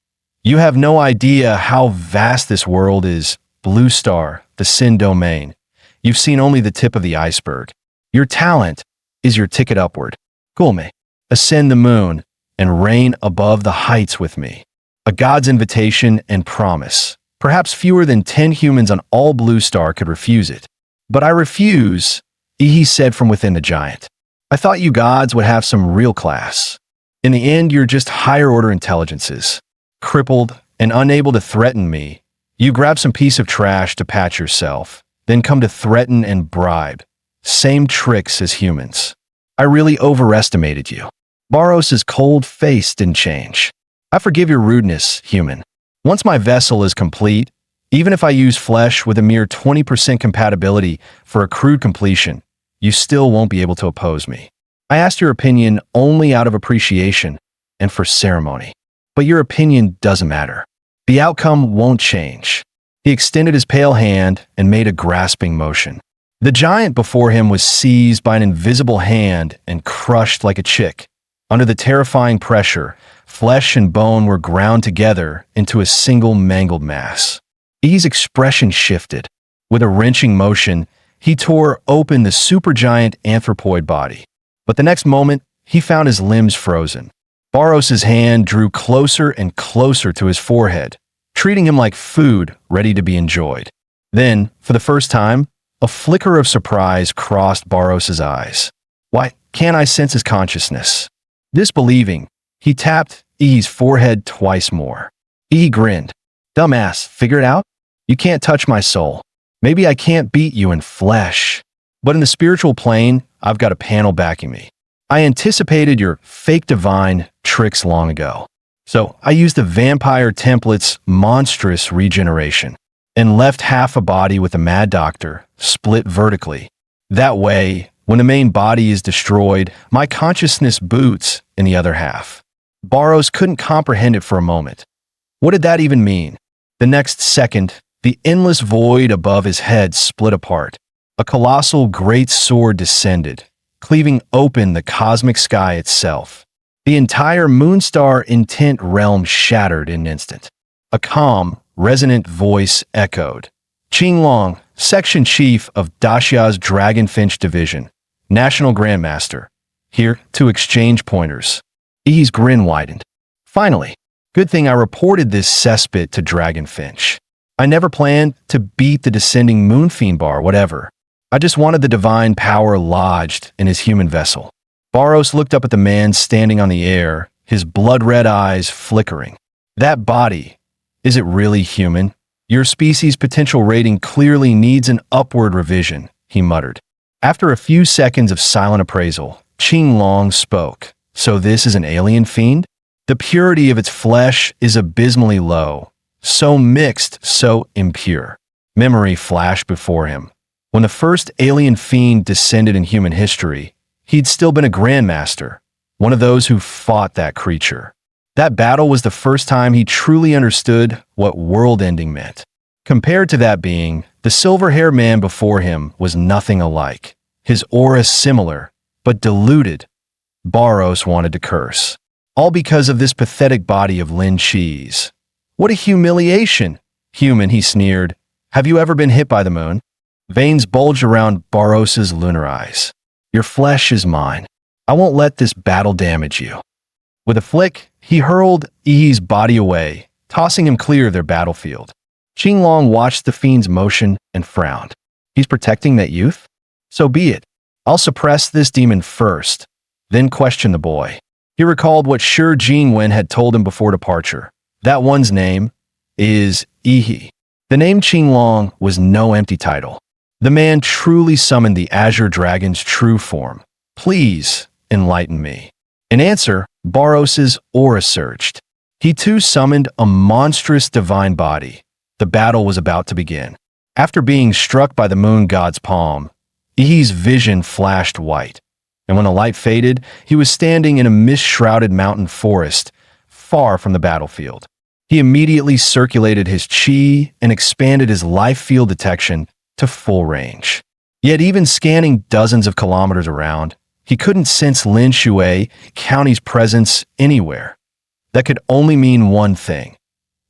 You have no idea how vast this world is. Blue Star, the Sin domain. You've seen only the tip of the iceberg. Your talent is your ticket upward. Gulme, ascend the moon and reign above the heights with me. A god's invitation and promise. Perhaps fewer than 10 humans on all Blue Star could refuse it. But I refuse, he said from within the giant. I thought you gods would have some real class. In the end, you're just higher order intelligences. Crippled and unable to threaten me, you grab some piece of trash to patch yourself, then come to threaten and bribe. Same tricks as humans. I really overestimated you. Barros' cold face didn't change. I forgive your rudeness, human. Once my vessel is complete, even if I use flesh with a mere 20% compatibility for a crude completion, you still won't be able to oppose me. I asked your opinion only out of appreciation and for ceremony. But your opinion doesn't matter. The outcome won't change. He extended his pale hand and made a grasping motion. The giant before him was seized by an invisible hand and crushed like a chick. Under the terrifying pressure, flesh and bone were ground together into a single mangled mass. E's expression shifted. With a wrenching motion, he tore open the supergiant anthropoid body. But the next moment, he found his limbs frozen. Barros' hand drew closer and closer to his forehead, treating him like food ready to be enjoyed. Then, for the first time, a flicker of surprise crossed Barros' eyes. Why, can't I sense his consciousness? Disbelieving, he tapped E's forehead twice more. E grinned. Dumbass, figure it out? You can't touch my soul. Maybe I can't beat you in flesh. But in the spiritual plane, I've got a panel backing me. I anticipated your fake divine tricks long ago. So I used the vampire template's monstrous regeneration and left half a body with a mad doctor, split vertically. That way, when the main body is destroyed, my consciousness boots in the other half. Barros couldn't comprehend it for a moment. What did that even mean? The next second, the endless void above his head split apart. A colossal great sword descended, cleaving open the cosmic sky itself. The entire Moonstar intent realm shattered in an instant. A calm, resonant voice echoed. Qinglong, Section Chief of Daxia's Dragonfinch Division, National Grandmaster, here to exchange pointers. E's grin widened. Finally, good thing I reported this cesspit to Dragonfinch. I never planned to beat the descending Moonfiend bar, whatever. I just wanted the divine power lodged in his human vessel. Barros looked up at the man standing on the air, his blood-red eyes flickering. That body, is it really human? Your species' potential rating clearly needs an upward revision, he muttered. After a few seconds of silent appraisal, Qinglong spoke. So this is an alien fiend? The purity of its flesh is abysmally low. So mixed, so impure. Memory flashed before him. When the first alien fiend descended in human history, he'd still been a grandmaster, one of those who fought that creature. That battle was the first time he truly understood what world-ending meant. Compared to that being, the silver-haired man before him was nothing alike. His aura similar, but diluted. Barros wanted to curse. All because of this pathetic body of Lin Cheese. What a humiliation! Human, he sneered. Have you ever been hit by the moon? Veins bulged around Barros' lunar eyes. Your flesh is mine. I won't let this battle damage you. With a flick, he hurled E's body away, tossing him clear of their battlefield. Qinglong watched the fiend's motion and frowned. He's protecting that youth? So be it. I'll suppress this demon first, then question the boy. He recalled what Shi Jingwen had told him before departure. That one's name is Ihi. The name Qinglong was no empty title. The man truly summoned the Azure Dragon's true form. Please enlighten me. In answer, Barros' aura surged. He too summoned a monstrous divine body. The battle was about to begin. After being struck by the moon god's palm, Ihi's vision flashed white. And when the light faded, he was standing in a mist-shrouded mountain forest, far from the battlefield. He immediately circulated his chi and expanded his life field detection to full range. Yet even scanning dozens of kilometers around, he couldn't sense Lin Shui County's presence anywhere. That could only mean one thing.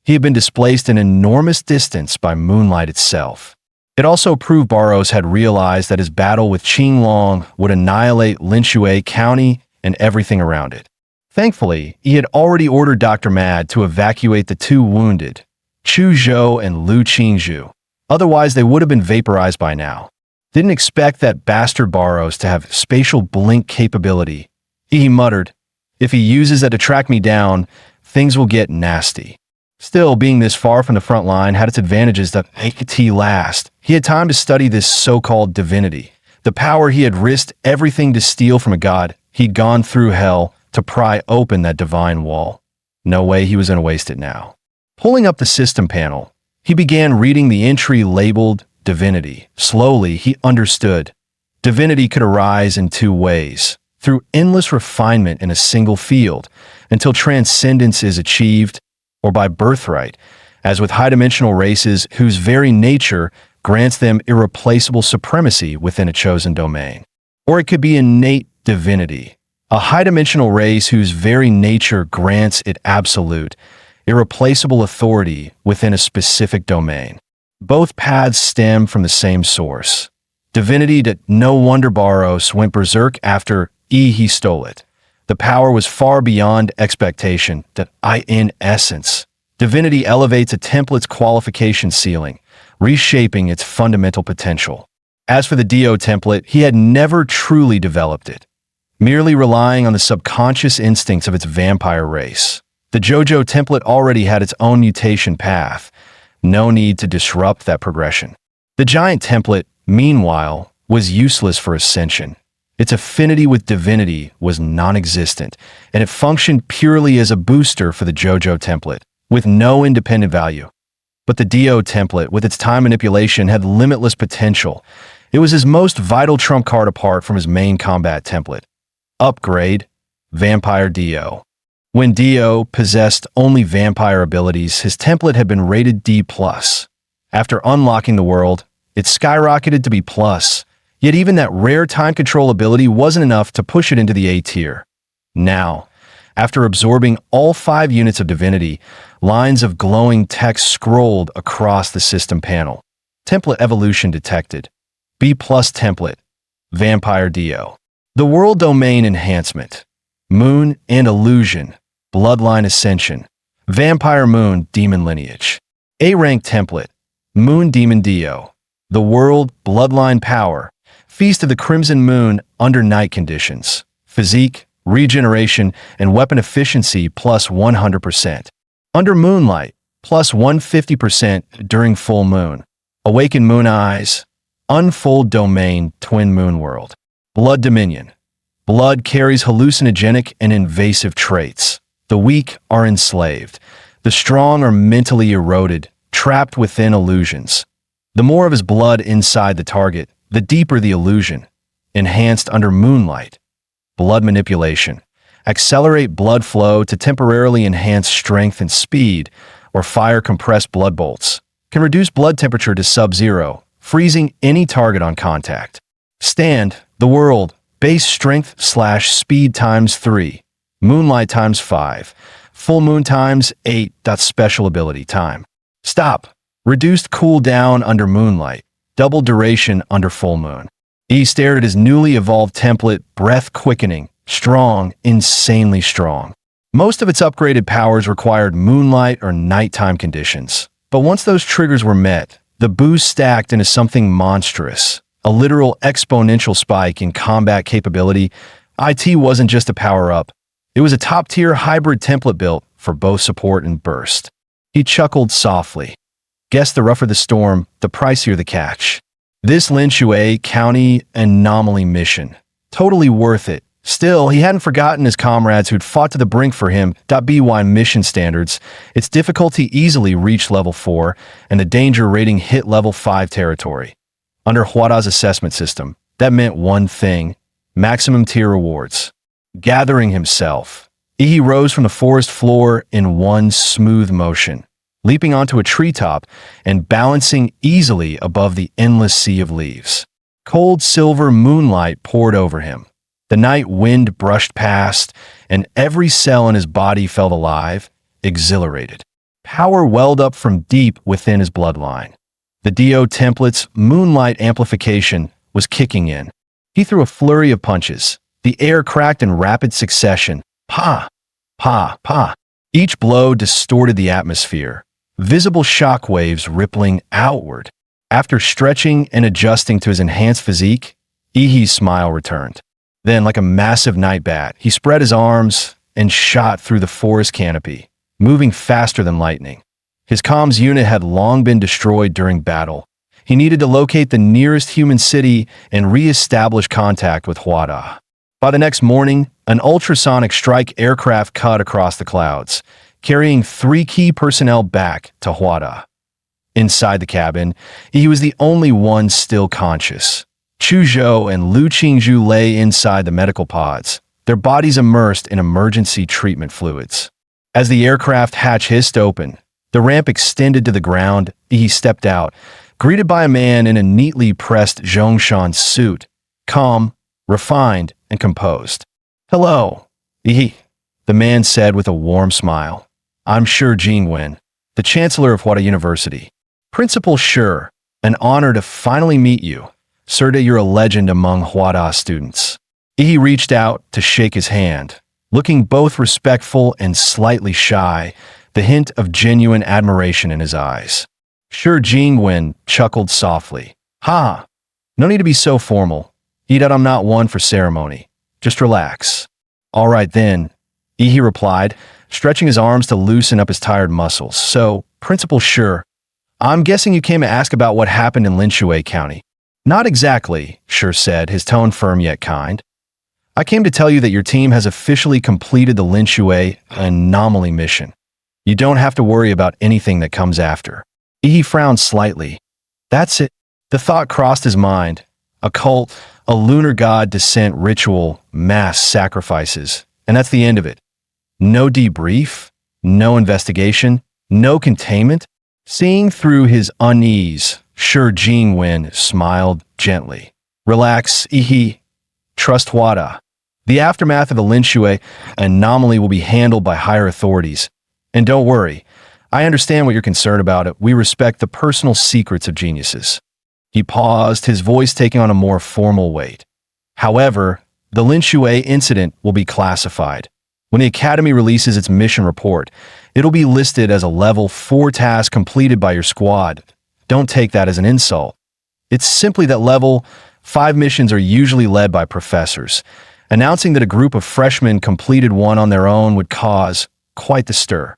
He had been displaced an enormous distance by moonlight itself. It also proved Barros had realized that his battle with Qinglong would annihilate Lin Shui County and everything around it. Thankfully, he had already ordered Dr. Mad to evacuate the two wounded, Chu Zhou and Lu Qingzhu. Otherwise, they would have been vaporized by now. Didn't expect that bastard Barros to have spatial blink capability. He muttered, "If he uses that to track me down, things will get nasty." Still, being this far from the front line had its advantages that AT last. He had time to study this so-called divinity. The power he had risked everything to steal from a god. He'd gone through hell to pry open that divine wall. No way he was going to waste it now. Pulling up the system panel, he began reading the entry labeled Divinity. Slowly, he understood. Divinity could arise in two ways, through endless refinement in a single field, until transcendence is achieved, or by birthright, as with high-dimensional races whose very nature grants them irreplaceable supremacy within a chosen domain. Or it could be innate divinity, a high-dimensional race whose very nature grants it absolute, irreplaceable authority within a specific domain. Both paths stem from the same source. Divinity that no wonder Barros went berserk after he stole it. The power was far beyond expectation that in essence, divinity elevates a template's qualification ceiling, reshaping its fundamental potential. As for the Dio template, he had never truly developed it, merely relying on the subconscious instincts of its vampire race. The JoJo template already had its own mutation path. No need to disrupt that progression. The giant template, meanwhile, was useless for ascension. Its affinity with divinity was non-existent, and it functioned purely as a booster for the JoJo template, with no independent value. But the Dio template, with its time manipulation, had limitless potential. It was his most vital trump card apart from his main combat template. Upgrade, Vampire Dio. When Dio possessed only vampire abilities, his template had been rated D+. After unlocking the world, it skyrocketed to B+. Yet even that rare time control ability wasn't enough to push it into the A tier. Now, after absorbing all 5 units of divinity, lines of glowing text scrolled across the system panel. Template evolution detected. B+ template. Vampire Dio. The world domain enhancement. Moon and illusion. Bloodline ascension. Vampire Moon demon lineage. A rank template. Moon Demon Dio. The world bloodline power. Feast of the Crimson Moon under night conditions. Physique, regeneration, and weapon efficiency plus 100%. Under moonlight, plus 150% during full moon. Awaken moon eyes. Unfold domain twin moon world. Blood dominion. Blood carries hallucinogenic and invasive traits. The weak are enslaved. The strong are mentally eroded, trapped within illusions. The more of his blood inside the target, the deeper the illusion. Enhanced under moonlight. Blood manipulation. Accelerate blood flow to temporarily enhance strength and speed, or fire compressed blood bolts. Can reduce blood temperature to sub-zero, freezing any target on contact. Stand, the world, base strength / speed times 3, moonlight times 5, full moon times 8. Special ability time. Stop, reduced cooldown under moonlight. Double duration under full moon. He stared at his newly evolved template, breath quickening, strong, insanely strong. Most of its upgraded powers required moonlight or nighttime conditions. But once those triggers were met, the boost stacked into something monstrous. A literal exponential spike in combat capability. IT wasn't just a power-up. It was a top-tier hybrid template built for both support and burst. He chuckled softly. Guess the rougher the storm, the pricier the catch. This Lin Shui County anomaly mission. Totally worth it. Still, he hadn't forgotten his comrades who'd fought to the brink for him. BY mission standards. Its difficulty easily reached level 4, and the danger rating hit level 5 territory. Under Huada's assessment system, that meant one thing: maximum tier rewards. Gathering himself, he rose from the forest floor in one smooth motion, leaping onto a treetop and balancing easily above the endless sea of leaves. Cold silver moonlight poured over him. The night wind brushed past, and every cell in his body felt alive, exhilarated. Power welled up from deep within his bloodline. The Dio template's moonlight amplification was kicking in. He threw a flurry of punches. The air cracked in rapid succession. Pa! Pa! Pa! Each blow distorted the atmosphere, visible shock waves rippling outward. After stretching and adjusting to his enhanced physique, Ihi's smile returned. Then, like a massive night bat, he spread his arms and shot through the forest canopy, moving faster than lightning. His comms unit had long been destroyed during battle. He needed to locate the nearest human city and re-establish contact with Huada. By the next morning, an ultrasonic strike aircraft cut across the clouds, carrying 3 key personnel back to Huada. Inside the cabin, he was the only one still conscious. Chu Zhou and Lu Qingzhu lay inside the medical pods, their bodies immersed in emergency treatment fluids. As the aircraft hatch hissed open, the ramp extended to the ground. He stepped out, greeted by a man in a neatly pressed Zhongshan suit, calm, refined, and composed. "Hello, Yi," the man said with a warm smile. "I'm Shi Jingwen, the Chancellor of Huada University. Principal Shi, an honor to finally meet you. Serta, you're a legend among Huada students." Yi reached out to shake his hand, looking both respectful and slightly shy, the hint of genuine admiration in his eyes. Shi Jingwen chuckled softly. "Ha! No need to be so formal. I'm not one for ceremony. Just relax." "All right then," Yi replied, stretching his arms to loosen up his tired muscles. "So, Principal Shi, I'm guessing you came to ask about what happened in Linshui County." "Not exactly," Shi said, his tone firm yet kind. "I came to tell you that your team has officially completed the Linshui anomaly mission. You don't have to worry about anything that comes after." Yi frowned slightly. "That's it." The thought crossed his mind. A cult, a lunar god descent ritual, mass sacrifices, and that's the end of it. No debrief, no investigation, no containment. Seeing through his unease, Shi Jingwen smiled gently. "Relax, Yi. Trust Huada. The aftermath of the Linshui anomaly will be handled by higher authorities. And don't worry, I understand what you're concerned about. We respect the personal secrets of geniuses." He paused, his voice taking on a more formal weight. "However, the Linshui incident will be classified. When the Academy releases its mission report, it'll be listed as a Level 4 task completed by your squad. Don't take that as an insult. It's simply that Level 5 missions are usually led by professors. Announcing that a group of freshmen completed one on their own would cause quite the stir.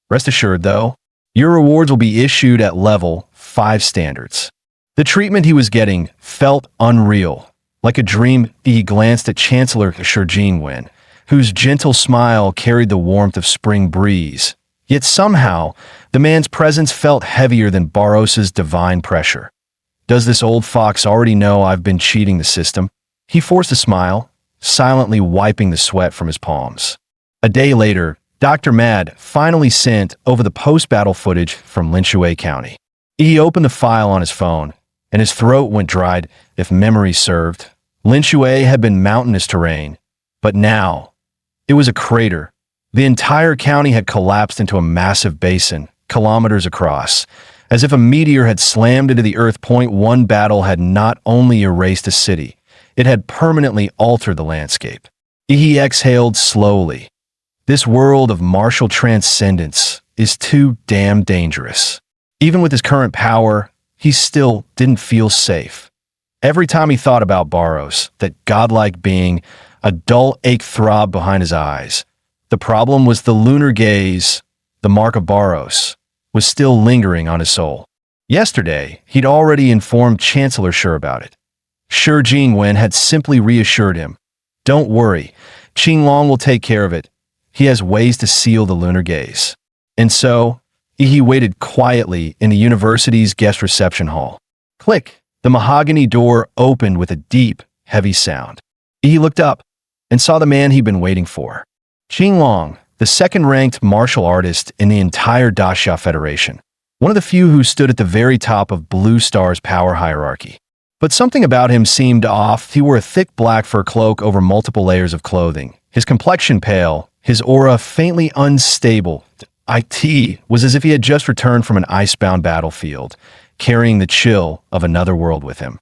Rest assured, though, your rewards will be issued at Level 5 standards." The treatment he was getting felt unreal. Like a dream, he glanced at Chancellor Shi Jingwen, whose gentle smile carried the warmth of spring breeze. Yet somehow, the man's presence felt heavier than Barros's divine pressure. Does this old fox already know I've been cheating the system? He forced a smile, silently wiping the sweat from his palms. A day later, Dr. Mad finally sent over the post-battle footage from Linshui County. He opened the file on his phone, and his throat went dried. If memory served, Linshui had been mountainous terrain, but now it was a crater. The entire county had collapsed into a massive basin, kilometers across, as if a meteor had slammed into the earth. One battle had not only erased a city, it had permanently altered the landscape. He exhaled slowly. This world of martial transcendence is too damn dangerous. Even with his current power, he still didn't feel safe. Every time he thought about Barros, that godlike being, a dull ache throbbed behind his eyes. The problem was the lunar gaze, the mark of Barros, was still lingering on his soul. Yesterday, he'd already informed Chancellor Shi about it. Shi Jingwen had simply reassured him, "Don't worry, Qinglong will take care of it. He has ways to seal the lunar gaze." And so, he waited quietly in the university's guest reception hall. Click! The mahogany door opened with a deep, heavy sound. He looked up and saw the man he'd been waiting for. Qinglong, the second-ranked martial artist in the entire Daxia Federation, one of the few who stood at the very top of Blue Star's power hierarchy. But something about him seemed off. He wore a thick black fur cloak over multiple layers of clothing. His complexion pale, his aura faintly unstable. It was as if he had just returned from an icebound battlefield, carrying the chill of another world with him.